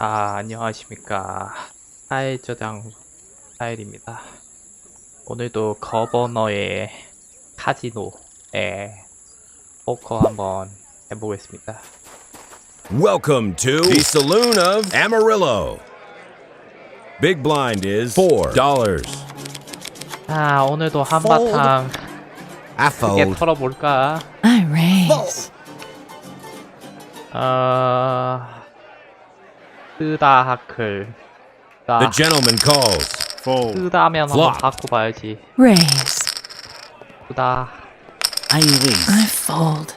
안녕하십니까. 사일저장 사일입니다. 오늘도 거버너의 카지노에 포커 한번 해보겠습니다. Welcome to the Saloon of Amarillo. Big blind is $4. 오늘도 한바탕 크게 털어볼까? I raise. 뜨다하클. The gentleman calls. 뜨다면 한번 바꿔봐야지. Raise. 뜨다. I raise. I fold.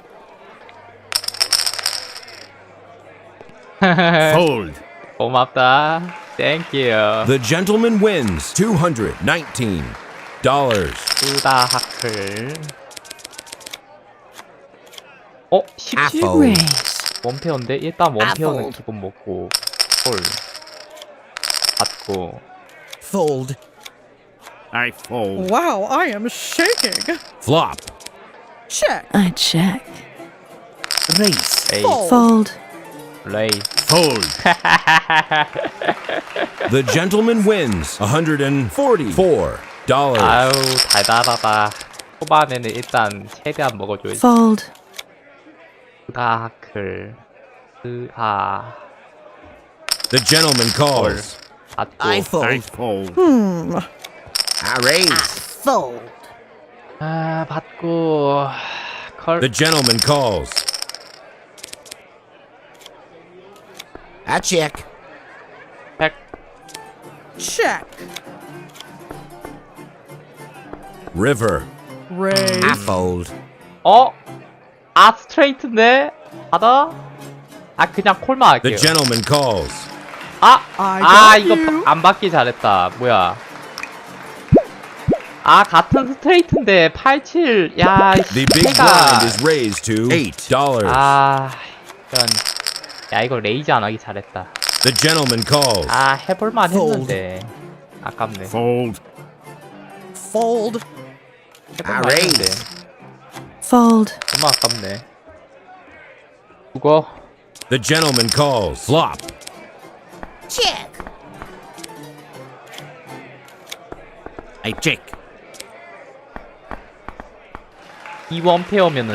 Fold. 고맙다. Thank you. The gentleman wins $219. 뜨다하클. 17? Raise. 원페어인데? 일단 원페어는 기본 먹고 홀 받고 Fold. I fold. Wow, I am shaking. Flop. Check. I check. Raise. 에이 Fold. 레이 Fold. The gentleman wins $144. 아유 달달하다. 초반에는 일단 최대한 먹어줘야지. Fold. 뜨다하클 뜨하 The gentleman calls. 받고 I fold. I raise. Fold. 받고 컬 The gentleman calls. I check. 백 Check. River. Raise. fold. 스트레이트인데 받아? 그냥 콜만 할게요. The gentleman calls. I got 이거 you. 안 받기 잘했다. 뭐야? 같은 스트레이트인데 87. 야, The big blind is raised to $8. 이런. 야, 이거 레이즈 안 하기 잘했다. The gentleman calls. 해볼만 했는데. 아깝네. Fold. Fold. 해볼만 했는데. Fold. 정말 아깝네. 죽어. The gentleman calls. Flop. Check. I check. 이원 페어면은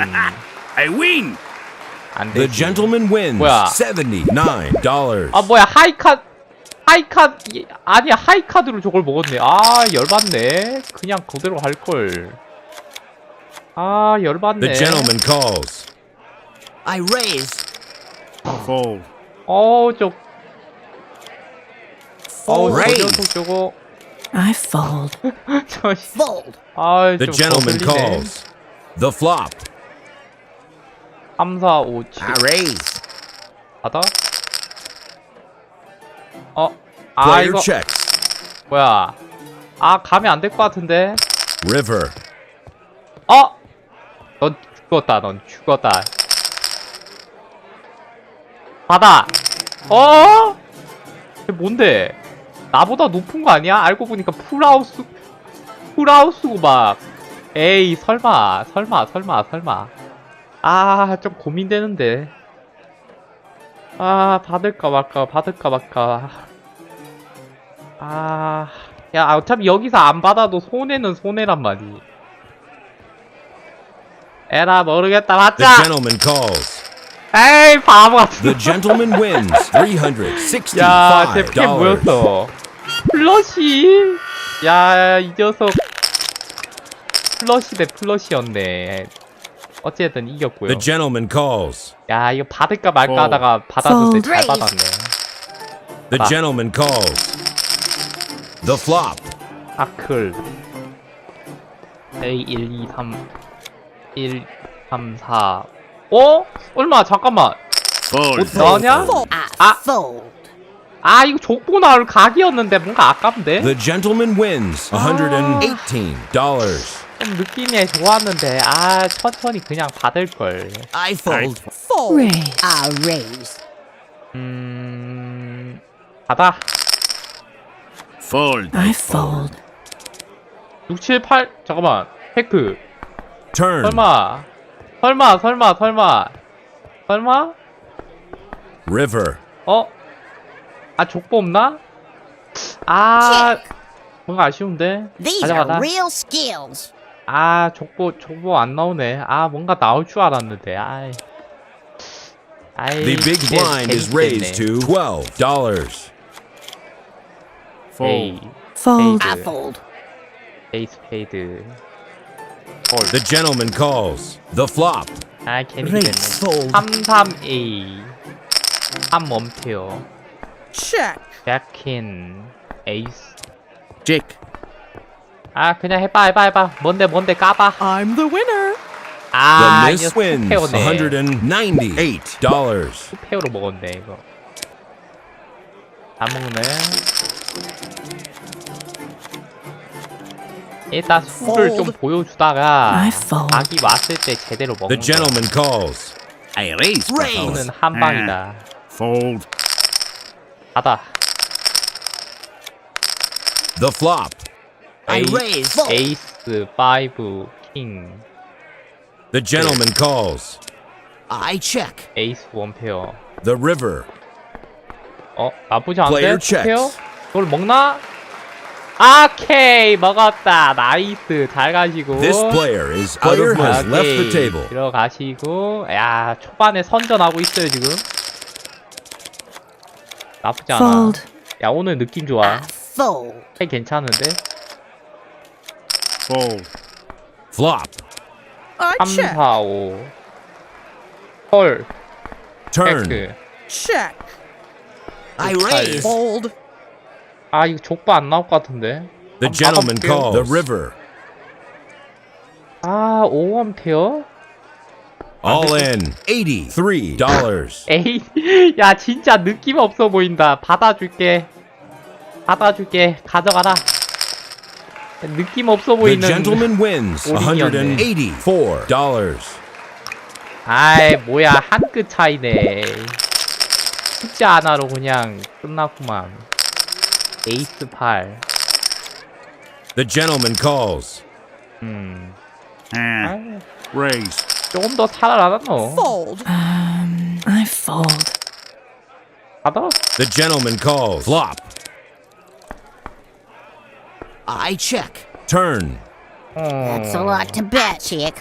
I win. 안 The 되지. gentleman wins 뭐야? $79. 뭐야, 아니야, 하이카드로 저걸 먹었네. 열받네. 그냥 그대로 할걸. 열받네. The gentleman calls. I raise. Fold. 저 Raise. 녀석 저거. I fold. 저, Fold. The 좀 gentleman 거슬리네. calls. The flop. 3, 4, 5, 7. raise. 받아? Player 이거, checks. 뭐야. 가면 안 될 것 같은데? River. 넌 죽었다. 받아! 이게 뭔데? 나보다 높은 거 아니야? 알고 보니까 풀하우스고 막. 에이, 설마. 좀 고민되는데. 받을까 말까. 야, 어차피 여기서 안 받아도 손해는 손해란 말이. 에라, 모르겠다. The 받자! gentleman calls. 에이, 바보 같은. The gentleman wins $365. 야, 제 뭐였어? 플러시. 야, 이 녀석. 플러시 대 플러시였네. 어쨌든 이겼고요. The gentleman calls. 야, 이거 받을까 말까 하다가 받았는데 잘 받았네. The gentleman calls. The flop. 아클. A 1, 2, 3, 1, 3, 4. 얼마? 잠깐만. Fold. 나오냐? Fold. 이거 족보 나올 각이었는데 뭔가 아깝네. The gentleman wins $118. 좀 느낌이 좋았는데 천천히 그냥 받을걸. I fold. Fold. Raise. I raise. 받아. Fold. I fold. 6, 7, 8 잠깐만. 테크. Turn. 설마 River. 아 족보 없나? 아 뭔가 아쉬운데. These 가자, are 가자. real skills. 아 족보 안 나오네. 아 뭔가 나올 줄 알았는데. 아이. The big blind is raised to $12. 에이. Fold. I 페이드. fold. 에이스 페이드. The gentleman calls. The flop. 아 괜히 Raise. 됐네. 33A 3원페어 Check. 잭킨 에이스. Jack. 아 그냥 해봐. 뭔데 까봐. I'm the winner. 아 The 이거 miss wins 투페어네. $198. 투페어로 먹었네 이거. 다 먹네. 일단 수를 좀 보여주다가 I fold. 각이 왔을 때 제대로 The 먹는 거. gentleman calls. I raise. Raise. 수는 한 방이다. Fold. 받아. The flop. I raise. Fold. 에이스 5 킹 The gentleman calls. I check. 에이스 원페어. The river. 나쁘지 않은데? Player 투페어? checks. 그걸 먹나? 오케이 먹었다. 나이스 잘 가시고. This player is out of money. 오케이, Left the table. 들어가시고. 야 초반에 선전하고 있어요 지금. 나쁘지 않아. Fold. 야 오늘 느낌 좋아. Fold. 괜찮은데? Fold. Flop. I 3, check. 4, 5 헐 Turn. 체크. Check. I raise. Fold. 아 이거 족보 안 나올 것 같은데. The 한번 gentleman 받아볼게요. calls. The river. 아 5원페어? All in $83. 에이 야 진짜 느낌 없어 보인다. 받아줄게 가져가라. 느낌 없어 The 보이는. gentleman wins 올인이었네. $184. 아이 뭐야 한 끗 차이네. 숫자 하나로 그냥 끝났구만. 에이스 8. The gentleman calls. Ah. Raise. 조금 더 살아나노. Fold. I fold. 받아. The gentleman calls. Flop. I check. Turn. That's a lot to bet, chick.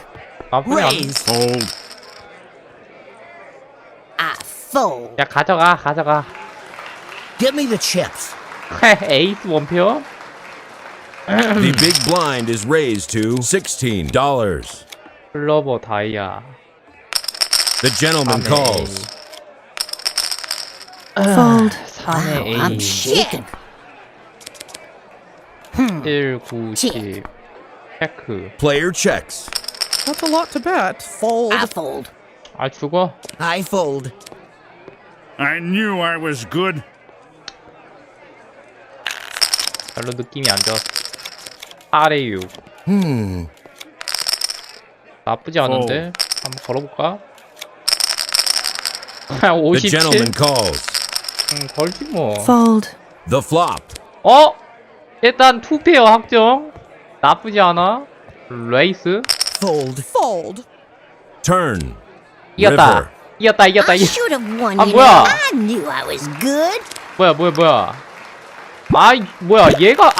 나쁘지 않아. Raise. Fold. I fold. 야 가져가. Give me the chips. 에이스 원페어? The big blind is raised to $16. 클로버 다이아. The gentleman 아멘. calls. Fold. 3의 Wow, I'm A. shaking. 1, 9, 10. 체크. Player checks. That's a lot to bet. Fold. I fold. 아 죽어. I fold. I knew I was good. 별로 느낌이 안 좋았어. 8에 6. 나쁘지 않은데? 한번 걸어볼까? The 57? gentleman calls. 걸지 뭐. Fold. The flop. 일단 투페어 확정. 나쁘지 않아. 레이스. Fold. Fold. Turn. 이겼다. 이겼다. I should have won. 아, You 뭐야? know. I knew I was good. 뭐야. 아이, 얘가,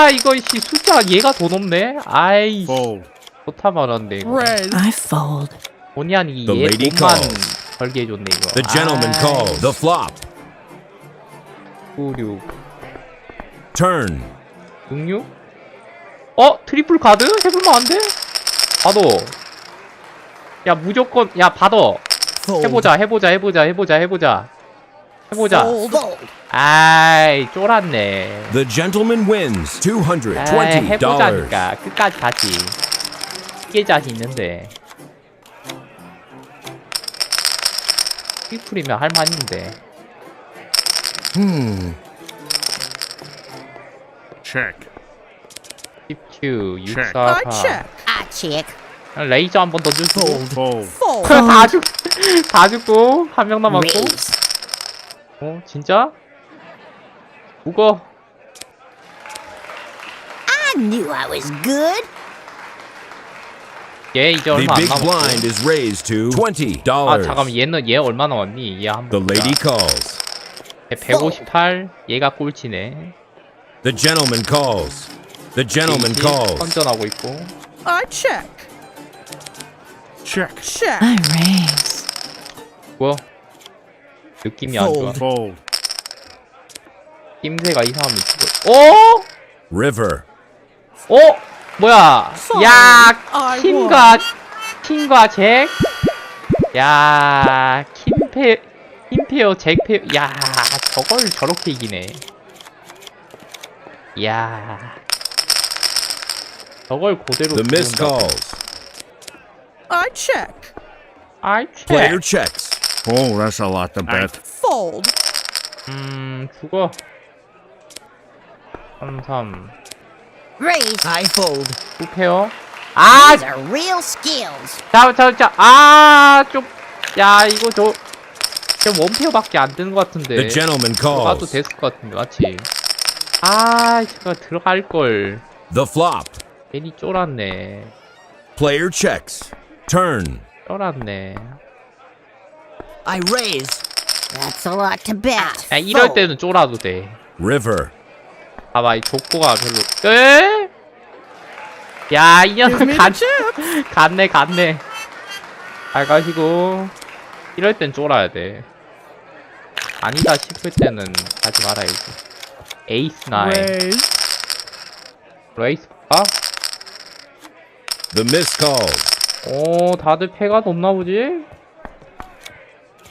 이거, 숫자가 얘가 더 높네? 아이, Fold. 좋다 말았는데, 이거. Raise. I fold. 본의 아니게 The 얘 lady 돈만 calls. 벌게 해줬네, 이거. The gentleman calls. The flop. 9, 6, Turn. 6, 6? 트리플 카드? 해볼만 한데? 받아. 야, 무조건, 받아. Fold. 해보자. Fold. 아이, 쫄았네. The gentleman wins $220. 해보자니까. 끝까지 가지. 이게 자신 있는데. 트리플이면 할만한데. Check. 10Q, Check. 648. I check. I check. 레이저 한 번 던져주고. Fold. Fold. 다 죽고. 한 명 남았고. Raise. 진짜? 묵어. I knew I was good. 얘 이제 The 얼마 안 big 남았어. blind is raised to $20. 잠깐만 얘 얼마 남았니? 얘 한번 The lady calls. 158. 얘가 꼴찌네. The gentleman calls. The gentleman calls. 선전하고 있고. I check. Check. Check. I raise. 뭐? 느낌이 안 좋아. Fold. 힘새가 이상하면 죽어. 어? River. 어? 뭐야? 야, 킹과 잭? 야, 킹페어, 잭페어. 야, 저걸 저렇게 이기네. 야, 저걸 그대로. The miss 들어온다고. calls. I check. 아이, Player 체. checks. Oh, that's a lot to bet. Fold. 죽어. 33. Raise. I fold. 투페어. 아, These are real skills. 아, 좀, 야, 이거 저 원페어밖에 안 되는 것 같은데. The gentleman 들어가도 calls. 됐을 것 같은데, 맞지? 아, 제가 들어갈걸. The flop. 괜히 쫄았네. Player checks. Turn. 쫄았네. I raise. That's a lot to bet. 야, 이럴 때는 쫄아도 돼. River. 봐봐, 이 족보가 별로. 에? 야, 이 녀석 Give me the chip. 갔네. 잘 가시고. 이럴 땐 쫄아야 돼. 아니다 싶을 때는 가지 말아야지. 에이스 나인. Raise. 레이스 볼까? The miss calls. 오, 다들 패가 높나 보지?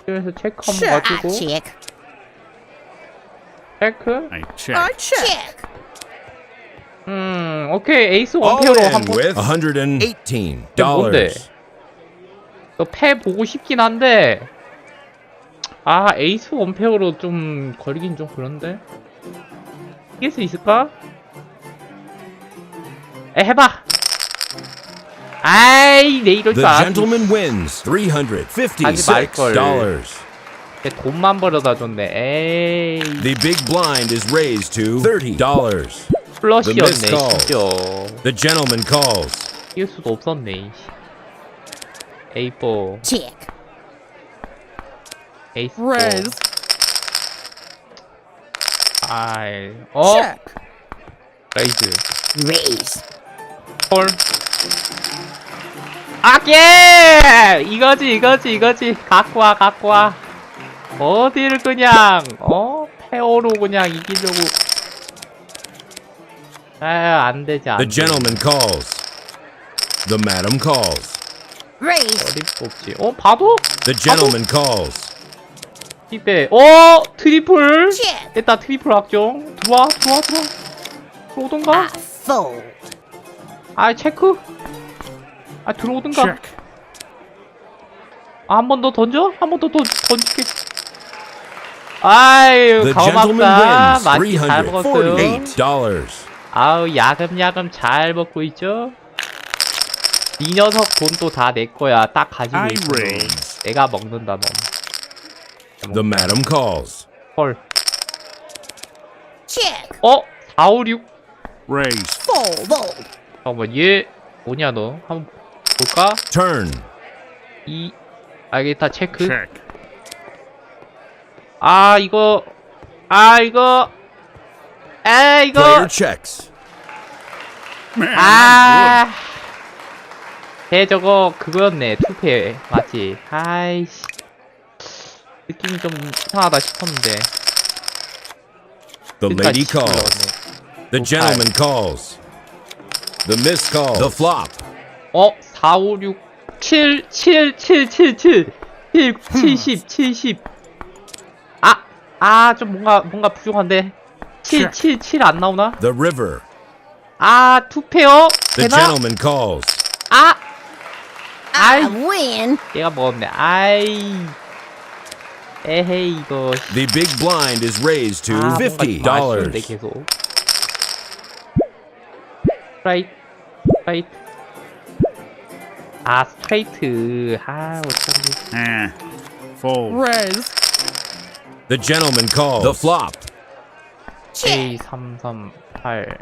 그래서 체크 한번 I 가지고. check. 체크? I check. I check. Check. 오케이. 에이스 All 원페어로 in 한번. with $118. 뭔데? 너 패 보고 싶긴 한데. 아, 에이스 원페어로 좀 걸리긴 좀 그런데. 이길 수 있을까? 해봐. 아이, 내 이럴 줄 The 알았지. gentleman wins $356. 걔 돈만 벌어다 줬네. 에이, The big blind is raised to $30. 플러시였네, The miss call. 진짜. The gentleman calls. 이길 수도 없었네. A4, Check. 에이스 4. Raise. 아이, Check. 레이즈. Raise. 콜. 예! 이거지. 갖고 와. 어디를 그냥, 페어로 그냥 이기려고. 안 되지, 안 The 돼. gentleman calls. The madam calls. Raise. 어릴 수 없지. 봐도? The gentleman calls. 이때, 트리플. Check. 됐다, 트리플 확정. 들어와. 들어오던가? I fold. 체크. 들어오든가. Check. 한 번 더 던져? 한 번 더 던질게. 아유, The 가오막사. gentleman 맛있게 wins 잘 먹었어요. $348. 아우, 야금야금 잘 먹고 있죠? 이 녀석 돈도 다 내 거야. 딱 가지고 I 있어. raise. 내가 먹는다, 넌. The madam calls. 헐. Check. 4, 5, 6. Raise. Fold. Fold. 잠깐만, 얘 뭐냐, 너? 한번 볼까? Turn. 알겠다, 체크. Check. 이거. Player checks. Man, I'm 걔 저거 그거였네. 투패 맞지? 아이씨, 느낌이 좀 이상하다 싶었는데. The lady calls. The gentleman calls. The miss calls. The flop. 4, 5, 6, 7, 7, 7, 7, 7, 70, 70. 좀 뭔가 부족한데. 7, 7, 7 안 나오나? The river. 투페어? The 되나? gentleman calls. I win. 얘가 먹었네. 에헤이, 이거. The big blind is raised to 뭔가 좀 아쉬운데, $50. 계속. 스트라이트. 스트레이트. 어쩌지. Fold. Raise. The gentleman calls. The flop. A 3, 3, 8.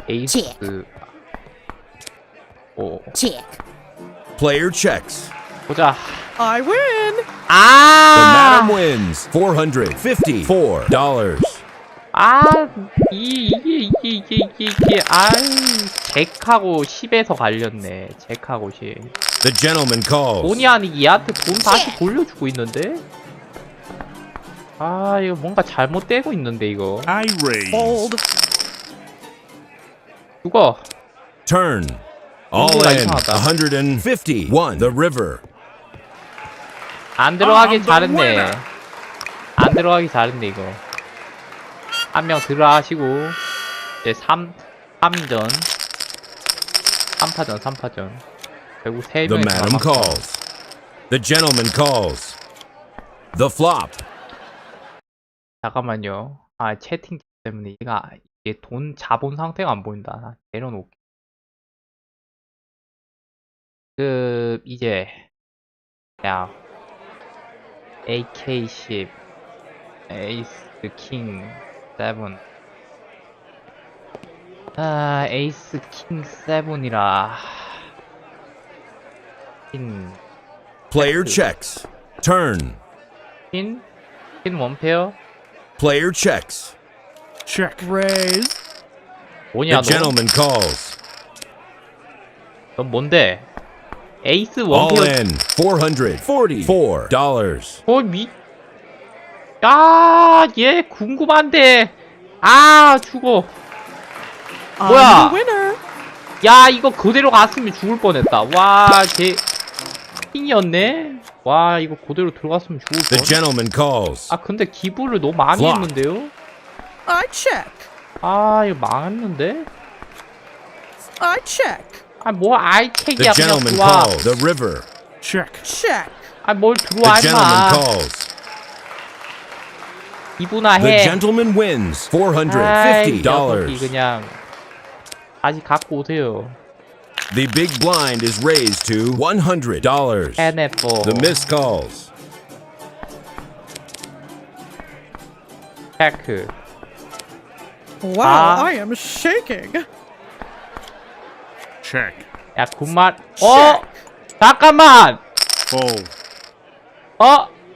에이스. Check. 5. Check. Player checks. 보자. I win. The 아! madam wins $454. 이게 잭하고 10에서 갈렸네. 잭하고 10. The gentleman calls. 본의 아니게 얘한테 돈 다시 돌려주고 있는데? 아, 이거 뭔가 잘못되고 있는데, 이거. I raise. Fold. 죽어. Turn. All 뭔가 in 이상하다. 151. The river. 안 들어가기 I'm the 잘했네. winner. 안 들어가기 잘했네, 이거. 한 명 들어가시고, 이제 3전. 3파전. 결국 The 3명이 madam calls. The gentleman calls. The flop. 잠깐만요. 아, 채팅 때문에 이게 돈 자본 상태가 안 보인다. 내려놓고. 이제, 야, AK10, 에이스, 킹, 7. 아, 에이스, 킹, 7이라. Player checks. Turn. 퀸 원페어. Player checks. Check. Raise. 뭐냐, The gentleman calls. 넌 뭔데? 에이스 All 원페어. in $444. 얘 궁금한데. 죽어. I'm 뭐야? the winner. 야, 이거 그대로 갔으면 죽을 뻔했다. 와, 쟤 킹이었네. 와, 이거 그대로 들어갔으면 죽을 The 뻔. gentleman calls. 근데 기부를 너무 많이 Flop. 했는데요? I check. 이거 망했는데? I check. 뭐 The 아이텍이야, 그냥 gentleman 들어와. calls. The river. Check. Check. 뭘 들어와, The gentleman 임마. calls. 기부나 The 해. gentleman wins 녀석이 $450. 그냥 다시 갖고 오세요. The big blind is raised to $100. NFL. The miss calls. 체크. Wow, I am shaking. Check. 야, 굿말. 잠깐만. Fold.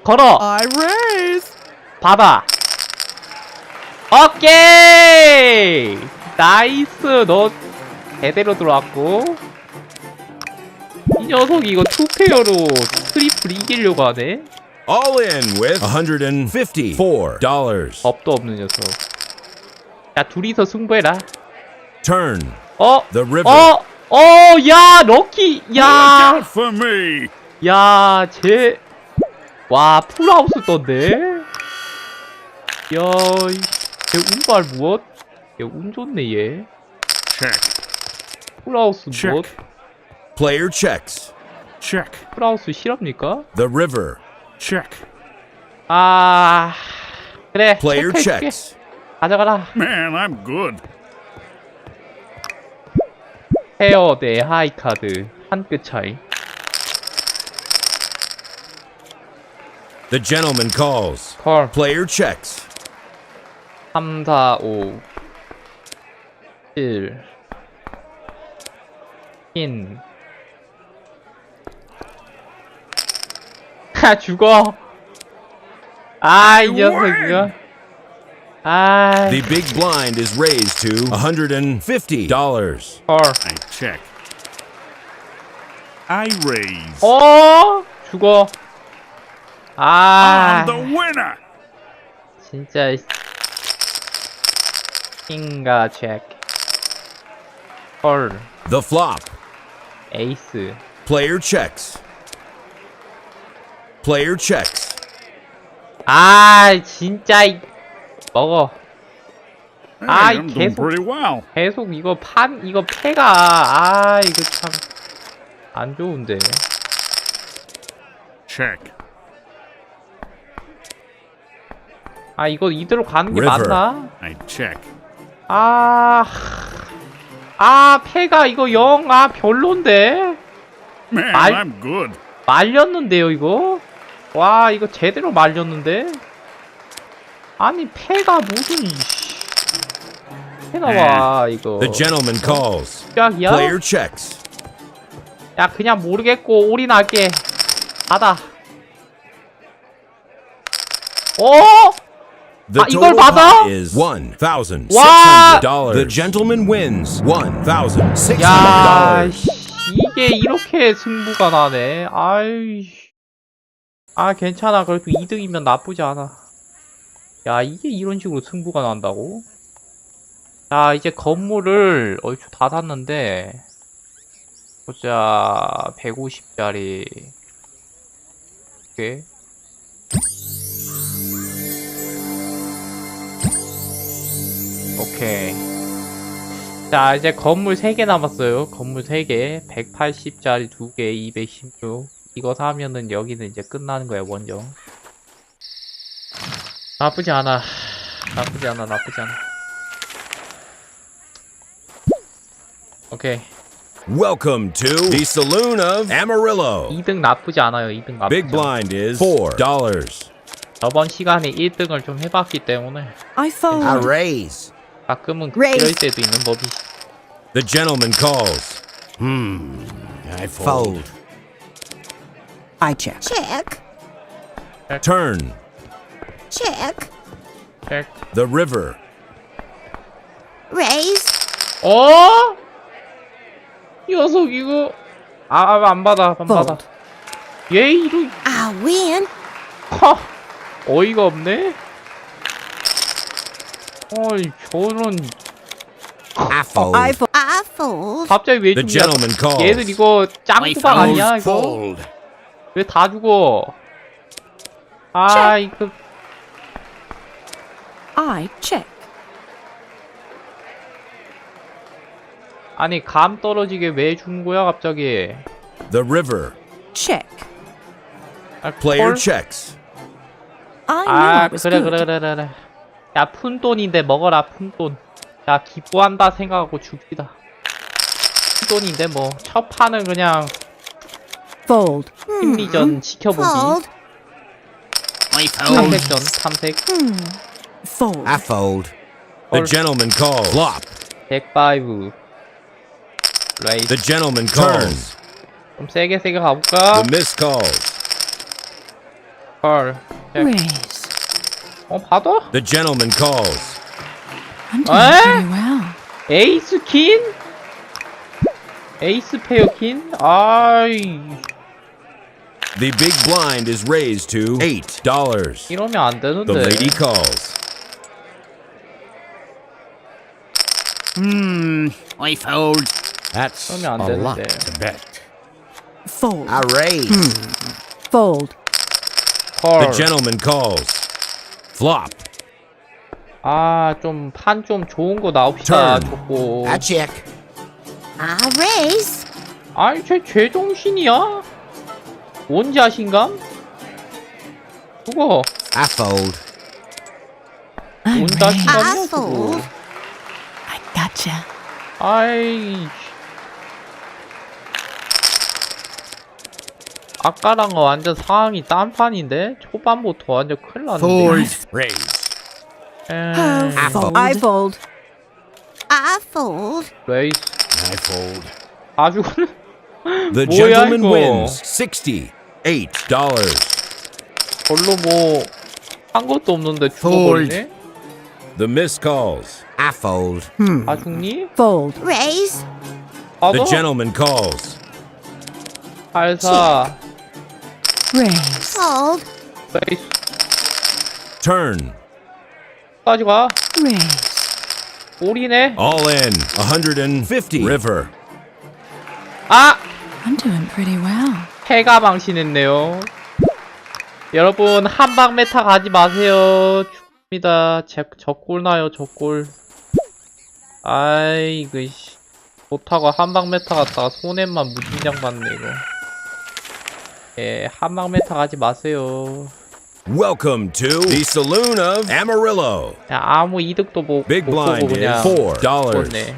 걸어. I raise. 받아. 오케이. 나이스. 너 제대로 들어왔고. 이 녀석이 이거 투페어로 트리플 이기려고 하네. All in with $154. 겁도 없는 녀석. 야, 둘이서 승부해라. Turn. The river. 야, 럭키. Look 야, out for me. 와, 풀하우스 떴네. 야, 얘 운발 무엇? 얘 운 좋네, 얘. Check. 풀하우스 무엇? Check. Player checks. Check. 풀하우스 실합니까? The river. Check. 그래. Player 체크해줄게. checks. 가져가라. Man, I'm good. 페어 대 하이 카드 한 끗 차이. The gentleman calls. 콜. Player checks. 3, 4, 5 7 흰. 죽어. 이 녀석이야. The big blind is raised to $150. 헐. I check. I raise. 죽어. I'm the winner. 진짜. 킹가 체크. 헐. The flop. 에이스. Player checks. Player checks. 진짜. 먹어. Hey, I'm doing 계속. pretty well. 계속 이거 패가. 이거 참. 안 좋은데. Check. 이거 이대로 가는 게 River. 맞나? I check. 패가 이거 별론데? Man, I- I'm good. 말렸는데요, 이거? 와, 이거 제대로 말렸는데? 아니, 패가 무슨, 패 나와, 이거. The gentleman calls. 쫙이야? Player checks. 야, 그냥 모르겠고, 올인할게. 받아. 오! The 아, 이걸 total 받아? pot is $1,600. 와! The gentleman wins $1,600. 야, 씨, 이게 이렇게 승부가 나네. 아이. 아, 괜찮아. 그래도 2등이면 나쁘지 않아. 야, 이게 이런 식으로 승부가 난다고? 자, 이제 건물을 얼추 다 샀는데, 보자, 150짜리. 오케이. 오케이. 자, 이제 건물 3개 남았어요. 건물 3개. 180짜리 2개, 216. 이거 사면은 여기는 이제 끝나는 거야, 원정. 나쁘지 않아. 나쁘지 않아, 나쁘지 않아. 오케이. Welcome to the Saloon of Amarillo. 2등 나쁘지 않아요, 2등 나쁘지 Big 않아. blind is $4. 저번 시간에 1등을 좀 해봤기 때문에 I fold. raise. 가끔은 Raise. 이럴 때도 있는 법이. The gentleman calls. I fold. I check. Check. Turn. Check. 백. The river. Raise. 어? 이 녀석 이거 안 받아, 안 받아. 얘 이거 I win. 하, 어이가 없네. 어이 저런 I fold. I fold. I fold. 갑자기 왜 The 죽냐? gentleman calls. 얘들 이거 짱구방 아니야 이거? 왜 다 죽어? 아 이거 I check. 아니 감 떨어지게 왜 죽은 거야 갑자기? The river. Check. 아, Player 콜? checks. I knew 아 it was 그래 good. 그래. 야 푼돈인데 먹어라 푼돈. 야 기뻐한다 생각하고 줍시다. 푼돈인데 뭐 첫 판은 그냥 Fold. 심리전 지켜보기. Fold. 탐색전 탐색. Fold. I fold. The 헐. gentleman calls. Flop. 105 레이스. The gentleman calls. 좀 세게 가볼까? The miss calls. 헐. Raise. 받아? The gentleman calls. I'm doing 에? pretty well. 에이스 퀸? 에이스 페어 퀸? 아이 The big blind is raised to $8. 이러면 안 The 되는데. lady calls. I fold. That's 그러면 안 되는데. bet. Fold. I raise. Fold. 헐. The gentleman calls. Flop. 아, 좀 판 좀 좋은 거 나옵시다. Turn. 좋고. I check. I raise. 아이, 쟤 제정신이야? 뭔 자신감? 그거 I fold. I 뭔 raise. 자신감이야 I 그거. fold. I gotcha. 아이. 아까랑은 완전 상황이 딴판인데? 초반부터 완전 큰일 났는데. Raise. I fold. I fold. I fold. 레이스. I fold. 아주 The 뭐야, gentleman 이거. wins $68. 별로 뭐 한 것도 없는데 죽어버리네? The miss calls. I fold. 아 죽니? Fold. Raise. 봐봐. The gentleman calls. 84 Raise. Fold. 레이스 Turn. 까지 가. Raise. 올이네. All in. 150. River. 아! I'm doing pretty well. 패가 망신했네요. 여러분 한방 메타 가지 마세요. 죽습니다. 저골 나요 저골. 아이고 씨. 못하고 한방 메타 갔다가 손해만 무진장 받네 이거. 예, 한방 메타 가지 마세요. Welcome to the Saloon of Amarillo. 그냥 아무 이득도 못 Big 보고 blind 그냥 is $4. 죽었네.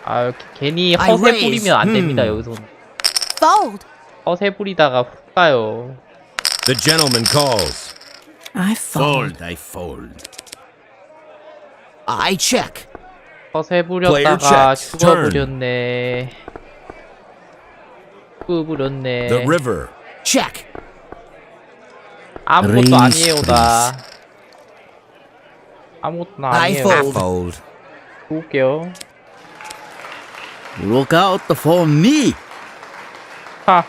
아 괜히 I 허세 raise. 부리면 안 됩니다 여기서는. Fold. 허세 부리다가 훅 가요. The gentleman calls. I fold. I fold. I check. 허세 Player 부렸다가 checks. 죽어버렸네. 부렸네. The river. Check. 아무것도 Raise, 아니에요 나. 아무것도 I 아니에요. fold. 볼게요. Look out for me. 하.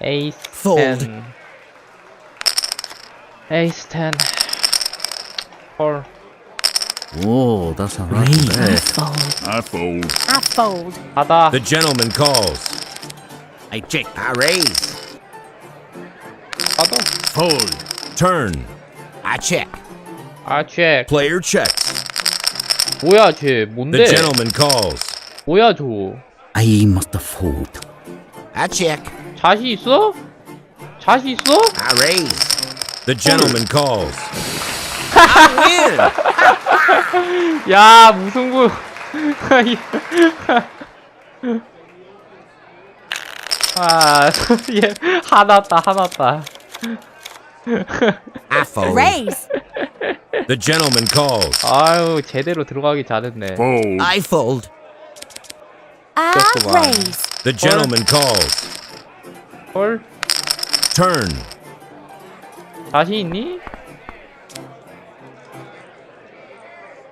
에이스 Fold. 10. 에이스 10. 헐. Oh, that's a lot I bad. fold. I fold. I fold. 받아. The gentleman calls. I check. I raise. 받아. Fold. Turn. I check. 아, 쟤. Player checks. 뭐야, 쟤. 뭔데? The gentleman calls. 뭐야, 저. I must fold. I check. 자신 있어? 자신 있어? I raise. The gentleman calls. Win. 야, 무승부. 아, 얘, 화났다, 화났다. I fold. Raise. The gentleman calls. 아유, 제대로 들어가기 잘했네. Fold. I fold. I Just one. raise. The gentleman calls. 헐? Turn. 자신 있니?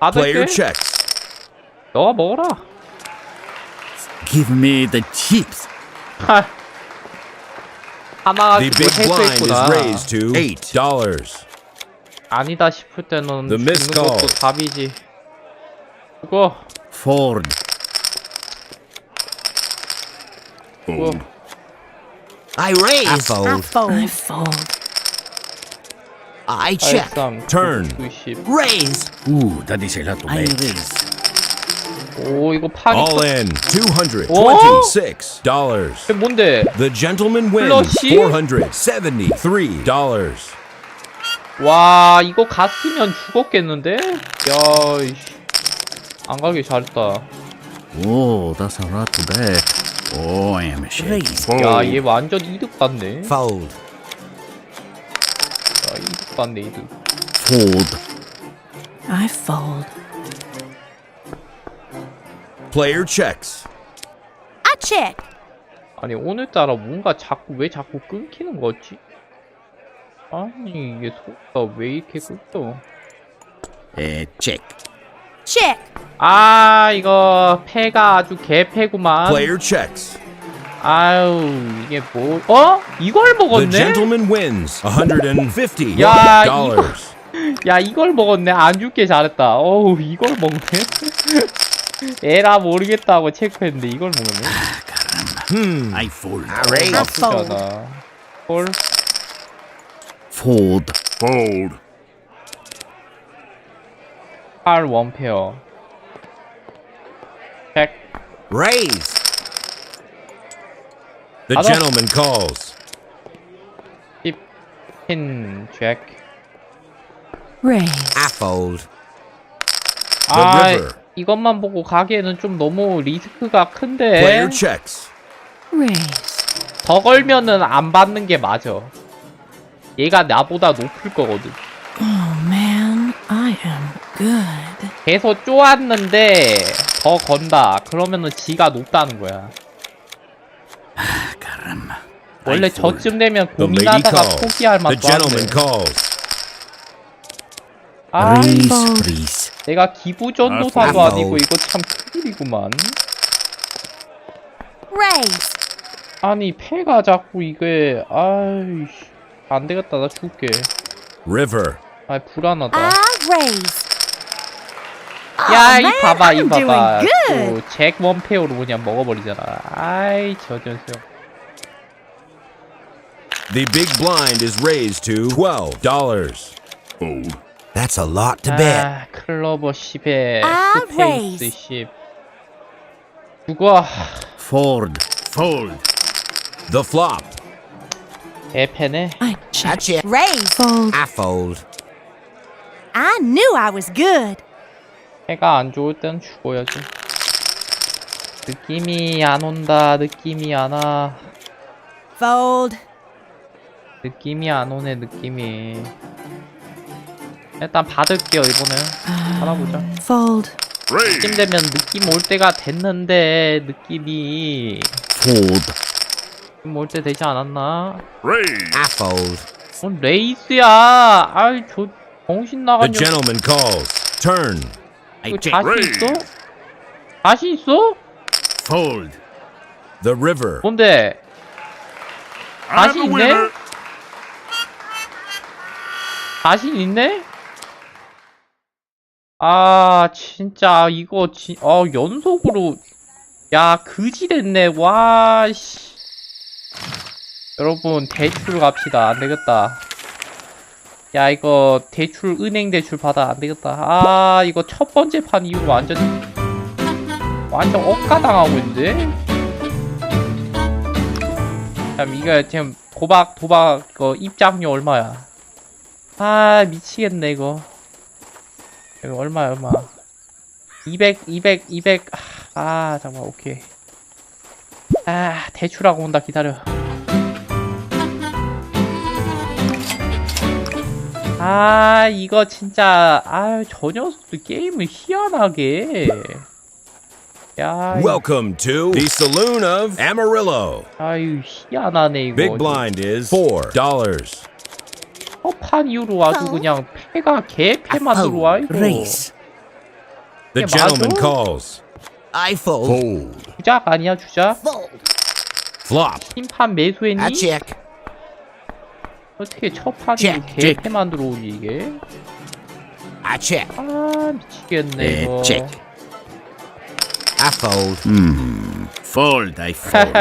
받을게. Player checks. 너가 먹어라. Give me the chips. 하. 하나 The 가지고 big blind 실수했구나. is raised to $8. 아니다 싶을 때는 The 죽는 missed 것도 call. 답이지. 죽어. Fold. Fold. I raise. I I fold. fold. I fold. I check. 83, Turn. 90. Raise. Ooh, that is a lot I raise. 오, 이거 판이 All in $226. 이게 뭔데? The gentleman wins 플러시? $473. 와, 이거 갔으면 죽었겠는데? 야, 이씨. 안 가길 잘했다. Oh, that's a lot bad. Oh, I am shaking. 야, Fold. 얘 완전 이득 봤네. Fold. 야, 이득 봤네, 이득. Fold. I fold. Player checks. I check. 아니, 오늘따라 뭔가 왜 자꾸 끊기는 거지? 아니, 이게 속도가 왜 이렇게 끊겨? Check. Check. 아, 이거 패가 아주 개패구만. Player checks. 아유, 이게 뭐? 어? 이걸 The 먹었네? gentleman wins $150. 야, 야, 이걸 먹었네. 안 죽게 잘했다. 어우, 이걸 먹네. 에라 모르겠다고 체크했는데 이걸 먹네. I fold. I raise. 나쁘지 않아. 헐. Fold. Fold. 8 원페어. 백. Raise. The I don't- gentleman calls. 10 핀 잭. Raise. I fold. The 아, river. 이것만 보고 가기에는 좀 너무 리스크가 큰데. Player checks. Raise. 더 걸면은 안 받는 게 맞아. 얘가 나보다 높을 거거든. Oh man, I am good. 계속 쪼았는데 더 건다. 그러면은 지가 높다는 거야. Caramba. 원래 I fold. 저쯤 되면 The lady 고민하다가 calls. 포기할 The 맛도 gentleman 한데. calls. 아, Raise, fold. please. 내가 기부전도사도 아, 아니고 fold. 이거 참 큰일이구만. Raise. 아니 패가 자꾸 이게 아이씨 안 되겠다. 나 죽을게. River. 아 불안하다. I raise. 야, Oh, 이 man, 봐봐, 이 I'm 봐봐. doing good. 잭 원페어로 그냥 먹어버리잖아. 아이, 저전수. The big blind is raised to $12. Fold. That's a lot to bet. 아, 클로버 10에 I 스페이스 raise. 10. 죽어. Fold. Fold. The flop. 대패네. I I check. check. Raise. Fold. I fold. I knew I was good. 해가 안 좋을 땐 죽어야지. 느낌이 안 온다. 느낌이 안 와. Fold. 느낌이 안 오네. 느낌이. 일단 받을게요. 이번엔 받아보자. Fold. Raise. 이쯤 되면 느낌 올 때가 됐는데, 느낌이. Fold. 느낌 올 때 되지 않았나? Raise. I fold. 뭔 레이스야! 아이, 정신 The 나간 년. gentleman calls. Turn. I 이거 check. 자신 있어? 자신 있어? Fold. The river. 뭔데? I'm 자신 the 있네? winner. 자신 있네? 아, 진짜, 이거, 연속으로, 야, 그지 됐네, 와, 씨. 여러분, 대출 갑시다. 안 되겠다. 야, 이거, 은행 대출 받아. 안 되겠다. 아, 이거 첫 번째 판 이후로 완전 억가당하고 있는데? 참, 이거 지금, 도박, 입장료 얼마야? 아, 미치겠네, 이거. 이거 얼마. 200. 아, 잠깐만, 오케이. 아, 대출하고 온다, 기다려. 아, 이거 진짜, 아유, 저 녀석도 게임을 희한하게. 야, Welcome to the saloon of Amarillo. 아유, 희한하네, 이거. Big blind is $4. 첫판 이후로 아주 그냥 패가 개패만 들어와, 이거. Raise. The Yeah, gentleman 맞아? calls. I fold. Fold. 주작 아니야, 주작? Fold. Flop. 심판 매수했니? I check. 어떻게 첫 판이 check. 개패만 들어오지, 이게? I check. 아, 미치겠네, 이거. check. I fold. Fold. I fold.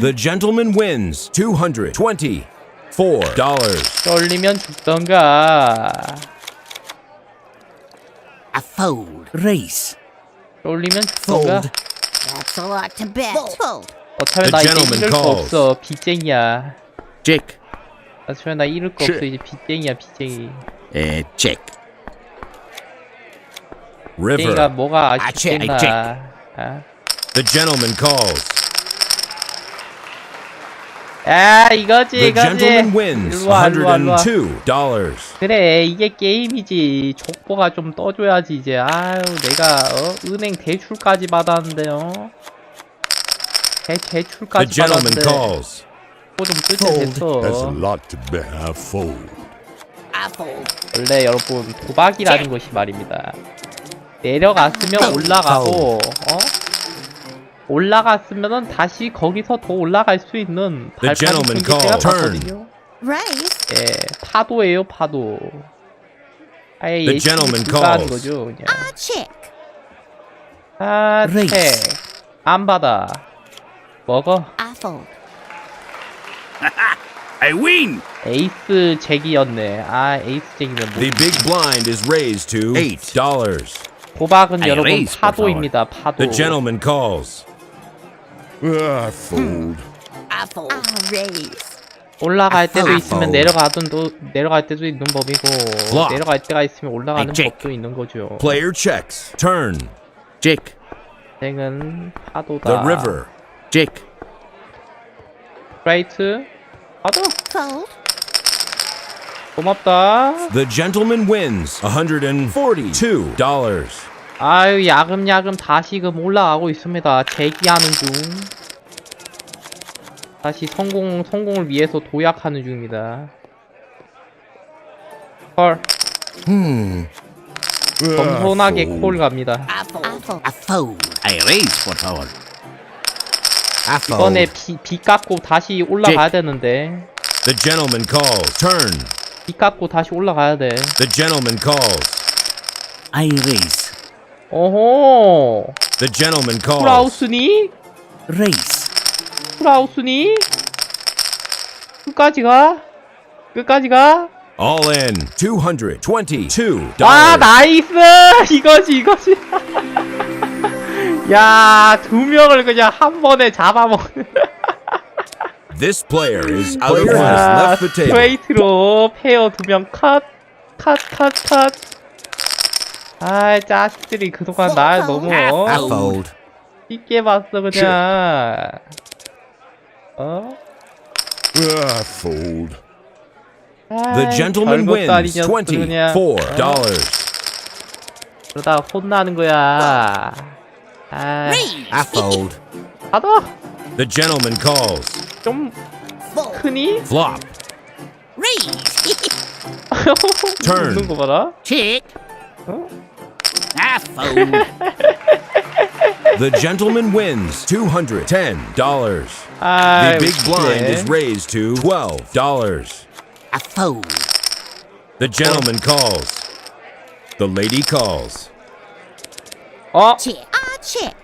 The gentleman wins $224. 쫄리면 죽던가. I fold. Raise. 쫄리면 죽던가. Fold. That's a lot to bet. Fold. 어차피 The 나 이제 gentleman 잃을 거 calls. 없어. 빚쟁이야. Check. 어차피 나 잃을 거 없어. 이제 빚쟁이야, 빚쟁이. Check. River. 빚쟁이가 뭐가 I check. 아쉽겠나. 아? The gentleman calls. 아, 이거지, The 이거지. gentleman wins 일로와, 일로와, 일로와. $102. 그래, 이게 게임이지. 족보가 좀 떠줘야지, 이제. 아유, 내가, 은행 대출까지 받았는데요. The 대출까지 gentleman 받았는데. calls. 좀 That's a 끝에 lot to bet. I fold. I fold. 원래 여러분, 도박이라는 것이 말입니다. 내려갔으면 올라가고, 올라갔으면은 다시 거기서 더 올라갈 수 있는 The 발판이 gentleman 생길 때가 calls. Turn. 봤거든요. Raise. 예, 파도예요, 파도. 아예 The 예측이 gentleman 불가하는 calls. 거죠, 그냥. I check. 아, Raise. 안 받아. 먹어. I fold. I win. 에이스 잭이었네. 아, 에이스 잭이면 뭐. The big blind is raised to $8. 도박은 I 여러분 raise, por 파도입니다, 파도. The gentleman calls. I fold. I fold. I raise. 올라갈 때도 I 있으면 fold. 내려갈 때도 있는 법이고, Flop. 내려갈 때가 있으면 올라가는 I check. 법도 있는 거죠. Player checks. Turn. Check. 땡은 파도다. The river. Check. 스트레이트. 파도. Fold. 고맙다. The gentleman wins $142. 아유, 야금야금 다시금 올라가고 있습니다. 재기하는 중. 다시 성공을 위해서 도약하는 중입니다. 헐. 겸손하게 콜 갑니다. I fold. I fold. I fold. I raise, por favor. I fold. 이번에 비 깎고 다시 올라가야 되는데. The gentleman calls. Turn. 비 깎고 다시 올라가야 돼. The gentleman calls. I raise. 오호. The gentleman calls. 풀하우스니? Raise. 풀하우스니? 끝까지 가? 끝까지 가? All in $222. 아, 나이스! 이거지. 야, 두 명을 그냥 한 번에 잡아먹는. This player is player has 야, left the table. 스트레이트로 페어 두 명 컷. 아이, 자식들이 그동안 날 너무, I fold. 쉽게 봤어, 그냥. I fold. The gentleman wins $24. 그러다 혼나는 거야. 아, Raise. I fold. 받아. The gentleman calls. 좀 Fold. 크니? Flop. Raise. Turn. 웃는 거 봐라. Check. 어? I fold. The gentleman wins $210. 아, The big blind is raised to $12. I fold. The gentleman calls. The lady calls. 어? Check. I check.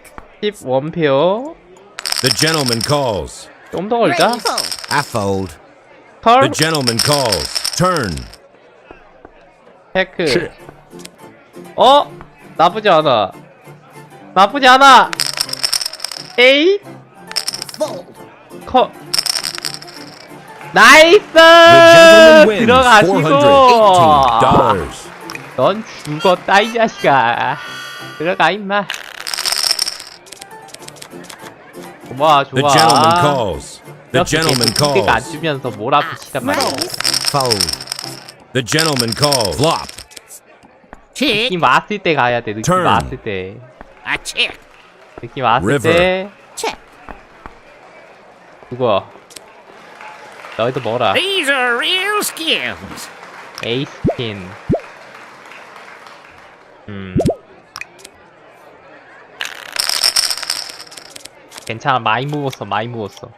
11페어. The gentleman calls. 좀 더 걸자. Raise. Fold. I fold. 털. The gentleman calls. Turn. 체크. 어? 나쁘지 않아. 나쁘지 않아. 에이? Fold. 컷. 나이스! The gentleman wins 들어가시고. $418. 넌 죽었다 이 자식아. 들어가 임마. 좋아 The 좋아. gentleman calls. The gentleman 안 calls. 주면서 몰아붙이단 말이야. Raise. Fold. The gentleman calls. Flop. Check. 느낌 왔을 때 가야 돼. 느낌 Turn. 왔을 때. I check. 느낌 왔을 River. 때. Check. 죽어. 너희도 뭐라. These are real skills. 에이스 퀸. 괜찮아. 많이 묵었어. 많이 묵었어.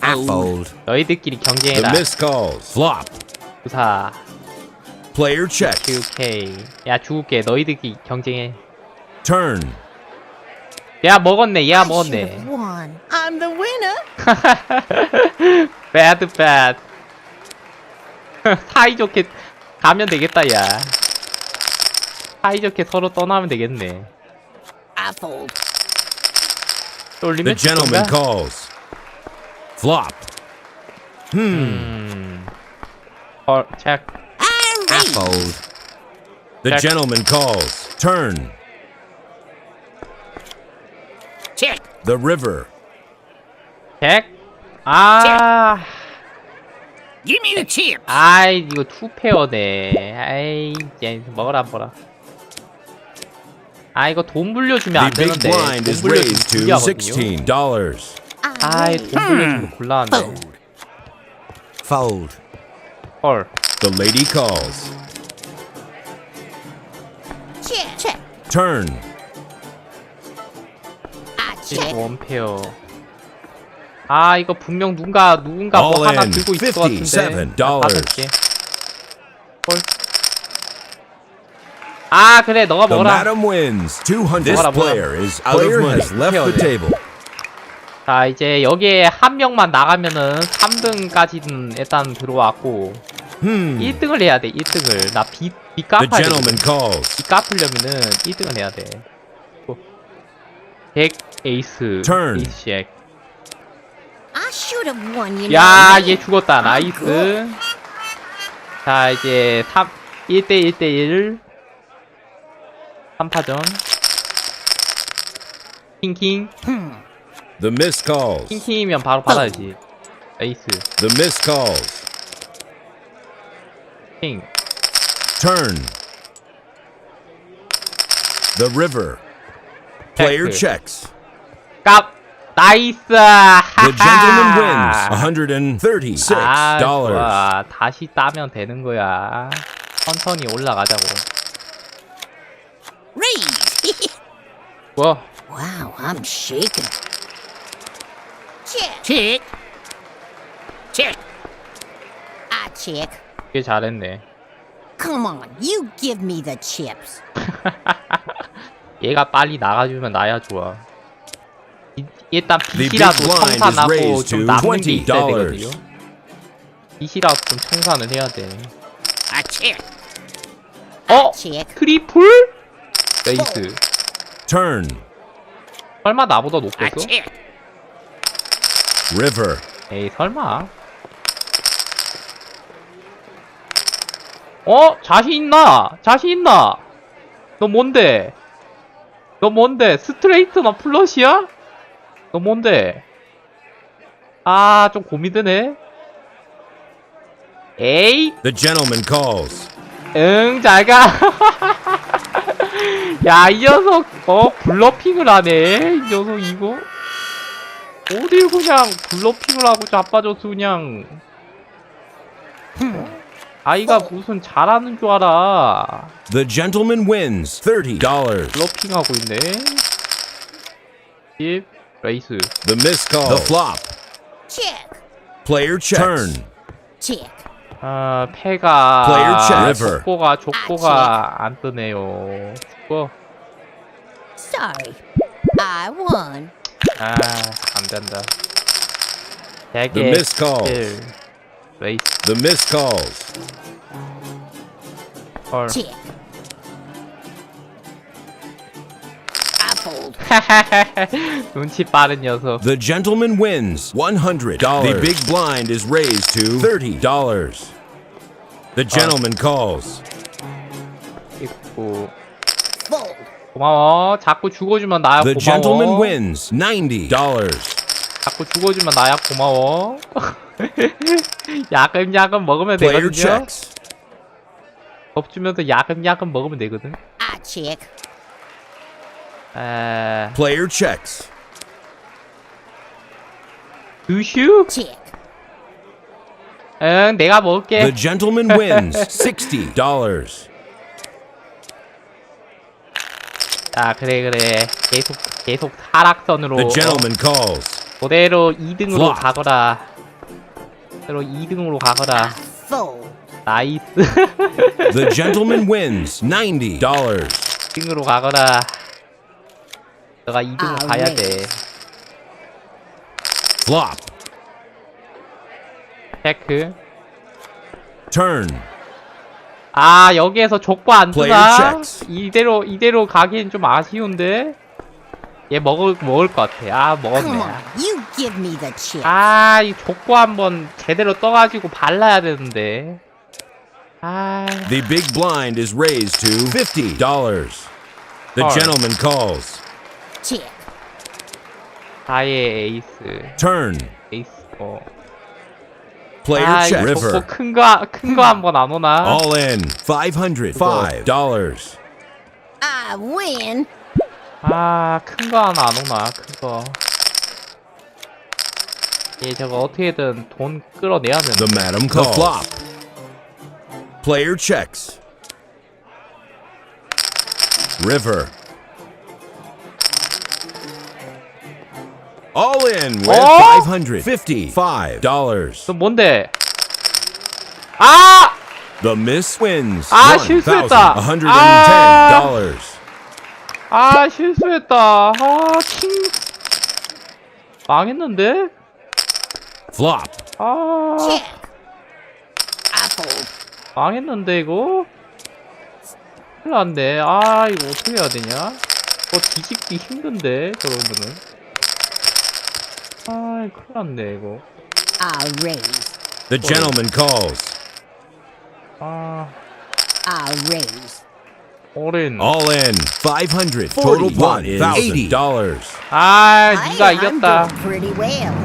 I fold. 너희들끼리 The 경쟁해라. miss calls. Flop. 부사. Player check. 오케이. 야 죽을게. 너희들끼리 경쟁해. Turn. 야 먹었네. 야 I should 먹었네. have won. I'm the winner. bad bad. 사이좋게 가면 되겠다 야. 사이좋게 서로 떠나면 되겠네. I fold. 쏠리면 The gentleman 죽던가? calls. Flop. 헐, 체크. I I raise. fold. The Check. gentleman calls. Turn. Check. The river. 체크. 아, Give me the chips. 아이 이거 투페어네. 아이 이제 먹어라 먹어라. 아 이거 돈 불려주면 The 안 big 되는데. blind 돈 is 불려주면 raised to 불리하거든요. $16. 아이 돈 불려주면 곤란한데. Fold. Fold. 헐. The lady calls. Check. Check. Turn. I check. 원페어. 아 이거 분명 누군가 All 뭐 하나 in 들고 있을 것 같은데. $57. 받을게. 헐. 아 그래 너가 The 먹어라. madam wins 200. This 뭐라, 뭐라. player has left the 태워야 돼. table. 자 이제 여기에 한 명만 나가면은 3등까지는 일단 들어왔고 1등을 해야 돼. 1등을 나 빚 The 갚아야 돼. gentleman calls. 빚 갚으려면은 1등을 해야 돼. 100 에이스 Turn. 에이스 잭. I should have won, you know. 야, 얘 죽었다. 나이스. 자, 이제 1대1대1 3파전. 킹킹. The miss calls. 킹킹이면 바로 받아야지. 에이스. The miss calls. 킹. Turn. The river. Player Check. checks. 깝. 나이스. The gentleman wins $136. 아, 좋아. 다시 따면 되는 거야. 천천히 올라가자고. Raise. 뭐? Wow, I'm shaking. Check. Check. Check. I check. 꽤 잘했네. Come on, you give me the chips. 얘가 빨리 나가주면 나야 좋아. 일단 The 빚이라도 big blind is 청산하고 raised 좀 to 남는 게 있어야 $20. 되거든요. 빚이라도 좀 청산을 해야 돼. I check. 어? check. 트리플? 레이스. Turn. 설마 나보다 I 높겠어? check. River. 에이 설마. 어? 자신 있나? 자신 있나? 너 뭔데? 너 뭔데? 스트레이트나 플러시야? 너 뭔데? 아, 좀 고민되네. 에이, The gentleman calls. 응, 잘 가. 야, 이 녀석, 블러핑을 하네. 이 녀석, 이거. 어딜 그냥 블러핑을 하고 자빠졌어, 그냥. 아이가 무슨 잘하는 줄 알아. The gentleman wins $30. 블러핑하고 있네. 10, 레이스. The miss call. The flop. Check. Player checks. Turn. Check. 아, 패가. Player check. 족보가 안 뜨네요. 족보. Sorry. I won. 아, 안 된다. The 되게. miss calls. 레이스. The miss calls. 헐. Check. I fold. 눈치 빠른 녀석. The gentleman wins $100. The big blind is raised to $30. The gentleman calls. 있고. Fold. 고마워. 자꾸 죽어주면 나야 The gentleman 고마워. wins $90. 자꾸 죽어주면 나야 고마워. 야금야금 먹으면 Player 되거든요. checks. 법 주면서 야금야금 먹으면 되거든. I check. Player checks. 두슈? Check. 응, 내가 먹을게. The gentleman wins $60. 자, 그래. 계속 하락선으로. The gentleman calls. 그대로 2등으로 Flop. 가거라. 그대로 2등으로 가거라. Fold. 나이스. The gentleman wins $90. 2등으로 가거라. 너가 2등으로 가야 돼. Flop. 체크. Turn. 아, 여기에서 족보 안 Player 주나? checks. 이대로 가기엔 좀 아쉬운데? 얘 먹을 것 같아. 아, Come on. 먹었네. You give me the chip. 아, 이 족보 한번 제대로 떠가지고 발라야 되는데. 아, The big blind is raised to $50. The Hard. gentleman calls. Check. 나의 에이스. Turn. 에이스. Player 아, 이 check. 족보 River. 큰 거 한번 안 오나? All in $505. I win. 아, 큰 거 하나 안 오나? 큰 거. 얘 저거 어떻게든 돈 끌어내야 The 되는데. madam calls. The flop. Player checks. River. All in with $555. 너 뭔데? 아! The miss wins 아, 실수했다. $1,110. 아, 실수했다. 아, 망했는데? Flop. 아, Check. I fold. 망했는데, 이거? 큰일 났네. 아, 이거 어떻게 해야 되냐? 뒤집기 힘든데, 저러면은. 아, 큰일 났네, 이거. I raise. The gentleman calls. 아, I raise. 어린. All in $500. Total pot is $80. 아, 니가 I'm 이겼다. doing pretty well.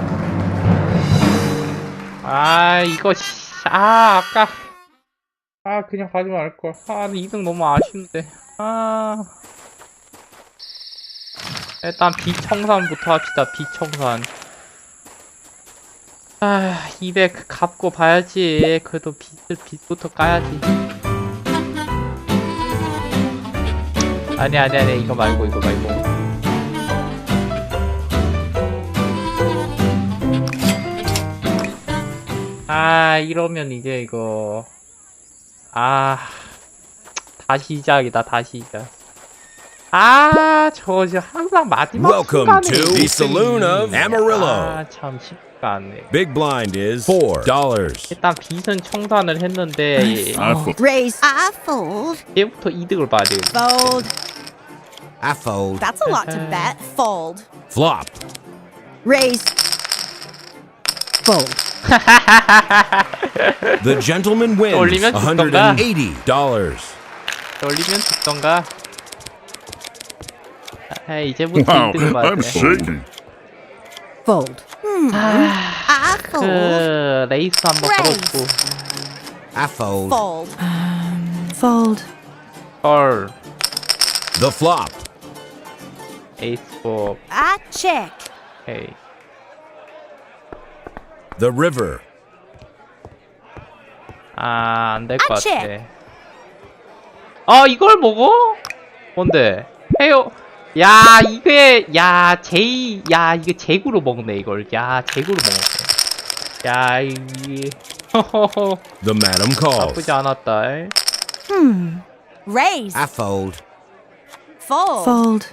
아, 이거, 아까. 아, 그냥 가지 말걸. 아, 2등 너무 아쉬운데. 아. 일단, 비청산부터 합시다, 비청산. 아, 200 갚고 봐야지. 그래도 빚부터 까야지. 아니, 이거 말고. 아, 이러면 이제 이거. 아, 다시 시작. 아, 저 항상 마지막 Welcome 순간에 to the saloon of Amarillo. 아, 참 쉽지가 않네. Big blind is $4. 일단 빚은 청산을 했는데 I fold. Raise. I fold. 얘부터 이득을 봐야 돼. Fold. I fold. That's a lot to bet. Fold. Flop. Raise. Fold. The gentleman wins 올리면 죽던가. $180. 올리면 죽던가. 아, 이제부터 Wow, 이득을 봐야 I'm 돼. shaking. Fold. I fold. 그 레이스 한번 Raise. 걸어주고. I fold. Fold. Fold. 헐. The flop. 에이스 4. I check. 오케이. The river. 아, 안 될 것 아, 같아. check. 아, 이걸 먹어? 뭔데? 헤어. 야, 이게, 야, 야, 이게 제구로 먹네, 이걸. 야, 제구로 먹네. 야, 이게. 허허허. The madam calls. 나쁘지 않았다. Raise. I fold. Fold. Fold.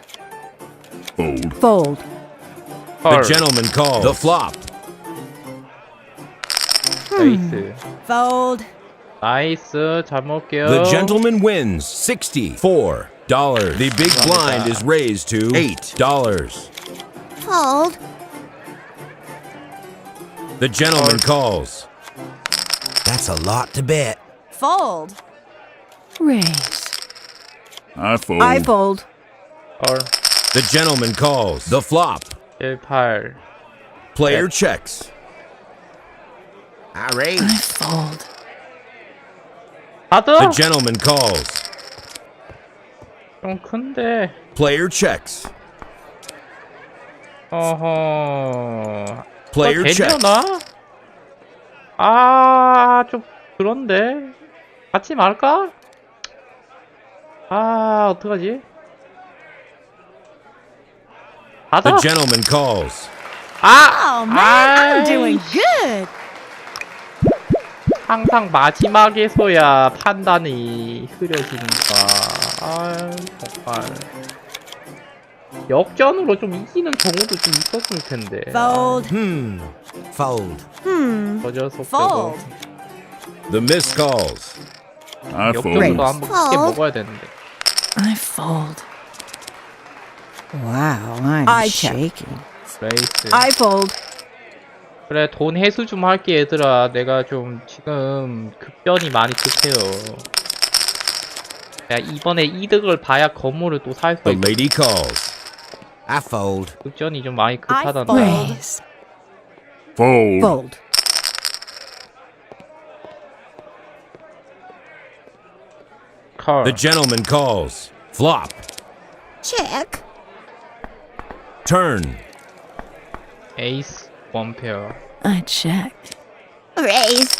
Fold. Fold. The 헐. gentleman calls. The flop. 나이스. Fold. 나이스. 잘 먹을게요. The gentleman wins $64. The big blind is raised to $8. Fold. The gentleman calls. That's a lot to bet. Fold. Raise. I fold. I fold. 헐. The gentleman calls. The flop. 1, 8. Player checks. I raise. I fold. 다들? The gentleman calls. 좀 큰데. Player checks. 어허. Player checks. 되려나? 아, 좀 그런데. 같이 말까? 아, 어떡하지? The 받아. gentleman calls. 아, Oh man, I'm doing 아이씨. good. 항상 마지막에서야 판단이 흐려지니까. 아, 정말. 역전으로 좀 이기는 경우도 좀 있었을 텐데. Fold. Fold. 저 녀석들도 Fold. The miss calls. I 역전으로 fold. 한번 크게 먹어야 되는데. I fold. Wow, I'm I check. shaking. 레이스. I fold. 그래, 돈 회수 좀 할게, 얘들아. 내가 좀 지금 급변이 많이 급해요. 야, 이번에 이득을 봐야 건물을 또 살 수 The 있어. lady calls. I fold. 급전이 좀 많이 I 급하단다. fold. Raise. Fold. Fold. 컬. The gentleman calls. Flop. Check. Turn. 에이스, 원페어. I check. Raise.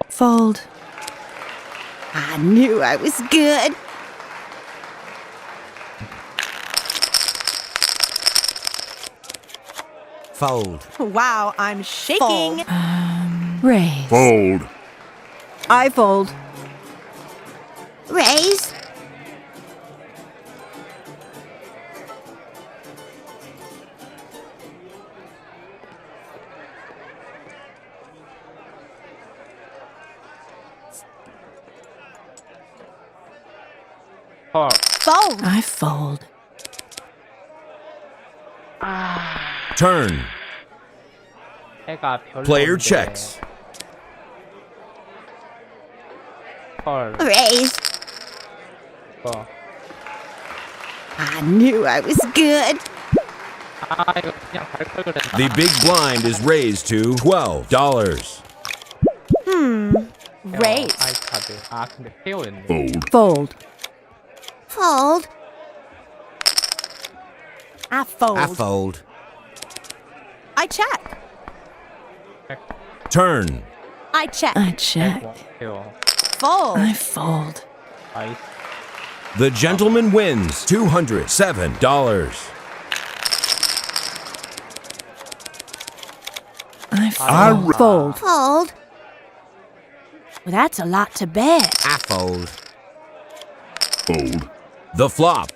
Fold. I knew I was good. Fold. Wow, I'm shaking. Raise. Fold. I fold. Raise. 컬. Fold. I fold. Turn. 해가 별로. Player checks. 컬. Raise. 거. I knew I was good. 아, 이거 그냥 갈걸 그랬나? The big blind is raised to $12. Raise. 아이카드. 아, 근데 페어였네. Fold. Fold. Fold. I fold. I fold. I check. Turn. I check. I check. 원페어. Fold. I fold. 나이스. The gentleman wins $207. I fold. Fold. Fold. Well, that's a lot to bet. I fold. Fold. The flop.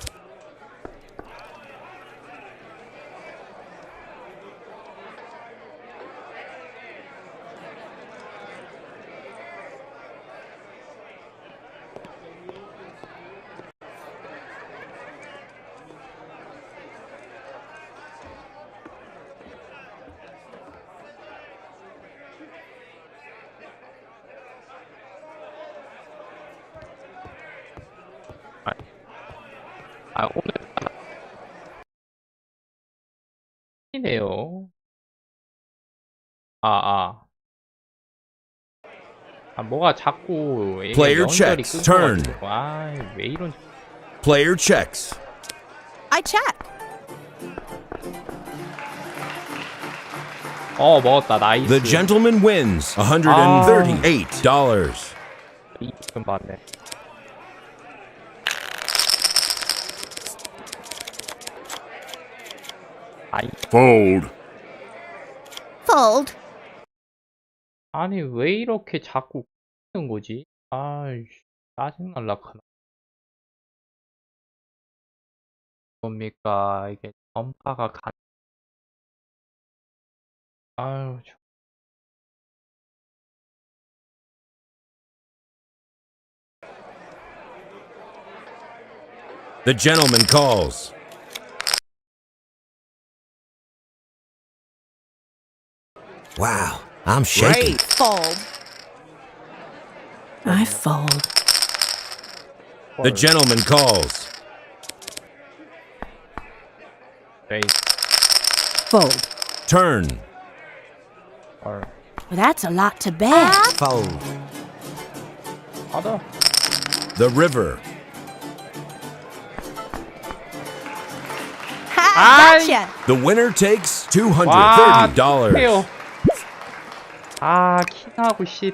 아, 오늘 이네요. 아, 아. 뭐가 자꾸 이게 Player 연결이 checks. Turn. 끊겨가지고. 왜 이런. Player checks. I check. 먹었다. 나이스. The gentleman wins $138. 이금 받네. Fold. Fold. 아니 왜 이렇게 자꾸 끊는 거지? 아이씨 짜증날라 카나. 뭡니까 이게 전파가 아유 The gentleman calls. Wow, I'm shaking. Fold. I fold. The gentleman calls. 레이스 Fold. Turn. 헐 Well, that's a lot to bet. Fold. 받아. The river. Ha! Gotcha. The winner takes 와 $230. 해요. 킹하고 씨.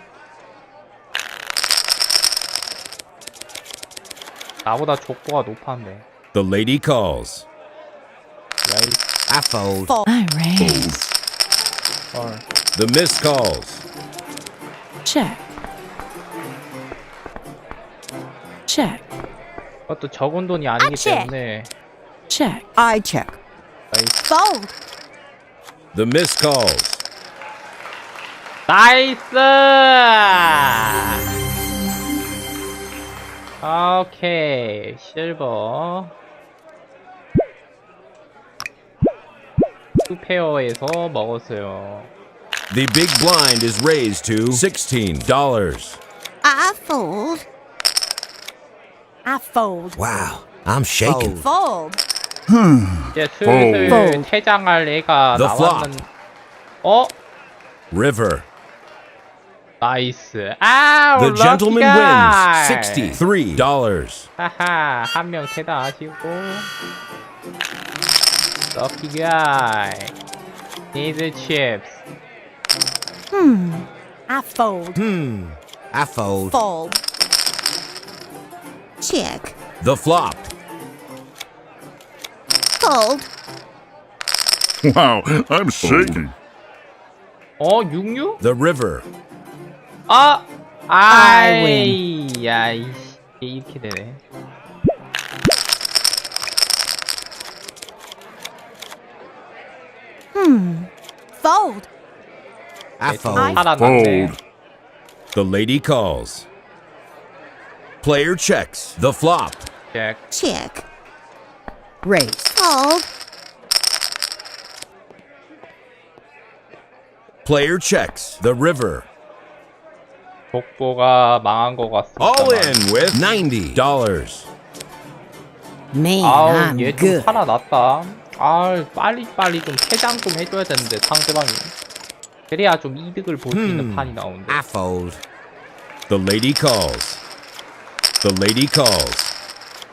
나보다 족보가 높았네. The lady calls. 야이 I fold. I raise. 헐. The miss calls. Check. Check. 그것도 적은 돈이 아니기 check. 때문에 Check. I check. Fold. The miss calls. 나이스! 오케이 실버 투페어에서 먹었어요. The big blind is raised to $16. I fold. I fold. Wow, I'm shaking. Fold. 이제 슬슬 Fold. 퇴장할 애가 The 나왔는. River. 나이스. The gentleman 럭키 wins $63. 하하 한 명 퇴장하시고. 럭키 가이. Need chips. I fold. I fold. Fold. Check. The flop. Fold. Wow, I'm shaking. 66? The river. 아이, 야, 이게 이렇게 되네. Fold. I 살아났네. Fold. The lady calls. Player checks. The flop. 잭. Check. Raise. Fold. Player checks. The river. 족보가 망한 것 같습니다. All in with $90. Man, 아우, I'm 얘 좀 good. 살아났다. 아우, 빨리 좀 퇴장 좀 해줘야 되는데, 상대방이. 그래야 좀 이득을 볼 수 있는 판이 나오는데. I fold. The lady calls. The lady calls.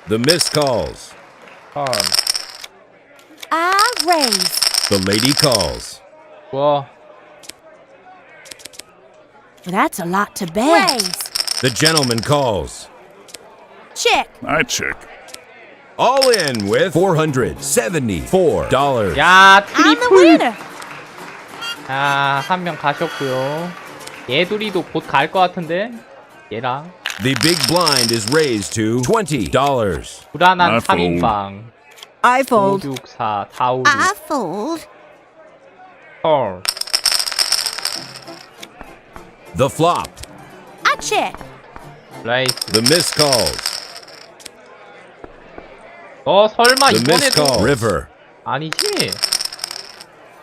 The miss calls. I raise. The lady calls. 와, Well, that's a lot to bet. Raise. The gentleman calls. Check. I check. All in with $474. 야, I'm the 트리플! winner. 아, 한 명 가셨고요. 얘둘이도 곧 갈 것 같은데? 얘랑. The big blind is raised to $20. 불안한 I 3인방. I fold. 564, 456. I fold. 헐. The flop. I check. 라이스. The miss calls. 너 설마 The miss 이번에도 call. River. 아니지?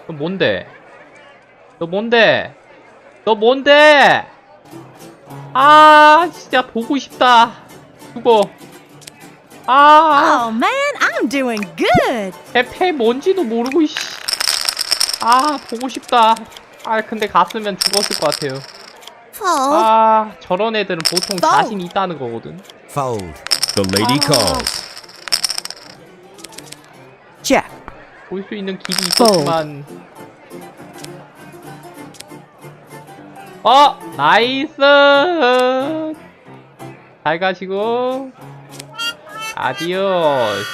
너 뭔데? 너 뭔데? 너 뭔데? 아 진짜 보고 싶다. 죽어. 아 Oh man, I'm doing good. 패 뭔지도 모르고 이씨. 아 보고 싶다. 아 근데 갔으면 죽었을 것 같아요. Fold. 아, 저런 애들은 보통 Fold. 자신 있다는 거거든. Fold. The lady calls. Check. 볼 수 있는 길이 있었지만. 나이스! 잘 가시고. 아디오스.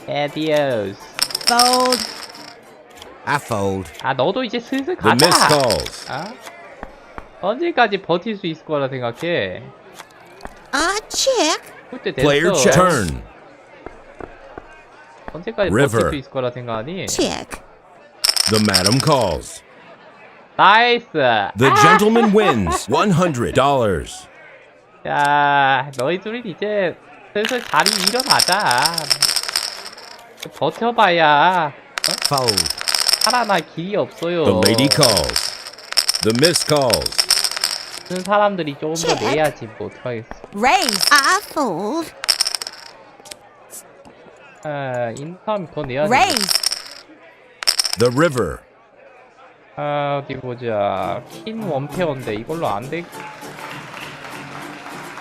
아디오스. Fold. I fold. 아, 너도 이제 슬슬 The 가자. miss calls. 아? 언제까지 버틸 수 있을 거라 생각해? Check. 그때 Player 됐어. check. Turn. 언제까지 River. 버틸 수 있을 거라 생각하니? Check. The madam calls. 나이스! The gentleman wins $100. 야, 너희 둘이 이제 슬슬 자리 일어나자. 버텨봐야 Fold. 살아날 길이 없어요. The lady calls. The miss calls. 그 사람들이 조금 더 check. 내야지 뭐 어떡하겠어. Raise. Fold. 인삼 더 내야지. Raise. The river. 어디 보자. 퀸 원페어인데 이걸로 안 돼.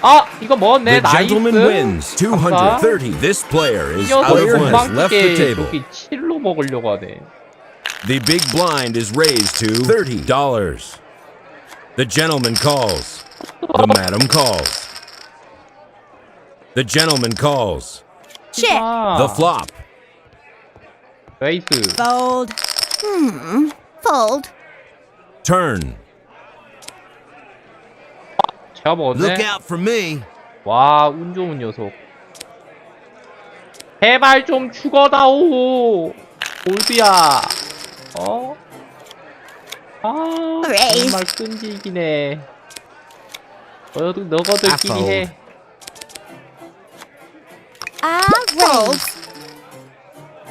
아, 이거 먹었네. The gentleman 나이스. wins $230. This player is out 이어서 of one. Has left the 도망치게 table. 저기 7로 먹으려고 하네. The big blind is raised to $30. The gentleman calls. The madam calls. The gentleman calls. Check. The flop. 레이스. Fold. Fold. Turn. 제가 먹었네. Look out for me. 와, 운 좋은 녀석. 제발 좀 죽어다오. 골드야. Raise. 정말 끈질기네. 너거들끼리 해. I raise.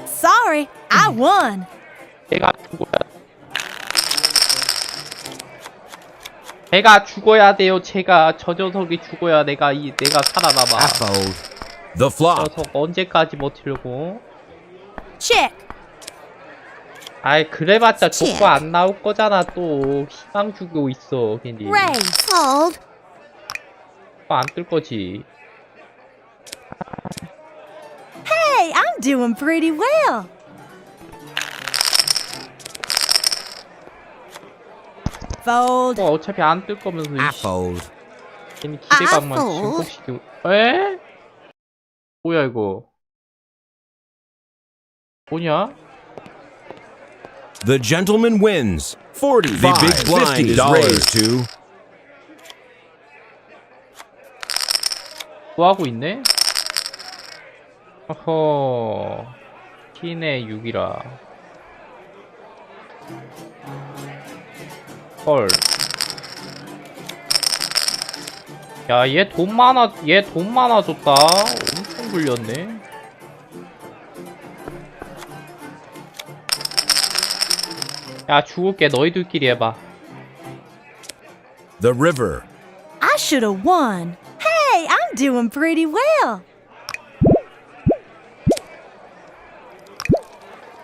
Sorry, I won. 제가 죽어야 돼요. 저 녀석이 죽어야 내가 살아남아. Fold. The flop. 녀석 언제까지 버티려고? Check. 아이, 그래봤자 치. 조커 안 나올 거잖아. 또 희망 주고 있어 괜히. Raise. Fold. 안 뜰 거지. Hey, I'm doing pretty well. Fold. 어차피 안 뜰 거면서 I fold. 괜히 기대감만 fold. 증폭시키고. 에? 뭐야 이거? 뭐냐? The gentleman wins $45. The big blind is raised to 뭐 하고 있네? 어허. 퀸의 6이라. 헐. 야, 얘 돈 많아졌다. 엄청 불렸네. 야, 죽을게. 너희들끼리 해봐. the river. I should have won. Hey, I'm doing pretty well.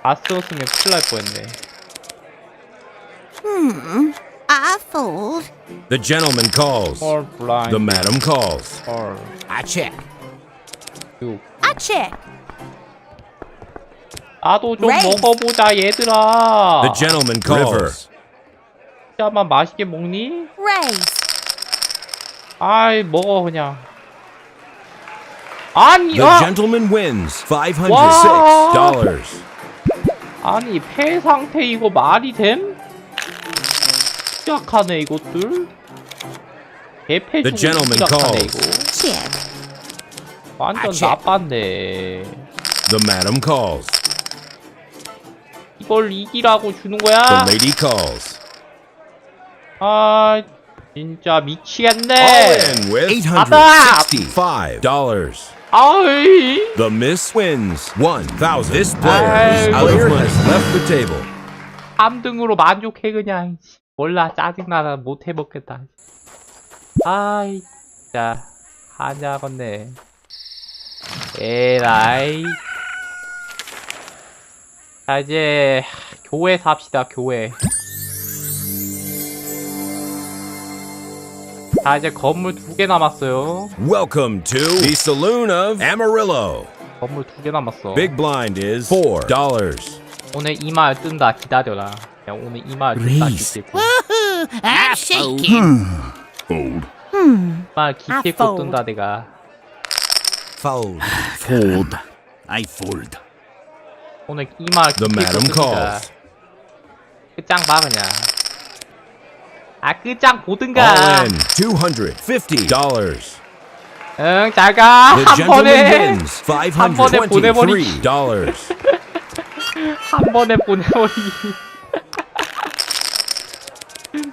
다 쓰었으면 큰일 날 뻔했네. Fold. The gentleman calls. 헐, 블라인드. The madam calls. 헐. I check. 6. I check. 나도 좀 Raise. 먹어보자, 얘들아. The gentleman calls. 진짜만 맛있게 먹니? Raise. 아이, 먹어 그냥. 아니, The gentleman wins $506. 아니, 폐 상태 이거 말이 됨? 시작하네 이것들. 개패 The 주고 gentleman 시작하네 calls. 이거. Check. 완전 check. 나빴네. The madam calls. 이걸 이기라고 주는 The 거야? lady calls. 아, 진짜 All 미치겠네. in with $865. 아이. The miss wins $1,000. This player is out of money. Has left the table. 3등으로 만족해 그냥. 몰라, 짜증나나 못 해먹겠다. 아이, 진짜 하냐건네. 에라이. 자, 이제 교회 삽시다. 교회. 자, 이제 건물 2개 남았어요. Welcome to the Saloon of Amarillo. 건물 2개 남았어. Big blind is $4. 오늘 이 마을 뜬다. 기다려라. 야, 오늘 이 마을 뜬다. 기필코. Woohoo! I'm shaking. Fold. 마을 기필코 뜬다 내가. Fold. Fold. I fold. 오늘 이 마을 The 기필코 madam 뜹니다. calls. 끝장 봐 그냥. 아 끝장 보든가. All in $250. 응, 잘 가. The 한 gentleman 번에. wins 한 번에 보내버리기. $523. 한 번에 보내버리기.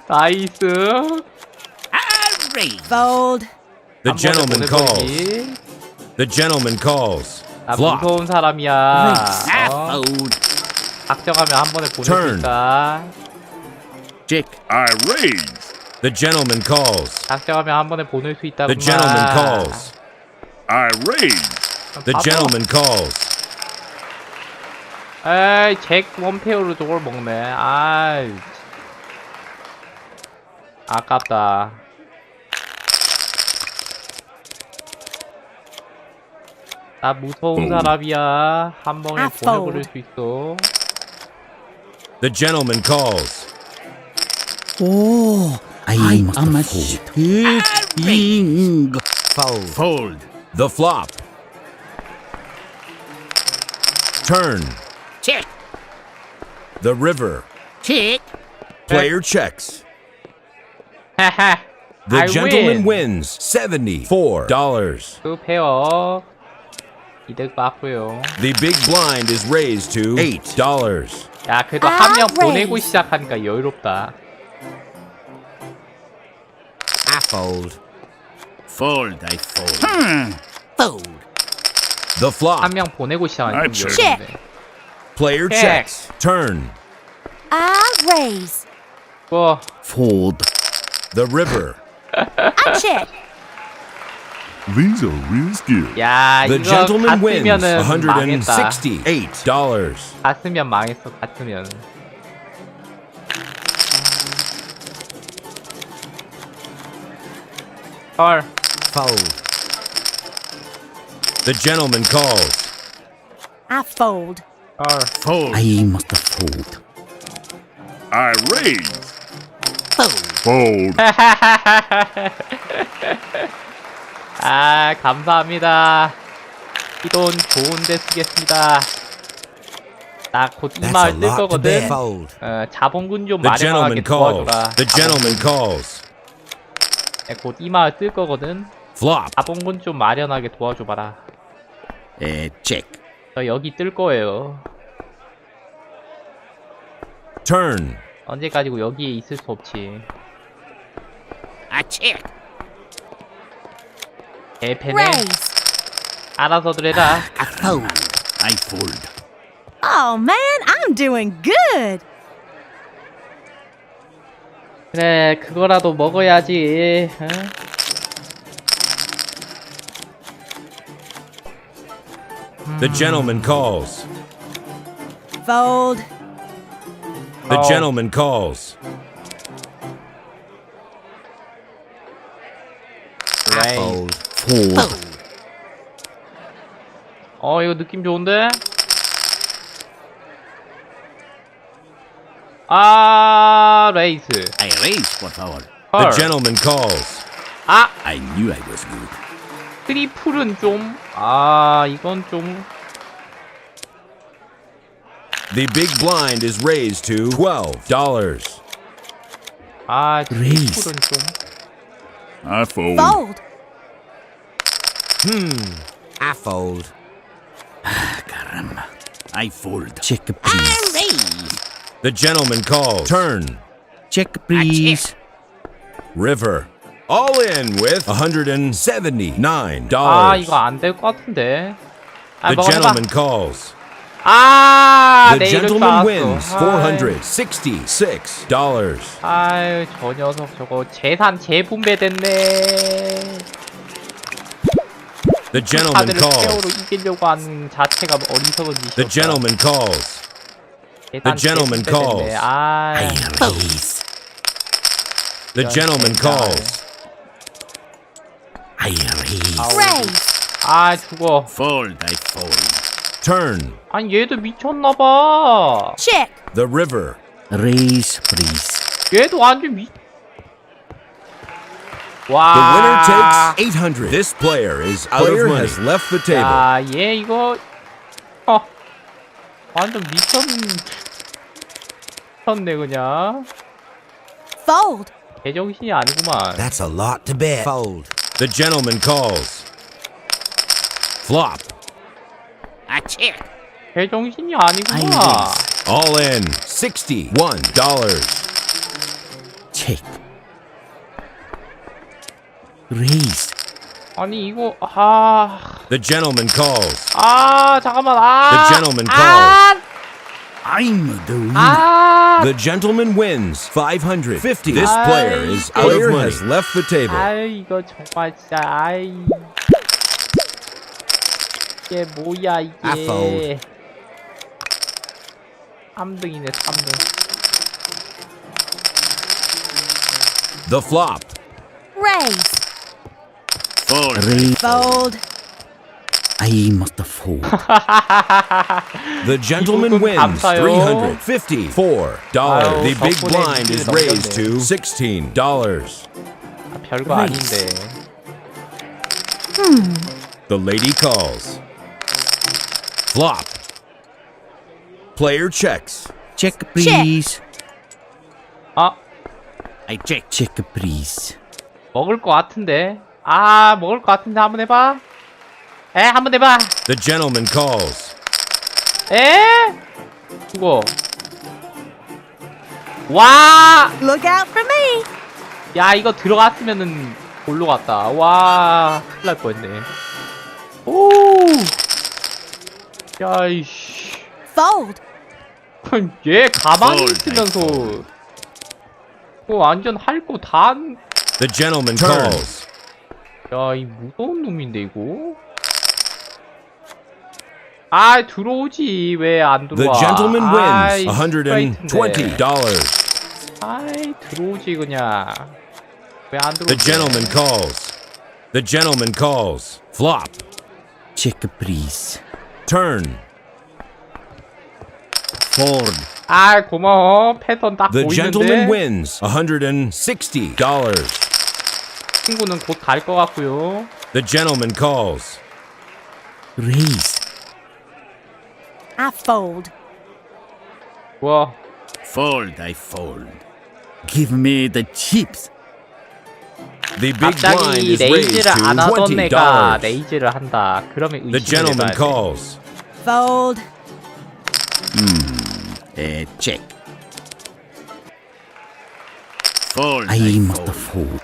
나이스. I raise. Fold. The 한 번에 gentleman calls. 보내버리기. The gentleman calls. 나 Flop. 무서운 사람이야. I 어? fold. 작정하면 한 번에 보낼 수 Turn. 있다. Check. I raise. The gentleman calls. 작정하면 한 번에 보낼 수 있다. The gentleman calls. I raise. The gentleman calls. 에이, 잭 원페어로 저걸 먹네. 아이. 아깝다. 나 무서운 사람이야. 한 번에 I 보내버릴 fold. 수 있어. The gentleman calls. Oh, I must fold. Fold. Fold. The flop. Turn. Check. The river. Check. Player checks. 하하. The I gentleman win. wins $74. 그 페어. 이득 받고요. The big blind is raised to $8. 야, 그래도 한 명 I 보내고 raise. 시작하니까 여유롭다. I fold. Fold. I fold. Fold. The flop. 한 명 보내고 시작하니까 좀 check. 여유롭네. Player check. checks. Turn. I raise. 뭐, Fold. The river. I check. These are real skills. 야, The 이거 gentleman wins 갔으면은 망했다. $168. 갔으면 망했어, 갔으면. 헐. Fold. The gentleman calls. I fold. 헐. Fold. I must fold. I raise. Fold. Fold. 아, 감사합니다. 이 돈 좋은데 쓰겠습니다. 나 곧 이 마을 뜰 거거든. Fold. 자본금 좀 The 마련하게 gentleman calls. 도와줘라. The gentleman calls. 곧 이 마을 뜰 거거든. Flop. 자본금 좀 마련하게 도와줘봐라. Check. 저 여기 뜰 거예요. Turn. 언제까지고 여기에 있을 수 없지. I check. 개패네. Raise. 알아서들 해라. I fold. I fold. Oh man, I'm doing good. 그래, 그거라도 먹어야지. 응? The gentleman calls. Fold. The Oh. gentleman calls. 그래. Fold. Fold. 이거 느낌 좋은데? 아, 레이스. I raise, por favor. The 헐. gentleman calls. 아, I knew I was good. 트리플은 좀. 아, 이건 좀. The big blind is raised to $12. 아, 레이스. 트리플은 좀. I fold. Fold. I fold. Caramba. I fold. Check, I please. raise. The gentleman calls. Turn. Check, please. River. All in with $179. 아, 이거 안 될 것 같은데. 아, The 먹어봐. gentleman calls. 아, The 내 이럴 줄 gentleman wins 알았어. $466. 아유, 저 녀석 저거 재산 재분배됐네. The gentleman 카드를 calls. 페어로 이기려고 하는 자체가 어리석은 짓이었다. The gentleman calls. 재산 gentleman 재분배됐네. calls. 아, I raise. The gentleman calls. I raise. Raise. 아 죽어. Fold, I fold. Turn. 아니 얘도 미쳤나봐. Check. The river. Raise, please. 얘도 완전 미. The 와. winner takes 800. This player is out of money. Has left the table. 야, 얘 이거 완전 미쳤네 그냥. Fold. 개정신이 아니구만. That's a lot to bet. Fold. The gentleman calls. Flop. A check. 개정신이 아니구만. All in. $61. Check. Raise. 아니 이거 The gentleman calls. 잠깐만 The gentleman calls. I'm the winner. The gentleman wins. 550. This player is out of money. Has left the table. 아이 이거 정말 진짜 이게 뭐야 이게. fold. 3등이네 3등. The flop. Raise. Fold. Raise. Fold. I must fold. The gentleman 이분은 wins. 감사요. $354. 아유, The big 덕분에 blind is 미끼를 raised to 넘겼네. $16. 별거 아닌데. The lady calls. Flop. Player checks. Check, please. I check. Check, please. 먹을 것 같은데. 먹을 것 같은데 한번 해봐. 한번 해봐. The gentleman calls. 죽어. 와! Look out for me. 야, 이거 들어갔으면은 골로 갔다. 와, 큰일 날 뻔했네. 오! 야, 이씨. Fold. 얘 가만히 Fold, 있으면서 완전 할 거 다. The gentleman calls. 야, 이 무서운 놈인데 이거. 들어오지. 왜 안 The 들어와? gentleman wins. 스트레이트인데. $120. 들어오지 그냥. 왜 안 들어오지? The gentleman calls. The gentleman calls. Flop. Check, please. Turn. Fold. 고마워. 패턴 딱 The gentleman 보이는데. wins. $160. 친구는 곧 갈 것 같고요. The gentleman calls. Raise. I fold. 와, Fold, I fold. Give me the chips. The big blind 갑자기 is raised 레이즈를 to 안 하던 애가 $20. 레이즈를 한다. 그러면 The 의심을 gentleman 해봐야 돼. calls. Fold. Check. Fold. I must fold.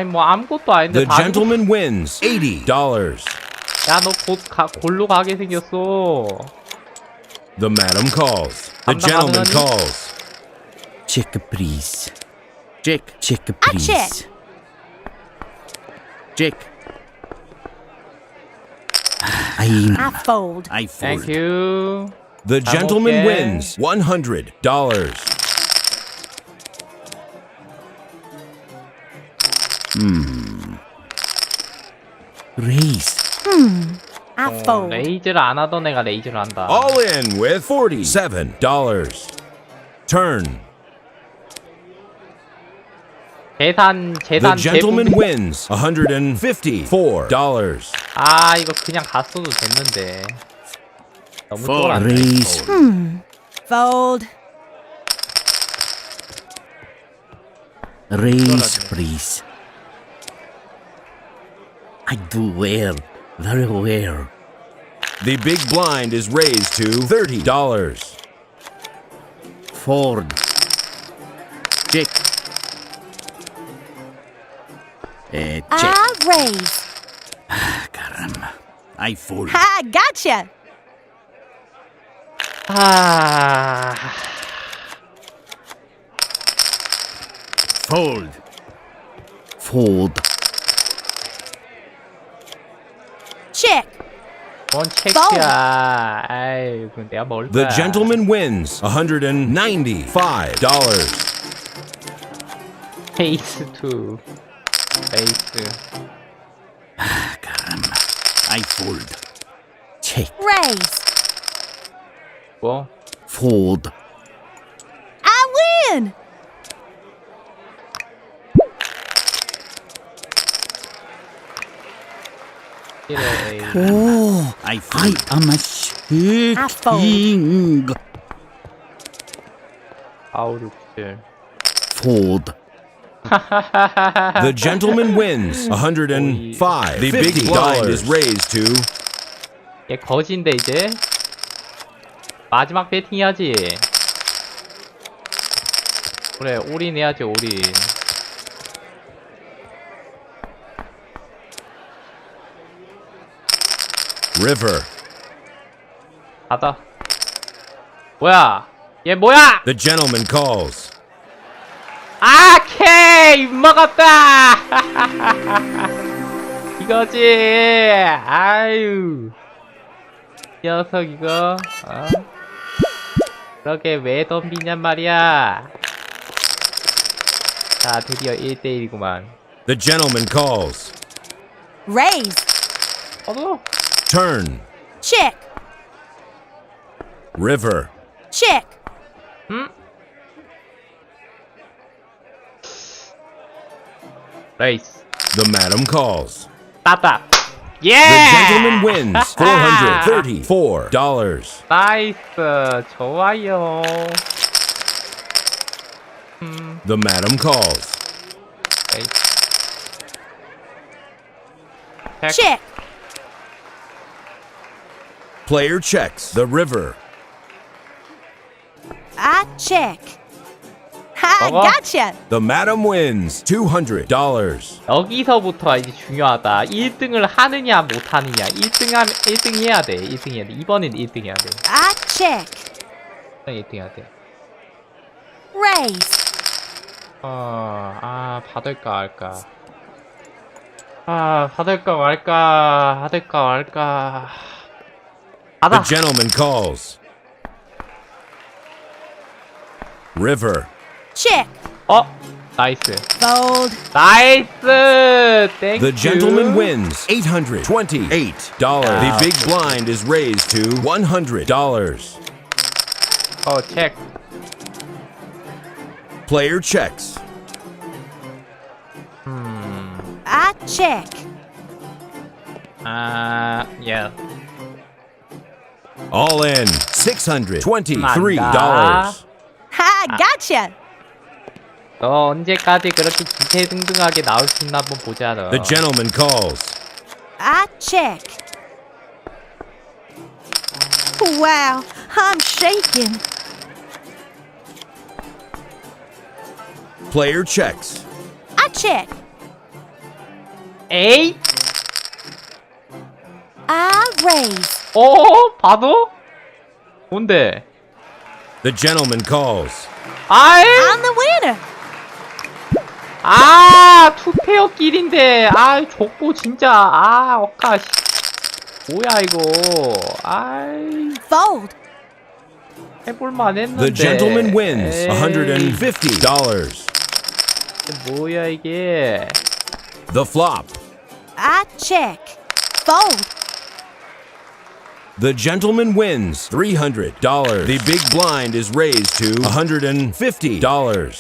뭐 아무것도 아닌데. The gentleman wins. $80. 야, 너 곧 골로 가게 생겼어. The madam calls. The gentleman calls. Check, please. Check, check, I please. check. Check. I fold. I fold. Thank you. The gentleman okay. wins. $100. Raise. I fold. 레이즈를 안 하던 애가 레이즈를 한다. All in with $47. Turn. 재산 The gentleman 대부분. wins. $154. 이거 그냥 갔어도 됐는데. 너무 Fold. 쫄았네. Raise. Fold. Raise, please. I do well. Very well. The big blind is raised to $30. Fold. Check. Check. I raise. Caramba. I fold. I gotcha. Fold. Fold. Check. 뭔 체크야. 그럼 내가 먹을 The 거야. gentleman wins. $195. 페이스 2. 페이스. I fold. Check. Raise. 뭐? Fold. I win. Oh, I am a shaking. 4, 5, 6, 7. Fold. The gentleman wins 105. The big blind is raised to 얘 거진데 이제 마지막 배팅 해야지. 그래 올인 해야지 올인. river. 가다. 뭐야? 얘 뭐야? The gentleman calls. 아, 케이 먹었다. 이거지. 아유, 이 녀석 이거. 어? 그러게 왜 덤비냔 말이야. 자, 드디어 1대1이구만. The gentleman calls. Raise. 어도. Turn. Check. River. Check. 응? 레이스. The madam calls. 따따. 예! The gentleman wins $434. 나이스. 좋아요. The madam calls. 레이스. Check. Player checks the river. I check. I 먹어. gotcha. The madam wins $200. 여기서부터 이제 중요하다. 1등을 하느냐 못하느냐. 1등 해야 돼. 1등 해야 돼. 이번엔 1등 해야 돼. I check. 1등 해야 돼. Raise. 받을까 말까. 받을까 말까. 받을까 말까. The 받아. gentleman calls. River. Check. 나이스. Fold. 나이스. 땡큐. The gentleman wins $828. The big blind is raised to $100. 체크. Player checks. I check. 예. All in $623. I gotcha. 너 언제까지 그렇게 기세등등하게 나올 수 있나 한번 보자. 너. The gentleman calls. I check. Wow, I'm shaking. Player checks. I check. 에이? I raise. 봐도? 뭔데? The gentleman calls. 아이? I'm the winner. 투페어 길인데. 족보 진짜. 억까. 뭐야 이거. Fold. 해볼만 했는데. The gentleman wins 에이, $150. 뭐야 이게. The flop. I check. Fold. The gentleman wins $300. The big blind is raised to $150.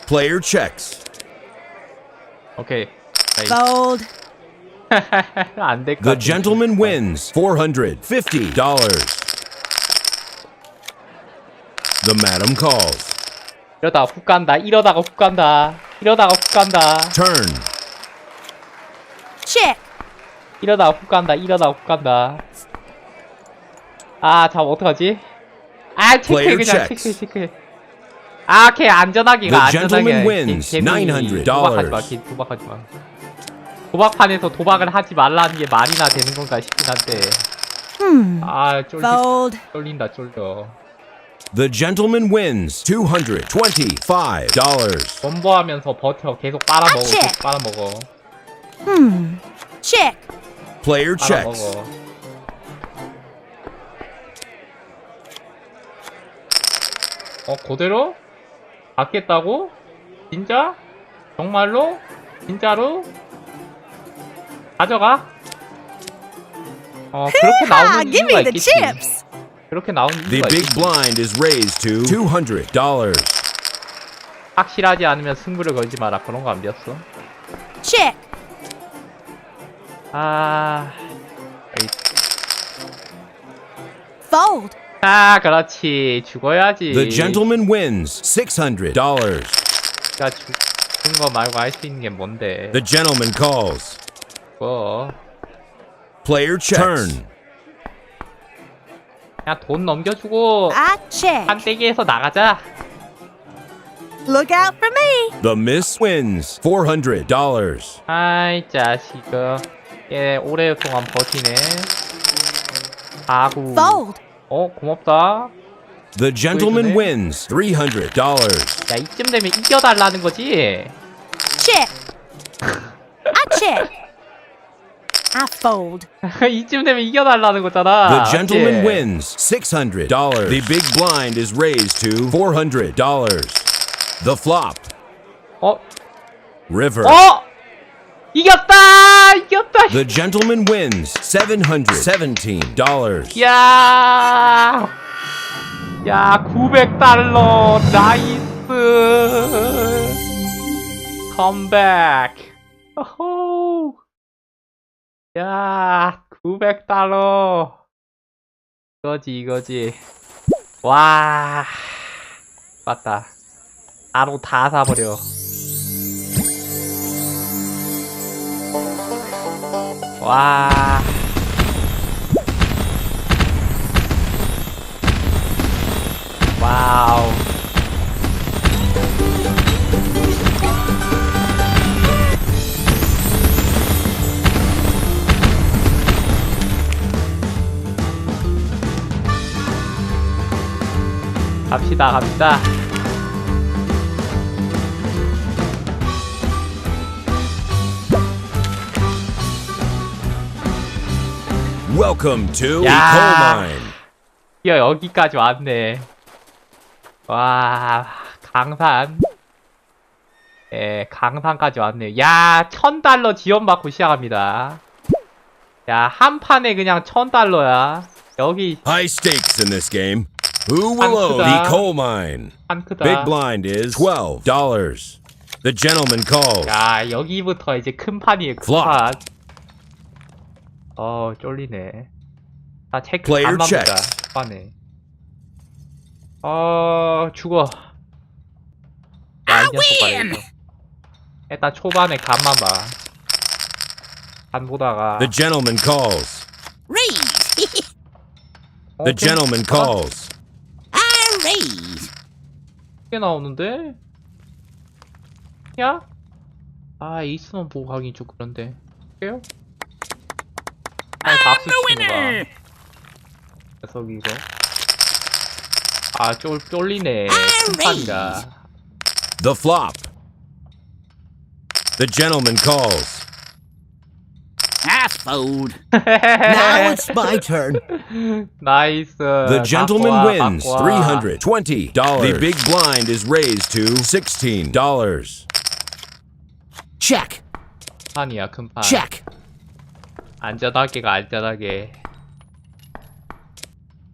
Player checks. 오케이. Fold. 안 될 것 The 같아. gentleman wins $450. The madam calls. 이러다가 훅 간다. 이러다가 훅 간다. 이러다가 훅 간다. Turn. Check. 이러다가 훅 간다. 이러다가 훅 간다. 잠 어떡하지? 체크해 Player 그냥 checks. 체크해. 걔 안전하게 가. The 안전하게. gentleman wins $900. 도박하지 마. 걔 도박하지 마. 도박판에서 도박을 하지 말라는 게 말이나 되는 건가 싶긴 한데. Fold. 쫄린다 쫄려. The gentleman wins $225. 원보하면서 버텨. 계속 빨아먹어. 아치! 계속 빨아먹어. Check. Player checks. 빨아먹어. 그대로? 받겠다고? 진짜? 정말로? 진짜로? 가져가? 그렇게 나오는 Give 이유가 me the 있겠지. chips. 그렇게 나오는 The 이유가 big 있겠지. blind is raised to $200. 확실하지 않으면 승부를 걸지 마라. 그런 거 안 배웠어? Check. Fold. 그렇지. 죽어야지. The gentleman wins $600. 야, 죽은 거 말고 할 수 있는 게 뭔데? The gentleman calls. 그거. Player checks. Turn. 그냥 돈 넘겨주고 I check. 한 떼기에서 나가자. Look out for me. The miss wins $400. 아이 자식아. 얘 오랫동안 버티네. 아구. Fold. 고맙다. The gentleman 보여주네. wins $300. 야, 이쯤 되면 이겨달라는 거지. Check. I check. I fold. 이쯤 되면 이겨달라는 거잖아. The gentleman 맞지? wins $600. The big blind is raised to $400. The flop. River. 이겼다! 이겼다! The gentleman wins $717. 야! 야, $900. 나이스! 컴백! 어호! 야, $900. 이거지. 와. 맞다. 바로 다 사버려. 와. 와우. 갑시다. Welcome to the 야. coal mine. 드디어 여기까지 왔네. 와, 강산. 강산까지 왔네. 야, $1,000 지원받고 시작합니다. 야, 한 판에 그냥 $1,000야. 여기 High stakes in this game. Who will own the coal mine? 한 크다. Big blind is $12. The gentleman calls. 야, 여기부터 이제 큰 판이에요, 큰 Flop. 판. 쫄리네. 체크 Player 간만 보자. checks. 판에. 죽어. 야, 이 녀석 봐라, 이거. 일단 초반에 간만 봐. 간 보다가. The gentleman calls. Raise. The gentleman calls. I raise. 꽤 나오는데? 야? 에이스만 보고 가긴 좀 그런데. 깨요? 박수 치는 거야. 녀석 이거. 쫄리네. 큰판이라. The flop. The gentleman calls. I fold. Now it's my turn. 나이스. The gentleman 갖고 와, wins 갖고 와. $320. The big blind is raised to $16. Check. 판이야, 큰 판. Check. 안전하게 가, 안전하게.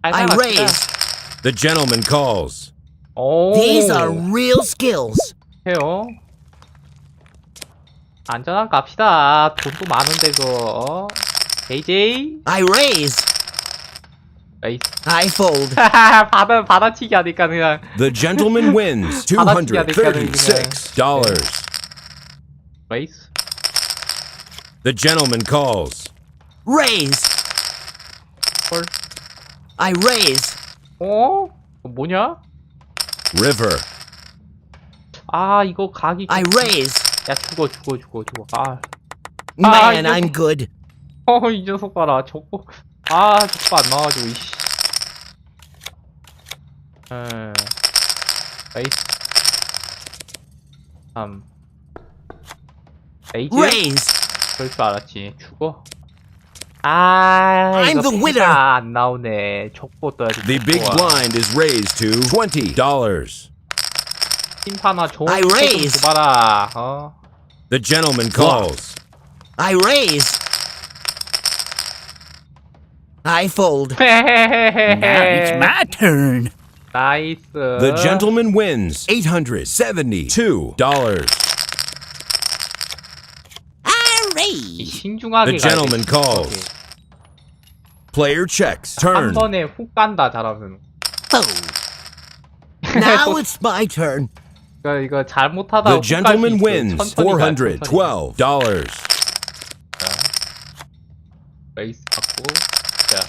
I raise. The gentleman calls. These are real skills. 해요. 안전하게 갑시다. 돈도 많은데, 그거. JJ? I raise. 에이스. I fold. 받아치기 하니까 그냥. The gentleman wins $236. 레이스. The gentleman calls. Raise. 헐. I raise. 뭐냐? River. 이거 각이. I raise. 야, 죽어. Man, 이거- I'm good. 이 녀석 봐라. 저거 안 나와가지고, 이씨. 레이스. 3. 레이즈? Raise. 그럴 줄 알았지. 죽어. 이거 the winner. 패가 안 나오네. 족보 떠야지. The big blind is raised to $20. 심판아, 좋은 I 좀 raise. 줘봐라. The gentleman calls. I raise. I fold. Now it's my turn. 나이스. The gentleman wins $872. I raise. 신중하게 The 가야 gentleman 돼. calls. Player checks. 한 Turn. 번에 훅 간다 잘하면. Fold. Now it's my turn. 이거 잘못하다 The gentleman wins $412. 베이스 받고. 자,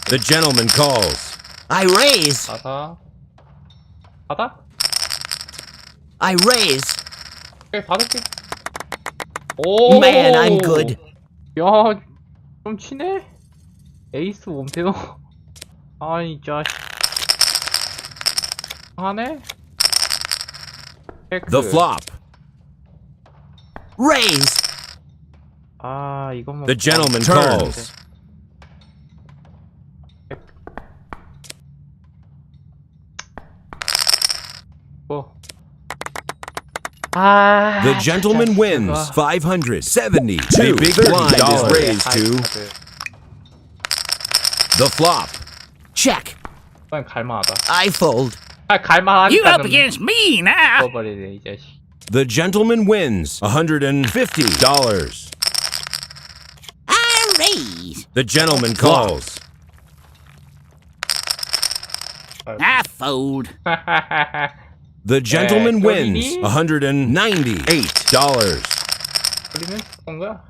The gentleman calls. I raise. 받아? I raise. 오케이, 받을게. 오! Man, I'm good. 야, 좀 치네? 에이스 몬테노. 아이, 자식. 하네? 체크. The flop. Raise. 아, 이것만. The gentleman turns. calls. The gentleman wins $572. The big blind is raised to the flop. Check. 이건 갈만하다. I fold. 아, 갈만하니까. You up against me now. 버리네, 이 자식. The gentleman wins $150. I raise. The gentleman calls. I fold. The gentleman 네, wins $198. 버리면 건 거야?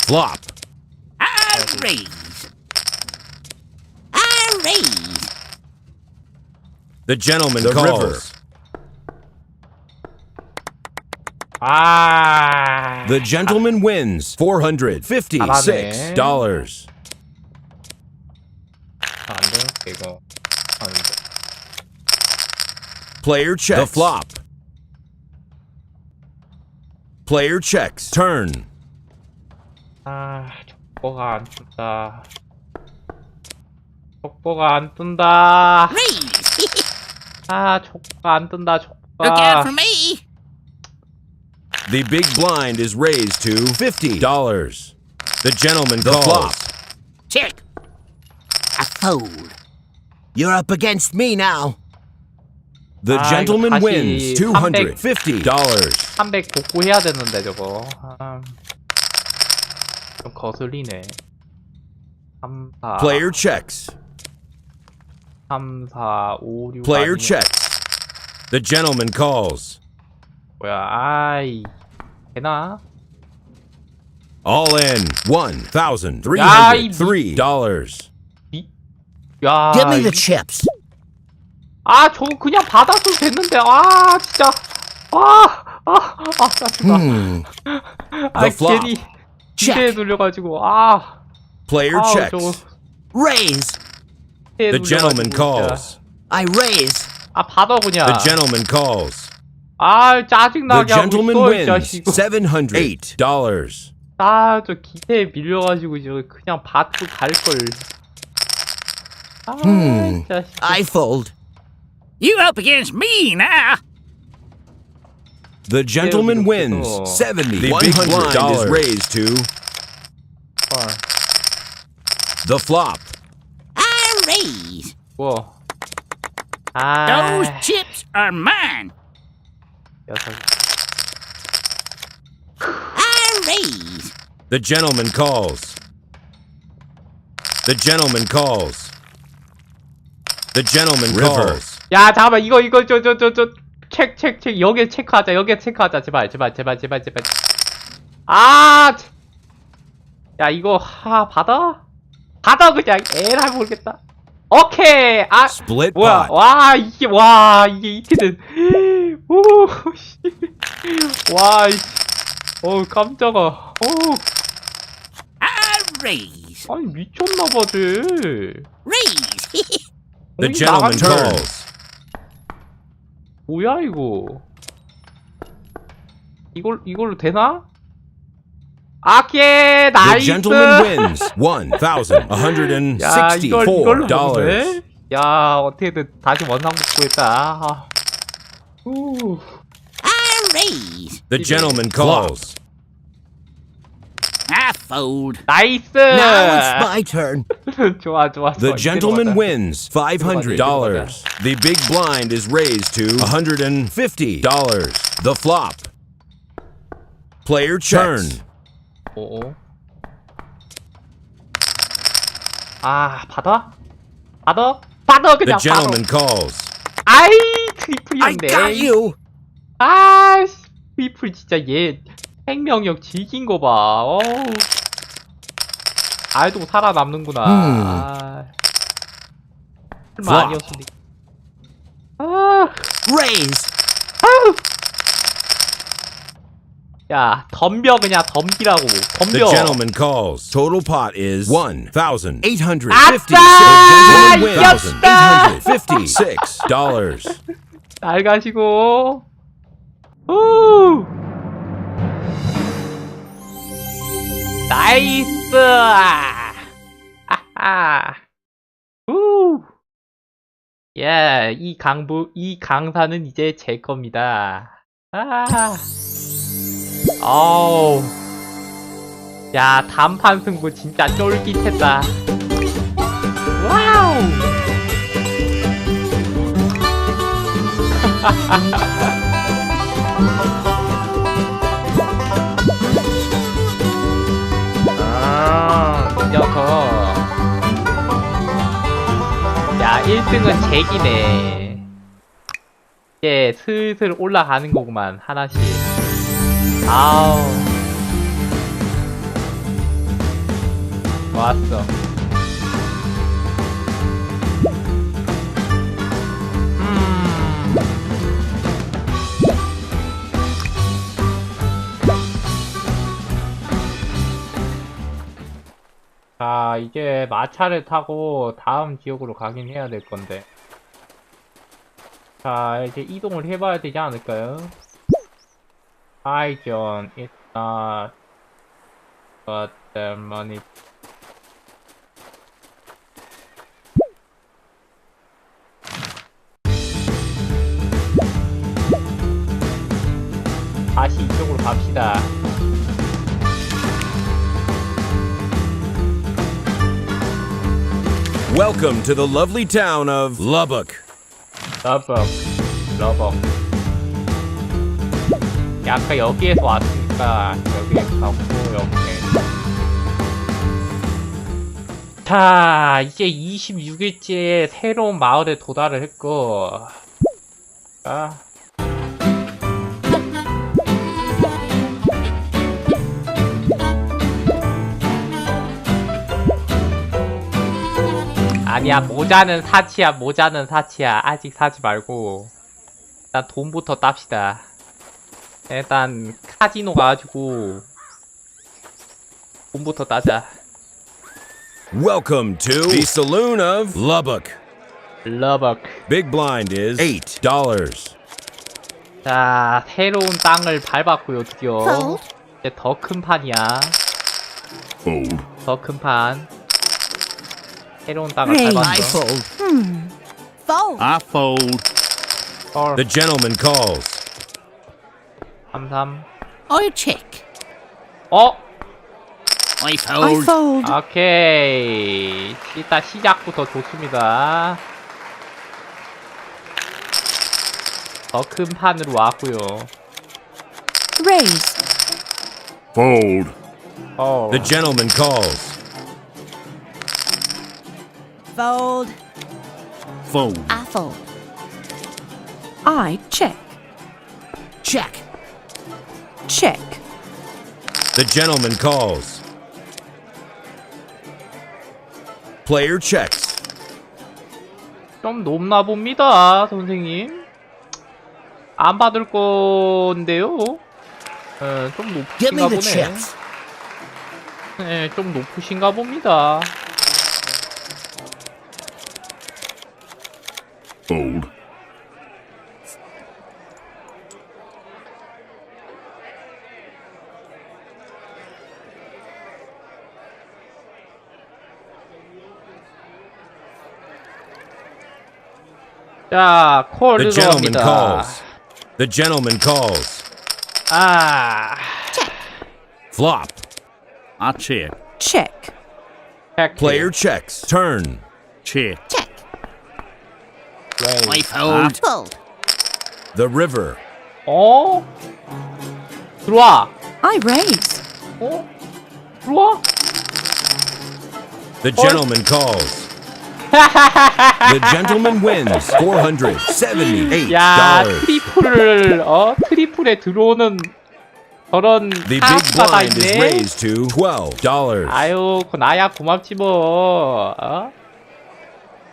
Flop. I raise. I raise. The gentleman calls. 아. The gentleman wins $456. 안 돼, 이거. 안 돼. Player checks. The flop. Player checks. Turn. 아, 족보가 안 뜬다. 족보가 안 뜬다. Raise. 아, 족보가 안 뜬다, Look out 족보가. for me. The big blind is raised to $50. The gentleman calls. Flop. Check. I fold. You're up against me now. The 아, gentleman 이거 다시 wins $250. 300 복구해야 되는데, 저거. 아, 좀 거슬리네. 3, 4. Player checks. 3, 4, 5, 6. Player 아니면- checks. The gentleman calls. 뭐야, 아이. 되나? All in $1,303. 야. Give me the 이- chips. 아, 저거 그냥 받았어도 됐는데. 아, 진짜. 짜증나. 아, The flop. 괜히 기대에 눌려가지고. 아. Player 아우, checks. 저거 Raise. 기대에 The gentleman 눌려가지고, calls. I raise. 아, 받아 그냥. The gentleman calls. 아, The 짜증나게 하고 gentleman 있어, 이 wins 자식. $708. 아, 저 기대에 밀려가지고 저 그냥 받고 갈걸. 아, 이 자식. I fold. You up against me now. The gentleman wins $70. The big blind is raised to the flop. I raise. 뭐. 아. Those chips are mine. 여섯. I raise. The gentleman calls. The gentleman calls. The gentleman calls. 야, 잠깐만, 이거, 체크. 여기에 체크하자, 제발. 아! 야, 이거, 받아? 받아, 그냥. 에라, 모르겠다. 오케이! 아! Split 뭐야, pot. 이게 이렇게는. 오, 씨. 와, 깜짝아. I raise. 아니, 미쳤나봐, 쟤. Raise. The 공이 gentleman 나갔네. calls. 뭐야, 이거. 이걸로 되나? 오케이, The 나이스! gentleman wins 야, 이걸로 $1,064. 보네? 야, 어떻게든 다시 원상 복구했다. 아. 우. I raise. The gentleman calls. I fold. 나이스! Now it's my turn. 좋아, 좋아. The 좋아. gentleman 이대로 가자. wins $500. The big blind is raised to $150. The flop. Player checks. 오. 아, 받아? 받아? 받아, The 그냥 gentleman 받아. calls. 아이, I 트리플이었네. got you. 아, 씨, 트리플 진짜 얘 생명력 질긴 거 봐. 어우. 알도 살아남는구나. 아. 설마 아니었으니. 아. Raise. 야, 덤벼 그냥 덤비라고. 덤벼. The gentleman calls. Total pot is $1,856. 아싸! The gentleman wins $1,856. 잘 가시고. 후. 나이스. 아하. 후. 예, 이 강사는 이제 제 겁니다. 아. 어우. 야, 단판 승부 진짜 쫄깃했다. 와우. 이 녀석. 야, 1등은 잭이네. 이제 슬슬 올라가는 거구만, 하나씩. 아우. 좋았어. 자, 이제 마차를 타고 다음 지역으로 가긴 해야 될 건데. 자, 이제 이동을 해봐야 되지 않을까요? John, it's not but the money. 다시 이쪽으로 갑시다. Welcome to the lovely town of Lubbock. 러벅. 아까 여기에서 왔으니까 여기에 가고 이렇게. 자, 이제 26일째에 새로운 마을에 도달을 했고. 자. 아니야, 모자는 사치야. 아직 사지 말고 일단 돈부터 땁시다. 일단 카지노 가가지고 돈부터 따자. Welcome to the saloon of Lubbock. 러벅. Big blind is $8. 자, 새로운 땅을 밟았고요, 드디어. Fold. 이제 더 큰 판이야. Fold. 더 큰 판. 새로운 땅을 I 밟았어. fold. Fold. I fold. The gentleman calls. 33. I check. 어? I I fold. fold. 오케이. 일단 시작부터 좋습니다. 더 큰 판으로 왔고요. Raise. Fold. The gentleman calls. Fold. Fold. I fold. I check. Check. Check. The gentleman calls. Player checks. 좀 높나 봅니다, 선생님. 안 받을 건데요. 좀 Give me 높으신가 the 보네. chips. 네, 좀 높으신가 봅니다. Fold. 자, 콜 The gentleman 들어갑니다. calls. The gentleman calls. 아, Flop. I check. Check. check. Player checks. Turn. Check. Check. raise. I fold. Fold. The river. 어? 들어와. I raise. 어? 들어와. The gentleman calls. The gentleman wins $478. 야, 트리플에 들어오는 저런 The big 하수가 다 blind is 있네. raised to $12. 아유, 그 나야 고맙지 뭐. 어?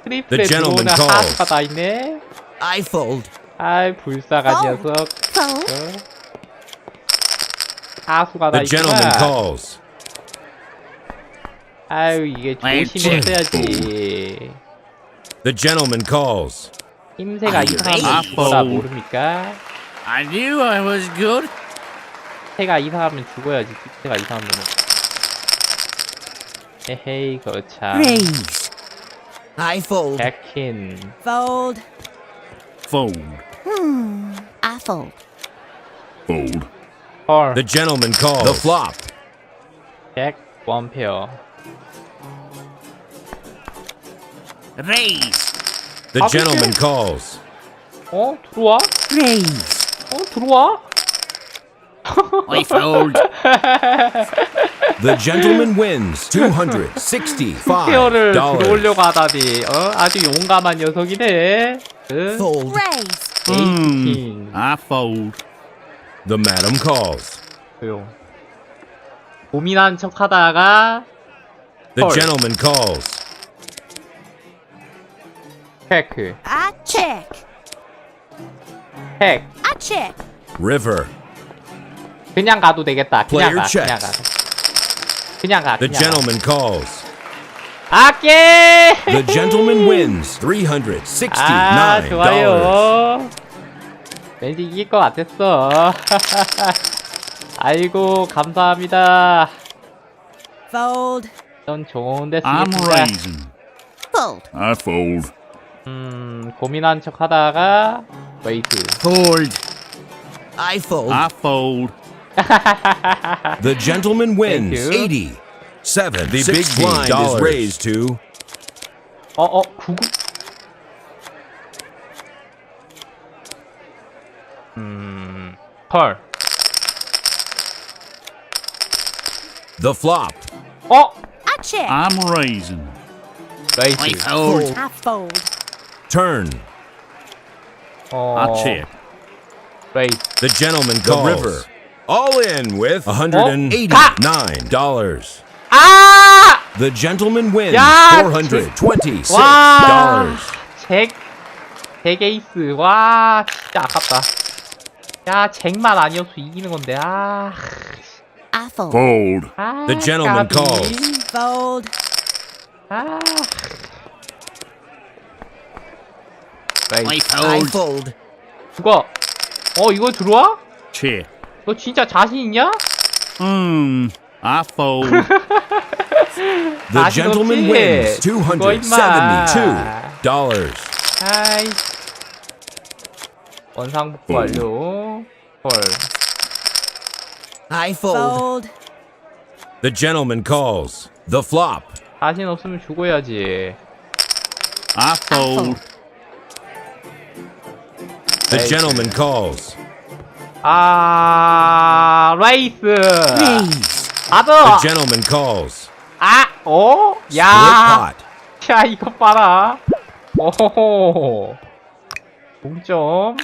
트리플에 The gentleman 들어오는 calls. 하수가 다 있네. I fold. 아이, 불쌍한 녀석. Fold. 어? 하수가 다 The gentleman 있구나. calls. 아유, 이게 조심했어야지. The gentleman calls. 힘새가 이상하면 죽어라 모릅니까? I knew I was good. 새가 이상하면 죽어야지. 새가 이상하면. 에헤이, 거참. Raise. I fold. 백킨. Fold. Fold. I fold. Fold. 헐. The gentleman calls. The flop. 백, 원페어. Raise. The gentleman calls. 어? 들어와? Raise. 어? 들어와? I fold. The gentleman wins 페어를 $265. 들어오려고 하다니. 아주 용감한 녀석이네. 응? Fold. Raise. 에이스킹. I fold. The madam calls. 조용. 고민한 척 하다가 The 헐. gentleman calls. 체크. I check. 책. I check. River. 그냥 가도 되겠다. 그냥 Player 가. 그냥 가. checks. 그냥 가. The 그냥 가. gentleman calls. 아깨! The gentleman wins 아, $369. 좋아요. 왠지 이길 것 같았어. 아이고, 감사합니다. Fold. 전 좋은데 I'm 쓰겠습니다. raising. Fold. I fold. 고민한 척 하다가 웨이트. Fold. I fold. I fold. The gentleman wins Thank you. $87. The big blind is raised to 구구. 헐. the flop. 어? I check. I'm raising. I 웨이트. fold. I fold. Turn. I check. 웨이트. The gentleman calls. The river. All in with $189. 아! The gentleman wins 야, $426. 와! 잭 에이스. 와, 진짜 아깝다. 야, 잭만 아니어서 이기는 건데. 아. I fold. Fold. 아, The gentleman 까비. calls. Fold. 아. I 웨이트. fold. 죽어. 이거 들어와? Check. 너 진짜 자신 있냐? I fold. The 자신 gentleman 없지? wins 그거 임마. $272. 아이. 원상복구 완료. 헐. I fold. Fold. The gentleman calls. The flop. 자신 없으면 죽어야지. I fold. The Hey. gentleman calls. 아, 레이스. Raise. The 아더. gentleman calls. 아, Split 야. pot. 야, 이거 봐라. 오호호. 동점.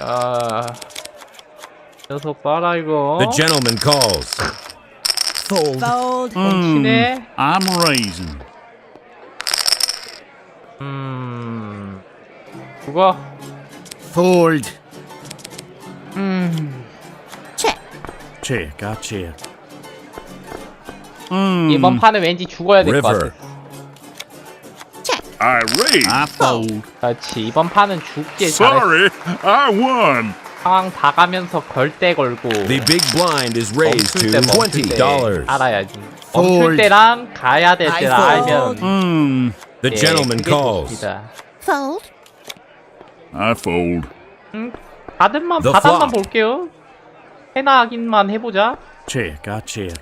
야. 녀석 봐라, 이거. The gentleman calls. Fold. Fold. 치네. I'm raising. 죽어. Fold. Check. Check. I check. 이번 판은 왠지 죽어야 될 것 River. 같아. Check. I raise. I fold. 그렇지. 이번 판은 죽게 잘했어. Sorry, I won. 상황 다 가면서 걸대 걸고. The big blind is raised to 멈출 때 $20. 알아야지. Fold. 멈출 때랑 가야 될 때를 I fold. 알면. The 예, gentleman 그게 calls. 좋습니다. Fold. I fold. 바닥만 The 바닥만 flop. 볼게요. 해나하기만 해보자. Check. I check.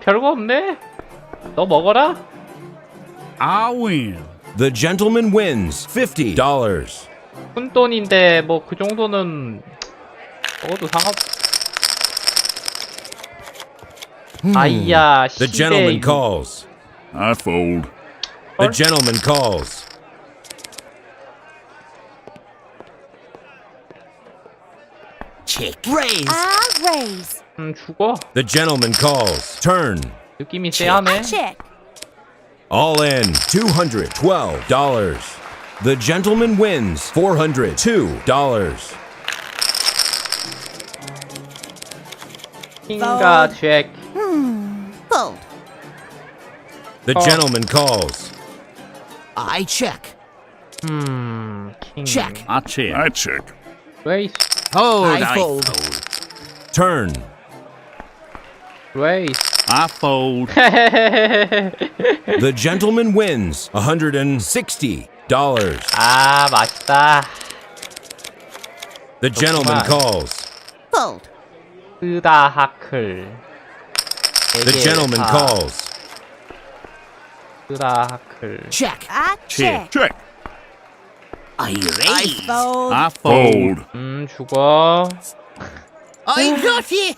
별거 없네? 너 먹어라? I win. The gentleman wins $50. 푼돈인데, 뭐, 그 정도는, 먹어도 아이야, The gentleman calls. I fold. The gentleman calls. Check. Raise. I raise. 죽어. The gentleman calls. Turn. 느낌이 쎄하네. Check. All in $212. The gentleman wins $402. 킹과 잭. Fold. The gentleman calls. I check. 킹. Check. I check. I check. 레이스. Fold. I fold. Turn. 레이스. I fold. The gentleman wins $160. 아, 맛있다. The gentleman calls. Fold. 으다하클. The gentleman calls. 으다하클. Check. I check. Check. I raise. Fold. I fold. 죽어. I got you.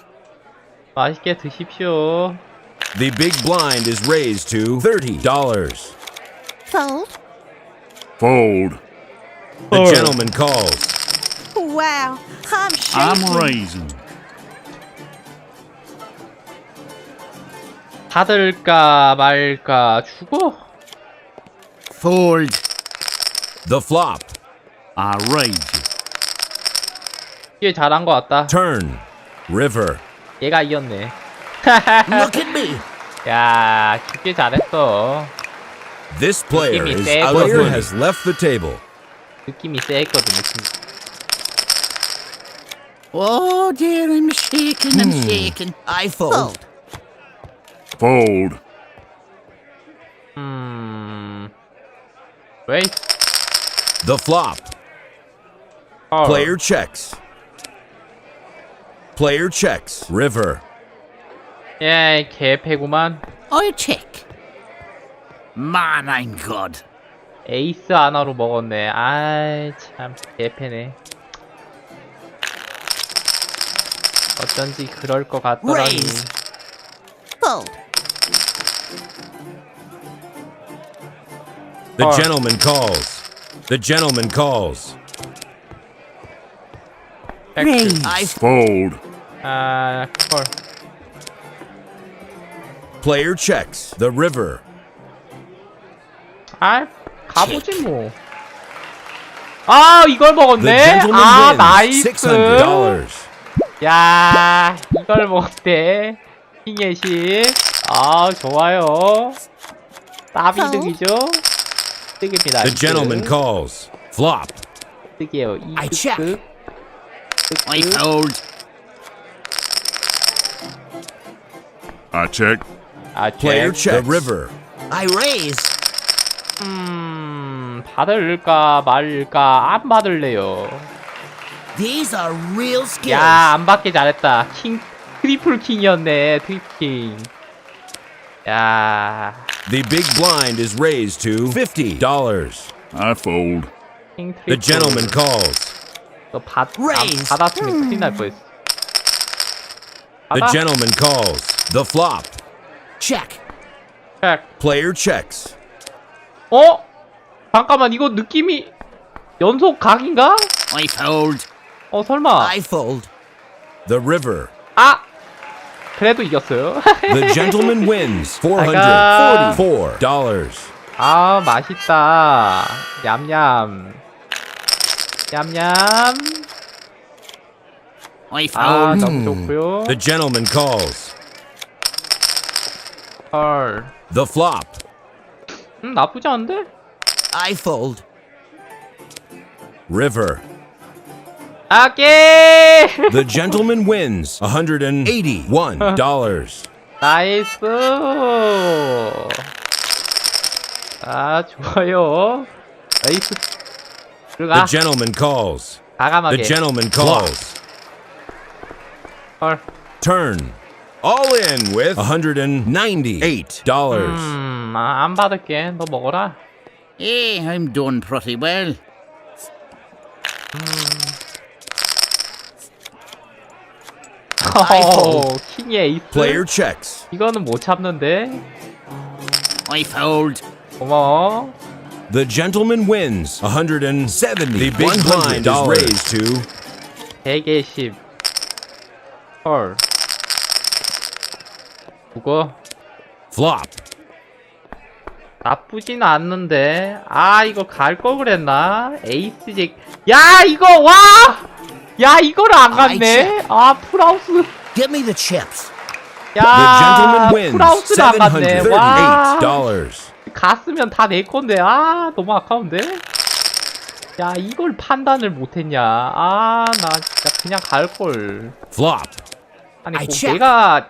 맛있게 드십시오. The big blind is raised to $30. Fold. Fold. The gentleman calls. Wow. I'm shaking. I'm raising. 받을까 말까 죽어. Fold. The flop. I raise. 이게 잘한 것 같다. Turn. River. 얘가 이겼네. Look at me. 야, 죽게 잘했어. This player 느낌이 is 세 player 거든. has left the table. 느낌이 쎄했거든, 느낌. Oh dear, I'm shaking. I'm shaking. I fold. Fold. Fold. 웨이스. The flop. Player checks. Player checks. River. 예, 개패구만. I check. Man, I'm good. 에이스 하나로 먹었네. 아이, 참, 개패네. 어쩐지 그럴 것 같더라니. Raise. Fold. The gentleman calls. The gentleman calls. Raise. I Fold. 아, 콜. Player checks. The river. 아, 가보지 뭐. 아, 이걸 The 먹었네? gentleman 아, wins 나이스. $600. 야, 이걸 먹었대. 킹의 신. 아, 좋아요. 따비득이죠? 뜨깁니다. The gentleman calls. Flop. 뜨게요. I check. 이득. I fold. I check. 아, Player 잭. checks. The river. I raise. 받을까 말까 안 받을래요. These are real skills. 야, 안 받게 잘했다. 킹, 트리플 킹이었네. 트리플 킹. 야, The big blind is raised to $50. I fold. 킹 트리플. The gentleman calls. 너 Raise. 받았으면 큰일 날 뻔했어. The 받아. gentleman calls. The flop. Check. 책. Player checks. 어? 잠깐만, 이거 느낌이 연속 각인가? I fold. 설마. I fold. The river. 아! 그래도 이겼어요. The gentleman wins $444. 아, 맛있다. 냠냠. 냠냠. I 아, fold. 너무 좋고요. The gentleman calls. 헐. The flop. 나쁘지 않은데? I fold. River. 아게! The gentleman wins $181. 나이스! 아, 좋아요. 나이스. The 들어가. gentleman calls. 과감하게. The gentleman calls. 헐. Turn. All in with $198. 안 받을게. 너 먹어라. Hey, I'm doing pretty well. 킹의 에이스. Player checks. 이거는 못 참는데. I fold. 고마워. The gentleman wins $170. The big blind is raised to 110. 헐. 그거 flop. 나쁘진 않는데. 아, 이거 갈 걸 그랬나? 에이스 잭. 야, 이거 와! 야, 이거를 안 갔네. 아, 풀하우스. Give me the chips. The 야, gentleman wins 풀하우스를 안 갔네. 와. $738. 갔으면 다 내 건데. 아, 너무 아까운데. 야, 이걸 판단을 못했냐. 아, 나 진짜 그냥 갈 걸. Flop. 아니, 꼭 check.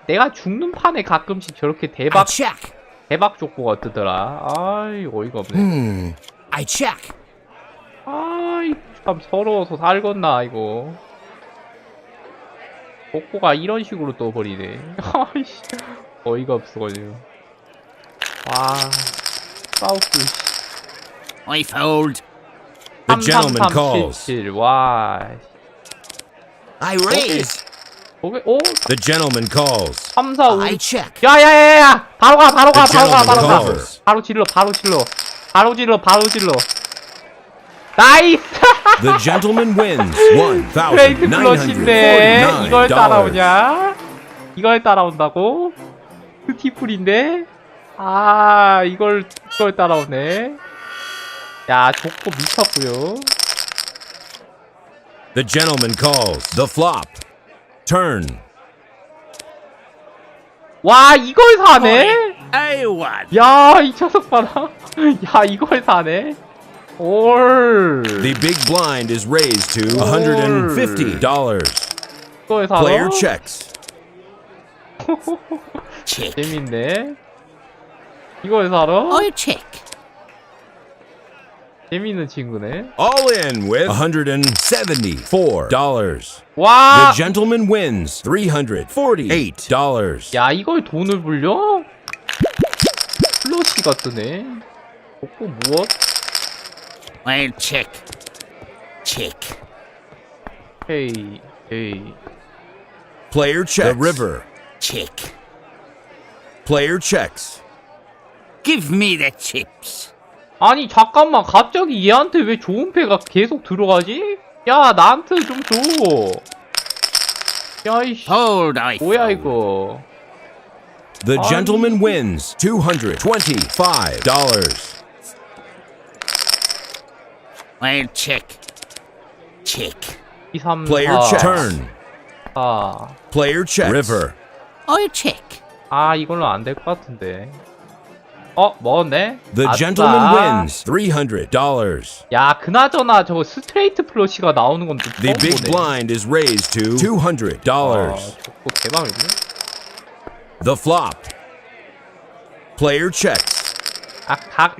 내가 죽는 판에 가끔씩 저렇게 I check. 대박 족보가 뜨더라. 아이, 어이가 없네. I check. 아이, 참 서러워서 살겄나, 이거. 족보가 이런 식으로 떠버리네. 아이씨, 어이가 없어가지고. 와, 사우스. I fold. The gentleman calls. 3377. 와. I raise. 오케이, 오? The gentleman calls. 3, 4, 5. I check. 야야야야! 바로 가! 바로 가! The 바로 가! 바로 gentleman 가! calls. 바로 질러! 바로 질러! 바로 질러! 바로 질러! 나이스! The gentleman wins 트레이드 플러시인데 이걸 $1,949. 따라오냐? 이걸 따라온다고? 스티플인데? 아, 이걸 따라오네. 야, 족보 미쳤고요. The gentleman calls. The flop. Turn. 와, 이걸 사네? I won. 야, 이 녀석 봐라. 야, 이걸 사네? 올. The big blind is raised to $150. 이걸 사러? Player checks. Check. 재밌네. 이걸 사러? I check. 재밌는 친구네. All in with $174. 와! The gentleman wins $348. 야, 이걸 돈을 불려? 플러시가 뜨네. 족보 무엇? I'll check. Check. 헤이, 헤이. Player checks. The river. Check. Player checks. Give me the chips. 아니, 잠깐만. 갑자기 얘한테 왜 좋은 패가 계속 들어가지? 야, 나한테 좀 줘. 야, 이씨. Hold, I 뭐야, fold. 이거. The gentleman wins $225. I'll check. Check. 2, 3, Player 4. check. Turn. 4. Player checks. River. I check. 아, 이걸로 안 될 것 같은데. 먹었네? The 아싸. gentleman wins $300. 야, 그나저나 저거 스트레이트 플러시가 나오는 건 또 The 처음 big 보네. blind is raised to $200. 저거 대박이네. The flop. Player checks.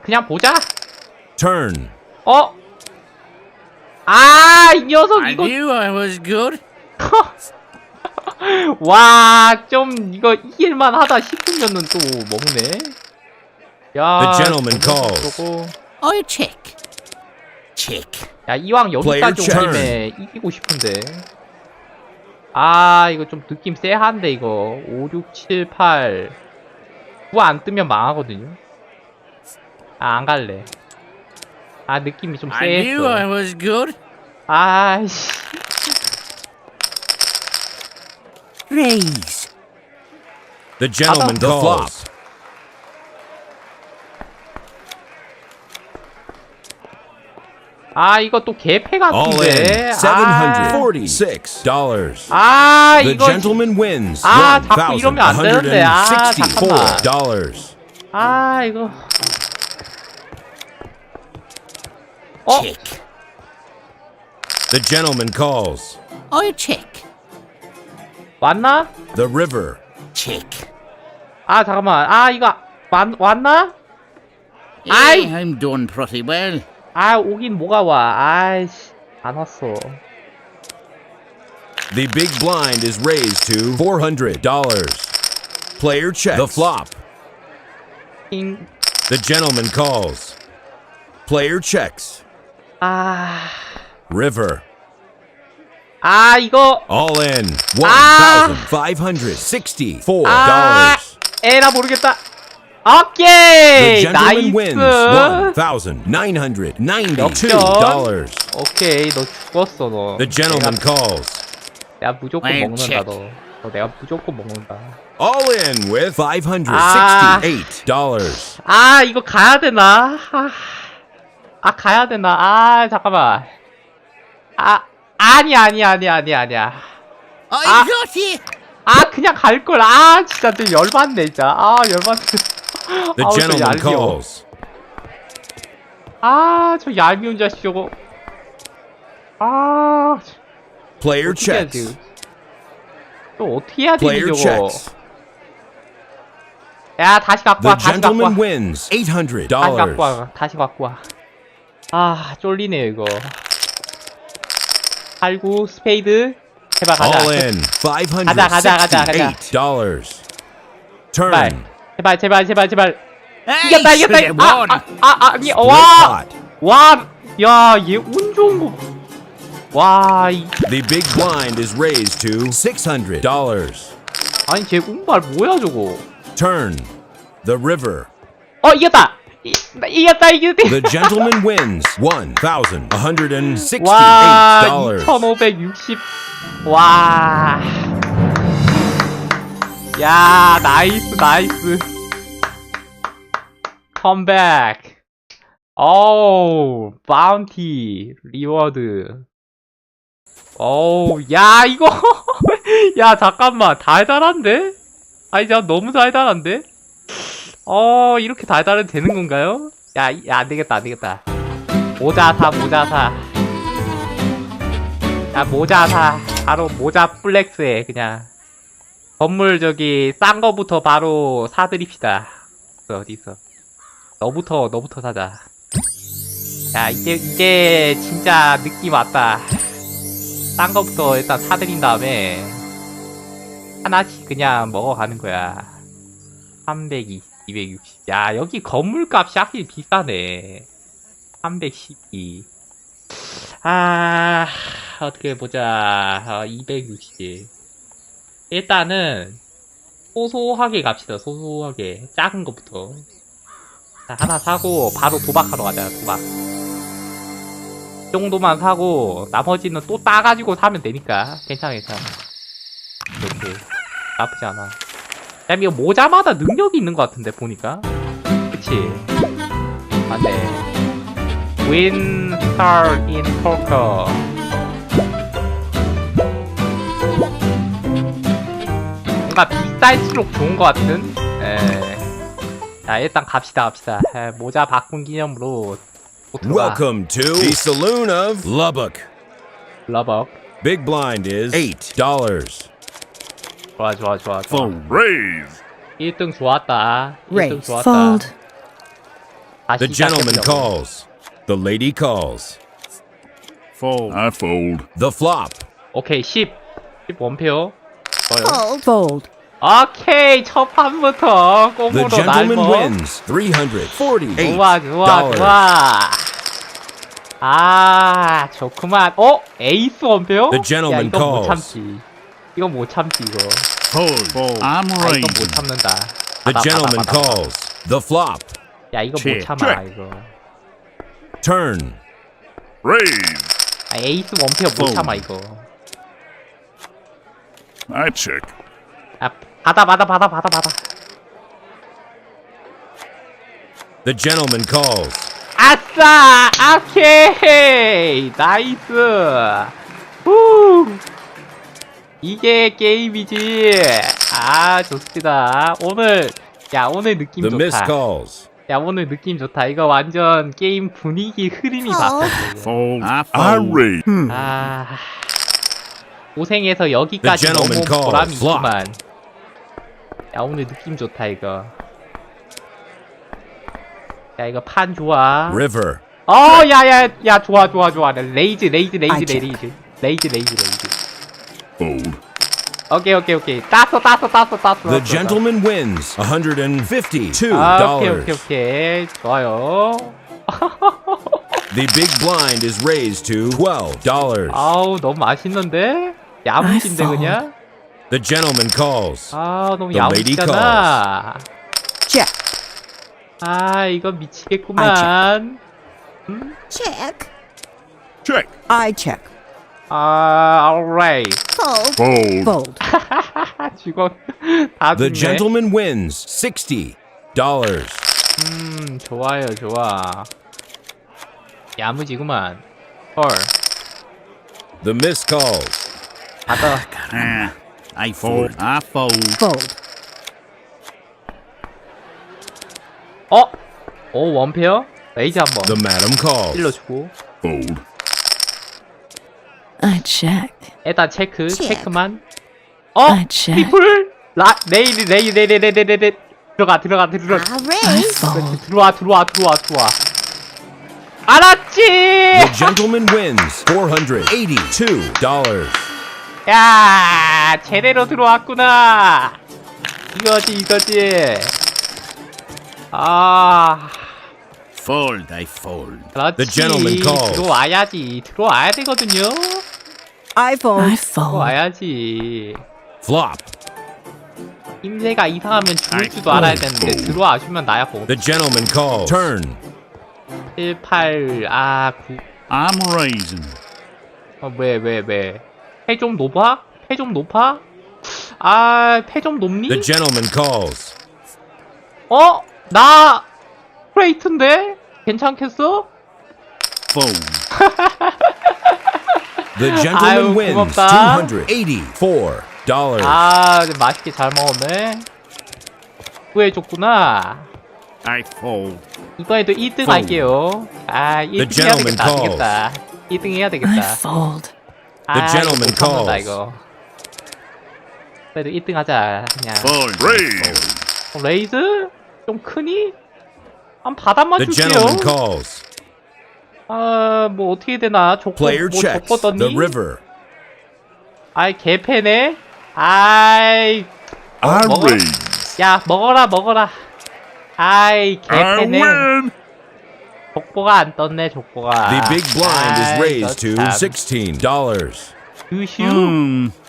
그냥 보자. Turn. 아, 이 녀석 I 이거. knew I was good. 와, 좀 이거 이길만 하다 싶으면은 또 먹네. 야, The gentleman calls. 저거. I check. Check. 야, 이왕 Player 여기까지 온 김에 이기고 싶은데. 아, 이거 좀 느낌 쎄한데 이거. 5, 6, 7, 8. 9 안 뜨면 망하거든요. 아, 안 갈래. 아, 느낌이 좀 I knew I 쎄했어. was good. 아이씨. Raise. The gentleman The calls. 아, 이거 또 개패 All 같은데. in $746. 아, The 이거. gentleman wins 아, 자꾸 이러면 안 되는데. 아, $1,164. 아, 이거. Check. The gentleman calls. I check. 왔나? The river. Check. 아, 잠깐만. 아, 이거 왔나? Hey, 아이. I'm doing pretty well. 아, 오긴 뭐가 와. 아이씨, 안 왔어. The big blind is raised to $400. Player checks. The flop. 킹. The gentleman calls. Player checks. 아, River. 아 이거 All in. $1,564. 아, 에라 모르겠다. The 오케이, gentleman wins 나이스. $1,992. 오케이, 너 죽었어 너. The gentleman calls. 내가 무조건 Player 먹는다 check. 너. 너 내가 무조건 먹는다. All in with $568. 아 이거 가야 되나? 아 가야 되나? 아 잠깐만. 아니야. I got it. 아 그냥 갈 걸. 아 진짜 좀 열받네 진짜. 아 열받네. The 아우, 저 gentleman 얄미워. calls. 아 저 얄미운 자식 저거. 아 Player 어떻게 해야지? checks. 또 어떻게 해야 되니 Player 저거? checks. 야 다시 갖고 와. The 다시 갖고 와. gentleman wins 다시 갖고 $800. 와. 다시 갖고 와. 아 쫄리네요 이거. 8구 스페이드. 제발 가자. All in 가자. $568. Turn. 제발. I 이겼다. should have won. 아니 Pot. 와, 야, 얘 운 좋은 거. 와, The big blind is raised to $600. 아니 쟤 운발 뭐야 저거? Turn. The river. 이겼다. 이겼다. The gentleman wins $1,168. 와, 2,560. 와. 야, 나이스. 컴백. 어우, 바운티 리워드. 어우, 야, 이거. 야, 잠깐만. 달달한데? 아니, 진짜 너무 달달한데? 이렇게 달달해도 되는 건가요? 야, 안 되겠다. 모자 사. 야, 모자 사. 바로 모자 플렉스해, 그냥. 건물 저기, 싼 거부터 바로 사드립시다. 어디 있어? 너부터 사자. 야, 이제 진짜 느낌 왔다. 싼 거부터 일단 사드린 다음에, 하나씩 그냥 먹어가는 거야. 320, 260. 야, 여기 건물 값이 하필 비싸네. 312. 어떻게 보자. 260. 일단은, 소소하게 갑시다, 소소하게. 작은 것부터. 자, 하나 사고, 바로 도박하러 가자, 도박. 이 정도만 사고, 나머지는 또 따가지고 사면 되니까. 괜찮아. 이렇게. 나쁘지 않아. 야, 이거 모자마다 능력이 있는 것 같은데, 보니까. 그치? 맞네. Win Star in Poker. 뭔가 비쌀수록 좋은 것 같은? 자, 일단 갑시다. 모자 바꾼 기념으로. Welcome to the Saloon of Lubbock. 러벅. Big blind is $8. 좋아. Fold. Raise. 1등 좋았다. 1등 Raise. 좋았다. Fold. 다시 The gentleman 시작해보자고. calls. The lady calls. Fold. I fold. The flop. 오케이, 10 원페어. 좋아요. Fold. 오케이, 첫 판부터 The 꼼으로 gentleman 날먹. wins $348. 좋아. 좋구만. 에이스 원페어? The gentleman 이건 못 calls. 참지. 이거. Fold. I'm 이건 못 raising. 참는다. The gentleman calls. The flop. 야, 이거 못 Check. 참아, Check. 이거. Turn. Raise. 에이스 원페어 못 Fold. 참아, 이거. I check. 받아. The gentleman calls. 아싸! 오케이! 나이스! 후! 이게 게임이지! 좋습니다. 오늘 느낌 The miss 좋다. calls. 오늘 느낌 좋다. 이거 완전 게임 분위기 흐름이 바뀌었어. 이거. Fold. I raise. 고생해서 The 여기까지 gentleman 넘어온 보람이 calls. Flop. 있구만. 오늘 느낌 좋다, 이거. 이거 판 좋아. River. 야, 좋아. 레이즈. Fold. 오케이. 땄어. The gentleman wins $152. 오케이. 좋아요. The big blind is raised to $12. 아우, 너무 맛있는데? 야무진데, I 그냥? The gentleman calls. 아, 너무 The lady 야무지잖아. Check. 아, 이거 미치겠구만. Check. Check. I check. 아, alright. Fold. Fold. Fold. 죽어. 다 The 죽네. gentleman wins $60. 좋아. 야무지구만. 헐. The miss calls. 받아. I fold. I fold. Fold. 오, 원페어? 레이즈 한번. The madam calls. 찔러주고. Fold. I check. 일단 체크. 체크. 체크만. I check. 트리플. 레이. 들어가. I raise. I fold. 들어와. 알았지! The gentleman wins $482. 야, 제대로 들어왔구나. 이거지. 아, Fold. I fold. 그렇지. The gentleman calls. 들어와야 되거든요. I fold. I fold. 들어와야지. Flop. 힘새가 이상하면 죽을 줄도 알아야 되는데 들어와주면 나야 뭐. The gentleman calls. Turn. 7, 8, 9. I'm raising. 왜? 패 좀 높아? 아, 패 좀 높니? The gentleman calls. 나 프레이트인데? 괜찮겠어? Fold. The gentleman 아유, wins 고맙다. $284. 아, 맛있게 잘 먹었네. 후회해줬구나. I fold. 이번에도 1등 할게요. 아, 1등 해야 gentleman 되겠다. 안 되겠다. 1등 해야 I 되겠다. fold. The gentleman 이거 못한다, calls. 이거. 그래도 1등 하자, 그냥. Fold. Raise. 레이즈? 좀 크니? 한 바닥만 The 줄게요. gentleman calls. 아, 뭐 어떻게 되나? Player checks. 줬더니? The river. 아이, 개패네? 아이, I 먹어라. raise. 야, 먹어라. 아이, I 개패네. win. 족보가 안 떴네, 족보가. The big blind is 아이, raised to 너 참. $16. 유슈?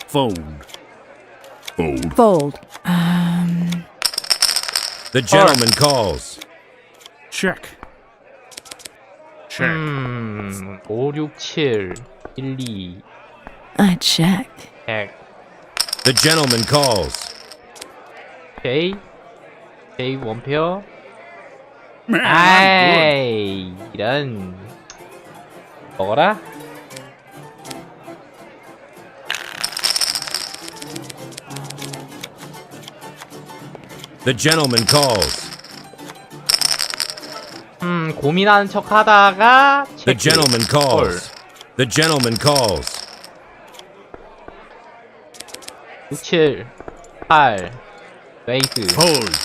Fold. Fold. Fold. The gentleman calls. Check. Check. 5, 6, 7, 1, 2, I check. 100. The gentleman calls. J 원페어. Man, I'm good. 아이, 이런. 먹어라. The gentleman calls. 고민하는 척 하다가 The 체크. gentleman calls. The gentleman calls. 6, 7, 8, 레이스. Fold.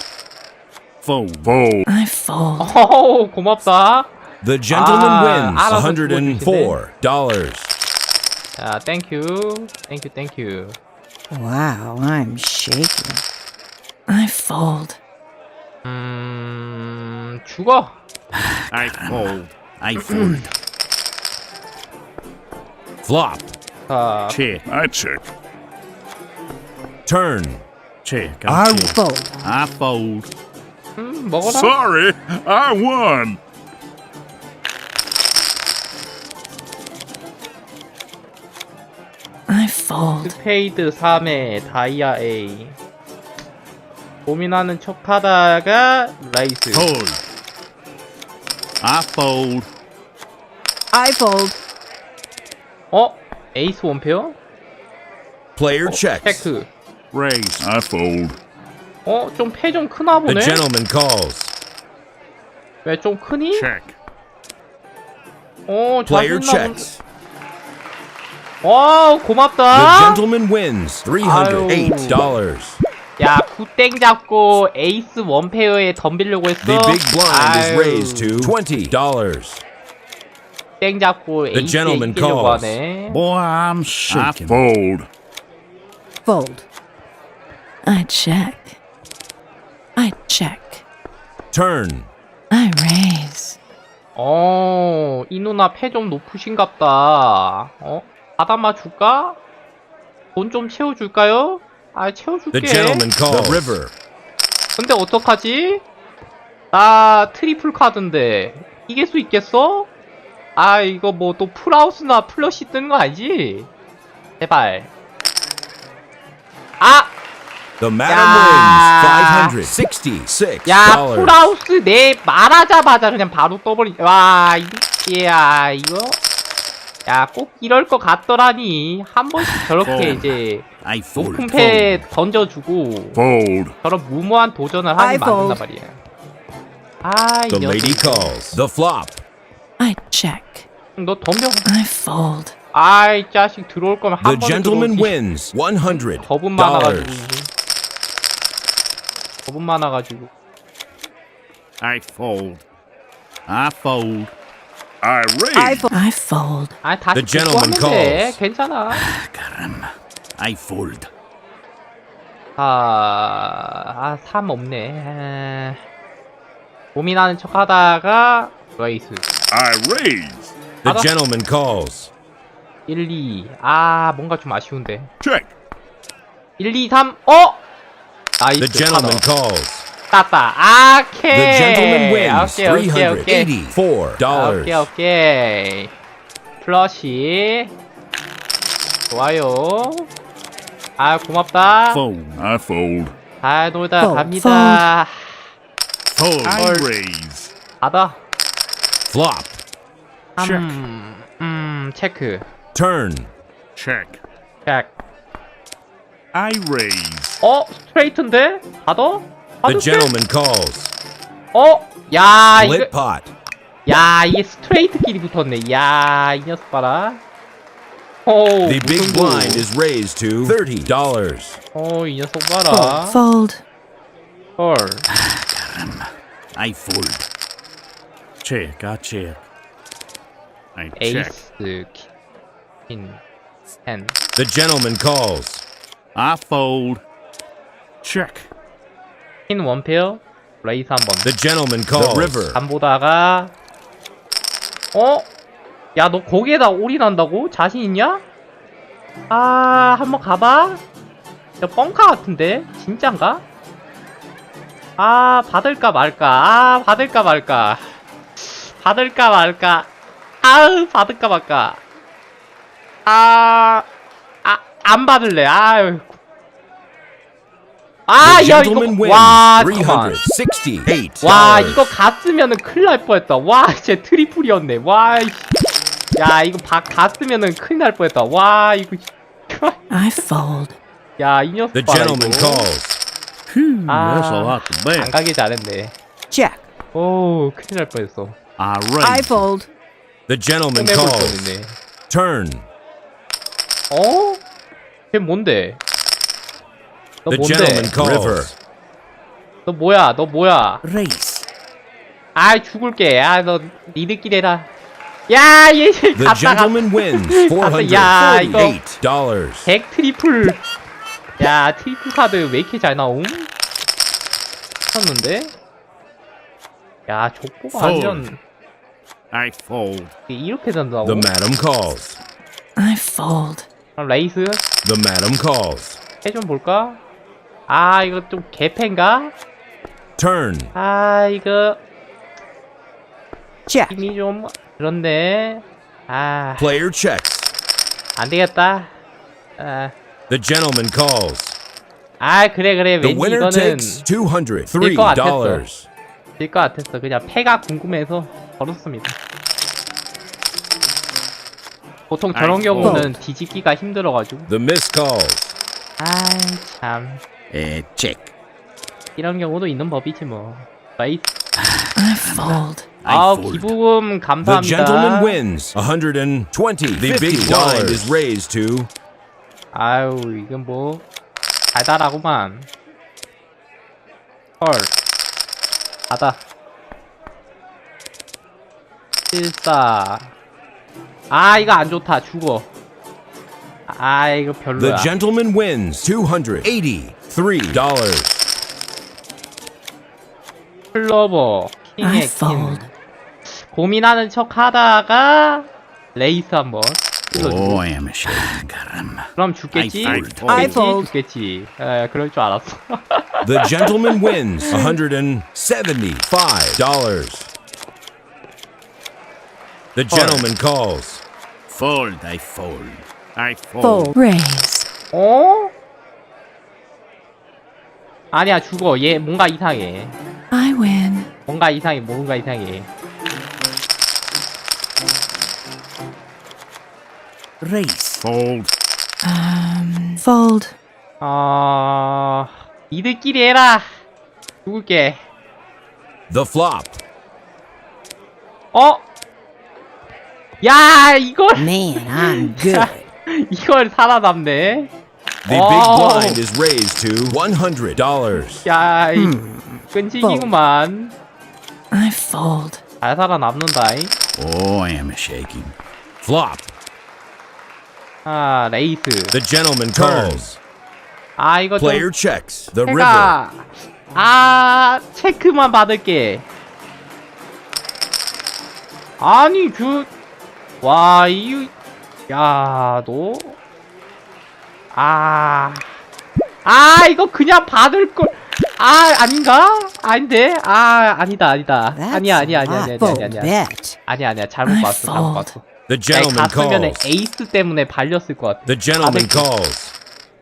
Fold. Fold. I fold. 어우, 고맙다. The gentleman 아, wins 알아서 $104. 자, 땡큐. Wow, I'm shaking. I fold. 죽어. I fold. I fold. Flop. 자, Check. I check. Turn. Check. I check. Fold. I fold. 먹어라. Sorry, I won. I fold. 스페이드 3에 다이아 A. 고민하는 척 하다가 레이스. Fold. I fold. I fold. 에이스 원페어? Player checks. 체크. Raise. I fold. 좀 패 좀 크나 The 보네? gentleman calls. 왜 좀 크니? Check. Player 자신나 checks. 본... 고맙다. The gentleman wins $308. 야, 굿땡 잡고 에이스 원페어에 덤비려고 했어. The big blind is 아유, raised to $20. 땡 잡고 The 에이스에 gentleman 이기려고 calls. 하네. Boy, I'm I shaking. fold. fold. I check. I check. Turn. I raise. 이 누나 패 좀 높으신갑다. 바다마 줄까? 돈 좀 채워줄까요? 채워줄게. The gentleman calls. The river. 근데 어떡하지? 나 트리플 카드인데 이길 수 있겠어? 이거 뭐 또 풀하우스나 플러시 뜨는 거 아니지? 제발. The madam 야. wins $566. 야, 풀하우스 내 말하자마자 그냥 바로 떠버리. 와, 야, 이거. 야, 꼭 이럴 것 같더라니. 한 번씩 저렇게 이제 I fold. 높은 패 던져주고 Fold. 저런 무모한 도전을 하게 I fold. 만든단 말이야. 이 The lady 녀석. calls. The flop. I check. 너 덤벼. I fold. 이 자식 들어올 거면 The 한 번에 gentleman 들어오지. wins $100. 겁은 많아가지고. 겁은 많아가지고. I fold. I fold. I raise. I fold. 다시 The gentleman 듣고 하면 돼. calls. 괜찮아. Caramba. I fold. 3 없네. 고민하는 척 하다가 레이스. I raise. The 알아? gentleman calls. 1, 2. 뭔가 좀 아쉬운데. Check. 1, 2, 3. 나이스. The gentleman calls. 땄다. 오케이. The gentleman wins 오케이. $384. 오케이. 플러시. 좋아요. 고맙다. Fold. I fold. 놀다 Fold, 갑니다. Fold. I Fold. raise. 받아. Flop. 체크. Turn. Check. 백. I raise. 스트레이트인데? 받아? The 받을게? gentleman calls. 야, Split 이거. pot. 야, 이게 스트레이트끼리 붙었네. 야, 이 녀석 봐라. 오, The big 무슨 blind is raised to $30. 이 녀석 봐라. Fold. 헐. I fold. Check. I check. I check. 에이스, 퀸, 10. The gentleman calls. I fold. Check. 퀸 원페어, 레이스 한 번. The gentleman calls. The river. 안 보다가, 야, 너 거기에다 올인한다고? 자신 있냐? 한번 가봐? 야, 뻥카 같은데? 진짠가? 받을까 말까? 받을까 말까? 받을까 말까? 받을까 말까? 안 받을래. 야, The 이거, gentleman wins 와, 잠깐만. $368. 와, 이거 갔으면은 큰일 날 뻔했다. 와, 진짜 트리플이었네. 와, 야, 이거 갔으면은 큰일 날 뻔했다. 와, 이거. I fold. 야, 이 녀석 The 봐라, gentleman 이거. calls. Phew, that's a lot to 안 bet. 가길 잘했네. Check. 오, 큰일 날 뻔했어. I I raise. fold. The gentleman 끝내볼 calls. 뻔했네. Turn. 걔 뭔데? 너 The 뭔데? gentleman calls. 너 뭐야? 너 뭐야? Race. 죽을게. 너 니들끼리 해라. 야, 얘 The 갔다 gentleman wins 야, 이거. $448. 100 트리플. 야, 트리플 카드 왜 이렇게 잘 나옴? 쳤는데? 야, 족보가 완전 I fold. 이렇게 된다고? The madam calls. I fold. 그럼 레이스 The madam calls. 해 좀 볼까? 이거 좀 개패인가? Turn. 이거 Check. 힘이 좀 그런데 Player checks. 안 되겠다. The gentleman calls. 그래 The 왠지 winner 이거는 takes $203. 질 것 같았어. 그냥 패가 궁금해서 걸었습니다. 보통 저런 아이고. 경우는 뒤집기가 힘들어가지고. The miss calls. 참 Check. 이런 경우도 있는 법이지 뭐. 레이스. I fold. I fold. 기부금 The 감사합니다. gentleman wins $120. The big blind is raised to 이건 뭐 달달하구만. 헐. 받아. 74. 이거 안 좋다. 죽어. 아 이거 The 별로야. gentleman wins $283. 클로버 I 킹의 킹. fold. 고민하는 척 하다가 레이스 한번 Oh, I'm ashamed. Caramba. 그럼 죽겠지? I 죽겠지? fold. 죽겠지. 에 그럴 줄 알았어. The gentleman wins $175. The gentleman calls. Fold, I fold. I fold. Fold. Raise. 어? 아니야 죽어. 얘 뭔가 이상해. I win. 뭔가 이상해. 뭔가 이상해. Raise. Fold. Fold. 니들끼리 해라. 죽을게. The flop. 어? 야 이걸 Man, I'm good. 이걸 살아남네. The big blind is raised to $100. 야, 이 끈질기구만. I fold. 잘 살아남는다. Oh, I am shaking. Flop. 아, 레이스. The gentleman calls. 아, 이거 좀 Player checks the river. 제가 체크만 받을게. 아니 와, 야, 너 이거 그냥 받을 걸. 아닌가? 아닌데? 아니다. 아니야. bet. 아니야. 잘못 봤어. The 내가 gentleman 갔으면은 calls. 에이스 때문에 발렸을 것 같아. The gentleman 받을게. calls.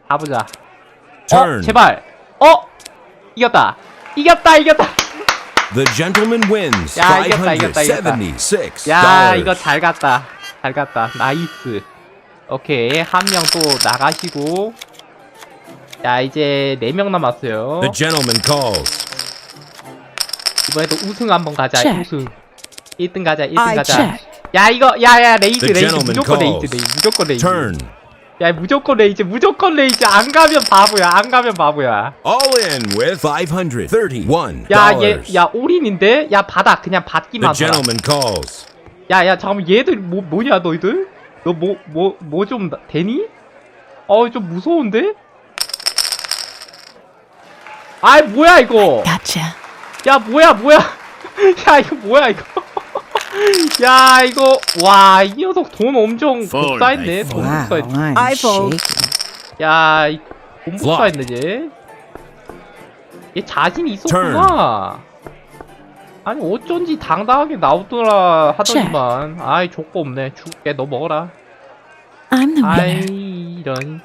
가보자. Turn. 제발. 이겼다. The gentleman wins 야, 이겼다. $576. 야, 이거 잘 갔다. 나이스. 오케이. 한 명 또 나가시고. 자, 이제 4명 남았어요. The gentleman calls. 이번에도 우승 한번 가자. Check. 우승. 1등 가자. check. 야, 레이즈. The 레이즈. gentleman 무조건 calls. 레이즈. Turn. 야, 무조건 레이즈. 안 가면 바보야. All in with $531. 야, 올인인데? 야, 그냥 받기만 The 하라. gentleman calls. 야, 잠깐만, 얘들 뭐냐, 너희들? 너 뭐 좀 되니? 좀 무서운데? 뭐야, 이거? Gotcha. 야, 뭐야? 야, 이거 뭐야, 이거? 야, 이거, 와, 이 녀석 돈 엄청 Fold, 복사했네, I 돈 Wow, 복사했네. I'm shaking. 야, 돈 복사했네, 얘 자신이 있었구나. 아니, 어쩐지 당당하게 나오더라 하더니만. 족보 없네. 죽게, 너 먹어라. I'm the winner. 이런.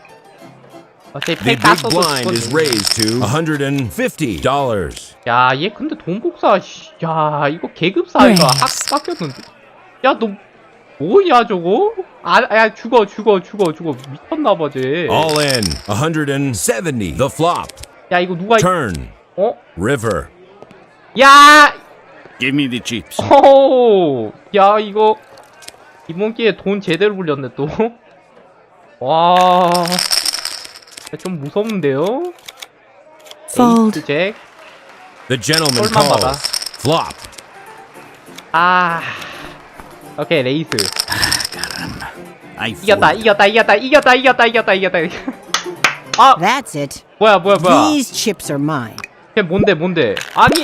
어차피 The 팩 big 땄어도 blind is 죽었네. raised to $150. 야, 얘 근데 돈 복사, 야, 이거 계급사, 이거 깎였는데. 야, 너, 뭐냐, 저거? 야, 죽어. 미쳤나봐, 쟤. All in $170. The flop. 야, 이거 누가, Turn. River. 야! Give me the chips. 야, 이거, 이번 기회에 돈 제대로 굴렸네, 또. 와. 좀 무섭는데요? Fold. 에이스 잭. The gentleman 꼴만 받아. calls. Flop. 오케이, 레이스. Caramba. I 이겼다. That's it. 뭐야. These chips are mine. 걔 뭔데? 아니,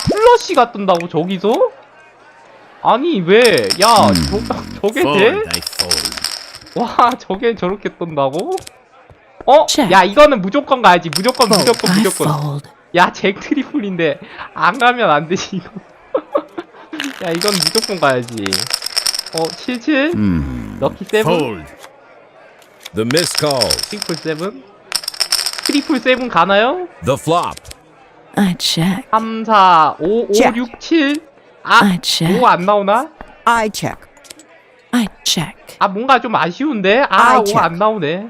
플러시가 뜬다고, 저기서? 아니, 왜? 야, 저게 Fold, 돼? I fold. 와, 저게 저렇게 뜬다고? Check. 야, 이거는 무조건 가야지. 무조건. I fold. 야, 잭 트리플인데, 안 가면 안 되지, 이거. 야, 이건 무조건 가야지. 77? 럭키 7? Fold. The miss calls. 트리플 7 가나요? The flop. I check. 3, 4, 5, Check. 6, 7. I check. 5 안 나오나? I check. I check. 뭔가 좀 아쉬운데? 5 check. 안 나오네.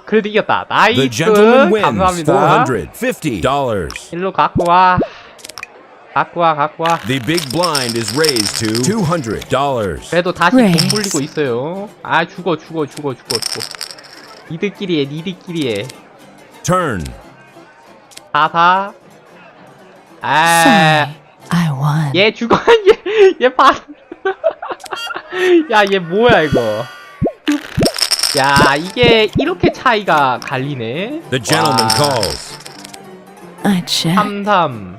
그래도 이겼다. The 나이스. gentleman wins 감사합니다. $450. 일로 갖고 와. The big blind is raised to $200. 그래도 다시 돈 Raise. 불리고 있어요. 죽어. 니들끼리 해. Turn. 4. Sorry. I won. 얘 죽어. 얘 봐. 야, 얘 뭐야, 이거. 야, 이게 이렇게 차이가 갈리네. The gentleman calls. I check. 3,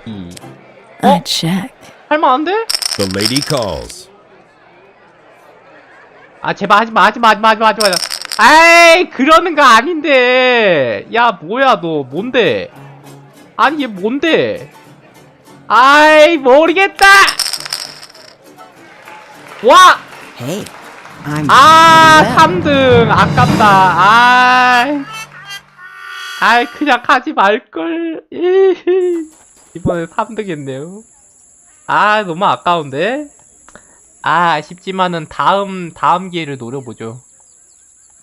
2. I check. 할만한데? The lady calls. 아, 제발 하지마. 아이, 그러는 거 아닌데. 야, 뭐야, 너. 뭔데? 아니, 얘 뭔데? 아이, 모르겠다! 와! Hey, I'm 아, doing well. 3등. 아깝다. 아이, 그냥 하지 말걸. 이번에 3등 했네요. 아, 너무 아까운데? 아, 아쉽지만은 다음 기회를 노려보죠.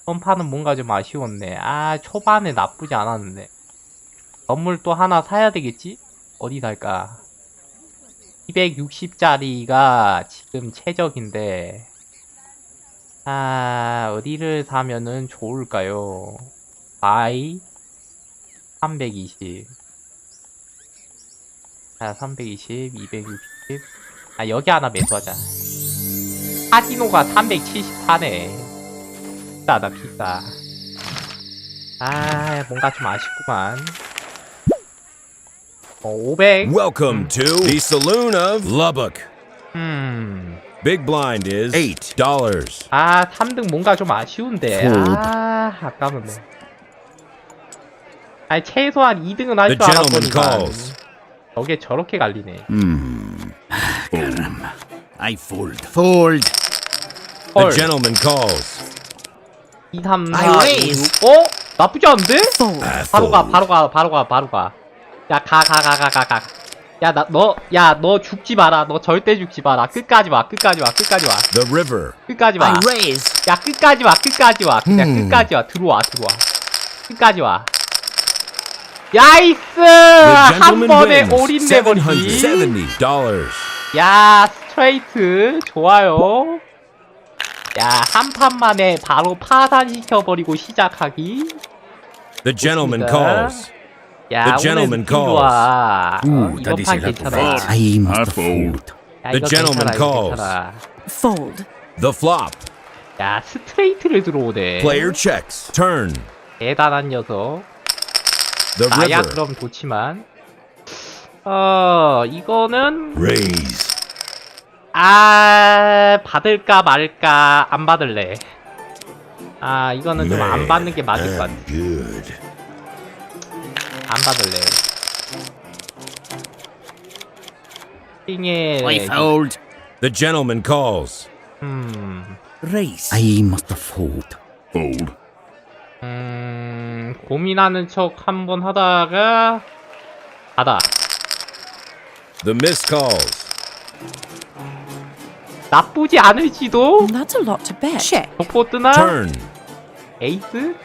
이번 판은 뭔가 좀 아쉬웠네. 아, 초반에 나쁘지 않았는데. 건물 또 하나 사야 되겠지? 어디 살까? 260짜리가 지금 최적인데. 아, 어디를 사면은 좋을까요? 바이 320. 자, 320, 260. 아, 여기 하나 매수하자. 카지노가 374네. 비싸다, 비싸. 아, 뭔가 좀 아쉽구만. 500. Welcome to the Saloon of Lubbock. Big blind is $8. 아, 3등 뭔가 좀 아쉬운데. 아, 아까운데. 아니, 최소한 2등은 할 The 줄 gentleman 알았더니만. calls. 저게 저렇게 갈리네. Caramba. I fold. Fold. The 헐. gentleman calls. 2, 3, 4, I 5, raise. 6. 어? 나쁘지 않은데? Fold. 바로 가. 야, 가. 야, 너 죽지 마라. 너 절대 죽지 마라. 끝까지 와. The river. 끝까지 와. I raise. 야, 끝까지 와. 그냥 끝까지 와. 들어와. 끝까지 와. 야이스! The 한 gentleman 번에 wins 올인 내버리기. $770. 야, 스트레이트. 좋아요. 야, 한 판 만에 바로 파산시켜버리고 시작하기. The gentleman 좋습니다. calls. 야, The 오늘 gentleman 느낌 좋아. Ooh, 이번 that is 판 a lot of 괜찮아. fun. I must have fold. fold. 야, The 이거 gentleman 괜찮아, 이거 calls. 괜찮아. Fold. The flop. 야, 스트레이트를 들어오네. Player checks. Turn. 대단한 녀석. The 나야 river. 그럼 좋지만. 이거는 Raise. 아, 받을까 말까. 안 받을래. 아, 이거는 좀 안 받는 게 맞을 것 같아. Good. 안 받을래. 띵에. I fold. The gentleman calls. Raise. I must have fold. Fold. 고민하는 척 한번 하다가 받아. The miss calls. 나쁘지 않을지도. That's a lot to bet. Check. 족보 뜨나? Turn. 에이스?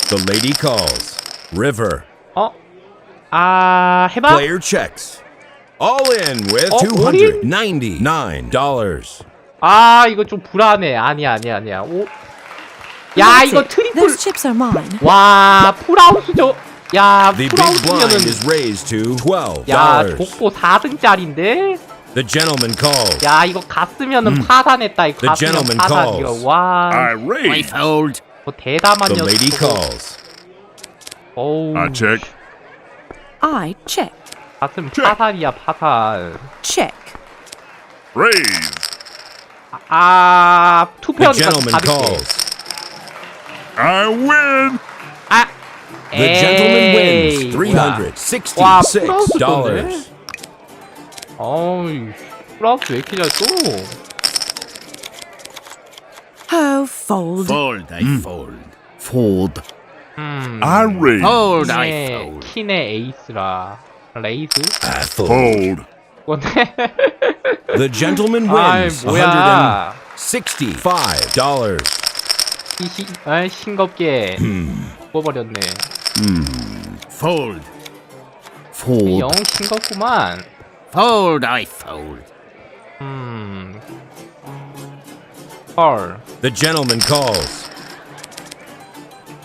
The lady calls. River. 해봐? Player checks. All in with 올인? $299. 아, 이거 좀 불안해. 아니야. 오. 야, That's 이거 it. 트리플. Those chips are mine. 와, 풀하우스죠. 야, The big blind 풀하우스면은. is raised to 야, $12. 족보 4등짜리인데? The gentleman calls. 야, 이거 갔으면은 파산했다. 이거 The 갔으면 gentleman 파산. calls. 이거 와, I I raise. fold. 뭐 대담한 The 녀석. lady 저거. calls. 어우, I check. I check. 갔으면 파산이야, 파산. Check. Raise. 아, The 투표하니까 gentleman 받을게. calls. I win. 아, The gentleman 에이, wins 뭐야. $366. 어이, 플러스 왜 이렇게 잘 써? Oh, fold. Fold. I fold. Fold. I raise. Fold. I 네, fold. 킨의 에이스라. 레이스? I fold. Fold. 뭔데? The gentleman 아이, wins 뭐야. $165. 싱겁게 뽑아버렸네. Fold. 영 Fold. 싱겁구만. Fold. I fold. 헐, The gentleman calls.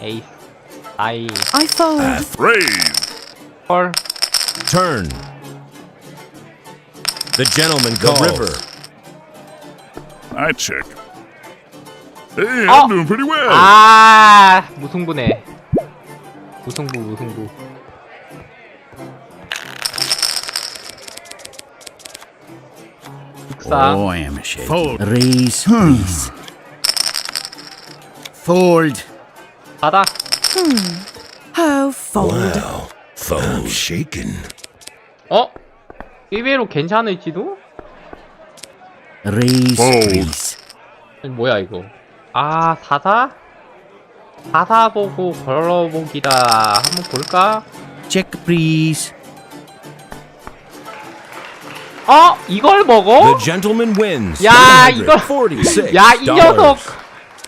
에이스, 아이, I fold. Raise. 헐, Turn. The gentleman calls. I check. Hey, Oh. I'm doing pretty well. 아, 무승부네. 무승부. 육상. Oh, I am shaking. Fold. Raise, please. Fold. 바닥. Oh, fold. Wow. Fold shaken. 의외로 괜찮을지도? Raise, Fold. please. 아니, 뭐야 이거? 아, 사사 보고 걸어보기다. 한번 볼까? Check, please. 이걸 먹어? The gentleman wins. 야, 이걸 $146. 야, 이 녀석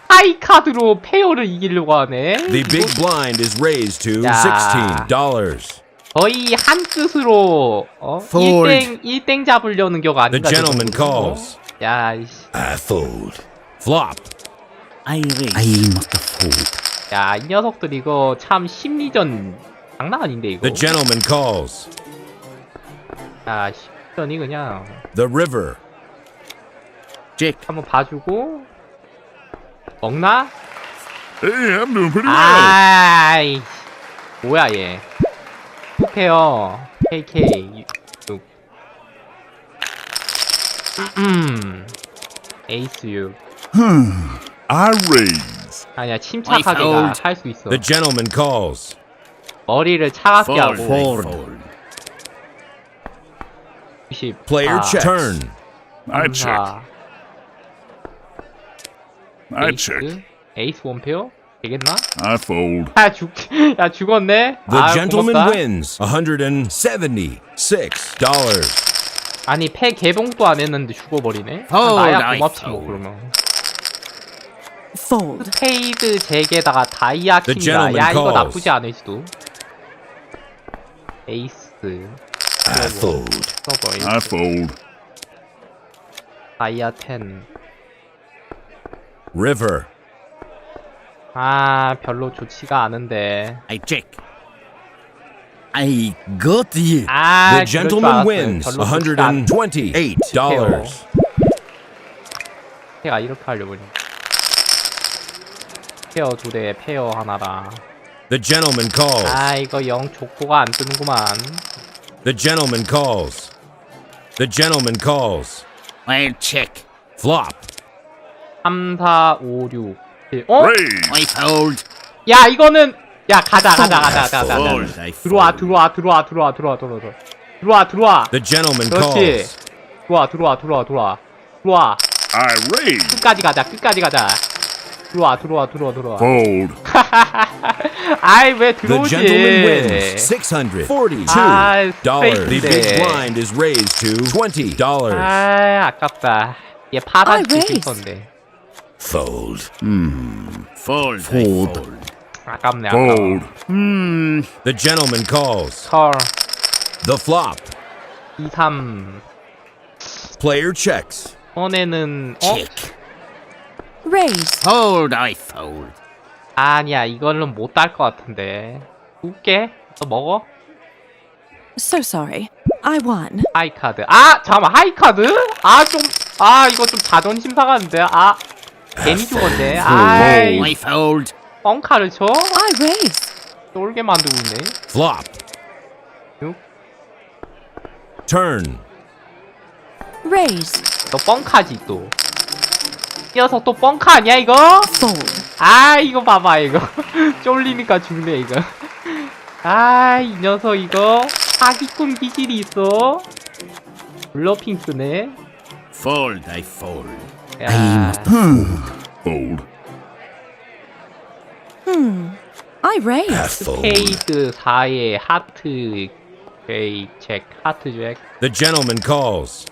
하이 카드로 페어를 이기려고 하네. The big blind is raised to 야. $16. 거의 한 뜻으로 Fold. 1땡 잡으려는 격 The 아닌가? gentleman 저 정도로? calls. 야, 이씨. I fold. Flop. I raise. I must fold. 야, 이 녀석들 이거 참 심리전 장난 아닌데 이거. The gentleman calls. 야, 심리전이 그냥 The river. Check. 한번 봐주고 먹나? Hey, I'm doing pretty well. 아이, 뭐야 얘. 투페어 KK 6. 에이스 6. I raise. 아니야, 침착하게 fold. 할 수 있어. The gentleman calls. 머리를 차갑게 Fold. 하고. Fold. 90. Player checks. Turn. I check. I 에이스. check. 에이스 원페어? 되겠나? I fold. 야, 죽었네? The 아, gentleman 고맙다. wins $176. 아니, 패 개봉도 안 했는데 죽어버리네? 아, Fold, 나야 I 고맙지 뭐, fold. 그러면. Fold. 페이드 제게다가 다이아 The 킹이다. gentleman 야, 이거 calls. 나쁘지 않을지도. 에이스. I fold. 서버 에이스. I fold. 다이아 10. River. 아, 별로 좋지가 않은데. I check. I got you. 아, The gentleman wins $128. 페어가 이렇게 하려고 했네. 페어 2대, 페어 하나라. The gentleman calls. 아, 이거 영 족보가 안 뜨는구만. The gentleman calls. The gentleman calls. I'll check. Flop. 3, 4, 5, 6, 7. Raise. I fold. 야, 이거는 야, 가자. Fold. I 들어와. fold. 들어와. The gentleman 그렇지. calls. 들어와. I raise. 끝까지 가자. 들어와. Fold. 아이, 왜 The 들어오지? gentleman wins $642. 아, The big 스트레이트인데. blind is raised to $20. 아, 아깝다. 얘 파단 I 칠수 raise. 있었는데. Fold. Fold. I fold. 아깝네. Fold. The gentleman calls. 컬. The flop. 2, 3. Player checks. 이번에는 Check. Raise. Fold. I fold. 아니야, 이거는 못 딸 것 같은데. 웃게. 너 먹어? So sorry. I won. 하이카드. 잠깐만, 하이카드? 이거 좀 자존심 상하는데. 괜히 죽었네. 아이, I fold. 뻥카를 쳐? I raise. 쫄게 만들고 있네. Flop. 6. Turn. Raise. 너 뻥카지, 또. 이 녀석 또 뻥카 아니야, 이거? Fold. 이거 봐봐, 이거. 쫄리니까 죽네, 이거. 이 녀석, 이거. 사기꾼 기질이 있어. 블러핑 쓰네. Fold. I fold. 야, Fold. I raise. 스페이드 4에 하트, 제이, 잭, 하트 잭. The gentleman calls.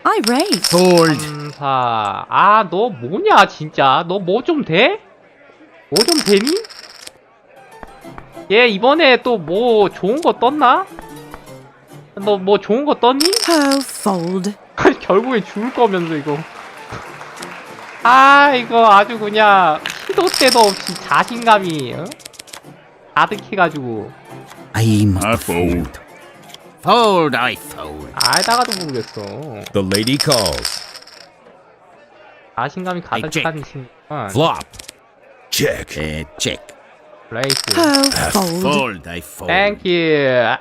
I raise. Fold. 3, 4. 너 뭐냐, 진짜. 너 뭐 좀 돼? 뭐 좀 되니? 얘 이번에 또 뭐 좋은 거 떴나? 너 뭐 좋은 거 떴니? Oh, fold. 결국에 죽을 거면서 이거. 이거 아주 그냥 시도 때도 없이 자신감이 가득해가지고. I must I fold. fold. I fold. 알다가도 모르겠어. The lady calls. 자신감이 가득한 친. Flop. Check. Check. 레이스. Oh, fold. Fold. I fold. 땡큐.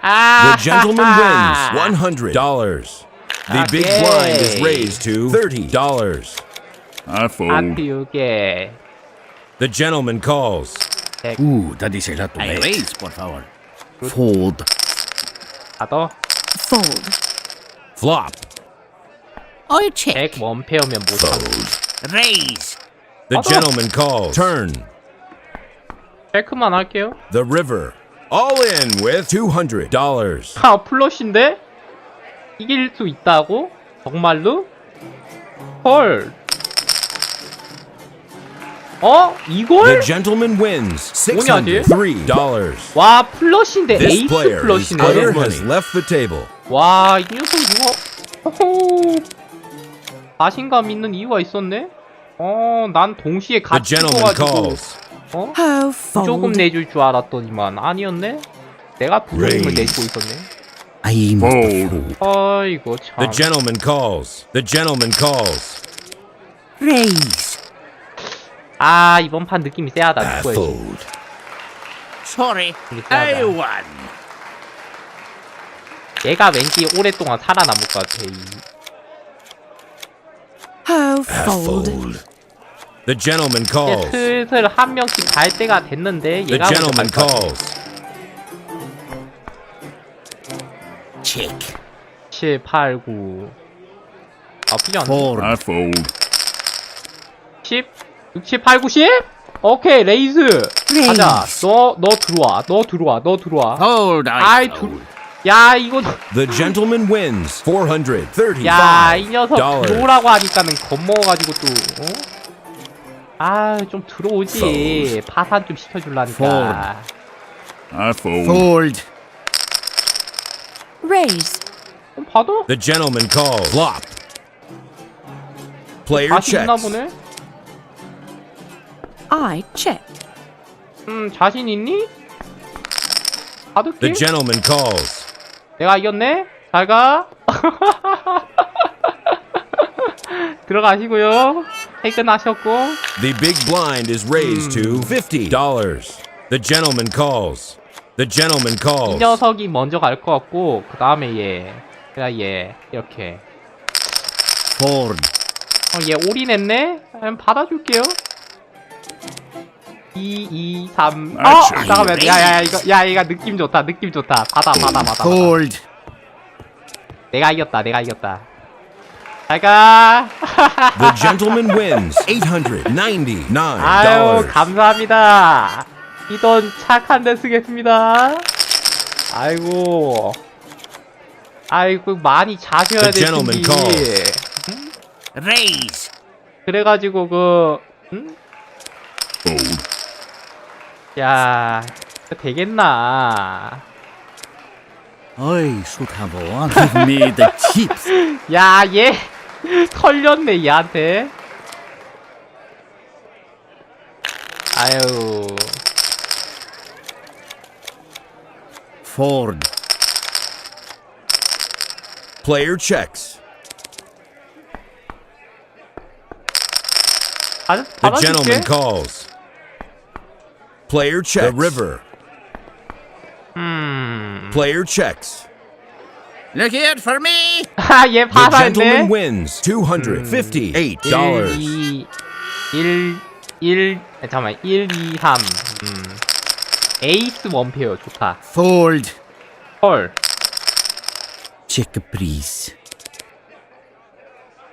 아. The gentleman wins $100. The big Okay. blind is raised to $30. I fold. 하트 6개. The gentleman calls. That is a lot to bet. I raise, por favor. Fold. 받아. Fold. Flop. I check. 100 원페어면 못하고. Raise. The gentleman calls. Turn. 체크만 할게요. The river. All in with $200. 아, 플러시인데? 이길 수 있다고? 정말로? 헐. 이걸? The gentleman wins $603. 와, 플러시인데 This 에이스 player is player has 플러시네. left the table. 와, 이 녀석 이거 호호. 자신감 있는 이유가 있었네? 난 동시에 The 같이 gentleman 죽어가지고 calls. Oh, 조금 fold. 내줄 줄 알았더니만 아니었네? 내가 부조금을 Raise. 내고 있었네. I must Fold. fold. 아이고 참. The gentleman calls. The gentleman calls. Raise. 아, 이번 판 느낌이 세하다. I 죽어야지. fold. Sorry. 느낌이 I 세하다. won. 얘가 왠지 오랫동안 살아남을 것 같아. Oh, I fold. fold. The gentleman 이제 calls. 슬슬 한 명씩 갈 때가 됐는데 The 얘가 먼저 gentleman 갈 거야. calls. Check. 7, 8, 9 나쁘지 않네. Fold. I fold. 10, 6, 7, 8, 9, 10? 오케이, 레이즈. 가자. 너 들어와. Fold. I 아이, fold. 야, 이거. The gentleman wins $435. 야, 이 녀석 들어오라고 하니까는 겁먹어가지고 또, 아, 좀 들어오지. 파산 좀 시켜줄라니까. I fold. Fold. Raise. 그럼 받아? The gentleman calls. Flop. Player 자신 있나 checks. 보네? I check. 자신 있니? 받을게. The gentleman calls. 내가 이겼네? 잘 가. 들어가시고요. 퇴근하셨고. The big blind is raised to $50. The gentleman calls. The gentleman 이 calls. 녀석이 먼저 갈 것 같고 그 다음에 얘. 그냥 얘. 이렇게. Fold. 얘 올인했네? 그럼 받아줄게요. 2, 2, 3. 잠깐만. 야, 얘가 느낌 좋다. 받아. Fold. 내가 이겼다. 잘 가. The gentleman wins $899. 아유, 감사합니다. 이 돈 착한 데 쓰겠습니다. 아이고, 많이 자셔야 The 될 gentleman 텐데. Raise. 그래가지고 Fold. 야, 이거 되겠나? I should have won. Give me the chips. 야, 얘 털렸네 얘한테. 아유, Fold. Player checks. The gentleman 받아줄게. calls. Player checks. The river. Player checks. Look out for me. 얘 The gentleman 파산했네. wins $258. 잠깐만, 1, 2, 3. 에이스 원페어 좋다. Fold. 헐, Check, please.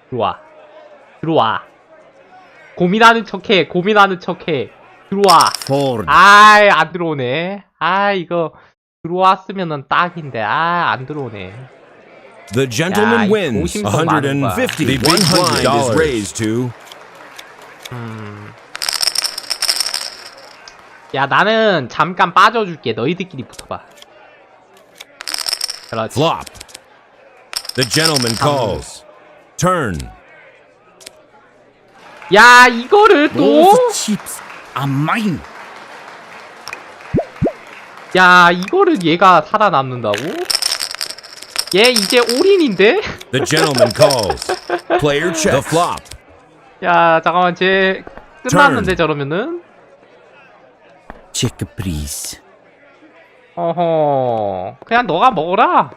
들어와. 고민하는 척해. 들어와. Fold. 아이, 안 들어오네. 이거 들어왔으면은 딱인데. 안 들어오네. The gentleman 야, wins 50도 많은 거야. $150. The big blind is raised to 야, 나는 잠깐 빠져줄게. 너희들끼리 붙어봐. 그렇지. flop. The gentleman calls. Turn. 야, 이거를 또? Those chips are mine. 야, 이거를 얘가 살아남는다고? 얘 이제 올인인데? The gentleman calls. Player check. The flop. 야, 잠깐만, 쟤 끝났는데 저러면은. Check please. 어허. 그냥 너가 먹어라.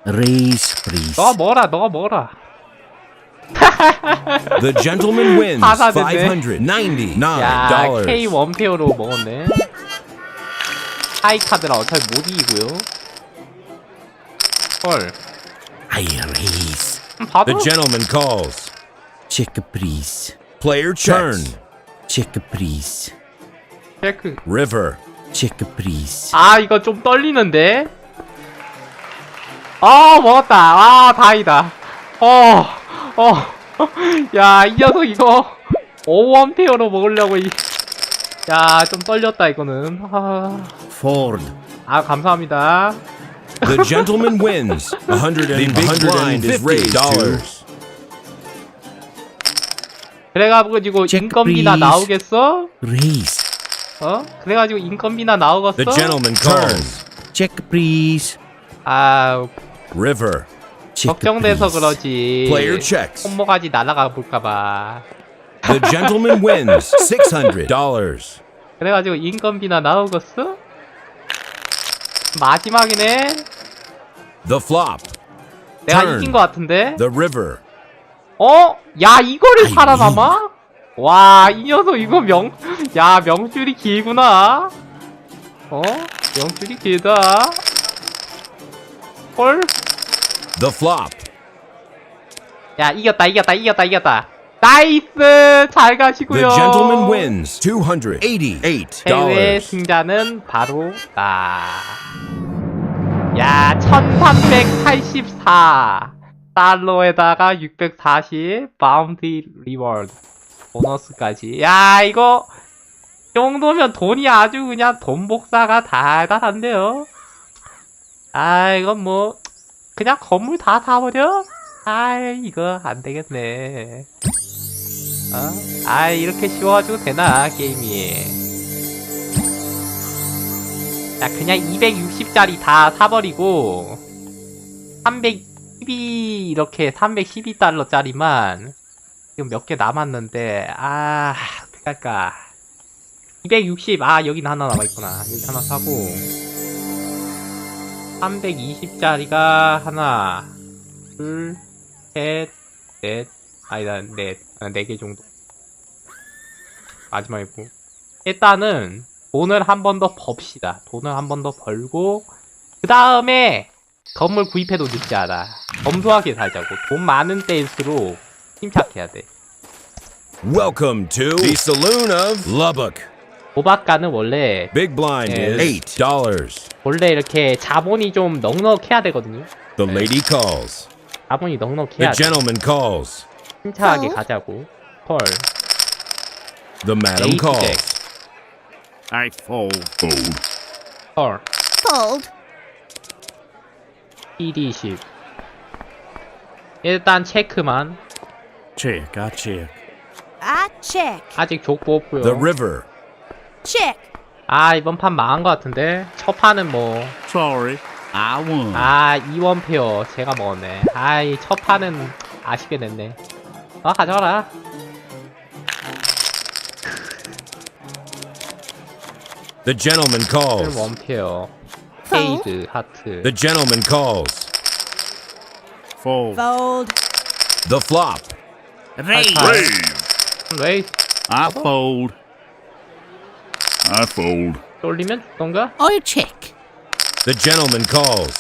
Raise please. 너가 먹어라. 너가 먹어라. The gentleman wins 하나 됐네. $599. 야, K 원페어로 먹었네. 하이 카드라 어차피 못 이기고요. 헐. I raise. 봐도 The gentleman calls. Check please. Player turn. Check please. 체크. River. Check please. 아, 이거 좀 떨리는데. 먹었다. 아, 다행이다. 야, 이 녀석 이거 5원페어로 먹으려고 야, 좀 떨렸다 이거는. Ford. 감사합니다. The gentleman wins. The big blind is raised $2. 그래가지고 Check, 인건비나 please. 나오겠어? Raise. 그래가지고 인건비나 나오겠어? The gentleman calls. Check please. River. Check 걱정돼서 please. 그러지. Player checks. 손모가지 날아가 볼까봐. The gentleman wins $600. 그래가지고 인건비나 나오겠어? 마지막이네. The flop. 내가 Turn. 이긴 것 같은데? The river. 야, 이거를 아이, 살아남아? 와, 이 녀석 이거 명줄이 길구나. 명줄이 길다. 헐. The flop. 야, 이겼다. 나이스! 잘 가시고요. The gentleman wins $288. 대회 승자는 바로 나. 야, 1384 달러에다가 640 바운티 리워드 보너스까지. 야, 이거 이 정도면 돈이 아주 그냥 돈 복사가 달달한데요. 이건 뭐 그냥 건물 다 사버려? 이거 안 되겠네. 이렇게 쉬워가지고 되나 게임이. 야, 그냥 260짜리 다 사버리고 312 이렇게 312달러짜리만 지금 몇 개 남았는데 어떡할까. 260 여기는 하나 남아있구나. 여기 하나 사고 320짜리가 하나 둘 셋 넷 아니다 네 개 정도. 마지막이고 일단은 돈을 한 번 더 법시다. 돈을 한 번 더 벌고 그 다음에 건물 구입해도 늦지 않아. 검소하게 살자고. 돈 많은 때일수록 침착해야 돼. Welcome to the Saloon of Lubbock. 도박가는 원래 Big blind is $8. 원래 이렇게 자본이 좀 넉넉해야 되거든요. The lady calls. 자본이 The 넉넉해야 돼. gentleman calls. 침착하게 가자고. 헐. The madam 에이스 calls. 잭. I fold. Fold. 헐. Fold. 120 일단 체크만. Check. I check. I check. 아직 족보 없고요. The river. Check. 이번 판 망한 것 같은데. 첫 판은 뭐 Sorry. I won. 2원 페어 제가 먹었네. 첫 판은 아쉽게 됐네. 가져가라. The gentleman calls. 1 페어. 페이드 하트. The gentleman calls. Fold. Fold. The flop. Raise. Raise. 레이 I fold. I fold. 쫄리면 죽던가? I check. The gentleman calls.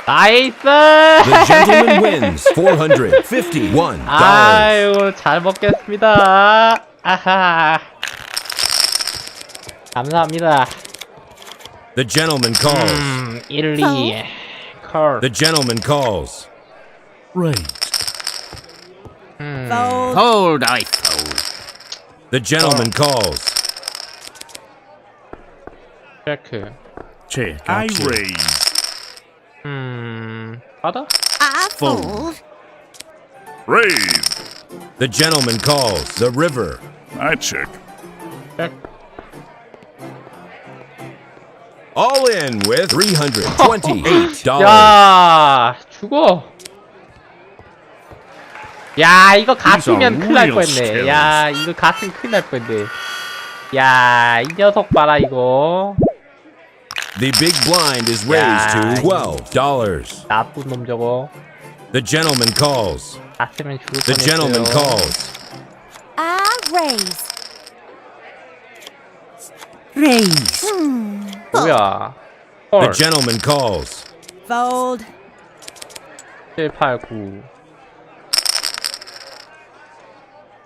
나이스! The gentleman wins $451. 아유, 잘 먹겠습니다. 아하. 감사합니다. The gentleman calls. 1, 2. 컬. The gentleman calls. Raise. Fold. Fold. I fold. The gentleman calls. 체크. Check. I check. raise. 받아? I Fold. fold. Raise. The gentleman calls. The river. I check. 체크. All in with $328. 야, 죽어. 야, 이거 갔으면 are 큰일 날 real 뻔했네. skills. 야, 이거 갔으면 큰일 날 뻔했네. 야, 이 녀석 봐라, 이거. The big blind is raised to $12. 나쁜 놈 저거. The gentleman calls. 갔으면 죽을 The gentleman 뻔했어요. calls. I raise. Raise. 뭐야. The 헐. gentleman calls. Fold. 7, 8, 9.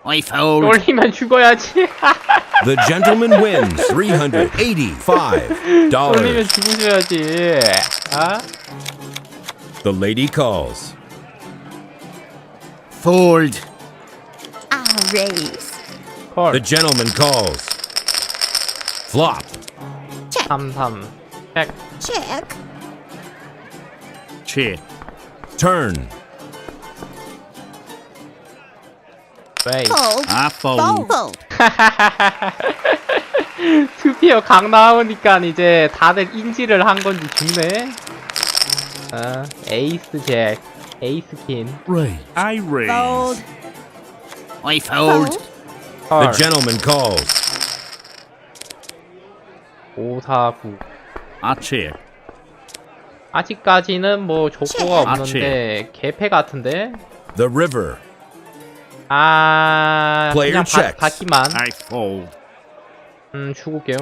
I fold. 쫄리면 죽어야지. The gentleman wins $385. 쫄리면 죽으셔야지. 아? The lady calls. Fold. I raise. 헐. The gentleman calls. Flop. 3, 3. 책. Check. Check. Turn. 웨이. Fold. I fold. Fold. 투피어 강 나오니까 이제 다들 인지를 한 건지 죽네. 에이스 잭. 에이스 퀸. Raise. I raise. Fold. I fold. The 헐. gentleman calls. 5, 4, 9. I check. 아직까지는 뭐 족보가 없는데 개패 같은데. The river. 아, Player 그냥 checks. 받기만. I fold. 죽을게요.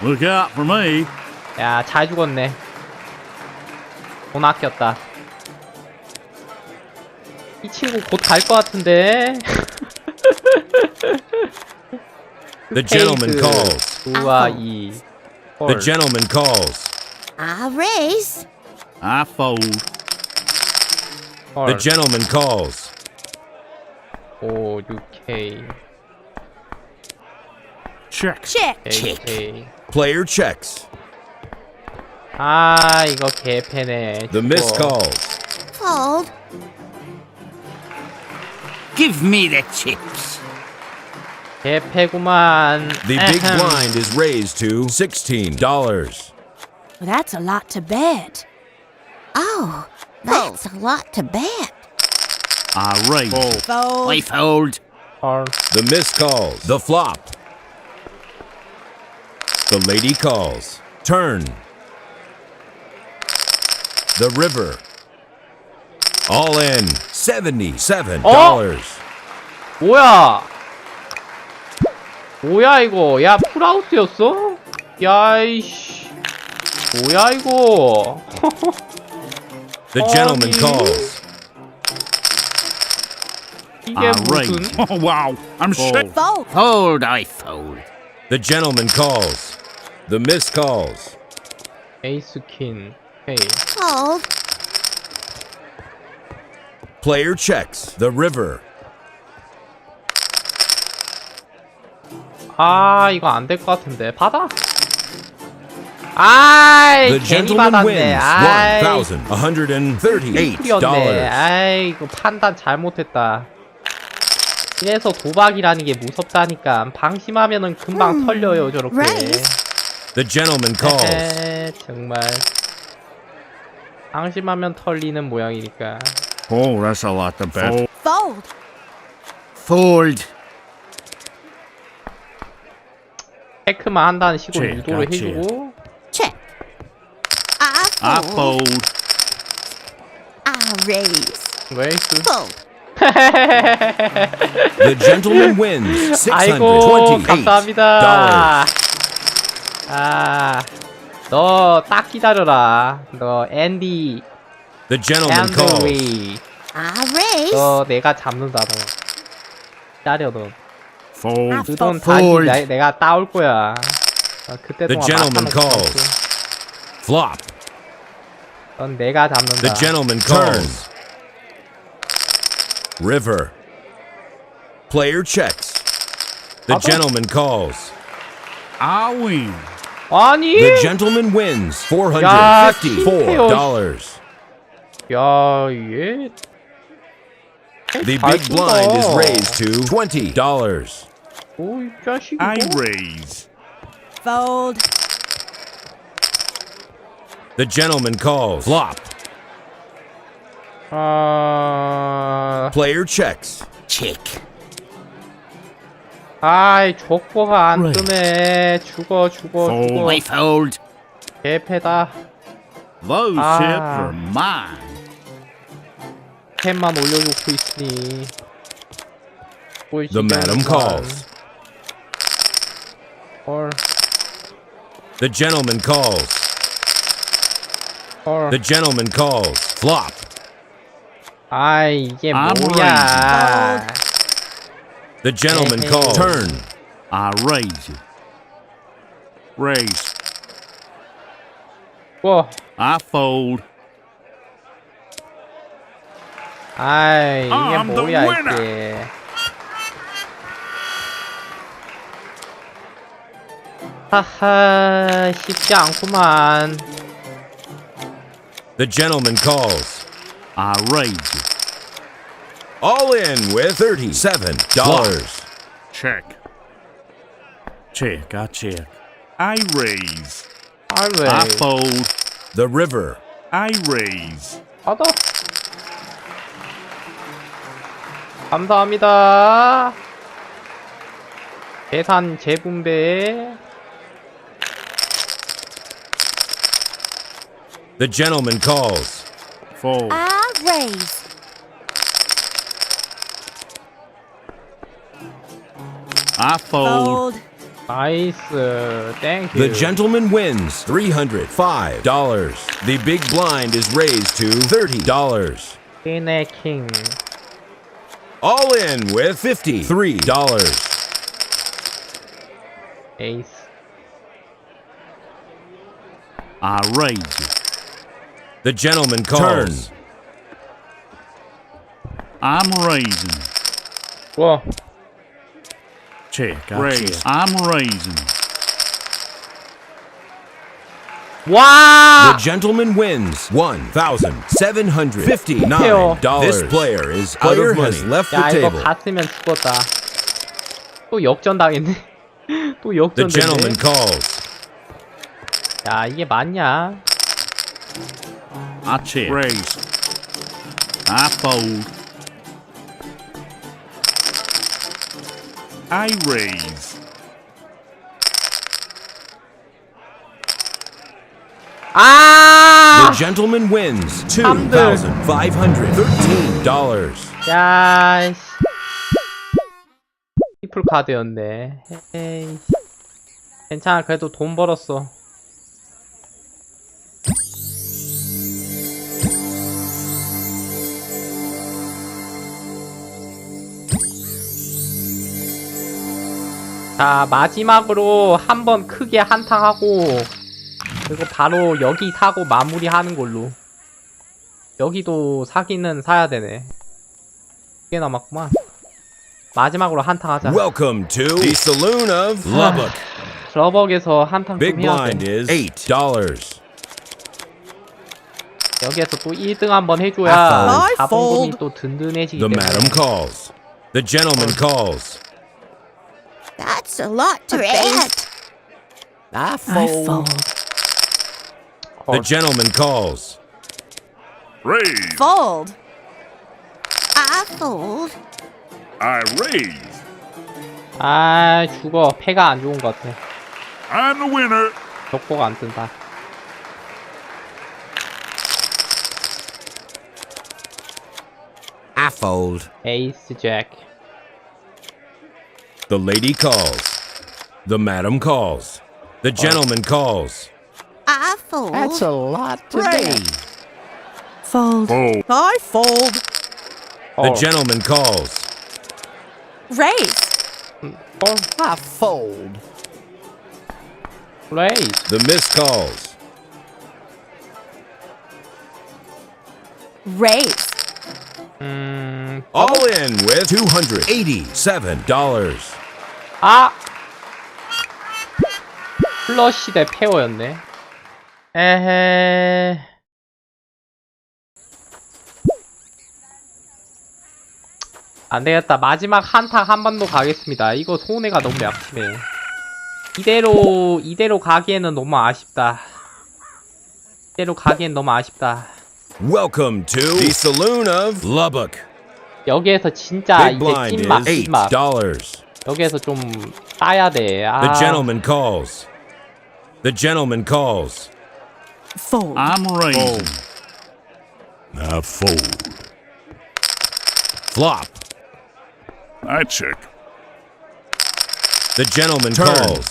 Look out for me. 야, 잘 죽었네. 돈 아꼈다. 이 친구 곧 갈 것 같은데. The gentleman calls. 9와 2. The gentleman calls. I raise. I fold. The gentleman calls. 5, 6K. Check. Check. KK. Player checks. 아, 이거 개패네. The miss calls. Fold. Give me the chips. 개패구만. The big blind is raised to $16. Well, that's a lot to bet. Oh, that's a lot to bet. I raise. Fold. I fold. 헐. The miss calls. The flop. The lady calls. Turn. The river. All in $77. 뭐야? 뭐야 이거? 야, 풀하우스였어? 야, 이씨. 뭐야 이거? The gentleman 아니. calls. 이게 I 무슨? raise. Oh, wow. I'm shaking. Fold. Fold. I fold. The gentleman calls. The miss calls. 에이스 퀸. 헤이. Fold. Player checks. The river. 아, 이거 안 될 것 같은데. 받아. 아이, The 괜히 gentleman 받았네. wins 아이, $1,138. 풀이었네. 아이, 이거 판단 잘못했다. 이래서 도박이라는 게 무섭다니까. 방심하면은 금방 털려요, 저렇게. Raise. The gentleman calls. 에헤, 정말. 방심하면 털리는 모양이니까. Oh, that's a lot to bet. Fold. Fold. 체크만 한다는 식으로 체, 유도를 같이. 해주고. Check. I I fold. fold. I raise. 웨이스. Fold. The gentleman wins 아이고, $628. 감사합니다. 아, 너 딱 기다려라. 너 앤디 The gentleman calls. 앤드리. I raise. 너 내가 잡는다 너. 기다려 너. Fold. 그 돈 다 Fold. 내가 따올 거야. 그때 The 동안 gentleman 막하면 calls. Flop. 넌 내가 잡는다. The gentleman calls. River. Player checks. The Papa? gentleman calls. I win. 아니? The gentleman wins 야, $454. 야, 얘. The 잘 big blind is 쏜다. raised to $20. 오, 이 자식이. I raise. Fold. The gentleman calls. Flop. Player checks. Check. 아이, 족보가 안 Right. 뜨네. 죽어. Fold. I fold. 개패다. Those Ah. chips are mine. 템만 올려놓고 있으니. The madam calls. 헐. The gentleman calls. 헐. The gentleman calls. Flop. 아이, 이게 I'm 뭐야. The gentleman Hey. calls. Turn. I raise it. Raise. 와. I fold. 아이, 이게 I'm the 뭐야, winner. 이게. 하하, 쉽지 않구만. The gentleman calls. I raise it. All in with $37. Check. Check. I check. I raise. 아, 왜? I fold. The river. I raise. 받아. 감사합니다. 계산 재분배. The gentleman calls. Fold. I raise. I fold. Fold. 나이스. 땡큐. The gentleman wins $305. The big blind is raised to $30. 퀸의 킹. All in with $53. 에이스. I raise it. The gentleman calls. I'm raising. 와. Check. I raise. I'm raising. 와! The gentleman wins $1,759. This player is out of money. Left the 야, 이거 table. 갔으면 죽었다. 또 역전당했네. 또 The gentleman 역전됐네. calls. 야, 이게 맞냐? I check. Raise. I fold. I raise. 아! The gentleman wins $2,513. 야, 씨. 피플 카드였네. 에이. 괜찮아, 그래도 돈 벌었어. 자, 마지막으로 한번 크게 한탕하고, 그리고 바로 여기 사고 마무리하는 걸로. 여기도 사기는 사야 되네. 2개 남았구만. 마지막으로 한탕하자. Welcome to the Saloon of Lubbock. 러벅에서 한탕 Big 좀 해야 blind 돼. is $8. 여기에서 또 1등 한번 해줘야 I 자본금이 fold. 또 든든해지기 The 때문에. madam calls. The gentleman calls. That's a lot to Raise. bet. I I fold. fold. The gentleman calls. Raise. Fold. I fold. I raise. 아, 죽어. 패가 안 좋은 것 같아. I'm the winner. 족보가 안 뜬다. I fold. 에이스 잭. The lady calls. The madam calls. The gentleman calls. I fold. That's a lot to bet. Fold. Fold. I fold. The 어. gentleman calls. Raise. I fold. 레이스. The miss calls. Raise. All in with $287. 아! 플러시 대 페어였네. 에헤. 안되겠다. 마지막 한탕 한 번 더 가겠습니다. 이거 손해가 너무 약심해. 이대로 가기에는 너무 아쉽다. 이대로 가기엔 너무 아쉽다. Welcome to the Saloon of Lubbock. 여기에서 진짜 Big 이제 blind 찐맛, is 찐맛. $8. 여기에서 좀 따야 돼. 아. The gentleman calls. The gentleman calls. Fold. I'm raising. I fold. Flop. I check. The gentleman Turn. calls.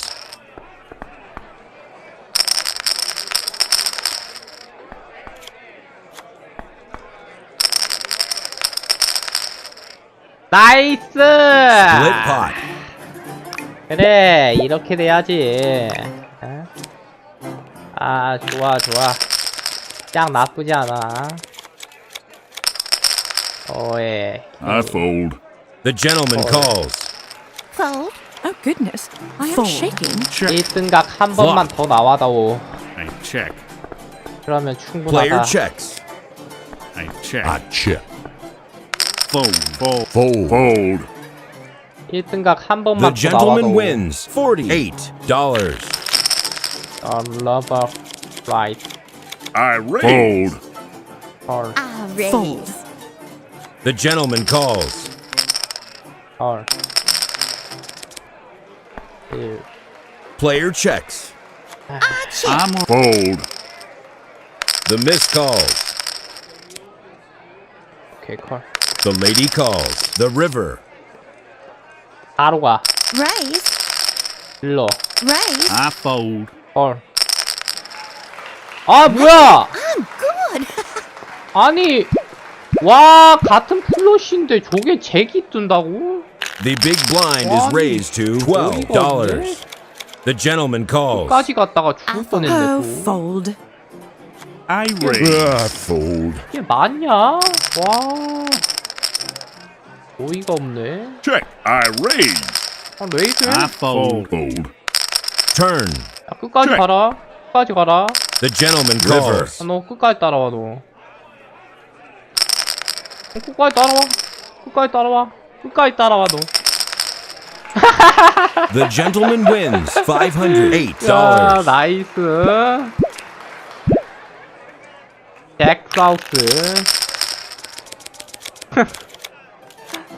나이스! Split pot. 그래, 이렇게 돼야지. 어? 아, 좋아, 좋아. 짱 나쁘지 않아. 오예. I fold. The gentleman calls. Fold. Oh, goodness. I am Fold. shaking. Check. 1등각 한 번만 더 나와다오. I check. 그러면 Player 충분하다. checks. I check. I check. Fold. Fold. Fold. Fold. 1등각 한 The 번만 더 gentleman 나와다오. wins $48. 러버 라이트 I raise. 헐 I raise. Fold. The gentleman calls. 헐 1 Player checks. I check. I'm Fold. The miss calls. 오케이 콜 The lady calls. The river. 바로 가 Raise. 일러 Raise. I fold. 헐 아 뭐야 I'm good. 아니 와 같은 플러시인데 저게 잭이 뜬다고? The big blind is 아니, raised to 어이가 없네. $12. The gentleman calls. 끝까지 갔다가 죽을 Oh, 뻔했네 또 fold. I raise. I fold. 이게 맞냐? 와 어이가 없네 Check. I raise. 아 레이드? I fold. Fold. Turn. 야 끝까지 check. 가라 끝까지 가라 The gentleman River. calls. 아, 너 끝까지 따라와 너 끝까지 따라와 끝까지 따라와 끝까지 따라와 너 The gentleman wins $508. 야, 나이스. 잭사우스.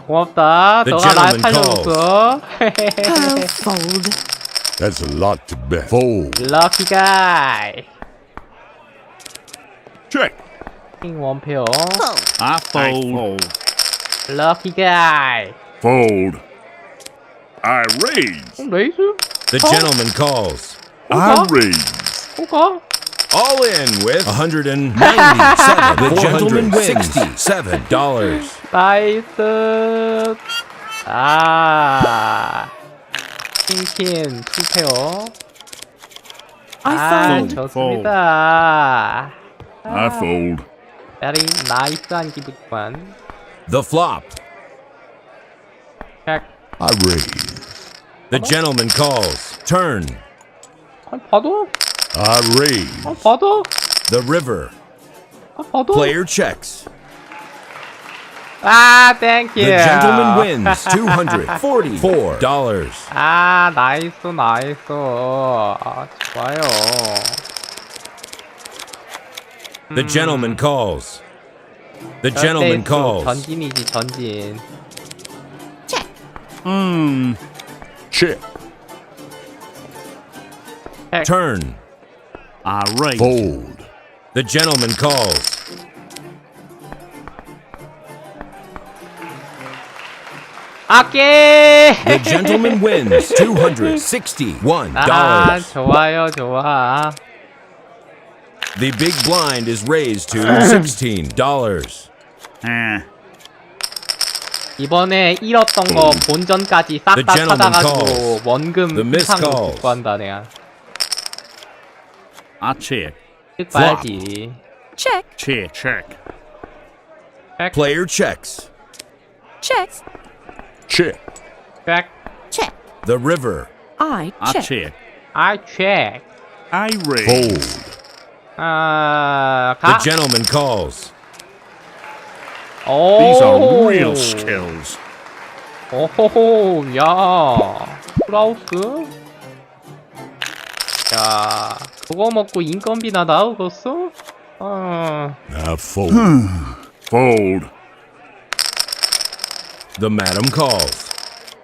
고맙다. The 너가 날 gentleman 살려줬어. Oh, fold. That's a lot to bet. Fold. 럭키 가이. Check. 킹 원페어. Fold. I fold. 럭키 가이. Fold. I raise. 레이스? The gentleman calls. I raise. 뭐가? All in with $197. The gentleman wins $67. 나이스. 아. 킹킨 투페어. I 아, fold. 좋습니다. I fold. very 나이스한 기분만. The flop. 백. I raise. The gentleman calls. Turn. 아, 봐도? I raise. 아, 봐도? The river. 아, 봐도? Player checks. 아, 땡큐. The gentleman wins $244. 아, 나이스, 나이스. 아, 좋아요. The gentleman calls. The gentleman calls. 전진이지, 전진. Check. Check. Turn. I raise. Fold. The gentleman calls. 아깨! The gentleman wins $261. 아, 좋아요, 좋아. The big blind is raised to $16. Eh. 이번에 잃었던 거 본전까지 싹 The 다 gentleman 찾아가지고 calls. 원금 The miss 이상으로 calls. 빚고 한다, 내가. I check. 봐야지. Check. Check. Check. Player checks. Check. Check. 백. Check. The river. I I check. check. I check. I raise. Fold. 아, The 가. gentleman calls. 오. These are real skills. 오호호, 야. 프라우스? 야, 그거 먹고 인건비나 나오겠어? Fold. Fold. The madam calls.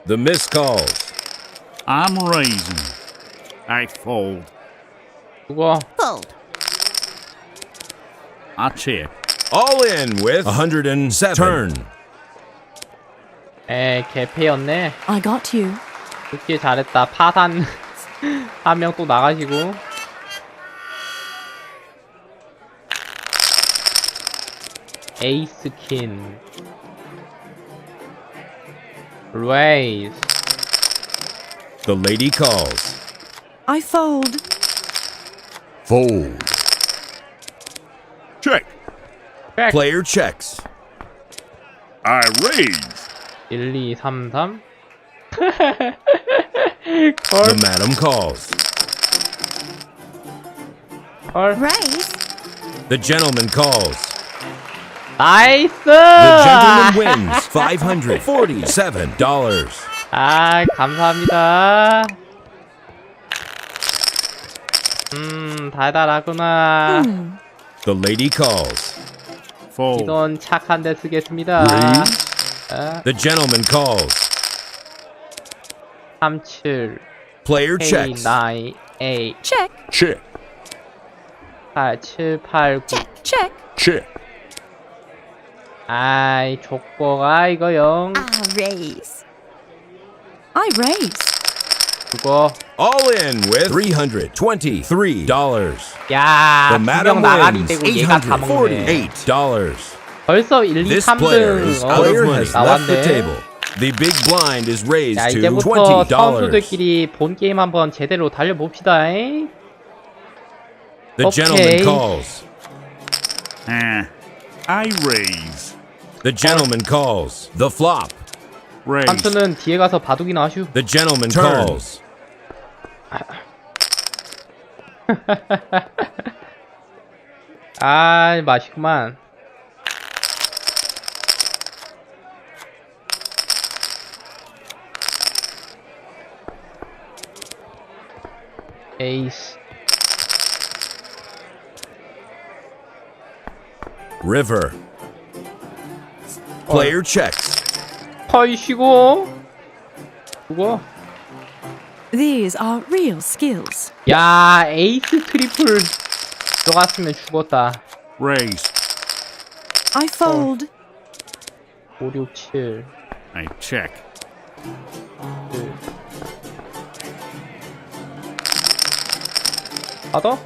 The miss calls. I'm raising. I fold. 그거 Fold. I check. All in with 107. Turn. 개패였네. I got you. 그렇게 잘했다. 파산 한 명 또 나가시고. 에이스 퀸. 레이스. The lady calls. I fold. Fold. Check. Player checks. I raise. 1, 2, 3, 3. The madam calls. 헐. Raise. The gentleman calls. 나이스! The gentleman wins $547. 아, 감사합니다. 달달하구나. The lady calls. Fold. 이돈 착한 데 쓰겠습니다. 아, The gentleman calls. 37, Player 8, checks. 9, 8, Check. Check. 8, 7, 8, 9. Check. Check. 아이, 족보가 이거 영. I raise. I raise. 그거. All in with $323. 야, The 두명 madam 나가리 wins 되고 얘가 다 먹네. $848. 벌써 1, 2, This player 3등. is out of money. Left the 나왔네. table. The big blind is raised 야, to 이제부터 $20. 선수들끼리 본 게임 한번 제대로 달려봅시다. 잉? The gentleman Okay. calls. I raise. The gentleman calls. The flop. Raise. 삼촌은 뒤에 가서 바둑이나 하슈. The gentleman calls. 아, 맛있구만. 에이스. River. Player checks. 헐쉬고. 그거. These are real skills. 야, 에이스 트리플 들어갔으면 죽었다. Raise. I fold. 5, 6, 7. I check. 받아?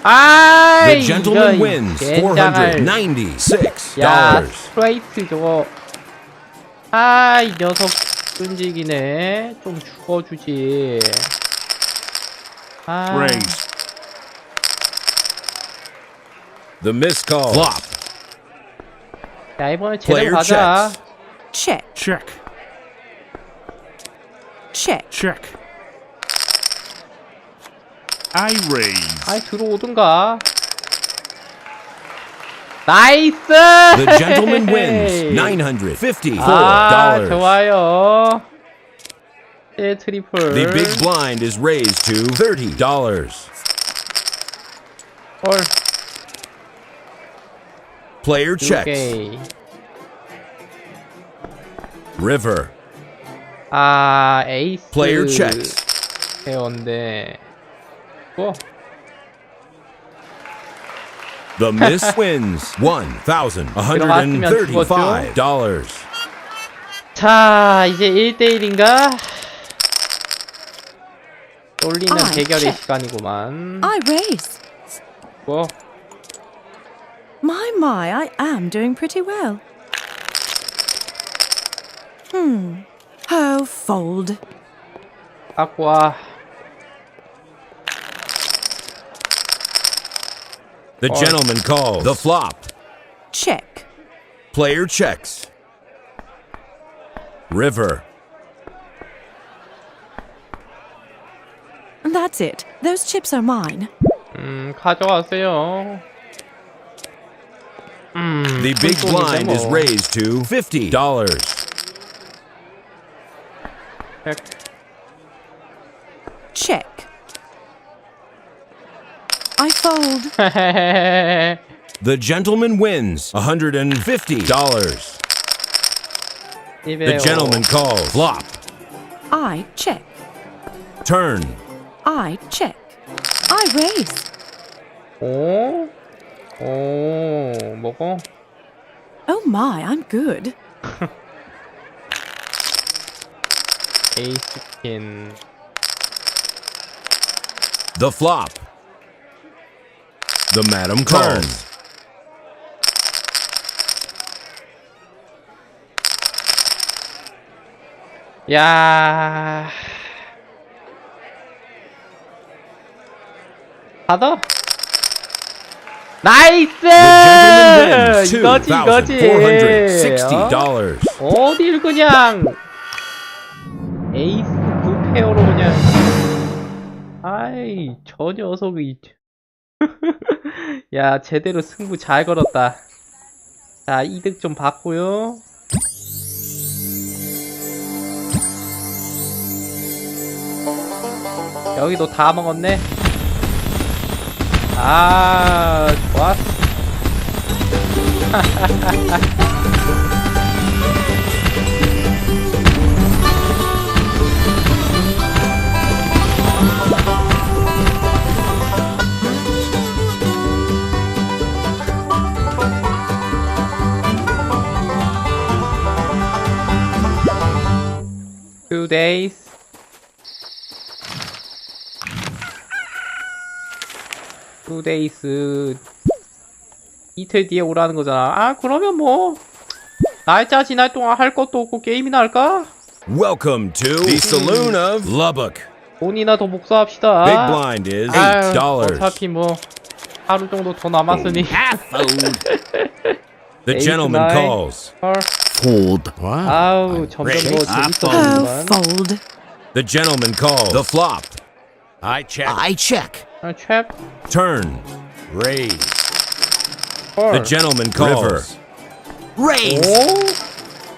아이, The gentleman 이런 wins 젠장할. $496. 야, 스트레이트 저거. 아, 이 녀석 끈질기네. 좀 죽어주지. 아, Raise. The miss call. Flop. 야, 이번에 제대로 Player 가자. checks. Check. Check. Check. Check. I raise. 아이, 들어오든가. 나이스! The gentleman wins $954. 아, 좋아요. 트리플. The big blind is raised to $30. 헐. Player checks. 오케이. River. 아, 에이스. Player checks. 페어인데. 뭐? The miss wins $1,135. 자, 이제 1대1인가? 쏠리는 아, 대결의 check. 시간이구만. I raise. 뭐? My, I am doing pretty well. Oh, fold. 갖고 와. The gentleman calls. The flop. Check. Player checks. River. That's it. Those chips are mine. 가져가세요. The big blind is 뭐. raised to $50. Check. I Fold. The gentleman wins $150. The gentleman calls. Flop. I check. Turn. I check. I raise. 오? 오, 먹어? Oh my, I'm good. 에이스 퀸. The flop. The madam calls. 야. 받아. 나이스! 이거지, 이거지. $460. 어딜 그냥 에이스 9페어로 그냥. 아이, 저 녀석이. 야, 제대로 승부 잘 걸었다. 자, 이득 좀 받고요. 여기도 다 먹었네. 아, 좋았어. Two days. Two days. 이틀 뒤에 오라는 거잖아. 아, 그러면 뭐 날짜 지날 동안 할 것도 없고 게임이나 할까? Welcome to the Saloon of Lubbock. 돈이나 더 복사합시다. Big blind is 아유, $8. 어차피 뭐 하루 정도 더 남았으니. The gentleman nine. calls. Fold. 아우, 점점 더 Oh, 재밌어지구만. fold. The gentleman calls. The flop. I check. I check. 아, 캡. Turn. Raise. The gentleman calls. Raise.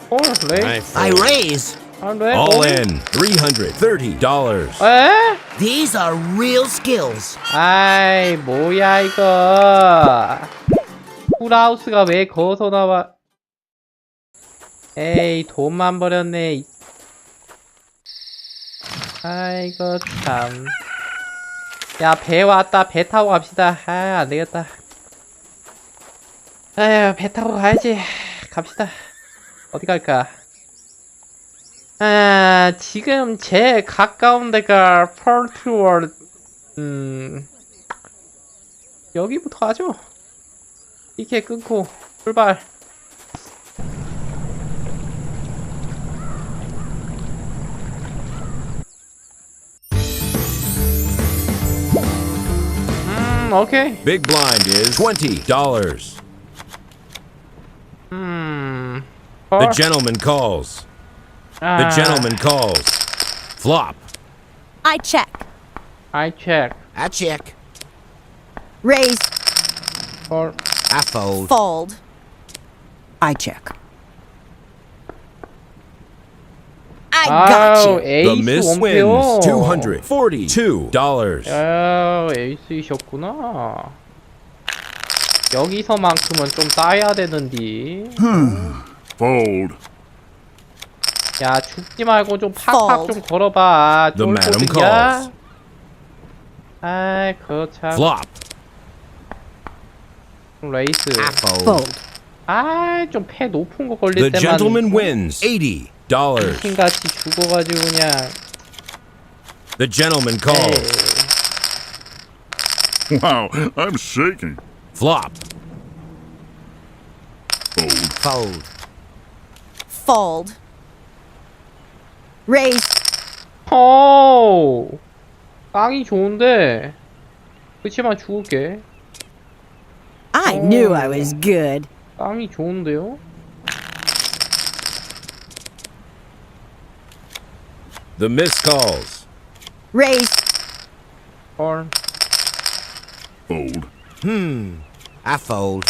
오? 레이? I raise. 아, 레이? All in $330. 에? These are real skills. 아이, 뭐야 이거. 풀하우스가 왜 거기서 나와? 에이, 돈만 버렸네. 아이고 참. 야, 배 왔다. 배 타고 갑시다. 아, 안되겠다. 아휴, 배 타고 가야지. 갑시다. 어디 갈까? 아, 지금 제일 가까운 데가 펄트월드. 여기부터 가죠. 이렇게 끊고 출발. 오케이. Big blind is $20. The gentleman calls. The gentleman calls. Flop. I check. I check. I check. Raise. 펄. I fold. Fold. I check. I got you. The 에이스 miss 원페어. wins $242. 야, 에이스이셨구나. 여기서만큼은 좀 따야 되는디. Fold. 야, 죽지 말고 좀 팍팍 Fold. 좀 걸어봐. The madam 쫄보들이야. calls. 아이, 그거 참. Flop. 레이스. I fold. Fold. 아이, 좀 패 높은 거 The 걸릴 때만. gentleman wins $80. 신같이 죽어가지고 그냥. The gentleman calls. Wow, I'm shaking. Flop. Fold. Fold. Fold. Raise. 오, 빵이 좋은데. 그치만 죽을게. I knew I was good. 빵이 좋은데요? The miss calls. Raise. 헐. Fold. I fold.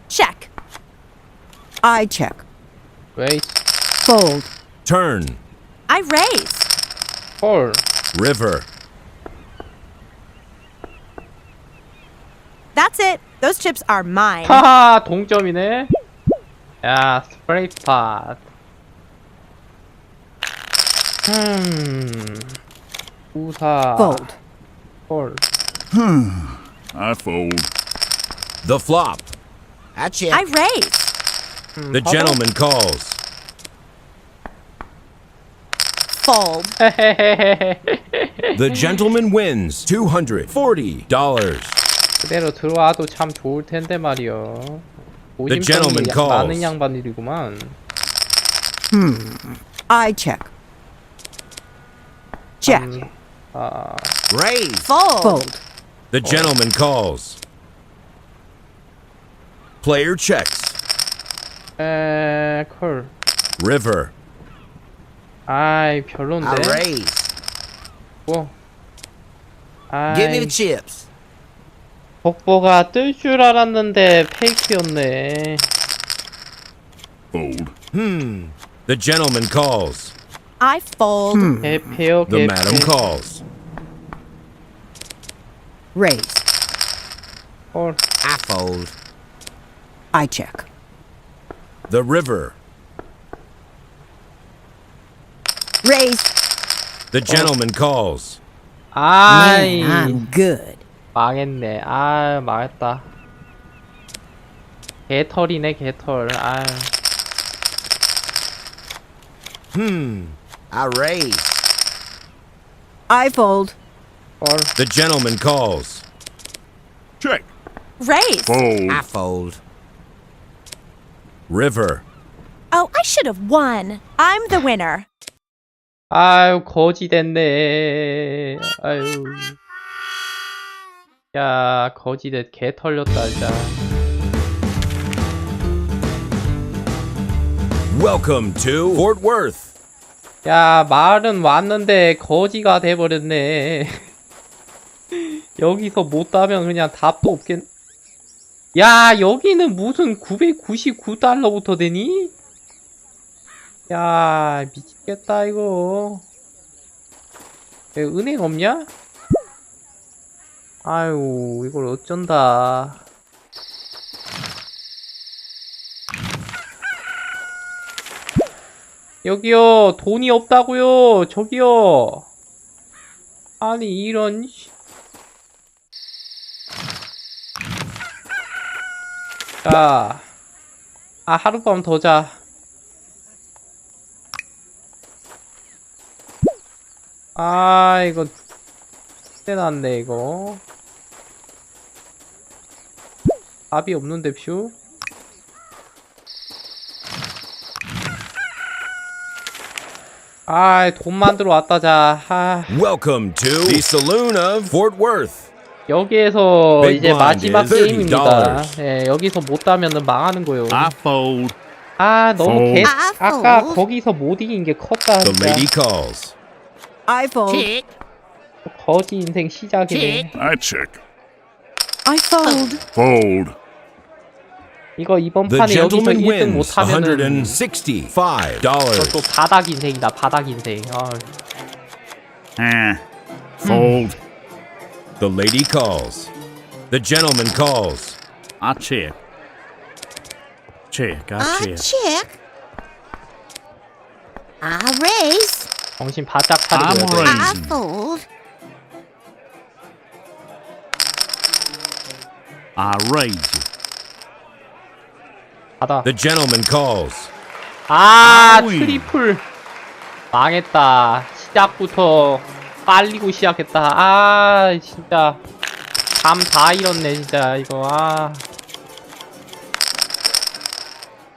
Check. I check. 레이스. Fold. Turn. I raise. 헐. River. That's it. Those chips are mine. 하하, 동점이네. 야, 스프레이 팟. 우사. Fold. 폴. I fold. The flop. I chip. I raise. The gentleman calls. Fold. The gentleman wins $240. 그대로 들어와도 참 좋을 텐데 말이요. gentleman 오심성이 calls. 많은 양반들이구만. I check. Check. Raise. Fold. The gentleman calls. Player checks. 콜. River. 아이, 별론데. raise. 뭐. Give me 아이, the chips. 복보가 뜰 줄 알았는데 페이크였네. Fold. The gentleman calls. I fold. 개패요, The 개패. madam calls. Raise. 콜. I fold. I check. The river. Raise. The gentleman calls. 아이, I'm good. 망했네. 아, 망했다. 개털이네, 개털. 아, I raise. I fold. 콜. The gentleman calls. Check. Raise. Fold. fold. River. Oh, I should have won. I'm the winner. 아유, 거지 됐네. 아유. 야, 거지 됐, 개 털렸다, 진짜. Welcome to Fort Worth. 야, 말은 왔는데 거지가 돼버렸네. 여기서 못 따면 그냥 답도 없겠. 야, 여기는 무슨 999달러부터 되니? 야, 미치겠다, 이거. 왜 은행 없냐? 아유, 이걸 어쩐다. 여기요, 돈이 없다고요. 저기요. 아니, 이런. 자, 하룻밤 더 자. 이거 떼났네, 이거. 답이 없는데, 퓨. 돈 만들어 왔다, 자. Welcome to the Saloon of Fort Worth. 여기에서 Big 이제 blind 마지막 is 게임입니다. $30. 예, 여기서 못 따면은 망하는 거요. I fold. 너무 개, 아, 아까 fold. 거기서 못 이긴 게 컸다, The 진짜. lady calls. I fold. Check. 거지 인생 시작이네. I check. I fold. Fold. 이거 이번 The 판에 여기서 gentleman 1등 wins 못하면은 $165. 또 바닥 인생이다, 바닥 인생. Fold. The lady calls. The gentleman calls. I check. Check. I I check. check. I raise. 정신 바짝 차리고 I'm 해야 돼. alright. I fold. I raise. 바닥. The gentleman calls. 트리플. 망했다. 시작부터 빨리고 시작했다. 진짜. 감 다 잃었네, 진짜, 이거.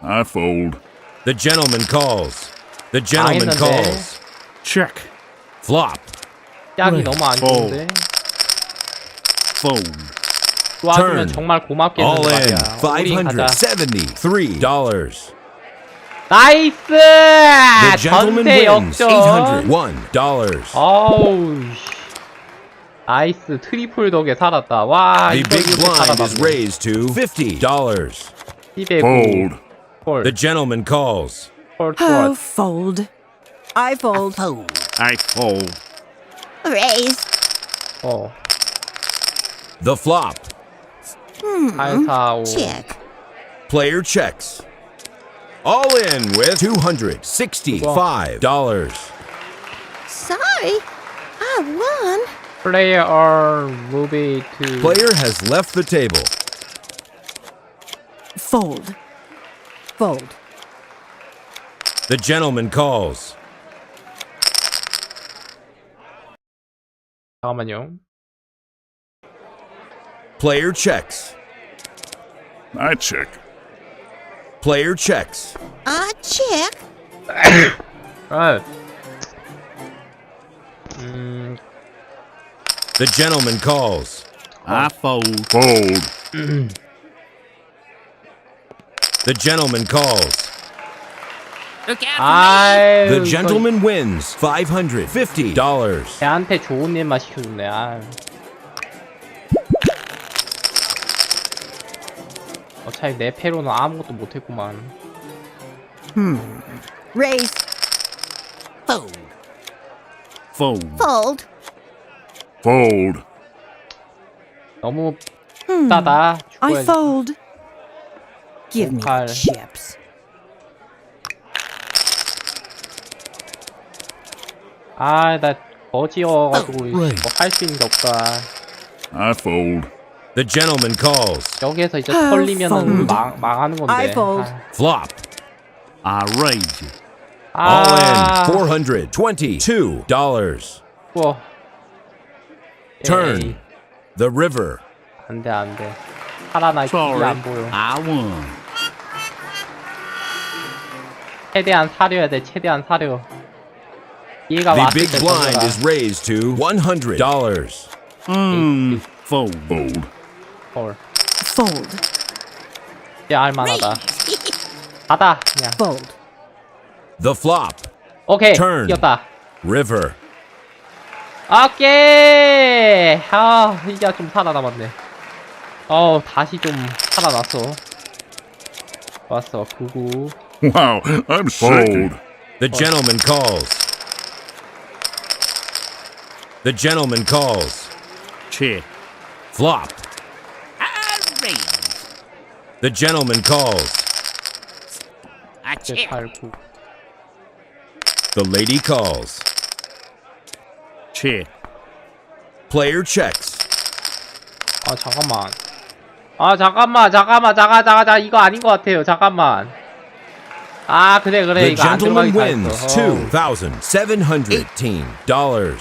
I fold. The gentleman calls. The gentleman 망했는데. calls. Check. Flop. 시작이 너무 안 좋은데. Fold. 도와주면 Turn. 정말 고맙겠는데 All in 말이야. 우리 가자. $573. 나이스! The gentleman 전세 wins 역전. $801. 어우, 씨. 나이스. 트리플 덕에 살았다. 와, The 이거 big 이렇게 blind is 살아봤네. raised to $50. 209. Fold. 콜. The gentleman calls. 콜, Oh, 콜. fold. I fold. Fold. I fold. Raise. 어. The flop. 845. Check. Player checks. All in with $265. Sorry, I won. Player or movie to Player has left the table. Fold. Fold. The gentleman calls. 잠깐만요. Player checks. I check. Player checks. I check. 아. The gentleman calls. I fold. Fold. The gentleman calls. Look out 아유. The 이거 gentleman wins $550. 걔한테 좋은 일만 시켜줬네. 아. 어차피 내 패로는 아무것도 못했구만. Raise. Fold. Fold. Fold. Fold. 너무 싸다. I 죽어야지. fold. Give me the Pokal. chips. 아, 나 거지여가지고 right. 뭐 할 수 있는 게 없다. I fold. The gentleman calls. 여기에서 이제 I 털리면은 fold. 망하는 건데. I fold. Flop. I raise. All 아, in $422. 우와. Turn. 에이, The river. 안돼 안돼. 살아날 길이 Sorry. 안 보여. I won. 최대한 사려야 돼. 최대한 사려. 얘가 The 왔을 big 때 blind 던져라. is raised to $100. Fold. Fold. 헐. Fold. 이제 알만하다. 가다 그냥. Fold. The flop. 오케이. Turn. 이겼다. River. 오케이. 아 이제 좀 살아남았네. 다시 좀 살아났어. 왔어. 99. Wow, I'm shaking. The gentleman calls. The gentleman calls. Check. Flop. I raise. The gentleman calls. I check. 8, 9. The lady calls. Check. Player checks. 아 잠깐만. 잠깐. 이거 아닌 것 같아요. 잠깐만. 아 그래 The 이거 안 gentleman 들어가기 다 wins 했어. $2,718.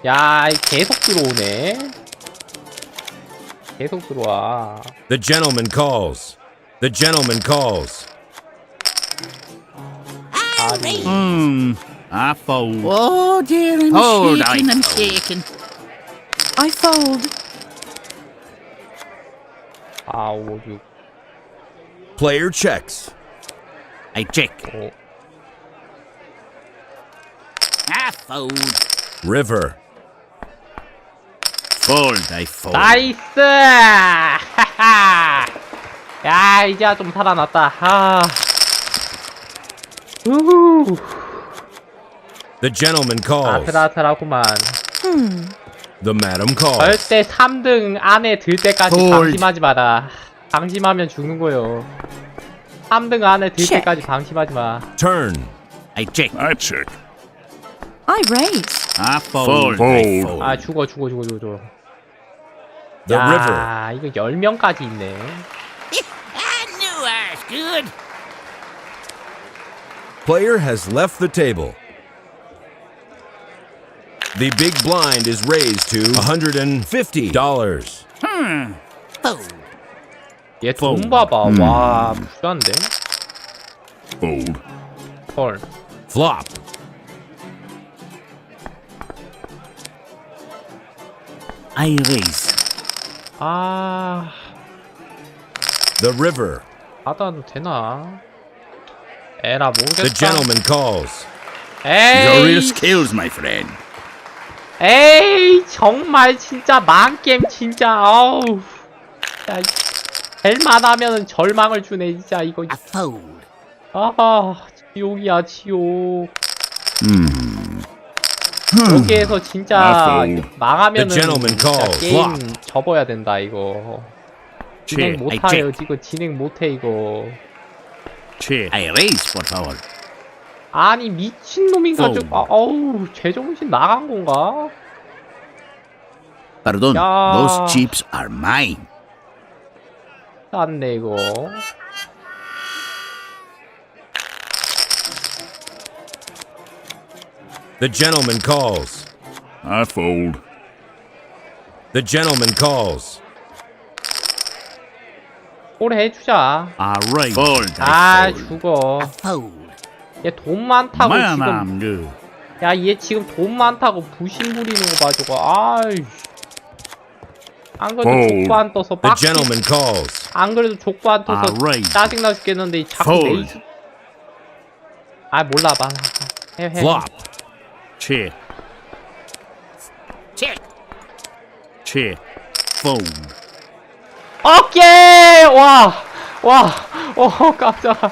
야 계속 들어오네. 계속 들어와. The gentleman calls. The gentleman calls. I raise. I fold. Oh dear, I'm Hold, shaking. I I'm fold. shaking. I fold. 4, 5, 6, Player checks. I check. 5. I fold. River. Fold. I fold. 나이스! 하하! 야 이제 좀 살아났다. 우후. The gentleman calls. 아슬아슬하구만. The madam calls. 절대 3등 안에 들 때까지 헐. 방심하지 마라. 방심하면 죽는 거요. 3등 안에 들 Check. 때까지 방심하지 마. Turn. I check. I check. I raise. I fold. Fold. I fold. 아 죽어. The river. 야 이거 10명까지 있네. I knew I was good. Player has left the table. The big blind is raised to $150. Fold. 얘 돈 Fold. 봐봐. 와 부자인데? Fold. 헐. Flop. I raise. 아 The river. 받아도 되나? 에라 모르겠다. The gentleman calls. Your 에이 skills, my friend. 에이 정말 진짜 망겜 진짜 어우 야 될만하면은 절망을 주네 진짜 이거 I fold. 아하 지옥이야 지옥 여기에서 진짜 The 망하면은 gentleman 진짜 calls. 게임 접어야 된다 이거. 진행 Che, 못해요 이거 진행 못해 이거. Che, I raise, por favor. 아니 미친놈인가 좀 어우 제정신 나간 건가? Perdón, Ya. those chips are mine. 쌌네 이거. The gentleman calls. I fold. The gentleman calls. 오래 해주자. I raise. Fold. 아 죽어. Fold. 얘 돈 많다고 Man, 지금. I'm good. 야 얘 지금 돈 많다고 부심 부리는 거 봐 저거. 아이. 안 그래도 Fold. 족보 안 떠서 The 빡. gentleman calls. 안 그래도 족보 안 떠서 Alright. 짜증나 죽겠는데 자꾸 Fold. 레이스. 아 몰라 봐. 해. Flop. Che, Check. che, fold. 오케이 와. 깜짝아.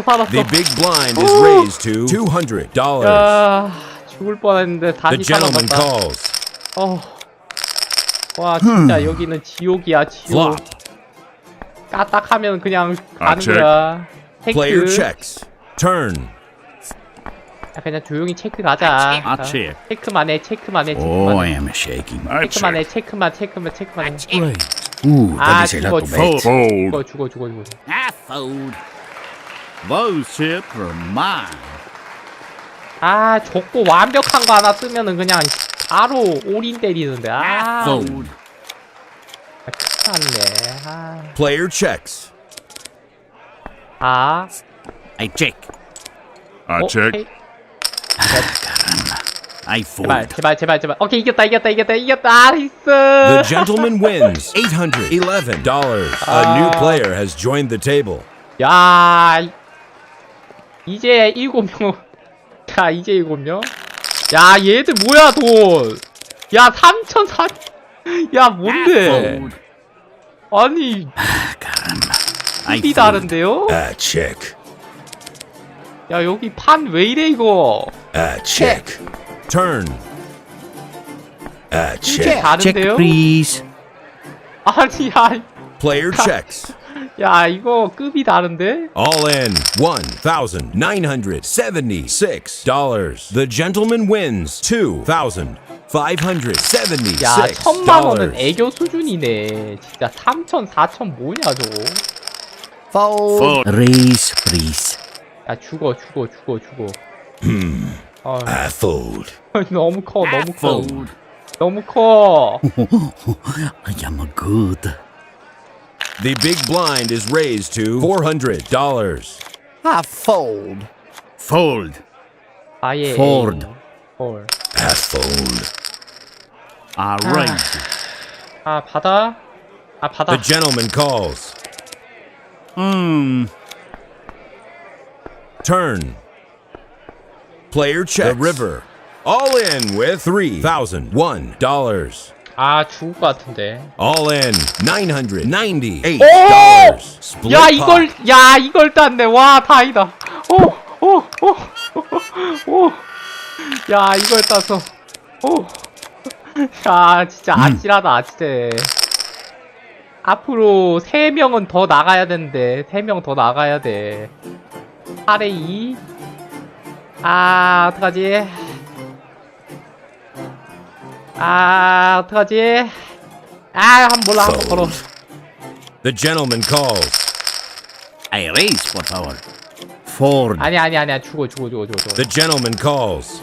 살았어. The big blind is raised to $200. 야 죽을 뻔했는데 The 다시 gentleman 살아났다. calls. 와 진짜 여기는 지옥이야 지옥. Flop. 까딱하면 그냥 아, 가는 체크. 거야. Player 체크. checks. Turn. 야, 그냥 조용히 체크 가자. 아, 체크. 체크만 해. Oh, I am shaking. I 체크만 해. check. 체크만 해. Right. Ooh, Ah, that is a lot of 죽어, bet. Fold. 죽어. I fold. Those chips are mine. 아, 족보 완벽한 거 하나 뜨면은 그냥 바로 올인 때리는데. 아, Fold. 큰일 났네. Player checks. 아. I check. I check. 오케이. I fold. 제발. 오케이, 이겼다. 나이스. The gentleman wins $811. A new player has joined the table. 야, 이제 7명. 야, 이제 7명. 야, 얘들 뭐야, 돈. 야, 3,400. 야, 뭔데? 아니, I 이 fold. 다른데요? Check. 야, 여기 판 왜 이래, 이거? Check. Turn. 이게 Check. 다른데요? Check, please. 아니, 야, Player checks. 야, 이거 급이 다른데? All in $1,976. The gentleman wins $2,576. 야, 1,000만 원은 애교 수준이네. 진짜 3,000, 4,000 뭐냐, 저거? Fold. Raise, please. 야, 죽어. I fold. 너무 커. Fold. 너무 커. I am good. The big blind is raised to $400. I fold. Fold. 아예. Fold. 홀. I fold. I raise. 아, 받아. The gentleman calls. Turn. Player checks. The river. All in with $3,001. 아, 죽을 것 같은데. All in $998. Split 야, pot. 이걸 땄네. 와, 다행이다. 야, 이걸 따서. 야, 진짜 아찔하다, 아찔해. 앞으로 3명은 더 나가야 되는데, 3명 더 나가야 돼. 8에 2. 아, 어떡하지? 어떡하지? 한번 몰라, 한번 걸어. The gentleman calls. I raise, por favor. Fold. 아니야, 죽어. The gentleman calls.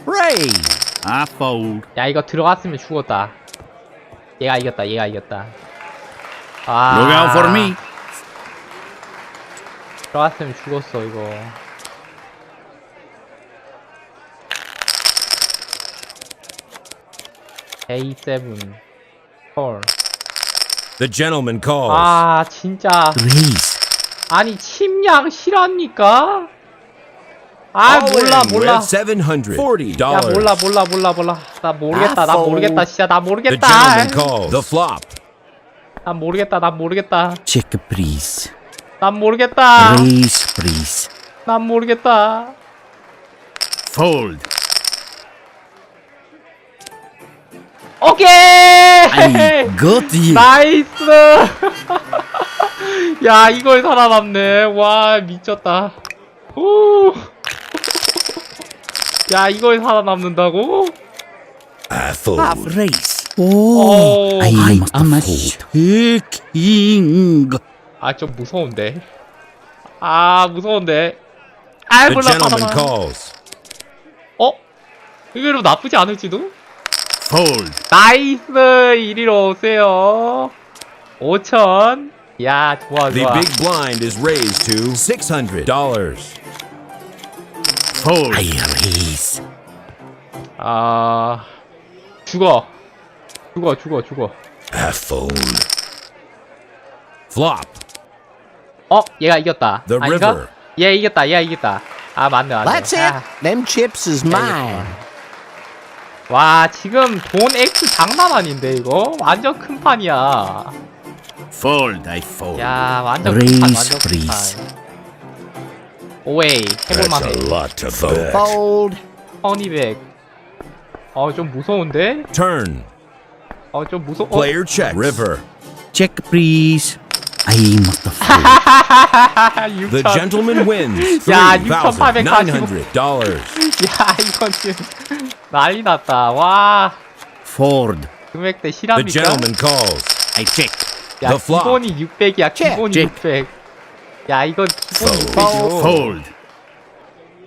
Raise. I fold. 야, 이거 들어갔으면 죽었다. 얘가 이겼다. Look out for me. 들어갔으면 죽었어, 이거. A7 헐. The gentleman calls. 진짜. Raise. 아니, 침략 실합니까? All 몰라. in with $740. 야, 몰라. 나 모르겠다. 진짜 나 The 모르겠다. gentleman calls. The flop. 난 모르겠다. Check, please. 난 모르겠다. Raise, please. 난 모르겠다. Fold. 오케이! I got you. 나이스! 야, 이걸 살아남네. 와, 미쳤다. 오! 야, 이걸 살아남는다고? I fold. Raise. 오. I am a king. 아, 좀 무서운데. 아, 무서운데. 아, The 몰라, gentleman 봐봐. calls. 의외로 나쁘지 않을지도? Fold. 나이스! 이리로 오세요. 5,000. 야, 좋아, The 좋아. big blind is raised to $600. Fold. I raise. 아, 죽어. I fold. Flop. 얘가 이겼다. The 아닌가? river. 얘 이겼다. 아, 맞네. That's it. 아, Them chips is mine. 와, 지금 돈 X 장난 아닌데, 이거? 완전 큰 판이야. Fold. I fold. 야, 완전 큰 판, Raise, 완전 큰 please. 판. 오웨이, 해볼만해. lot to bet. Fold. 허니백. 좀 무서운데? Turn. 좀 무서워. Player check. River. Check, please. I must fold. The 6,000. gentleman wins 야, $3,900. 야, 이건 지금 난리 났다. 와, Fold. 금액대 The 실합니까? gentleman calls. I check. 야, The flop. 기본이 600이야. 기본이 check. 600. 야, 이건 기본이 Fold. 600이고. Fold.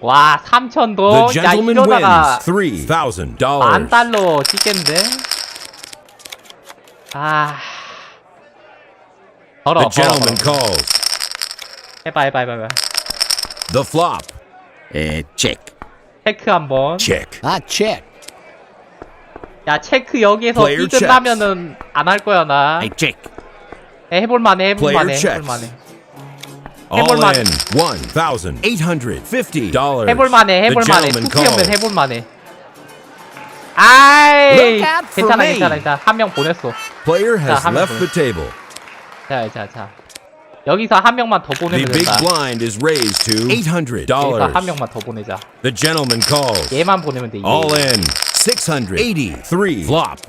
와, The 3,000도. 야, gentleman 이러다가 wins $3,000. $10,000 찍겠는데? 아. The 걸어. gentleman calls. 해봐. The flop. Check. 체크 한번. Check. I check. 야, 체크 여기에서 Player 삐끗 checks. 나면은 안 할 거야, 나. I check. 해볼만해. Player checks. All 해볼만해. in $1,850. 해볼만해. The gentleman 투피하면 calls. 해볼만해. 아이, Look out for me. 괜찮아. 한 명 보냈어. Player has 자, left 한번 the table. 자. 여기서 한 명만 더 The 보내면 big 된다. blind is raised to 여기서 한 $800. 명만 더 보내자. The gentleman calls. 얘만 보내면 돼. 얘. All in $683. Flop.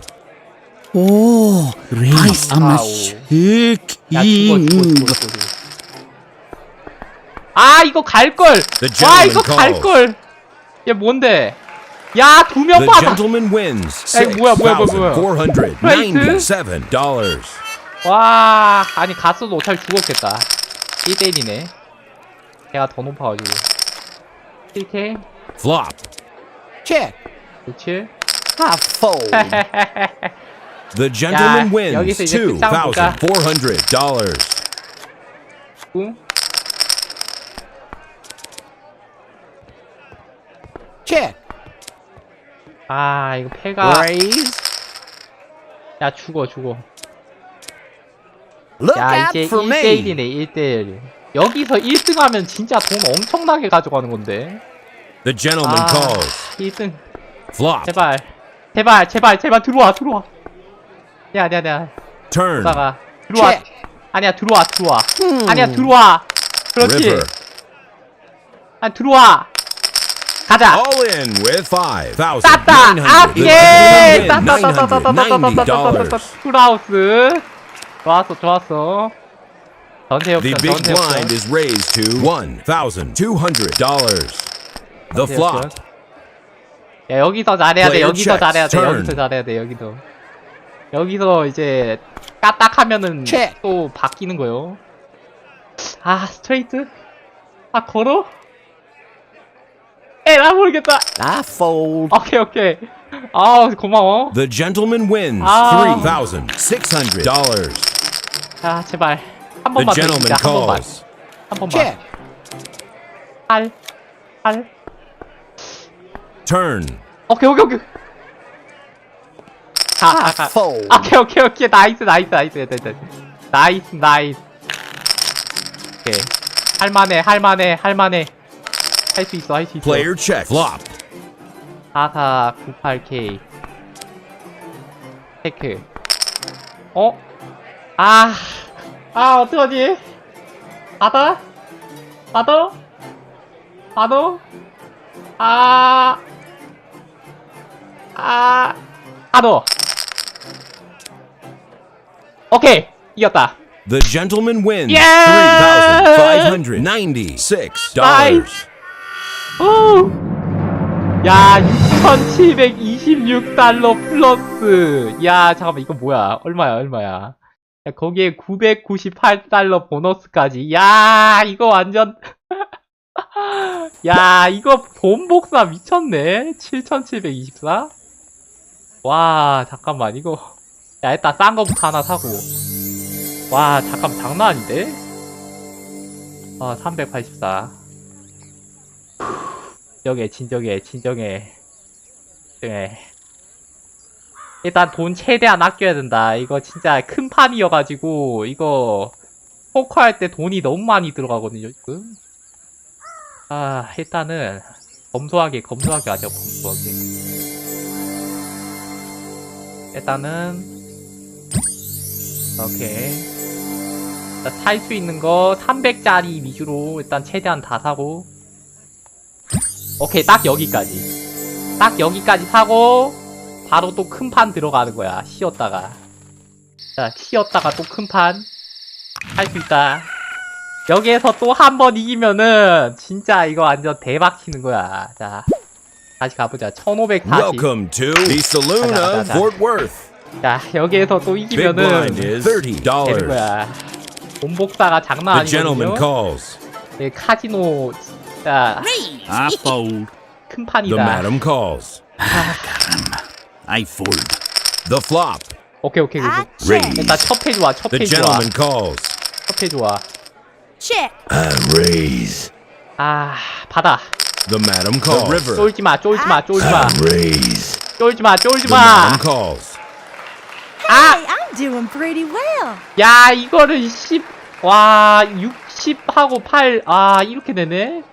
Oh, raise. I'm 아우. a 야, king. 죽어. 아, 이거 갈걸! The 와, gentleman 이거 calls. 갈걸! 얘 뭔데? 야, 두 명 The 받아! gentleman wins 에이, 뭐야. $6,497. 와, 아니, 갔어도 어차피 죽었겠다. 1대1이네. 걔가 더 높아가지고. 1K? Flop. Check. 그치? I fold. The gentleman 야, wins 여기서 이제 끝장 볼까? $2,400. Check. 아, 이거 패가. Raise. 야, 죽어. Look 야, out 이제 for me. 1대1이네, 1대1. 여기서 1등 하면 진짜 돈 엄청나게 가져가는 건데. The gentleman 아, calls. 1등. Flop. 제발, 들어와. 야, Turn. 오다가. 들어와. Check. 아니야, 들어와. 아니야, 들어와. 그렇지. River. 아, 들어와. 가자. All in with $5,900. 땄다. The 오케이. gentleman wins $990. 풀하우스. 좋았어. 전세 The 옵션, big 전세 blind 옵션. is raised to $1,200. The flop. 야, 여기서 잘해야 돼. Player 여기서 checks. 잘해야 돼. Turn. 여기서 잘해야 돼. 여기서 이제 까딱하면은 Check. 또 바뀌는 거요. 아, 스트레이트? 아, 걸어? 나 모르겠다. I fold. 오케이. 아, 고마워. The gentleman wins Ah. $3,600. 자, 제발. 한 The 번만 더 gentleman 이기자. calls. 한 번만. Check. 팔. Turn. 오케이. I fold. 오케이. 나이스. 오케이. 할만해. 할 수 있어. Player check. Flop. 4498K. 체크. 어떡하지? 받아? 오케이 이겼다. The gentleman wins Yeah! $3,596. 오! 야 6,726달러 플러스. 야 잠깐만 이거 뭐야? 얼마야? 야, 거기에 998달러 보너스까지. 야 이거 완전 야 이거 돈 복사 미쳤네. 7,724. 와 잠깐만 이거 야 일단 싼 거부터 하나 사고. 와 잠깐 장난 아닌데? 384. 진정해. 일단 돈 최대한 아껴야 된다. 이거 진짜 큰 판이어가지고 이거 포커 할 때 돈이 너무 많이 들어가거든요 지금. 일단은 검소하게 하죠. 검소하게. 일단은 오케이. 살 수 있는 거 300짜리 위주로 일단 최대한 다 사고. 오케이 딱 여기까지 사고 바로 또 큰 판 들어가는 거야. 쉬었다가 또 큰 판 할 수 있다. 여기에서 또 한 번 이기면은 진짜 이거 완전 대박 치는 거야. 자 다시 가보자. 1540. Welcome to the saloon of Fort Worth. 자 여기에서 또 Big 이기면은 blind is 되는 $30. 거야. 돈 복사가 장난 The gentleman 아니거든요. calls. 네, 카지노 진짜 I fold. 큰 The 판이다. madam calls. I fold. The flop. 오케이. Raise. 일단 첫패 좋아. The gentleman calls. 첫패 좋아. Check. I raise. 받아. The madam calls. The river. 쫄지 마. Raise. 쫄지 마. The madam calls. Hey, I'm doing pretty well. 야, 이거를 60하고 8. 이렇게 되네.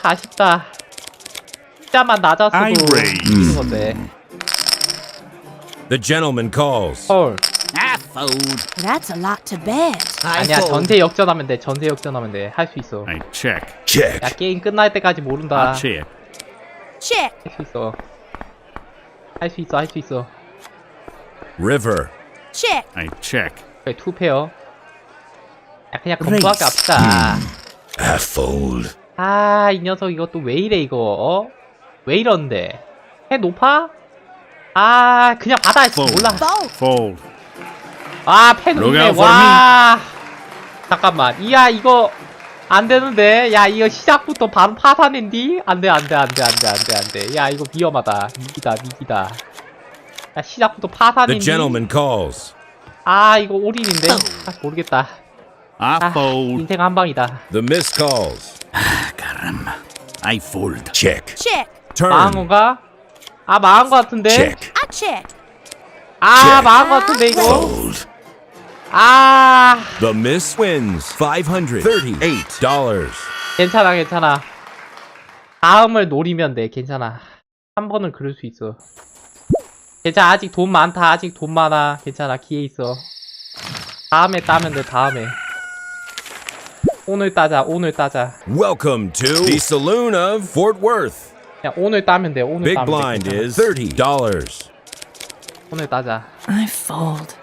아쉽다. 숫자만 낮았어도 이기는 건데. The gentleman calls. 헐. I fold. That's a lot to bet. 아니야, 전세 역전하면 돼. 할 수 있어. I check. Check. 야, 게임 끝날 때까지 모른다. I check. Check. 할 수 있어. River. Check. I check. 그래, 투페어. 야, 그냥 검소하게 합시다. I fold. 이 녀석 이것도 왜 이래, 이거, 왜 이러는데? 해 높아? 그냥 받아, 몰라. Fold. 패 높네, Look out for 와. 잠깐만. 이거, 안 되는데? 야, 이거 시작부터 바로 파산인디? 안 돼. 야, 이거 위험하다. 위기다. 야, 시작부터 The 파산인디? gentleman calls. 이거 올인인데? 모르겠다. I fold. 인생 한 방이다. The miss calls. Caramba. I fold. Check. Check. 망한 Turn. 건가? 망한 거 같은데? Check. I check. 망한 거 같은데, 이거? Fold. The miss wins $538. 괜찮아. 다음을 노리면 돼, 괜찮아. 한 번은 그럴 수 있어. 괜찮아, 아직 돈 많다, 돈 많아. 괜찮아, 기회 있어. 다음에 따면 돼, 다음에. 오늘 따자. Welcome to the saloon of Fort Worth. 그냥 오늘 따면 돼, 오늘 Big 따면 blind 돼. is $30. 오늘 따자. I fold.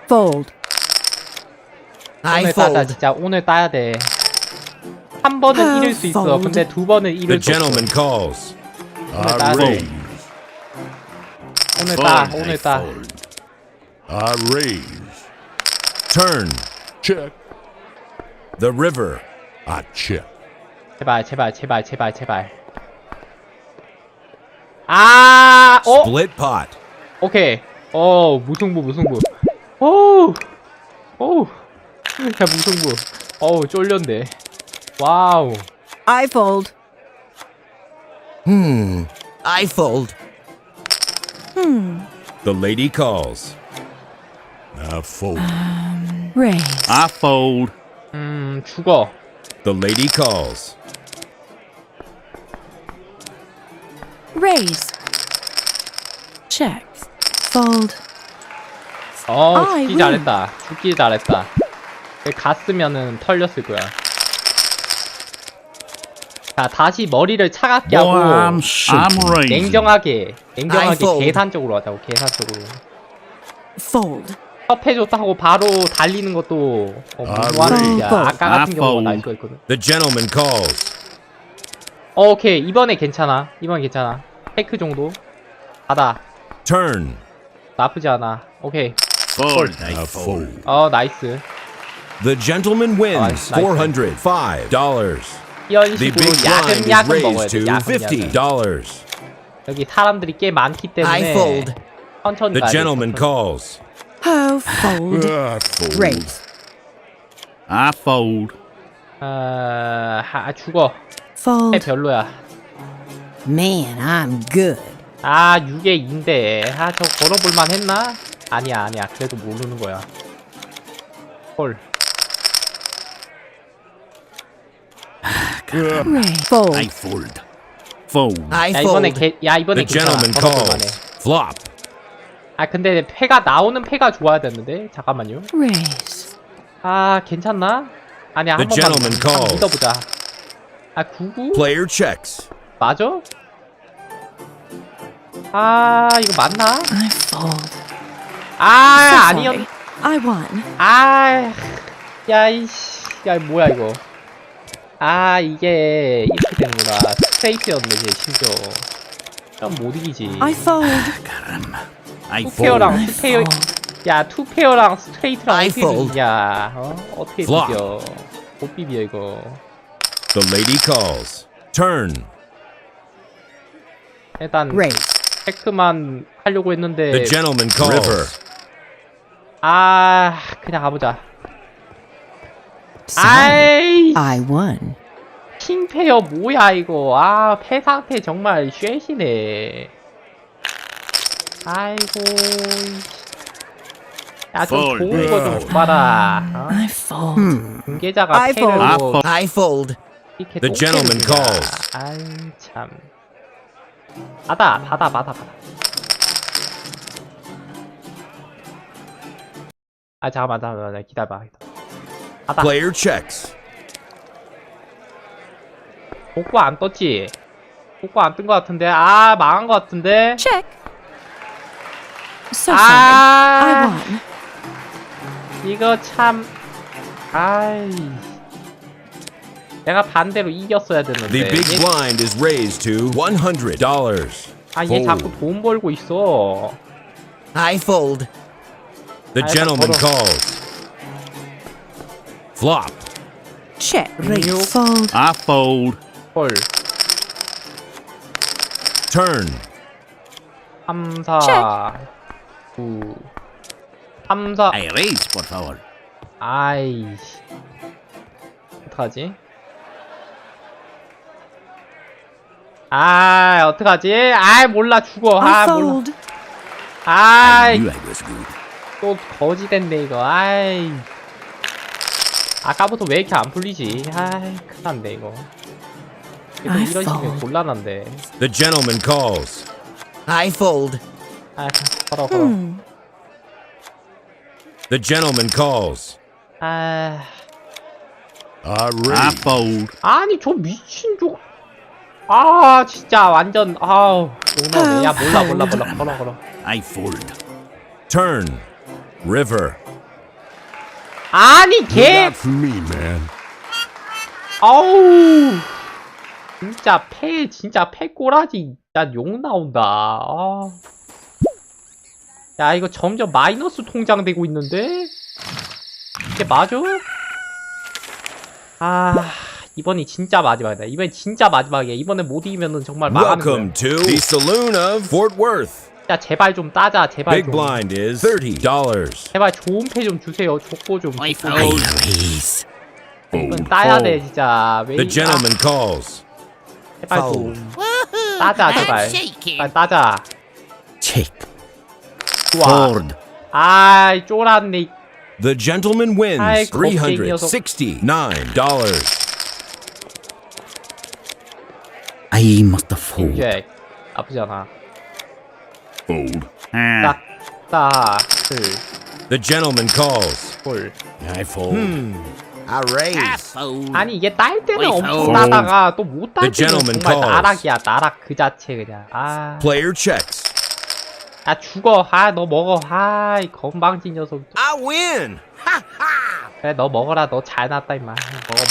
Fold. 오늘 따자, 진짜. 오늘 따야 돼. 한 번은 잃을 수 있어. 근데 두 번은 The 잃을 수 없어. gentleman calls. 오늘 따야 돼. 오늘 따. I raise. Turn. Check. The river. I check. 제발. Split pot. 오케이. 무승부. 야, 무승부. 쫄렸네. 와우. I fold. I fold. The lady calls. I fold. Raise. I fold. 죽어. The lady calls. Raise. Check. Fold. 죽기 잘했다. 갔으면은 털렸을 거야. 자, 다시 머리를 차갑게 하고 I'm raising. 냉정하게 I fold. 계산적으로 하자고. 계산적으로. Fold. 섭해줬다고 바로 달리는 것도 무한 일이야. fold. 아까 같은 경우가 날 수가 있거든. The gentleman calls. 오케이, 이번에 괜찮아. 이번 괜찮아. 테크 정도. 받아. Turn. 나쁘지 않아. 오케이. Fold. I A fold. fold. 나이스. The gentleman wins Nice. $405. 이런 The 식으로 big blind is 야금야금 먹어야 raised 돼. to 야금야금. $50. 여기 사람들이 꽤 많기 I 때문에 fold. 천천히 The 가야 돼. gentleman 천천히. calls. Oh, fold. Fold. Raise. I fold. 죽어. 해 Fold. 별로야. Man, I'm good. 6에 2인데. 저 걸어볼만 했나? 아니야. 그래도 모르는 거야. 헐. Raise. Fold. I fold. Fold. I 야, 이번에 fold. 이번에 The gentleman 괜찮아. 걸어볼만 해. calls. Flop. 근데 패가 나오는 패가 좋아야 되는데. 잠깐만요. Raise. 괜찮나? 아니야, 한 The 번만 gentleman 한번 calls. 믿어보자. 99? Player checks. 맞아? 이거 맞나? I fold. So 아니었. sorry. I won. 야, 뭐야 이거. 이게 이렇게 되는구나. 스트레이트였네, 쟤 심지어. 좀 못 이기지. I fold. Caramba. I fold. 투페어랑 스페어. 야, 투페어랑 스트레이트랑 I 어떻게 fold. 비비냐? 어떻게 Flop. 비벼? 못 비벼 이거. The lady calls. Turn. 일단 Raise. 체크만 하려고 했는데. The gentleman calls. River. 그냥 가보자. Sorry. I won. 킹페어 뭐야 이거. 패 상태 정말 쉐시네. 아이고. 야, 좀 Fold. 좋은 거 좀 줘봐라. I fold. 중계자가 I 패를 fold. 뭐 I fold. 이렇게 The 또 gentleman 패를 주냐. calls. 참. 받아. 잠깐만, 기다려봐. 받아. Player checks. 복구 안 떴지? 복구 안 뜬 거 같은데. 망한 거 같은데. Check. So sorry. I won. 이거 참. 내가 반대로 이겼어야 The 되는데. big blind is raised to $100. 얘 자꾸 돈 벌고 있어. I fold. The 아, gentleman 걸어. calls. Flop. Check. Raise. Fold. I fold. 헐. Turn. 3, 4, 9. 3, 4. I raise, por favor. 아이씨. 어떡하지? 어떡하지? 몰라, 죽어. I 몰라. fold. I knew I was good. 또 거지 됐네, 이거. 아까부터 왜 이렇게 안 풀리지? 큰일 났네, 이거. 이런 I 식이면 fold. 곤란한데. The gentleman calls. I fold. 걸어. The gentleman calls. I I raise. fold. 아니, 저 미친 진짜 완전, 너무하네. 야, 몰라. 걸어. I fold. Turn. River. 아니, Look 걔! out for me, man. 아우! 진짜 패 꼬라지. 나 욕 나온다. 야, 이거 점점 마이너스 통장 되고 있는데? 이게 맞아? 이번이 진짜 마지막이다. 이번이 진짜 마지막이야. 이번에 못 이기면은 정말 망하는 거야. Welcome to the saloon of Fort Worth. 진짜 제발 좀 따자. 제발 Big 좀. blind is $30. 제발 좋은 패 좀 주세요. 족보 좀. I 족보 fold. 좀. Raise. 이건 따야 돼, 진짜. 왜 The gentleman calls. 제발 좀. Woohoo! 따자, I'm 제발. shaking. 제발 따자. Check. 좋아. Fold. 쫄았네. The gentleman wins 아이, 겁쟁이 녀석. $369. I must fold. 잭. 나쁘지 않아. Fold. The gentleman calls. 홀. I fold. I raise. 아니, 이게 딸 때는 어이, 엄청 어우. 따다가 또 못 딸 The 때는 gentleman 정말 calls. 나락이야. 나락 그 자체 그냥. Player checks. 아 죽어. 아 너 먹어. 아이 건방진 녀석. I win. 그래 너 먹어라. 너 잘 났다 임마. 먹어.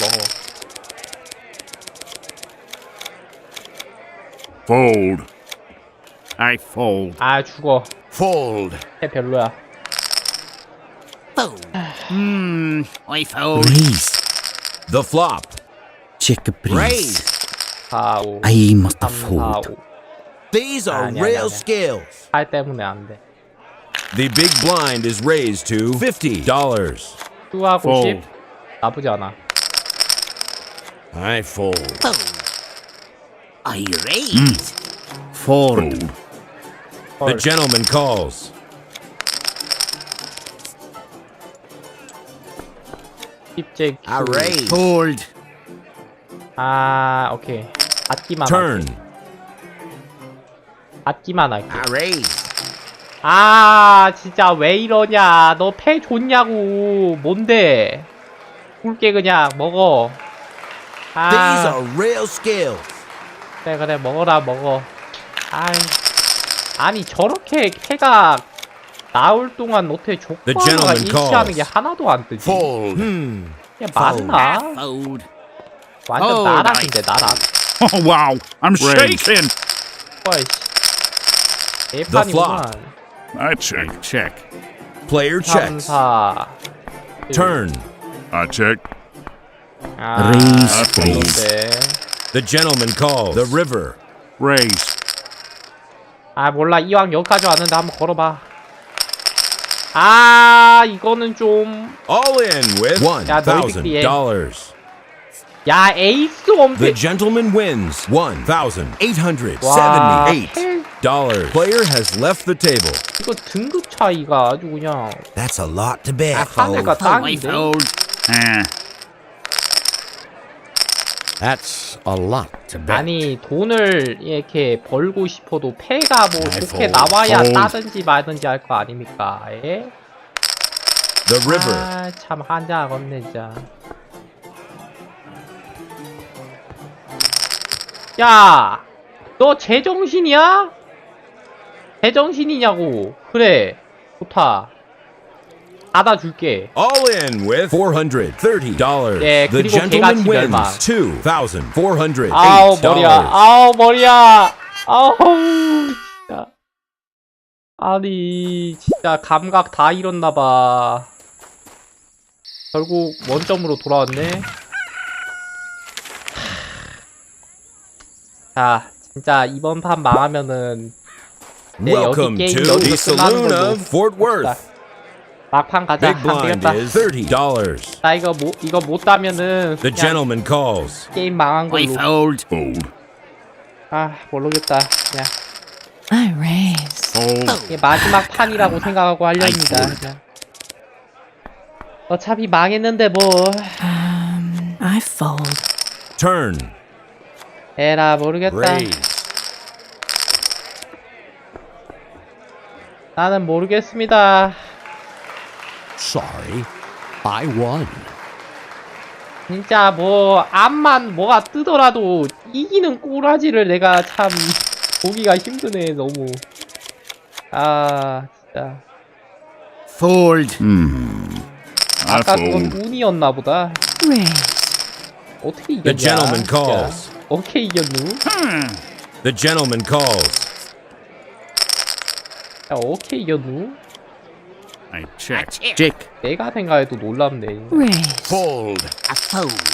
Fold. I fold. 아 죽어. Fold. 해 별로야. Fold. I fold. Raise. The flop. Check, please. Raise. 4, 5. I must 3, 4, fold. 5. These are 아니야, real 아니야. scales. 8 때문에 안 돼. The big blind is raised to $50. 2하고 10. Fold. 나쁘지 않아. I fold. Fold. I raise. Fold. The gentleman calls. 힙제 I raise. Fold. 아 오케이. 받기만 Turn. 받기만 할게. I raise. 아 진짜 왜 이러냐. 너 패 줬냐고. 뭔데. 굵게 그냥 먹어. These 아 are real scales. 그래 먹어라 먹어. 아니 저렇게 패가 나올 동안 어떻게 The 조건화가 gentleman 일치하는 게 calls. 하나도 안 뜨지. Fold. 이게 맞나? Fold. 완전 Oh, 나락인데 나락. Oh, wow. I'm shaking. 헐 대판이구만. I check. Check. Player 3, checks. 4 Turn. I check. 아 Raise, 그런데 The gentleman calls. The river. Raise. 아 몰라. 이왕 여기까지 왔는데 한번 걸어봐. 아 이거는 좀 All in with 야, 너희들끼리 해. $1,000. 야 에이스 The 원패. gentleman wins 와 $1,878. Player has left the table. 이거 등급 차이가 아주 그냥 That's a lot to bet. 하늘과 I 땅인데. fold. That's a lot to bet. 아니 돈을 이렇게 벌고 싶어도 패가 뭐 I 좋게 fold. 나와야 Fold. 따든지 말든지 할 거 아닙니까? 예? The river. 아참 한장하겠네 진짜. 야, 너 제정신이야? 제정신이냐고. 그래, 좋다. 받아줄게. All in with $430. 예, The 그리고 gentleman 개같이 wins 멸망. $2,408. 아우 머리야, 아우 머리야, 아우 진짜. 아니 진짜 감각 다 잃었나봐. 결국 원점으로 돌아왔네. 자, 진짜 이번 판 망하면은 네, 여기 Welcome 게임 to the 여기서 끝나는 saloon 걸로. of Fort Worth. 막판 가자. Big 안 blind 되겠다. is $30. 나 이거 못 따면은 The 그냥 gentleman calls. 게임 망한 I 걸로. fold. Fold. 아 모르겠다. 그냥 I raise. Fold. 이게 마지막 판이라고 생각하고 하렵니다. 그냥. 어차피 망했는데 뭐. I fold. Turn. 에라 모르겠다. Raise. 나는 모르겠습니다. Sorry, I won. 진짜 뭐 앞만 뭐가 뜨더라도 이기는 꼬라지를 내가 참 보기가 힘드네 너무. 아 진짜 Fold. I 아까 그건 fold. 운이었나 보다. Raise. 어떻게 The 이겼냐? gentleman 진짜. calls. 어떻게 이겼누? The gentleman calls. 야 어떻게 이겼누? I check. check. Check. 내가 생각해도 놀랍네. Raise. Fold. I fold.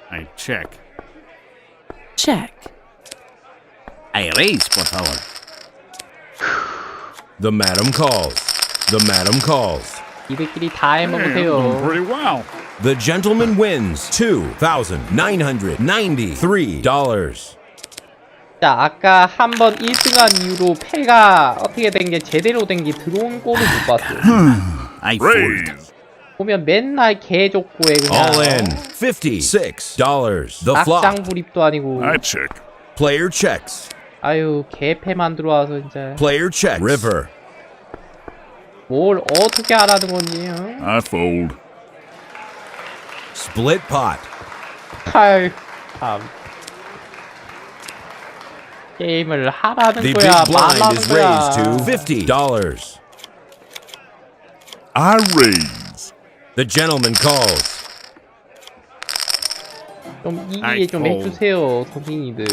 I check. Check. I raise, por favor. The madam calls. The madam calls. 이들끼리 다 Doing 해먹으세요. pretty well. The gentleman wins $2,993. 자 아까 한번 1등한 이후로 패가 어떻게 된 게 제대로 된 게 들어온 꼴을 못 봤어요. I fold. Raise. 보면 맨날 개족고에 All 그냥 in $56. The flop. 악장 불입도 아니고. I check. Player checks. 아유 개패만 들어와서 진짜 Player checks. River. 뭘 어떻게 하라는 건지. 어? I fold. Split pot. 아유 참. 게임을 하라는 The 거야, big blind 말라는 is 거야. raised to $50. I raise. The gentleman calls. 좀 이기게 I 좀 fold. 해주세요, 선생님들.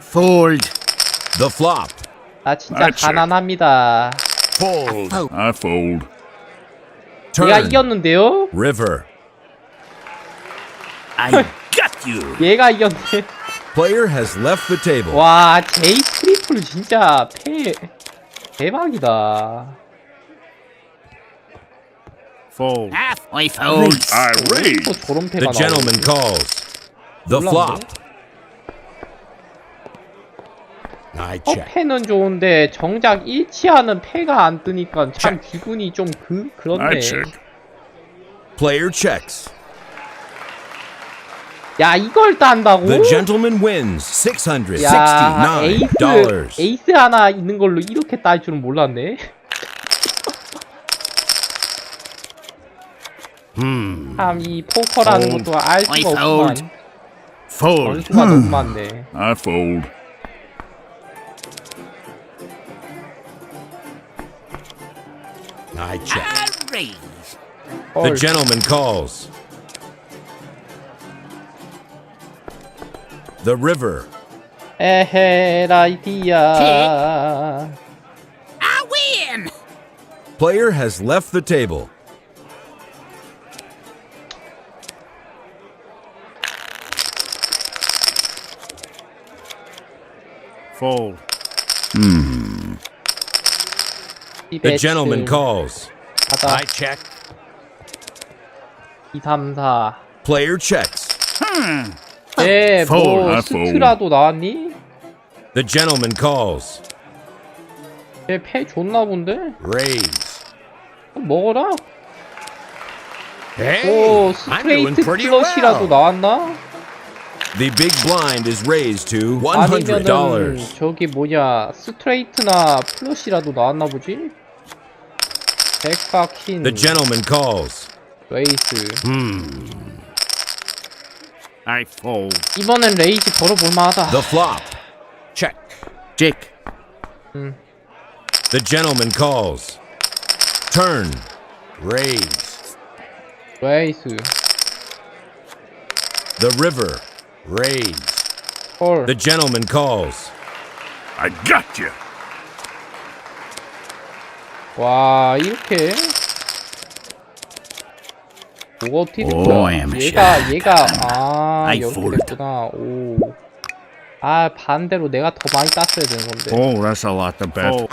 Fold. The flop. 나 진짜 I check. 가난합니다. Fold. I fold. 내가 Turn. 이겼는데요? River. I got you. 얘가 이겼네. Player has left the table. 와, 제이 트리플 진짜 대박이다. Fold. I fold. I raise. 또 저런 패가 The 나오네. gentleman calls. The 몰랐네. flop. I check. 패는 좋은데 정작 일치하는 패가 안 뜨니까 참 check. 기분이 좀 I 그렇네. check. Player checks. 야, 이걸 딴다고? The gentleman wins 야, $669. 에이스 하나 있는 걸로 이렇게 딸 줄은 몰랐네. 참 이 포커라는 Fold. 것도 알 I 수가 fold. 없구만. Fold. 변수가 너무 많네. I fold. I check. I raise. The 헐. gentleman calls. The river. 에헤 라이디야. I win! Player has left the table. Fold. The gentleman calls. 가자. I check. 2, 3, 4. Player checks. 네, Fold. 뭐 I fold. 스트라도 나왔니? The gentleman calls. 얘패 좋나 본데? Raise. 그럼 먹어라. Hey, 오, I'm doing 스트레이트 pretty 플러시라도 well. 나왔나? The big blind is raised to 아니면은 $100. 저기 뭐냐 스트레이트나 플러시라도 나왔나 보지? 백과 퀸, The gentleman calls. 레이스. I fold. 이번엔 레이지 걸어볼만하다. The flop. Check. Check. The gentleman calls. Turn. Raise. 레이스. The river. Raise. 헐. The gentleman calls. I got you. 와, 이렇게 뭐가 어떻게 된 오, 거야? 엠샤. 얘가 I 이렇게 fold. 됐구나. 오. 아, 반대로 내가 더 많이 땄어야 되는 건데. Oh, that's a lot to bet.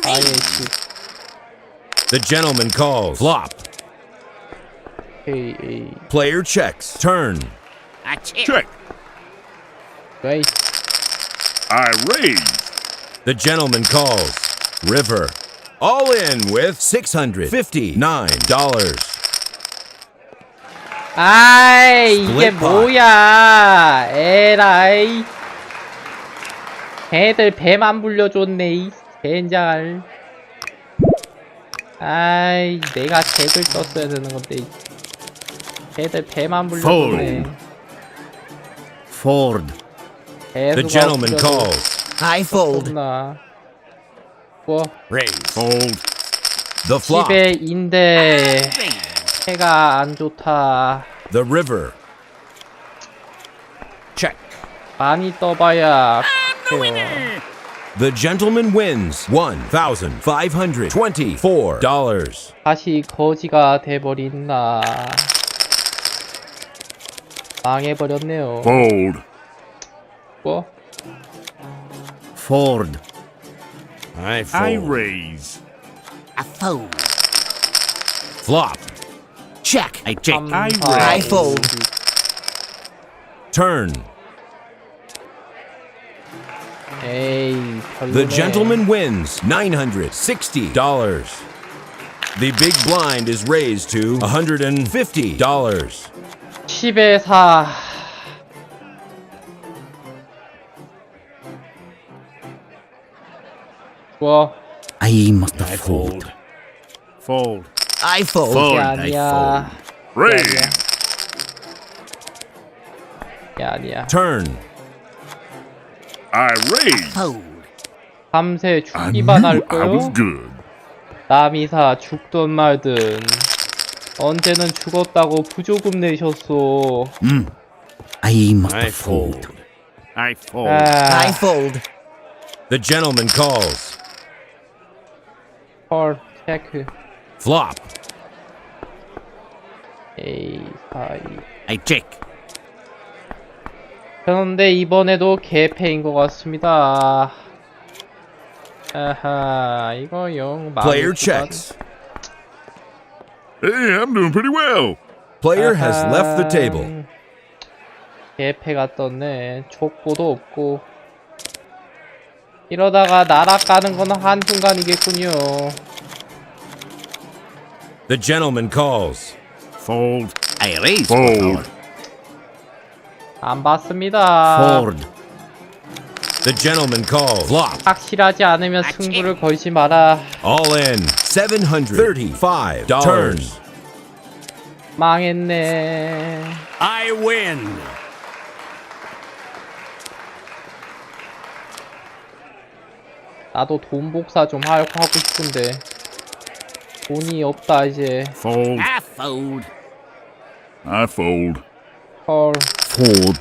아예 씨. The gentleman calls. Flop. 에이. Player checks. Turn. I check. Check. 레이스. I raise. The gentleman calls. River. All in with $659. 아이, 이게 Split pot. 뭐야. 에라이. 걔들 배만 불려줬네, 이 젠장. 아이, 내가 잭을 떴어야 되는 건데. 걔들 배만 불려줬네. Fold. The gentleman calls. I fold. 나 뭐, Raise. Fold. The flop. 집에인데 해가 안 좋다. The river. Check. 많이 떠봐야 해요. The gentleman wins $1,524. 다시 거지가 돼버린 나. 망해버렸네요. Fold. 뭐? Fold. I I fold. raise. I fold. Flop. Check. I check. I I fold. Turn. 에이, 별로네. The gentleman wins $960. The big blind is raised to $150. 10에 4. 뭐? I must have fold. Fold. I fold. Fold. 이게 I 아니야. Raise. 이게 아니야. Turn. I raised. Fold. 밤새 I 죽기만 knew 할 I was 거요? good. 남이사 죽든 말든 언제는 죽었다고 부조금 내셨어. I must I fold. fold. I fold. I 아, fold. The gentleman calls. 헐, 체크. Flop. 에이, 사이. I check. 그런데 이번에도 개패인 것 같습니다. 아하, 이거 영 Player checks. Hey, I'm doing pretty well. Player has left the table. 개패가 떴네. 족보도 없고. 이러다가 날아가는 건 한순간이겠군요. The gentleman calls. Fold. I raise. Fold. 안 봤습니다. Fold. The gentleman calls. Flop. 확실하지 않으면 승부를 걸지 마라. All in. $735. Turns. 망했네. I win. 나도 돈 복사 좀 하고 싶은데 돈이 없다 이제. Fold. I fold. I fold. 헐. Fold.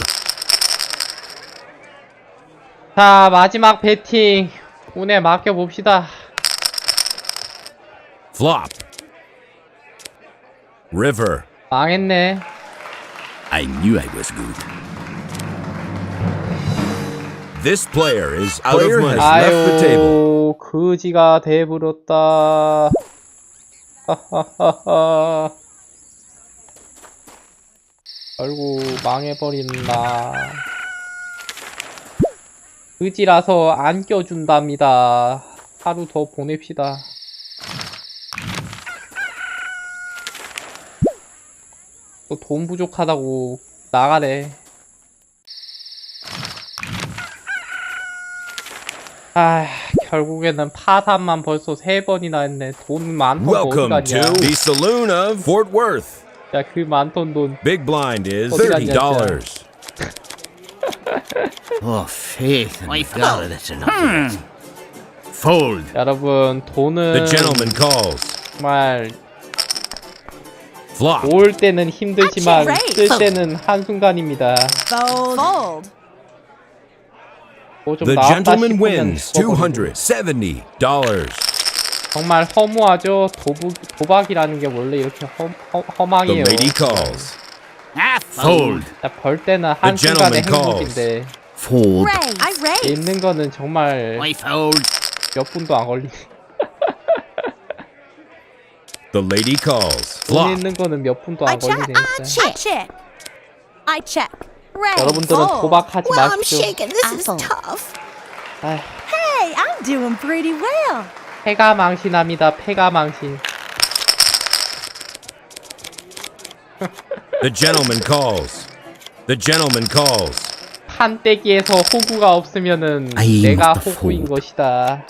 자, 마지막 배팅 운에 맡겨봅시다. Flop. River. 망했네. I knew I was good. This player is out of money. Left the table. 아유, 거지가 돼버렸다. 하하하하. 아이고, 망해버린다. 의지라서 안 껴준답니다. 하루 더 보냅시다. 또 돈 부족하다고 나가래. 아, 결국에는 파산만 벌써 3번이나 했네. 돈 많던 거 어디 Welcome 갔냐. to the saloon of Fort Worth. 야, 그 많던 돈. Big blind is 어디 갔냐, $30. Oh, faith in God, that's enough. Fold. 여러분, The 돈은 gentleman calls. 정말 Flop. 모을 때는 힘들지만 Actually, 쓸 때는 한순간입니다. Fold. Fold. 뭐 좀 The 나왔다 gentleman 싶으면 wins 죽어버리고. $270. 정말 허무하죠. 도박이라는 게 원래 이렇게 The 허망해요. lady calls. I fold. 자, 벌 때는 한순간의 gentleman calls. 행복인데 Fold. Raise. I raise. 있는 거는 정말 I fold. 몇 분도 안 걸리네. The lady calls. 돈 Flop. 있는 거는 몇 분도 I 안 check. 걸리네. I 진짜. check. I check. Raise. 여러분들은 Fold. 도박하지 Well, I'm 마십시오. shaking. This I is fold. tough. 아휴, Hey, I'm doing pretty well. 패가 망신합니다. 패가 망신. The gentleman calls. The gentleman calls. 판때기에서 호구가 없으면은 아이, 내가 맞다, 호구인 fold. 것이다.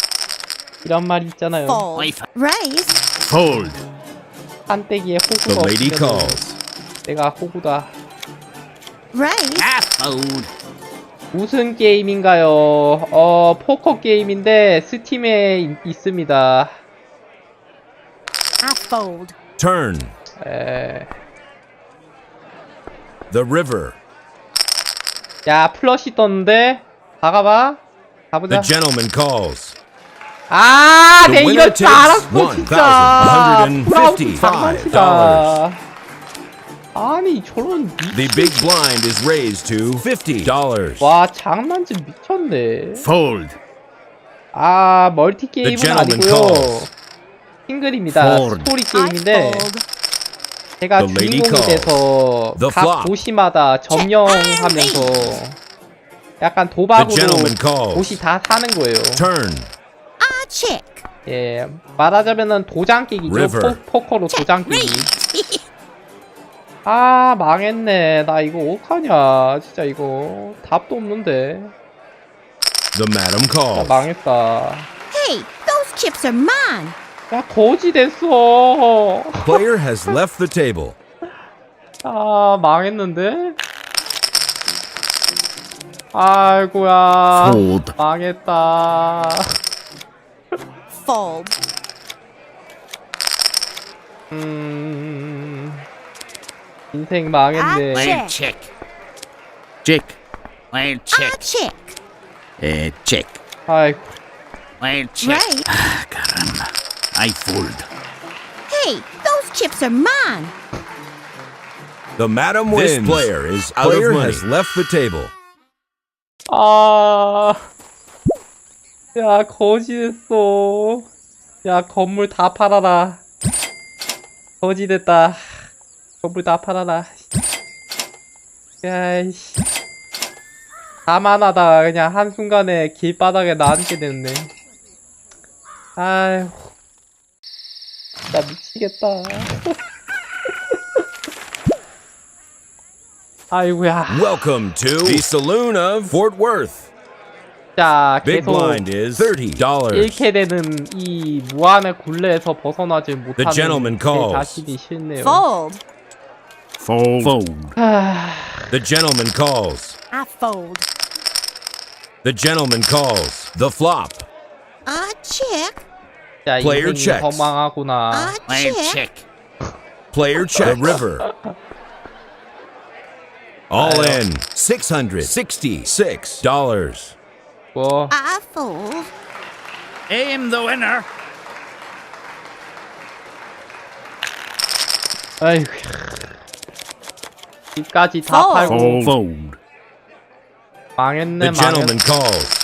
이런 말이 있잖아요. I Fold. fold. Raise. Fold. 판때기에 The 호구가 lady 없으면 calls. 내가 호구다. Raise. I fold. 무슨 게임인가요? 포커 게임인데 스팀에 있습니다. I fold. Turn. 에... The river. 야, 플러시 떴는데? 가봐. 가보자. The gentleman calls. 아, The 내 winner 이럴 줄 takes 알았어, 진짜. $1,155. 장난치다. 아니, 저런 The big blind is raised to $50. 와, 장난좀 미쳤네. Fold. 아, 멀티 게임은 gentleman 아니고요. calls. 싱글입니다. Fold. 스토리 I 게임인데 fold. 제가 The lady 주인공이 calls. 돼서 The 각 flop. 도시마다 점령하면서 약간 도박으로 gentleman calls. 도시 다 사는 거예요. Turn. I check. 예, 말하자면은 도장 깨기죠. River. 포커로 도장 깨기. 아, 망했네. 나 이거 어떡하냐. 진짜 이거 답도 없는데. The madam 나 calls. 망했다. Hey, those chips are mine. 야, 거지 됐어. Player has left the table. 아, 망했는데? 아이고야. Fold. 망했다. Fold. 인생 망했네. Check. Check. Check. A check. Check. 아이고. Check. Right. Caramba. I fold. Hey, those chips are mine. The madam This wins. player is out Player of money. has left the table. 아, 야, 거지됐어. 야, 건물 다 팔아라. 거지됐다. 건물 다 팔아라. 야, 이씨. 가만하다가 그냥 한순간에 길바닥에 나앉게 됐네. 아휴. 나 미치겠다. 아이고야. Welcome to the Saloon of Fort Worth. 자, Big 계속 blind is $30. 잃게 되는 이 무한의 굴레에서 벗어나질 못하는 gentleman 제 calls. 자신이 싫네요. Fold. Fold. The gentleman calls. I fold. The gentleman calls. The flop. A check. 자, Player 인생이 checks. 허망하구나. A check. Player check. The river. All in $666. 뭐, I fold. Aim the winner. 아이고. 이까지 다 Fold. 팔고 Fold. 망했네, The gentleman 망했어. calls.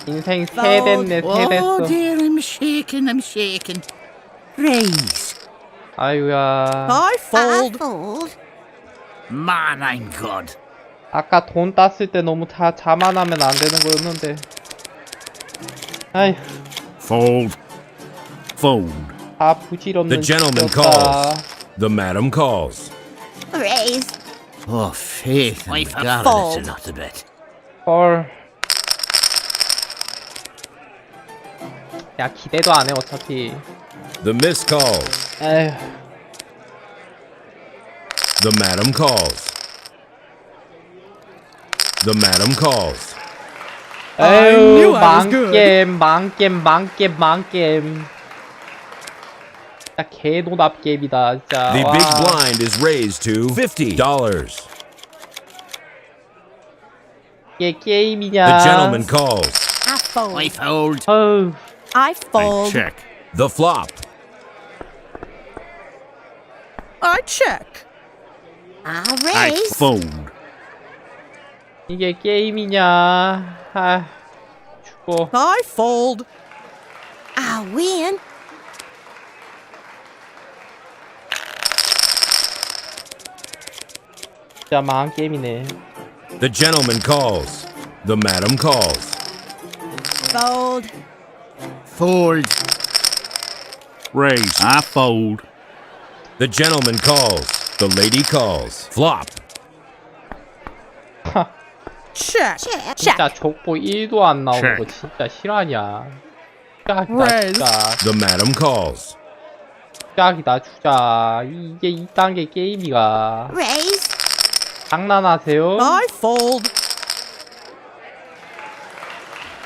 인생 새 됐네, 새 Oh 됐어. dear, I'm shaking. Raise. 아이고야. I I fold. fold. Man, I'm good. 아까 돈 땄을 때 너무 다 자만하면 안 되는 거였는데. 아이, Fold. 다 부질없는 The gentleman 짓이었다. calls. The madam calls. Raise. Oh, faith in God, Fold. it's a lot of it. 헐. 야, 기대도 안 해, 어차피. The miss calls. 에휴. The madam calls. The madam calls. 에휴, 망겜. 진짜 개노답 게임이다, 진짜. The 와. big blind is raised to $50. 이게 게임이냐. The gentleman calls. I fold. I fold. 어휴. I I fold. check. The flop. I check. I I raise. fold. 이게 게임이냐. 아, 죽어. I fold. I win. 진짜 망한 게임이네. The gentleman calls. The madam calls. Fold. Fold. Raise. I fold. The gentleman calls. The lady calls. Flop. Check. Check. 진짜 족보 1도 안 나오는 거 Check. 진짜 실화냐. 짝이다, Raise. 진짜. The madam calls. 짝이다, 주자. 이게 2단계 게임이가. Raise. 장난하세요? I fold.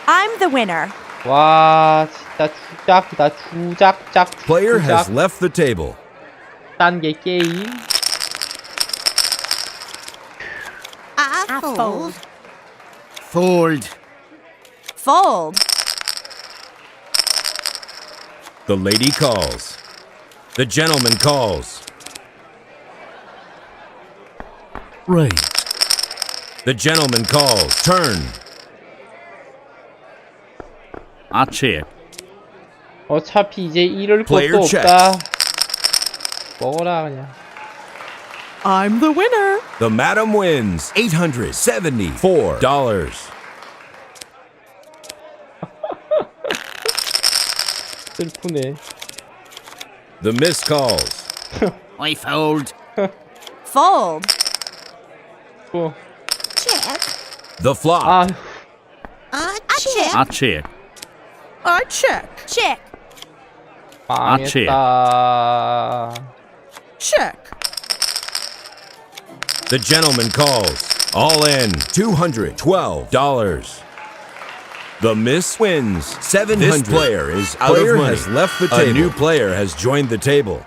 I'm the winner. 와, 진짜 주작이다, 주작작, Player has 주작 left the table. 단계 게임. I I fold. fold. Fold. Fold. The lady calls. The gentleman calls. Raise. The gentleman calls. Turn. I check. 어차피 이제 잃을 Player 것도 check. 없다. 먹어라 그냥. I'm the winner. The madam wins $874. 슬프네. The miss calls. I fold. Fold. 또. Check. The flop. 아, Check. I check. I check. Check. 망했다. Check. The gentleman calls. All in $212. The miss wins 700. This player is out of money. Has left the table. A new player has joined the table.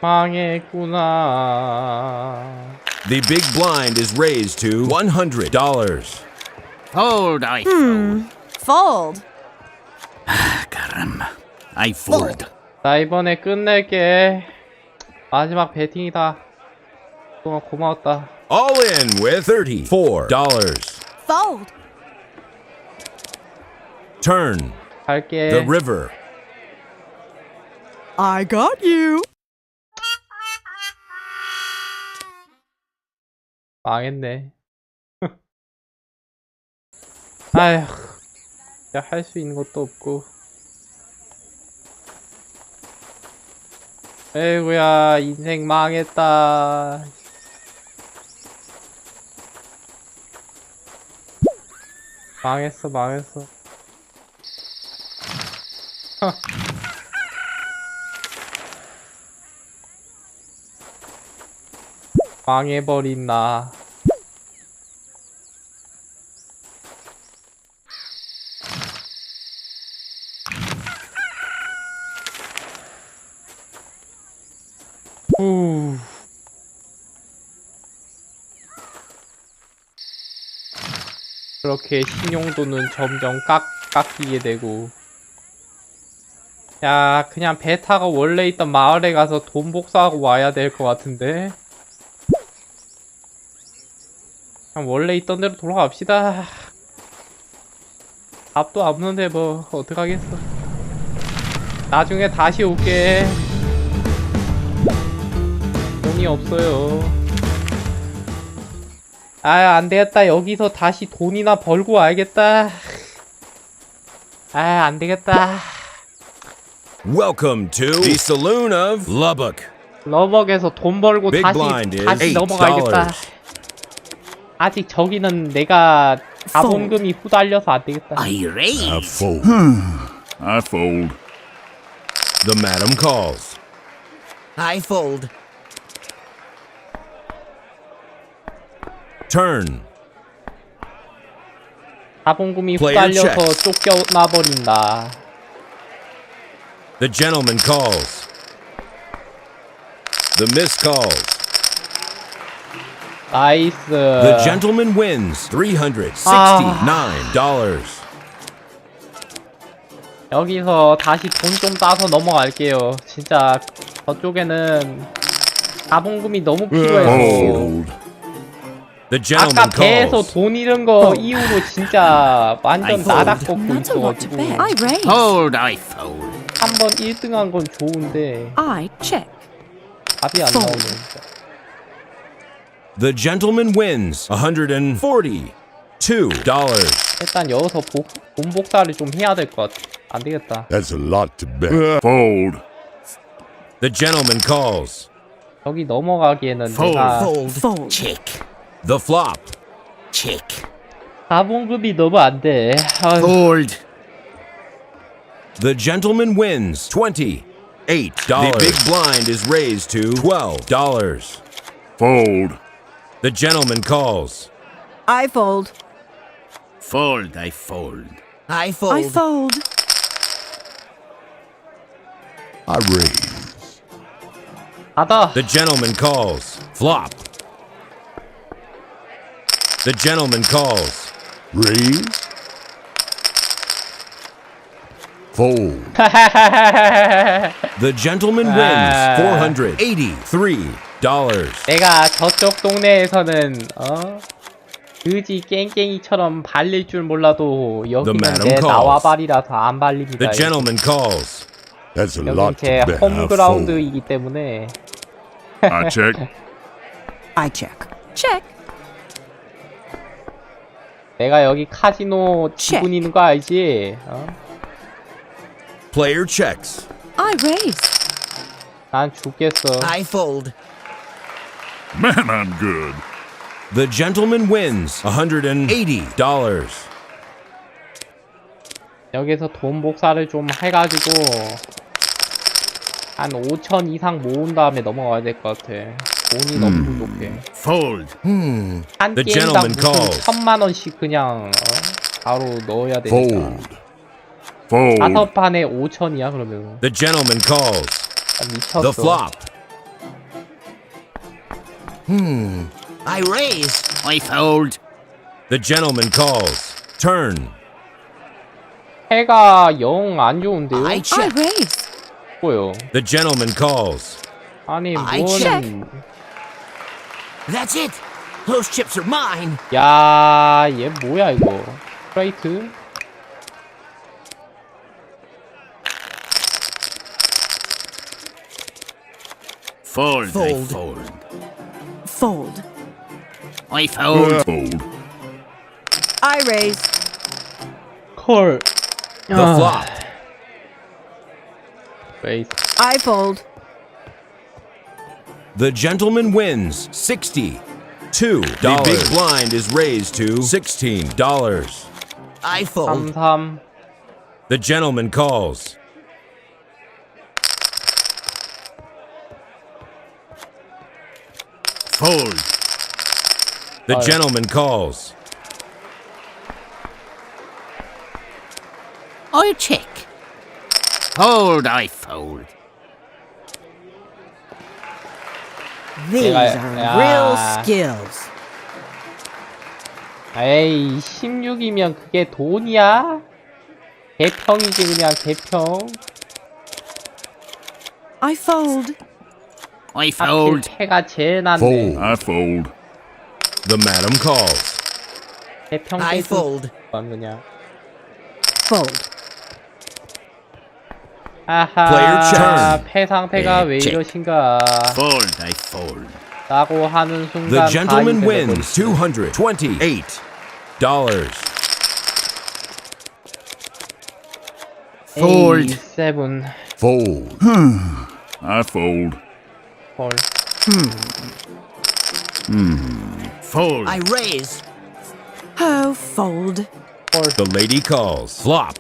망했구나. The big blind is raised to $100. Fold, I fold. Fold. Caramba. I fold. 나 이번에 끝낼게. 마지막 배팅이다. 그동안 고마웠다. All in with $34. Fold. Turn. 갈게. The river. I got you. 망했네. 아휴, 할 수 있는 것도 없고. 에이구야, 인생 망했다. 망했어, 망했어. 망해버린 나. 후. 그렇게 신용도는 점점 깎이게 되고. 야, 그냥 배 타고 원래 있던 마을에 가서 돈 복사하고 와야 될 것 같은데. 그냥 원래 있던 대로 돌아갑시다. 답도 없는데 뭐 어떡하겠어. 나중에 다시 올게. 돈이 없어요. 아, 안되겠다. 여기서 다시 돈이나 벌고 와야겠다. 아, 안되겠다. Welcome to the Saloon of Lubbock. 러벅에서 돈 벌고 Big 다시 blind is 넘어가야겠다. $8. 아직 저기는 내가 자본금이 후달려서 안되겠다. I raise. I fold. I fold. The madam calls. I fold. Turn. 자본금이 Player 후달려서 쫓겨나버린다. The gentleman calls. The miss calls. 나이스. The gentleman wins $369. 여기서 다시 돈 좀 따서 넘어갈게요. 진짜 저쪽에는 자본금이 너무 필요해서. Fold. The 아까 gentleman 배에서 calls. 돈 잃은 거 이후로 진짜 완전 아이고. 나락 걷고 That's a lot to 있어가지고 bet. I raise. Fold, I fold. 한번 1등한 건 좋은데 I check. 답이 안 나오네 진짜. The gentleman wins $142. 일단 여기서 돈 복사를 좀 해야 될 것 같아. 안 되겠다. That's a lot to bet. Fold. The gentleman calls. 여기 넘어가기에는 Fold. 내가 Fold. Fold. Check. The flop. Check. 자본금이 너무 안 돼. 아유, Fold. The gentleman wins $28. The big blind is raised to $12. Fold. The gentleman calls. I fold. Fold, I fold. I fold. I fold. I raise. 받아. The gentleman calls. Flop. The gentleman calls. Raise. Fold. The gentleman wins $483. 내가 저쪽 동네에서는 그지 깽깽이처럼 발릴 줄 몰라도 여기는 madam 내 calls. 나와발이라서 안 발립니다. The gentleman calls. That's a 여긴 lot to 제 bet. I fold. 홈그라운드이기 때문에 I check. I check. Check. 내가 여기 카지노 지분 있는 거 알지? Player checks. I raise. 난 죽겠어. I fold. Man, I'm good. The gentleman wins $180. 여기서 돈 복사를 좀 해가지고 한 5천 이상 모은 다음에 넘어가야 될 것 같아. 돈이 너무 부족해. Fold. 한 The 게임당 gentleman 무슨 calls. 1000만원씩 그냥 바로 넣어야 되니까. Fold. Fold. 5판에 5000이야 그러면. The gentleman calls. 미쳤어. The flop. I raise. I fold. The gentleman calls. Turn. 해가 영 안 좋은데요? I I check. raise. 뭐요? The gentleman calls. 아니 I check. 뭔... That's it. Those chips are mine. 야, 얘 뭐야 이거? 스트레이트? Fold. I Fold. fold. Fold. I fold. Fold. I raise. 콜. The flop. 레이스. I fold. The gentleman wins $62. The big blind is raised to $16. I fold. 33. The gentleman calls. Fold. The gentleman calls. I check. Fold. I fold. These Yeah, are yeah. real skills. 에이, 16이면 그게 돈이야? 개평이지 그냥 개평. I fold. I 하필 fold. 해가 제일 낫네. Fold. I fold. The madam calls. 개평 I 깨진 fold. 건 그냥. Fold. Player 아하, turn. 패 상태가 왜 check. 이러신가? Fold. I fold. 라고 하는 The 순간 gentleman 다 wins 잊어버리지. $228. Fold. 7. Fold. I fold. 헐. Fold. I raise. Oh, fold. The lady calls. Flop.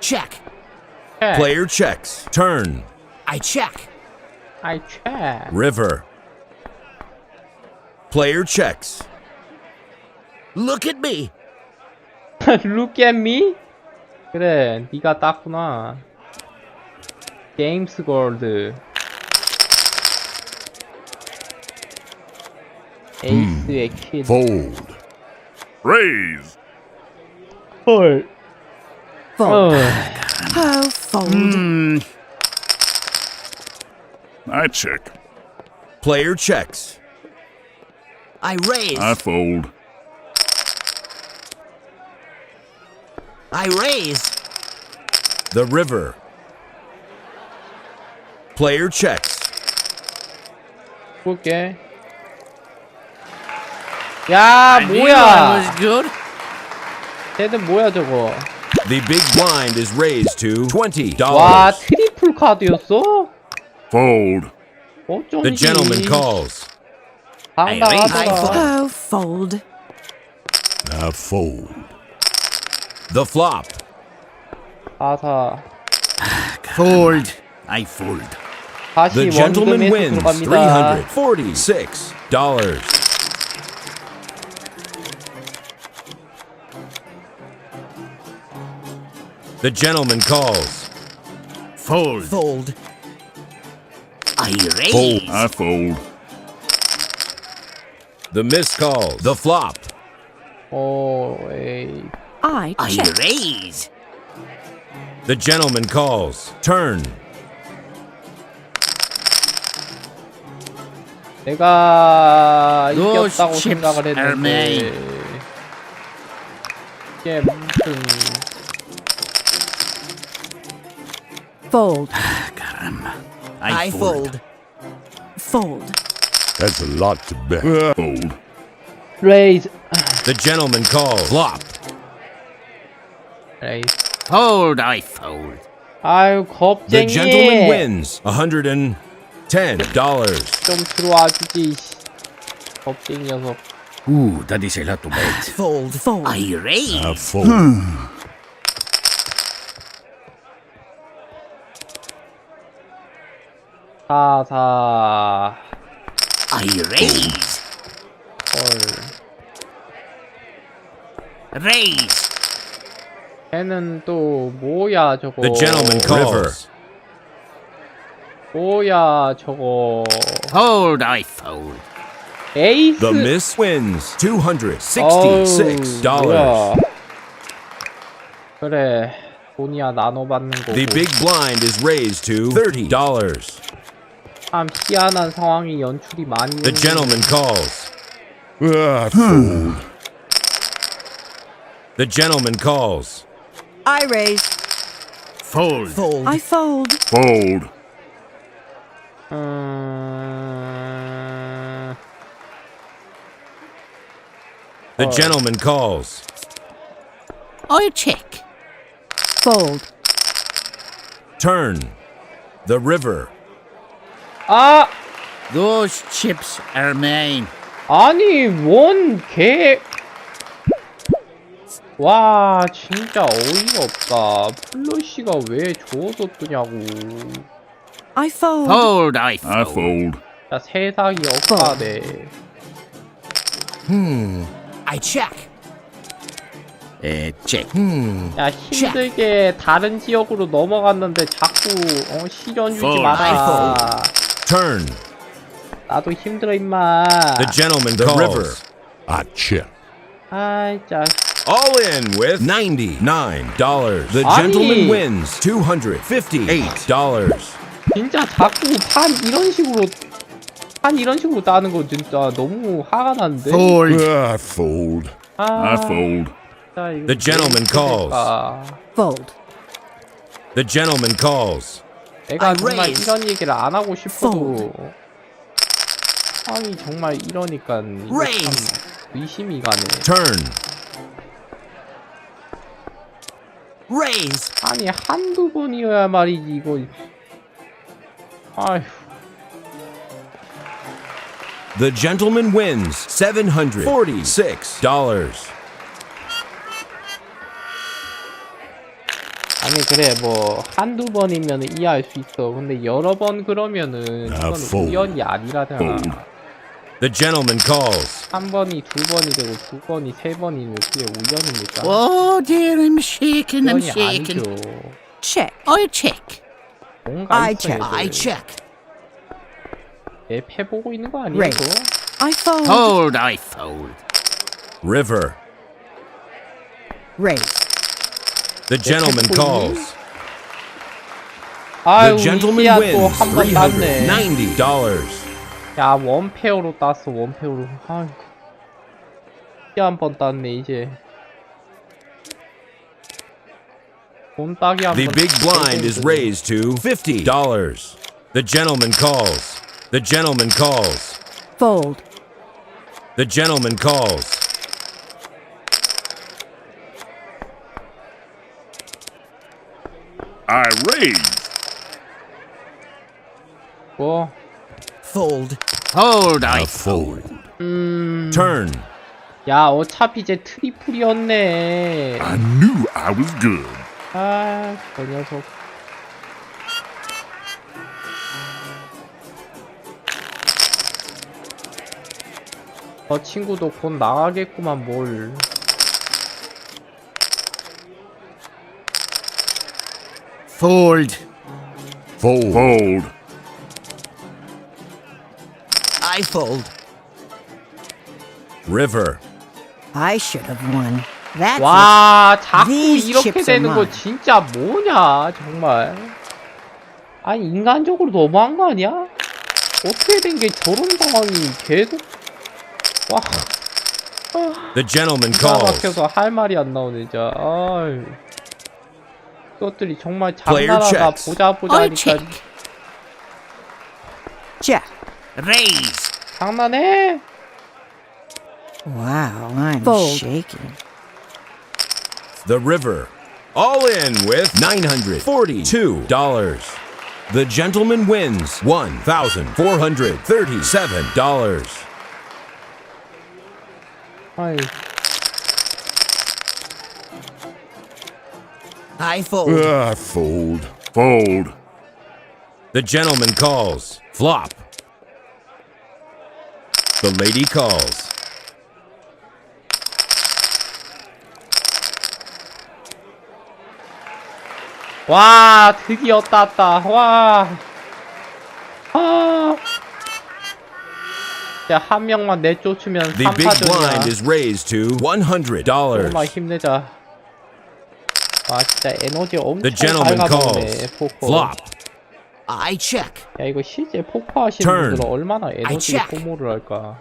Check. Player checks. Turn. I check. I check. River. Player checks. Look at me. Look at me? 그래, 네가 땄구나. 게임스 골드. 에이스의 킬. Fold. Raise. 헐. Fold. 어. Oh, fold. I check. Player checks. I raise. I fold. I raise. The river. Player checks. 볼게. 야, 뭐야? good. 쟤는 뭐야 저거? The big blind is raised to $20. 와, 트리플 카드였어? Fold. 어쩐지. The gentleman calls. 당당하더라. Oh, fold. I fold. The flop. 4-4. Fold. I fold. 다시 The gentleman 원금에서 wins 들어갑니다. $346. The gentleman calls. Fold. Fold. I raise. Fold. I fold. The miss calls. The flop. 오, 에이. I I check. raise. The gentleman calls. Turn. 내가 Those 이겼다고 chips 생각을 are 했는데 mine. 이게 무슨 Fold. I fold. Fold. That's a lot to bet. Fold. 레이즈 The gentleman calls. Flop. 레이즈 Fold. I fold. 아유 The gentleman 겁쟁이 wins $110. 좀 들어와 주지 겁쟁이 녀석 Ooh, that is a lot to bet. Fold. Fold. I raise. I fold. 4-4 I raise. 헐. Raise. 걔는 또 뭐야 저거. The gentleman calls. 뭐야 저거. Fold, I fold. 에이스. The miss wins 어우, $266. 뭐야. 그래. 돈이야 나눠받는 거고. The big blind is raised to $30. 참 희한한 상황이 연출이 많이 The gentleman calls. Fold. The gentleman calls. I raise. Fold. Fold. I fold. Fold. The gentleman calls. I check. Fold. Turn. The river. 아! Those chips are mine. 아니 뭔 개. 와 진짜 어이가 없다. 플러시가 왜 주워줬더냐고. I fold. Fold, I I fold. fold. 야 세상이 억까네. I check. Check. 야 힘들게 다른 지역으로 넘어갔는데 자꾸 시련 주지 Fold. 마라. Turn. 나도 힘들어 임마. The gentleman The calls. river. I check. 아이 짜. All in with $99. The 아니. gentleman wins $258. 진짜 자꾸 판 이런 식으로 따는 거 진짜 너무 화가 나는데. Fold. I fold. I fold. 진짜 이거 The gentleman 왜 calls. 될까? Fold. The gentleman calls. 내가 I 정말 raise. 이런 얘기를 안 하고 싶어도 상황이 정말 이러니까 이거 참 Raise. 의심이 가네. Turn. Raise. 아니 한두 번이어야 말이지 이거. 아휴. The gentleman wins $746. 아니 그래 뭐 한두 번이면 이해할 수 있어. 근데 여러 번 그러면은 이건 fold. 우연이 아니라잖아. Fold. The gentleman calls. 한 번이 두 번이 되고 두 번이 세 번이면 그게 우연입니까? Oh dear, I'm shaking, I'm 우연이 shaking. 아니죠. Check. I check. 뭔가 I 있어야 check. 돼. I check. 내 패 보고 있는 거 아니야? Raise. 이거? I fold. Fold, I fold. River. Raise. The gentleman 보고 calls. 있니? 아유 The gentleman 이시야 또 wins 한 번 땄네. $390. 야 원페어로 땄어 원페어로. 아유 이시야 한 번 땄네 이제. 돈 따기 한 번. The big blind is raised to $50. The gentleman calls. The gentleman calls. Fold. The gentleman calls. I raise. 뭐? Fold. Hold, I I fold. fold. Turn. 야 어차피 이제 트리플이었네. I knew I was good. 아, 저 녀석. 저 친구도 곧 나가겠구만 뭘. Fold. Fold. Fold. I fold. River. I should have won. That's 와, 자꾸 These 이렇게 chips are 되는 거 mine. 진짜 뭐냐, 정말. 아니, 인간적으로 너무한 거 아니야? 어떻게 된 게 저런 상황이 계속. 와. The gentleman 기가 calls. 막혀서 할 말이 안 나오네, 진짜. 아유. 이것들이 정말 Player 장난하다 checks. 보자 I 하니까 check. check. Raise. 장난해? Wow, I'm Fold. shaking. The river. All in with $942. The gentleman wins $1,437. 아이, I fold. I fold. Fold. The gentleman calls. Flop. The lady calls. 와, 드디어 땄다. 와. 아. 야, 한 명만 내쫓으면 The big blind 3파전이야. is raised to $100. 정말 힘내자. 와, 진짜 에너지 The 엄청 gentleman 밟아먹네, calls. 포커. Flop. I check. 야, 이거 실제 포커 하시는 Turn. 분들은 얼마나 에너지 check. 소모를 할까.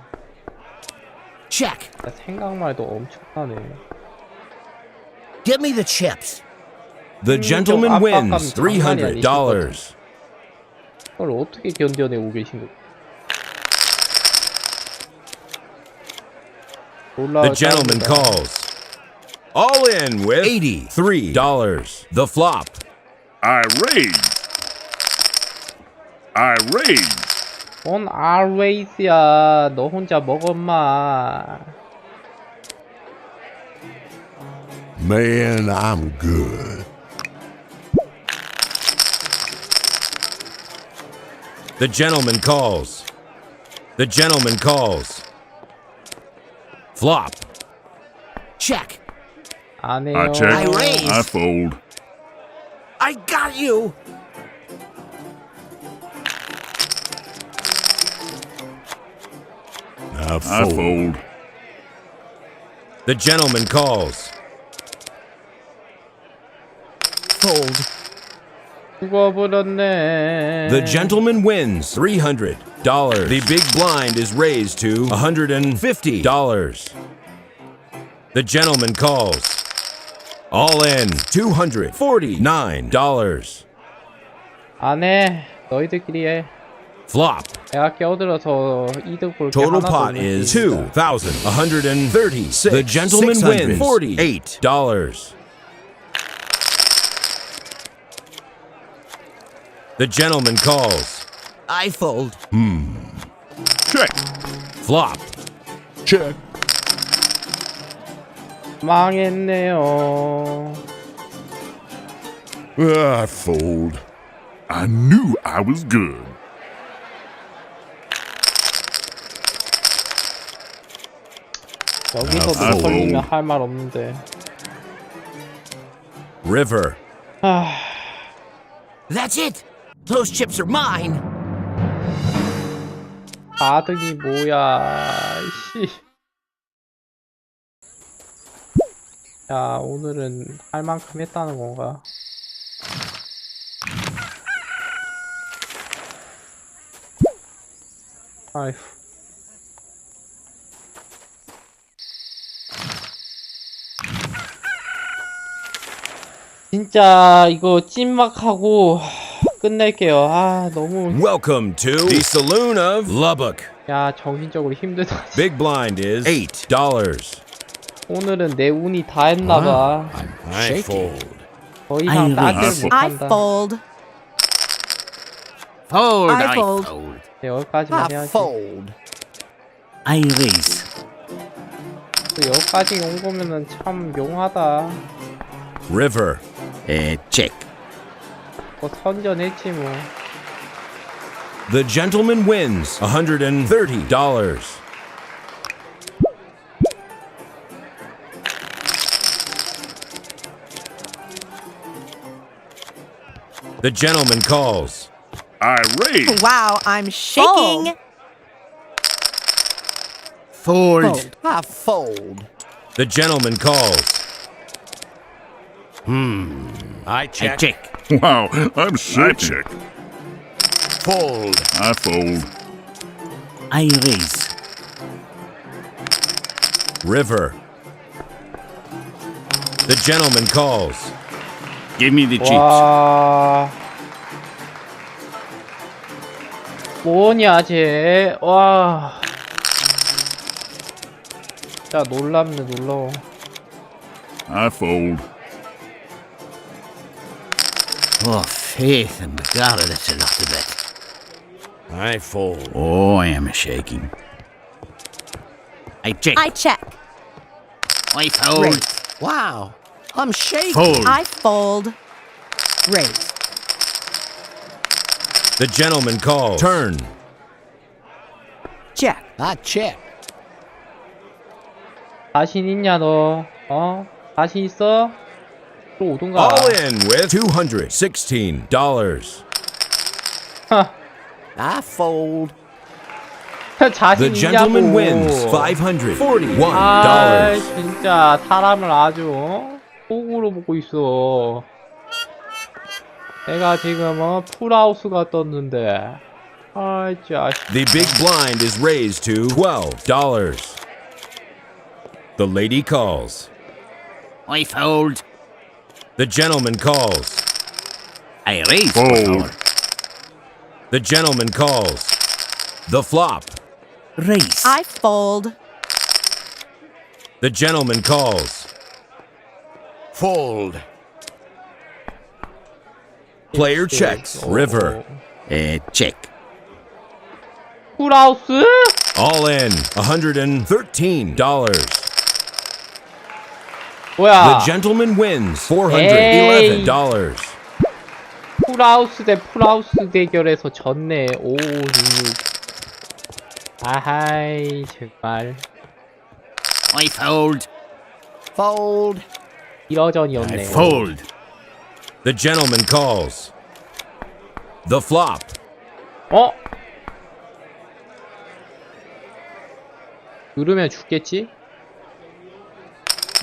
Check. 야, 생각만 해도 엄청나네. Give me the chips. The gentleman 압박감 wins 장난이 아니실 $300. 그걸 어떻게 견뎌내고 계신 거? The gentleman calls. All in with $83. The flop. I raise. I raise. 뭔 always야. 너 혼자 먹어 마. Man, I'm good. The gentleman calls. The gentleman calls. Flop. Check. 안 해요. I check. I raise. I fold. I got you. I fold. The gentleman calls. Fold. 죽어버렸네. The gentleman wins $300. The big blind is raised to $150. The gentleman calls. All in $249. 안 해. 너희들끼리 해. Flop. 내가 껴들어서 이득 볼게 Total 하나도 pot 없는 is 진짜. $2,136. The gentleman wins $48. The gentleman calls. I fold. Check. Flop. Check. 망했네요. I fold. I knew I was good. 여기서도 fold. 걸리면 할 말 없는데. River. That's it. Those chips are mine. 4등이 뭐야, 씨. 야, 오늘은 할 만큼 했다는 건가? 아휴. 진짜 이거 찐막하고 끝낼게요. 아, 너무. Welcome to the Saloon of Lubbock. 야, 정신적으로 힘들다. Big blind is $8. 오늘은 내 운이 다 했나봐. I fold. 더 이상 따지를 I 못한다. fold. Fold, I I fold. fold. 네, 여기까지만 I 해야지. fold. I raise. 또 여기까지 온 거면은 참 용하다. River. Check. 뭐 선전했지 뭐. The gentleman wins $130. The gentleman calls. I raise. Wow, I'm shaking. Fold. I fold. The gentleman calls. I check. Wow, I'm shaking. Fold. I fold. I raise. River. The gentleman calls. Give me the chips. 와. 뭐냐 쟤. 와. 진짜 놀랍네 놀라워. I fold. Oh, faith in God, that's a lot of it. I fold. Oh, I am shaking. I check. I check. I fold. Raise. Wow. I'm shaking. Fold. I fold. Raise. The gentleman calls. Turn. Check. I check. 자신 있냐 너? 어? 자신 있어? 들어오던가. All in with $216. I fold. 자신 The 있냐고. gentleman wins $541. 아 진짜 사람을 아주 속으로 보고 있어. 내가 지금 풀하우스가 떴는데. 아 진짜. The big blind is raised to $12. The lady calls. I fold. The gentleman calls. I raise. Fold. The gentleman calls. The flop. Raise. I fold. The gentleman calls. Fold. Player checks. River. Check. 풀하우스? All in $113. 뭐야? The gentleman wins $411. 풀하우스 대 풀하우스 대결에서 졌네. 5, 6. 아하이 정말 I fold. Fold. 이러전이었네. Fold. The gentleman calls. The flop. 어? 누르면 죽겠지?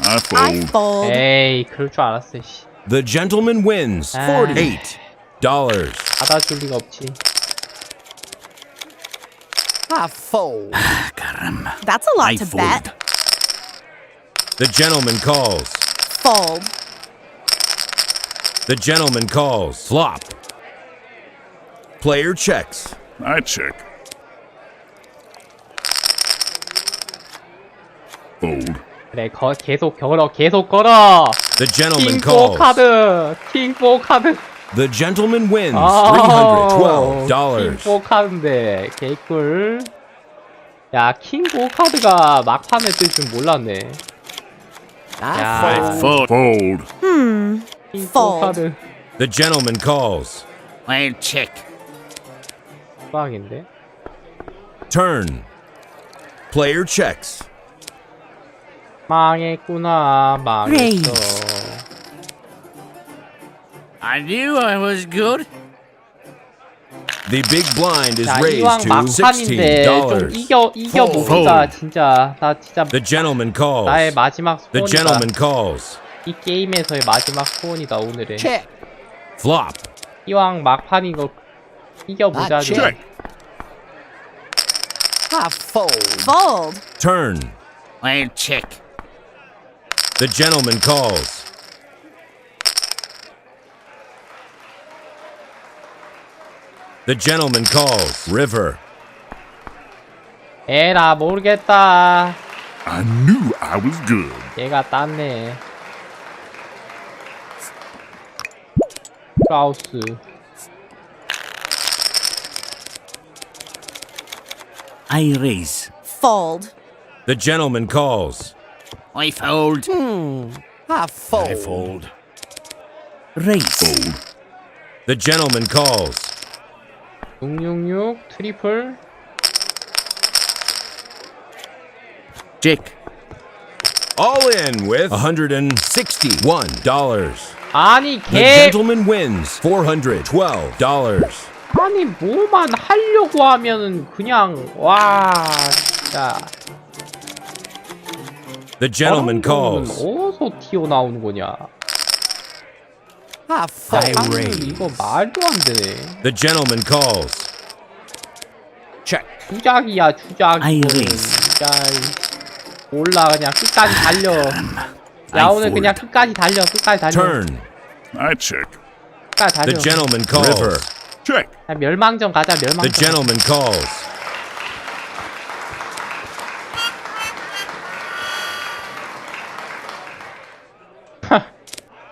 I I fold. fold. 에이 그럴 줄 알았어. 씨. The gentleman wins $48. 받아줄 리가 없지. I fold. Caramba. That's a lot I to fold. bet. The gentleman calls. Fold. The gentleman calls. Flop. Player checks. I check. Fold. 그래 계속 걸어 계속 걸어. The gentleman 킹4 calls. 카드. 킹4 카드. The gentleman wins 아, $312. 킹4 카드인데 개꿀. 야 킹4 카드가 막판에 뜰 줄 몰랐네. I 야 fold. Fold. Fold. 킹4 fold. 카드 The gentleman calls. I'll check. 수박인데. Turn. Player checks. 망했구나 망했어. Raise. I knew I was good. The big blind is 자 raised 이왕 to 막판인데 좀 $16. 이겨봅시다 진짜. 나 진짜 The gentleman calls. 나의 마지막 The 소원이다. gentleman calls. 이 게임에서의 마지막 소원이다 오늘은. Check. Flop. 이왕 막판인 거 이겨보자. 아, check. 그냥. I fold. Fold. Turn. I'll check. The gentleman calls. The gentleman calls. River. 에라 모르겠다. I knew I was good. 얘가 땄네. 라우스. I raise. Fold. The gentleman calls. I fold. I fold. I fold. Raise. Fold. The gentleman calls. 666 트리플. Check. All in with $161. 아니 The 개. gentleman wins $412. 아니 뭐만 하려고 하면은 그냥 와 진짜. The gentleman 저런 거는 calls. 어디서 튀어나오는 거냐. I 아, fold. 이거 말도 안 되네. The gentleman calls. Check. 주작이야 주작. I 이거는. raise. 진짜 몰라 그냥 끝까지 달려. 야 오늘 그냥 끝까지 달려 끝까지 달려. Turn. I check. 끝까지 달려. The gentleman calls. River. Check. 야, 멸망전 가자 The 멸망전. gentleman calls.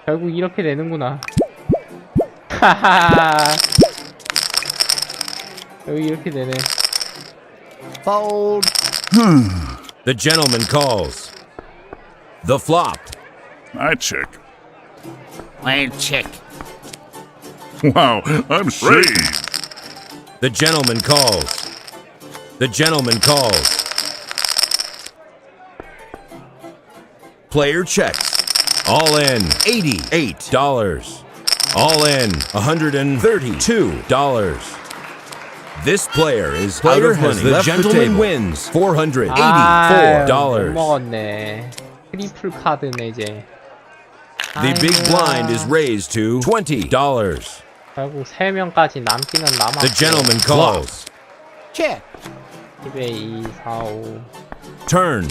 결국 이렇게 되는구나. 하하. 여기 이렇게 되네. Fold. The gentleman calls. The flop. I check. I'll check. Wow, I'm saved. The gentleman calls. The gentleman calls. Player checks. All in $88. All in $132. This player is out of money. The gentleman wins $484. 못 먹었네. 트리플 카드네 이제. The big blind is raised to $20. 결국 3명까지 남기는 남았고. The gentleman calls. Check. 10에 2, 4, 5. Turn.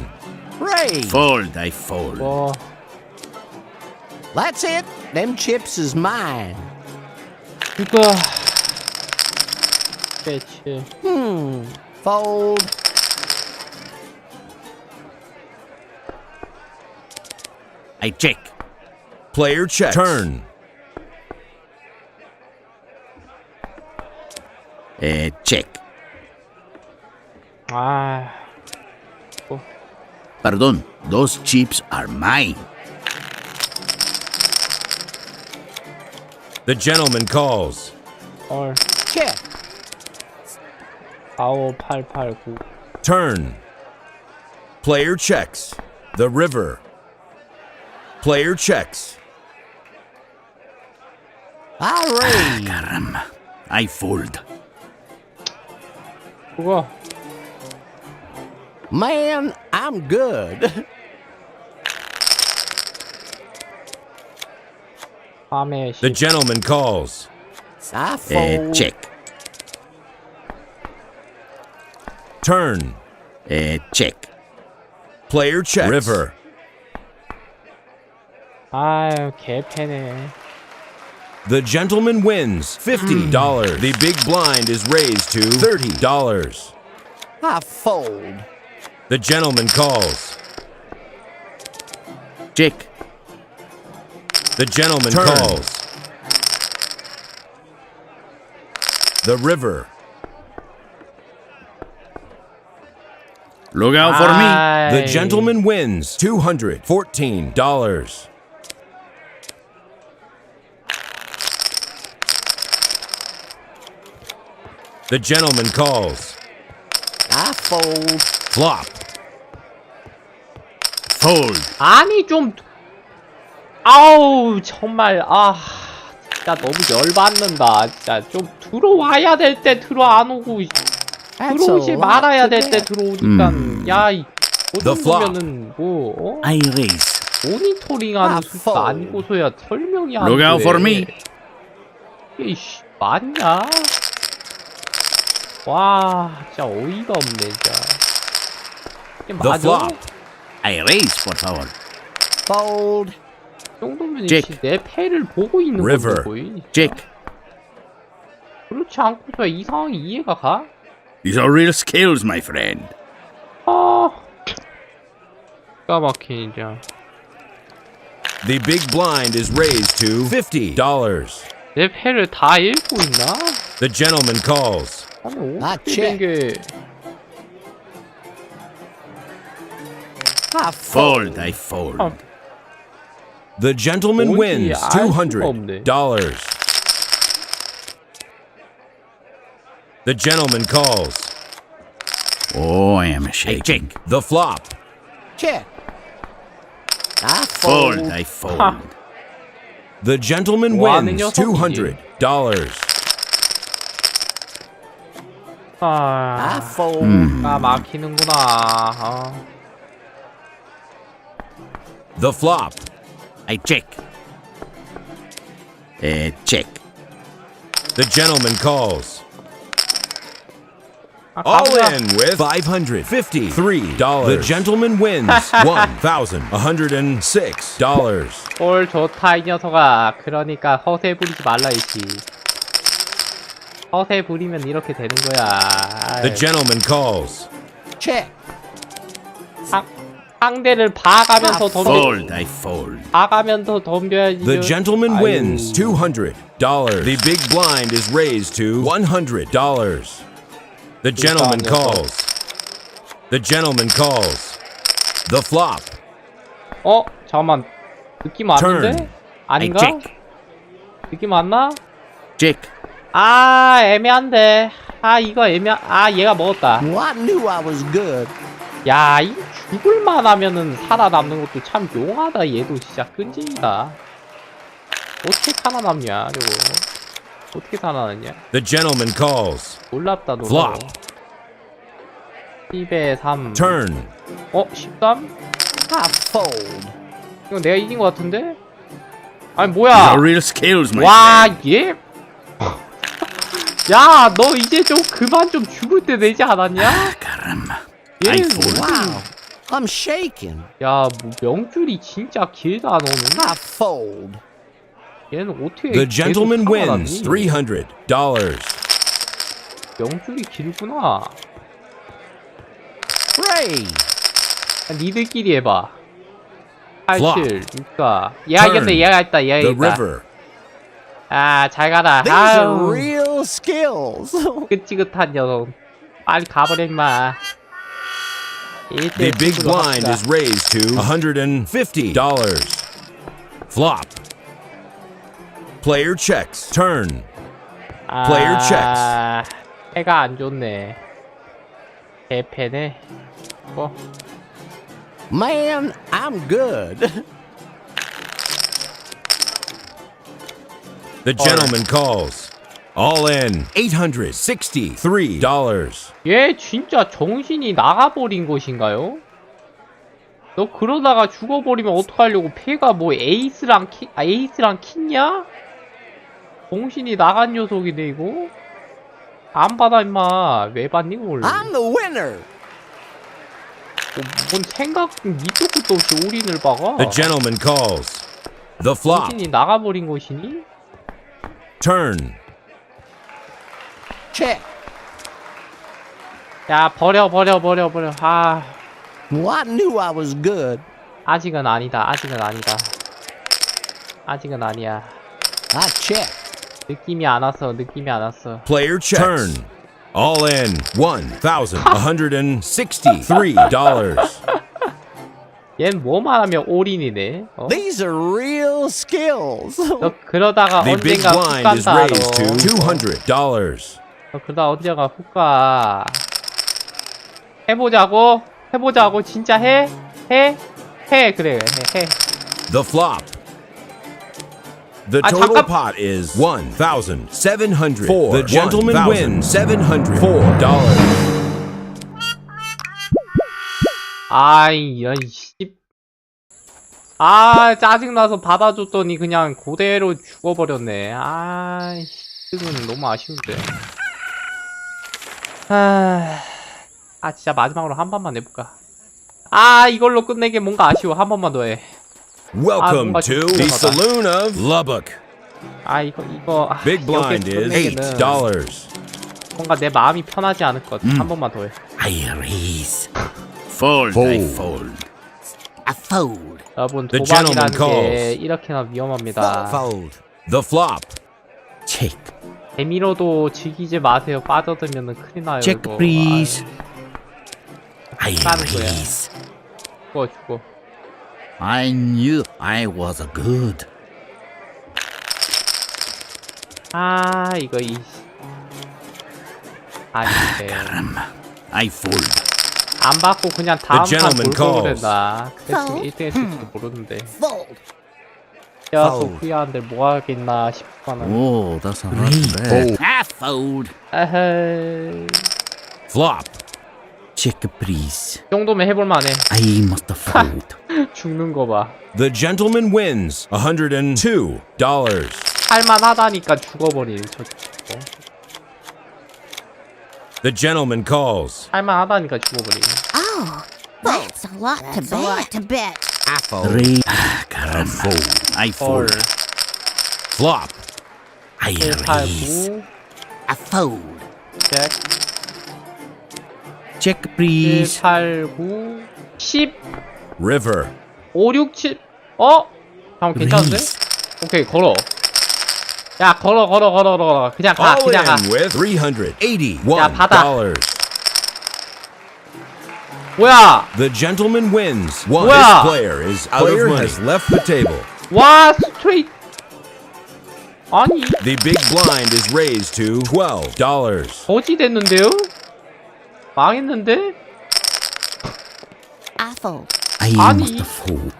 Raise. Fold, I fold. 뭐 That's it. Them chips is mine. 이거 배치. Fold. I check. Player checks. Turn. Check. 아, Pardon, those chips are mine. The gentleman calls. 헐. Check. 4, 5, 8, 8, 9. Turn. Player checks. The river. Player checks. I raise. Caramba. I fold. 그거 Man, I'm good. 밤에 The gentleman calls. I fold. Check. Turn. Check. Player checks. River. 아유 개패네. The gentleman wins $50. The big blind is raised to $30. I fold. The gentleman calls. Check. The gentleman calls. The river. Look out for me. The gentleman wins $214. The gentleman calls. I fold. Flop. Fold. 아니 좀 아우 정말 아 진짜 너무 열받는다. 진짜 좀 들어와야 될 때 들어 안 오고 들어오지 말아야 될 때 들어오니까 야이 The flop. 정도면은 뭐 I raise. 모니터링하는 수도 아니고서야 설명이 안 돼. Look out for me. 이게 맞냐? 와 진짜 어이가 없네 진짜. 이게 The 맞아? flop. I raise, por favor. Fold. 이 정도면 Check. 내 패를 보고 있는 River. 건데 거의. Check. 그렇지 않고서 이 상황이 이해가 가? These are real skills, my friend. 아, 기가 막히네 진짜. The big blind is raised to $50. 내 패를 다 읽고 있나? The gentleman calls. 아니 아, 어떻게 된 게? I Fold, I fold. 아, The gentleman 뭔지 wins 알 수가 $200. 없네. The gentleman calls. Oh, I am shaking. The flop. Check. I Fold, fold. I fold. 하. The gentleman 뭐 하는 wins 녀석이지? $200. 아, I fold. 나 막히는구나. 아. The flop. I check. Check. The gentleman calls. 아, All 가보자. in with $553. The gentleman wins $1,106. 뭘 좋다 이 녀석아. 그러니까 허세 부리지 말라 이씨. 허세 부리면 이렇게 되는 거야. The gentleman calls. Check. 상대를 봐가면서 덤벼. Fold, I fold. 봐가면서 덤벼야지. The gentleman 아유. wins $200. The big blind is raised to $100. The gentleman calls. The gentleman calls. The flop. 어? 잠깐만. 느낌 왔는데? Turn. 아닌가? I check. 느낌 왔나? Check. 아 애매한데. 아 이거 얘가 먹었다. What knew I was good? 야, 이 죽을만 하면은 살아남는 것도 참 용하다. 얘도 진짜 끈질기다. 어떻게 살아남냐 저거. 어떻게 살아남냐. The gentleman calls. 놀랍다 놀랍다. Flop. 10에 3. Turn. 13? I fold. 이거 내가 이긴 것 같은데? 아니 뭐야. Your real skills, my 와, 얘? 야, 너 이제 좀 그만 좀 죽을 때 되지 않았냐? caramba. 얘, I fold. Wow. I'm shaking. 야, 뭐 명줄이 진짜 길다 너는. I fold. 얘는 어떻게 The 계속 gentleman wins 살아남니? $300. 명줄이 길구나. Raise. 니들끼리 해봐. 87, Flop. 6가. 얘가 이겼네, 얘가 있다, 얘가 The 있다. river. 아, 잘 가라. These are 아유, real skills. 끄찌긋한 녀석. 빨리 가버려, 임마. The big blind is raised to $150. Flop. Player checks. Turn. player checks. 해가 안 좋네. 대패네. 뭐. Man, I'm good. The gentleman calls. All in $863. 얘 진짜 정신이 나가버린 것인가요? 너 그러다가 죽어버리면 어떡하려고. 패가 뭐 에이스랑 킹냐? 정신이 나간 녀석이네 이거. 안 받아 임마. 왜 받니 원래? I'm the winner. 뭔 생각 밑도 끝도 없이 올인을 박아. The gentleman calls. The flop. 정신이 나가버린 것이니? Turn. Check. 야 버려. 아 What knew I was good? 아직은 아니다. 아직은 아니야. I check. 느낌이 안 왔어. Player checks. Turn. All in $1,163. 얜 뭐만 하면 올인이네. 어? These are real skills. 너 그러다가 The big 언젠가 훅 blind is 간다 raised to 너. $200. 너 그러다 언젠가 훅 가. 해보자고 진짜 해 그래 해. The flop. The 아, total 잠깐. pot is $1,704. The gentleman wins $704. 아이 이런 씨. 아 짜증나서 받아줬더니 그냥 그대로 죽어버렸네. 아이 지금 너무 아쉬운데. 아 진짜 마지막으로 한 번만 내볼까. 아 이걸로 끝내기 뭔가 아쉬워. 한 번만 더 해. Welcome 뭔가 to 좀 the 불편하다. Saloon of Lubbock. 아 이거 Big blind 이렇게 is 끝내기는 $8. 뭔가 내 마음이 편하지 않을 것 같아. 한 번만 더 해. I raise. Fold. I fold. I fold. 여러분 The 도박이라는 gentleman 게 calls. 이렇게나 위험합니다. Fold. The flop. Check. 재미로도 즐기지 마세요. 빠져들면은 큰일 나요. Check, 이거. please. I 하는 거야. raise. 죽어. I knew I was good. 아 이거 아닌데 Caramba. I fold. 안 받고 그냥 다음 판 gentleman 돌고 calls. 그랬나. 그랬으면 Fold. 1등 했을지도 모르는데. Fold. 야 Fold. 소프야한테 뭐 하겠나 싶어는. Oh, that's not bad. I fold. 에헤이. Flop. Check, please. 이 정도면 해볼만해. I must fold. 죽는 거 봐. The gentleman wins $102. 할만하다니까 죽어버리네. 저 The gentleman calls. 할만하다니까 죽어버리네. Oh, that's a lot to bet. I fold. Raise. Caramba. I 헐. fold. Flop. I 1, 8, raise. 9 I fold. 잭 Check, 1, please. 8, 9 10 River. 5, 6, 7 잠깐 괜찮은데? Raise. 오케이 걸어. 야 걸어 그냥 가 All 그냥 가. in with 야, 받아. $381. 뭐야 The gentleman wins. One. 뭐야? This player is out of money. Has left the table. 와 스트레이트 아니 The big blind is raised to $12. 거지 됐는데요? 망했는데? I fold. I 아니. must fold.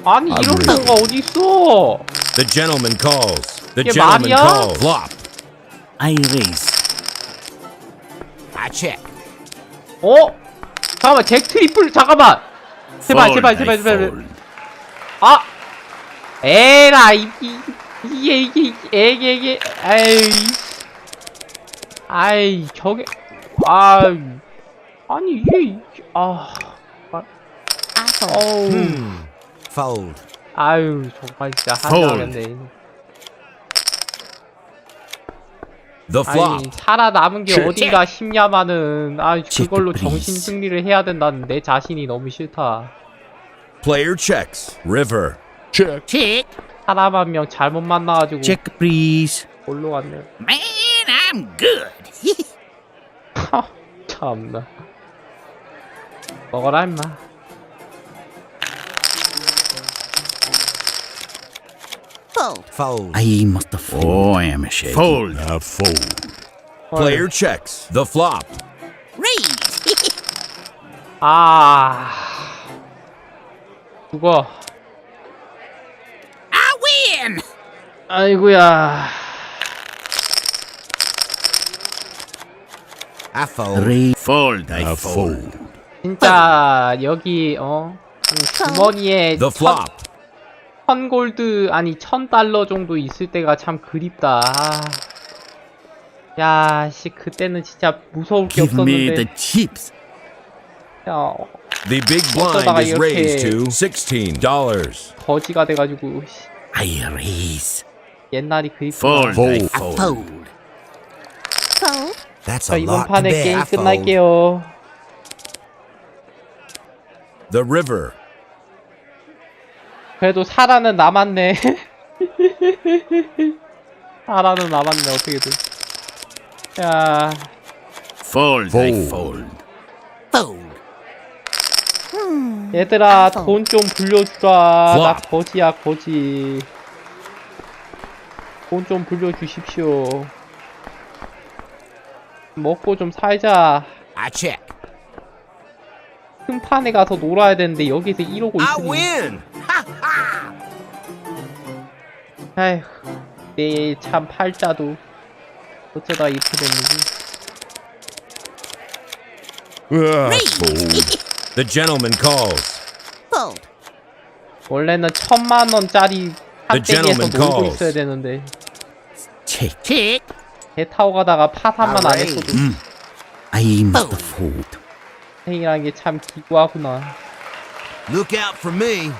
아니 이런 거가 어딨어? The gentleman calls. The 이게 gentleman 말이야? calls. Flop. I raise. I check. 어? 잠깐만 잭 트리플 잠깐만 제발 Fold, 제발 I 제발 제발 fold. 아 에라 이게 아이 저게 아니 이게 I fold. 어우 Fold. 아유 정말 진짜 Fold. 한장하겠네. The flop. 아니 살아남은 게 Check. 어딘가 싶냐마는 그걸로 Check, 정신 please. 승리를 해야 된다는 내 자신이 너무 싫다. Player checks. River. Check. Check. 사람 한 명 잘못 만나가지고 Check, please. 골로 갔네. Man, I'm good. 참나. 먹어라 임마. Fold. Fold. I must fold. Oh, I am shaking. Fold. I fold. Player checks. The flop. Raise. 죽어. I win. 아이고야. I fold. Raise. Fold, I I fold. fold. 진짜 여기 주머니에 The flop. 1000골드 아니 1000달러 정도 있을 때가 참 그립다. 야, 씨 그때는 진짜 무서울 게 Give me the 없었는데. chips. 야, The big blind is raised to $16. 거지가 돼가지고 씨, I raise. 옛날이 그립다. Fold, I Fold. fold. Fold. Fold. That's 자, a 이번 lot to 판에 bet. 게임 I fold. 끝날게요. The river. 그래도 사라는 남았네. 사라는 남았네 어떻게든. 야, Fold, I Fold. fold. Fold. 얘들아 fold. 돈 좀 불려주라. 나 Flop. 거지야 거지. 돈 좀 불려주십시오. 먹고 좀 살자. I check. 큰 판에 가서 놀아야 되는데 여기서 이러고 I 있으니. win. 아휴, 내 참 팔자도 어쩌다 이렇게 됐는지. I fold. The gentleman calls. Fold. 원래는 1000만원짜리 판때기에서 gentleman 놀고 calls. 있어야 되는데 Check. Check. 배 타고 가다가 파산만 안 Alright. 했어도 I must fold. 생이라는 게 참 기구하구나. Look out for me.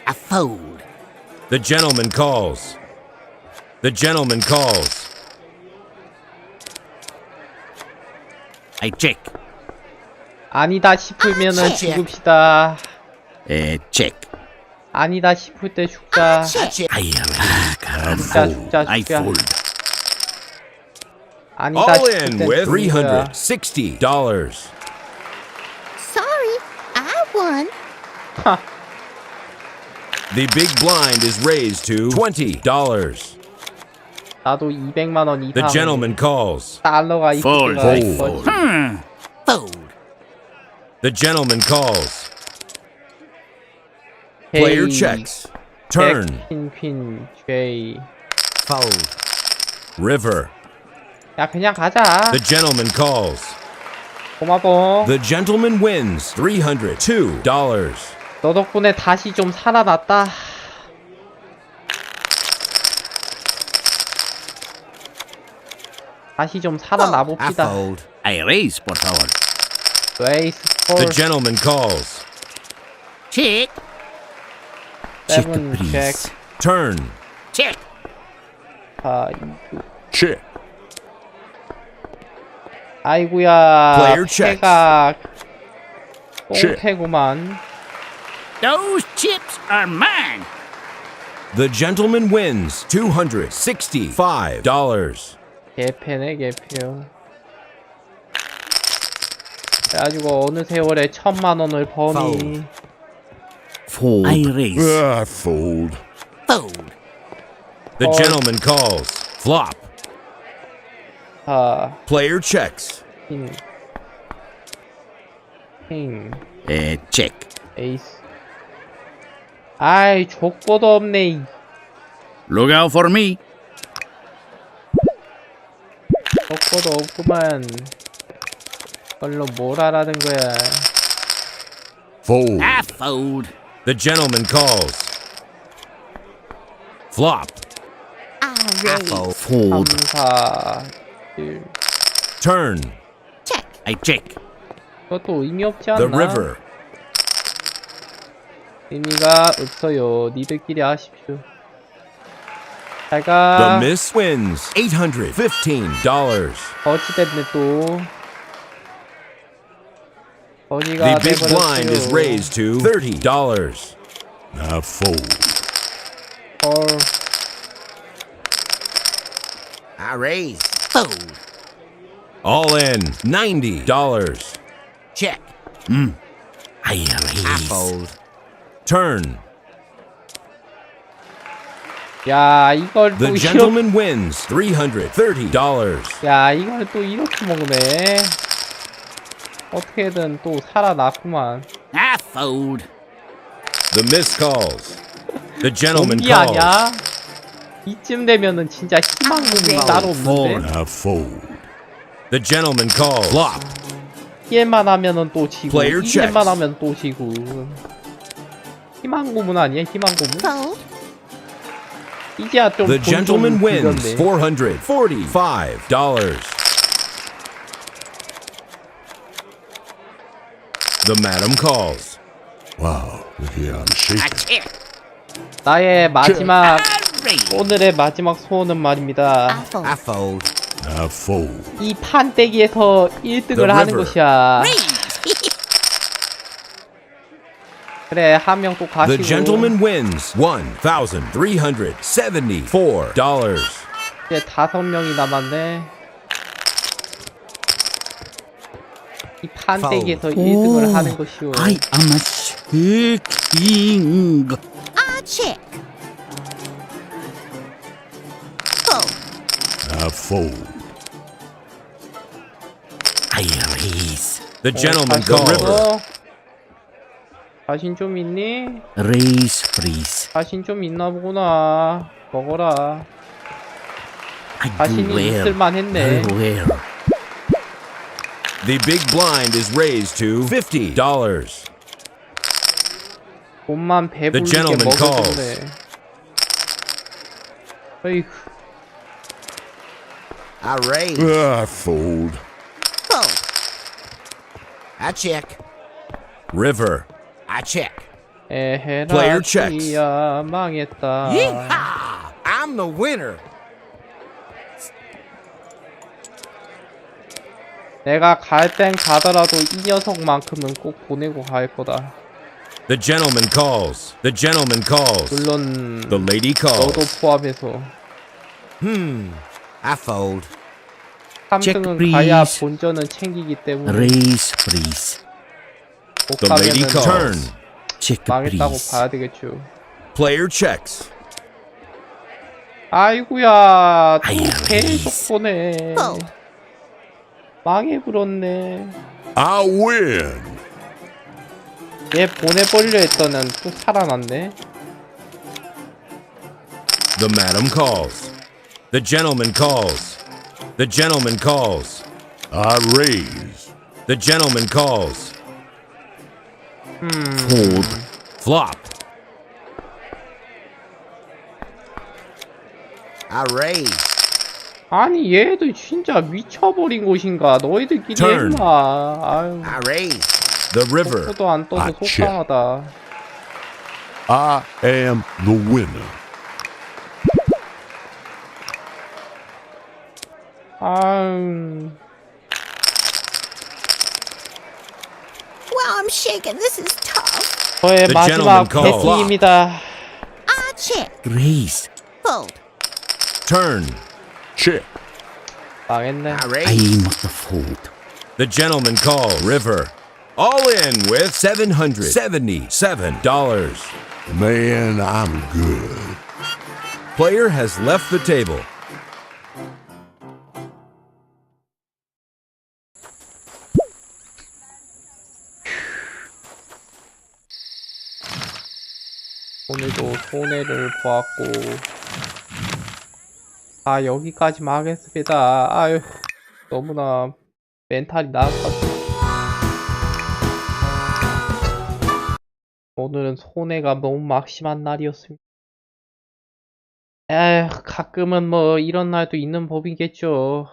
I fold. The gentleman calls. The gentleman calls. I check. 아니다 싶으면은 아, 죽읍시다. Check. 아니다 싶을 때 죽자. I check. I raise. 죽자 죽자 I 죽자. fold. 아니다 All 싶을 in 때 with 죽는 거야. $360. Sorry, I won. The big blind is raised to $20. 나도 200만원 이상 The gentleman calls. 달러가 있을 Fold, 때가 fold, 있거지. fold. Fold. The gentleman calls. Hey, Player checks. Turn. 퀸 J. Fold. River. 야 그냥 가자. The gentleman calls. 고마워. The gentleman wins $302. 너 덕분에 다시 좀 살아났다. 다시 좀 살아나 I 봅시다. fold. I raise, por favor. 레이스 The 폴 gentleman calls. Check. Check, 세븐 잭 please. Turn. Check. 아, Check. 아이구야 Player checks. 패가 Check. 똥패구만. Those chips are mine. The gentleman wins $265. 개패네 개패요. 그래가지고 어느 세월에 1000만원을 버니. Fold. I raise. I fold. Fold. The gentleman calls. Flop. 자, Player checks. 킹, 킹, Check. 에이스. 아이, 족보도 없네. Look out for me. 족보도 없구만. 그걸로 뭘 하라는 거야. Fold. I fold. The gentleman calls. Flop. I raise. Fold. 3, 4, 1. Turn. Check. I check. 그것도 의미 없지 The 않나? river. 의미가 없어요. 니들끼리 하십시오. The 잘가. miss wins $815. 어찌됐네 또. The 버니가 big blind is 돼버렸어요. raised to $30. I fold. 헐. I raise. Fold. All in $90. Check. I raise. Fold. Turn. 야, 이걸 또 The 이렇게. gentleman wins $330. 야, 이걸 또 이렇게 먹네. 어떻게든 또 살아났구만. I fold. The miss calls. The gentleman 좀비 calls. 아니야? 이쯤 되면은 진짜 희망 고문이 따로 없는데. I fold. The gentleman calls. Flop. 이해만 하면은 또 지고, Player 이해만 checks. 하면 또 지고. 희망 고문 아니야? 희망 고문? Fold. 이제야 좀 The 돈 gentleman 좀 wins 들렸네. $445. The madam calls. Wow, look here, I'm I shaking. check. 나의 마지막 I raise. 오늘의 마지막 소원은 말입니다. I fold. I fold. I fold. 이 판때기에서 1등을 The 하는 river. 것이야. Raise. 그래, 한 명 또 The 가시고. gentleman wins $1,374. 이제 5명이 남았네. 이 판때기에서 1등을 하는 것이오. I am a shaking. I check. Fold. I fold. I raise. The gentleman 자신 calls. 있어? 자신 좀 있니? Raise, please. 자신 좀 있나 보구나. 먹어라. I do 자신이 well. 있을만 했네. Very well. The big blind is raised to $50. 몸만 배부르게 gentleman 먹어줬네. 어이구. I raise. I fold. Fold. I check. River. I check. Player checks. 에헤라지야 망했다. Yeehaw! I'm the winner. 내가 갈 땐 가더라도 이 녀석만큼은 꼭 보내고 갈 거다. The gentleman calls. The gentleman calls. 물론 The lady 너도 calls. 포함해서 I fold. 3등은 please. 가야 본전은 챙기기 때문에 Raise, please. 못 The lady 가면은 calls. Turn. Check, 망했다고 please. 봐야 되겠죠. Player checks. 아이구야 또 아이고, 계속 보내. Fold. 망해버렸네. I win. 얘 보내버리려 했더니 또 살아났네. The madam calls. The gentleman calls. The gentleman calls. I raise. The gentleman calls. Fold. Flop. I raise. 아니 얘들 진짜 미쳐버린 곳인가. 너희들끼리 Turn. 했나. 아유 I raise. The river. 속도도 안 떠서 아차. 속상하다. I am the winner. 아유 Well, I'm shaking. This is tough. 저의 The 마지막 gentleman calls. 배팅입니다. I check. Raise. Fold. Turn. Check. 망했네. I I raise. must fold. The gentleman calls river. All in with $777. Man, I'm good. Player has left the table. 오늘도 손해를 보았고, 여기까지만 하겠습니다. 아유, 너무나 멘탈이 나갔어. 오늘은 손해가 너무 막심한 날이었습니다. 에휴, 가끔은 뭐 이런 날도 있는 법이겠죠.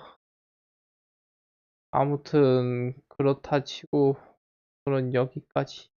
아무튼 그렇다 치고 오늘은 여기까지.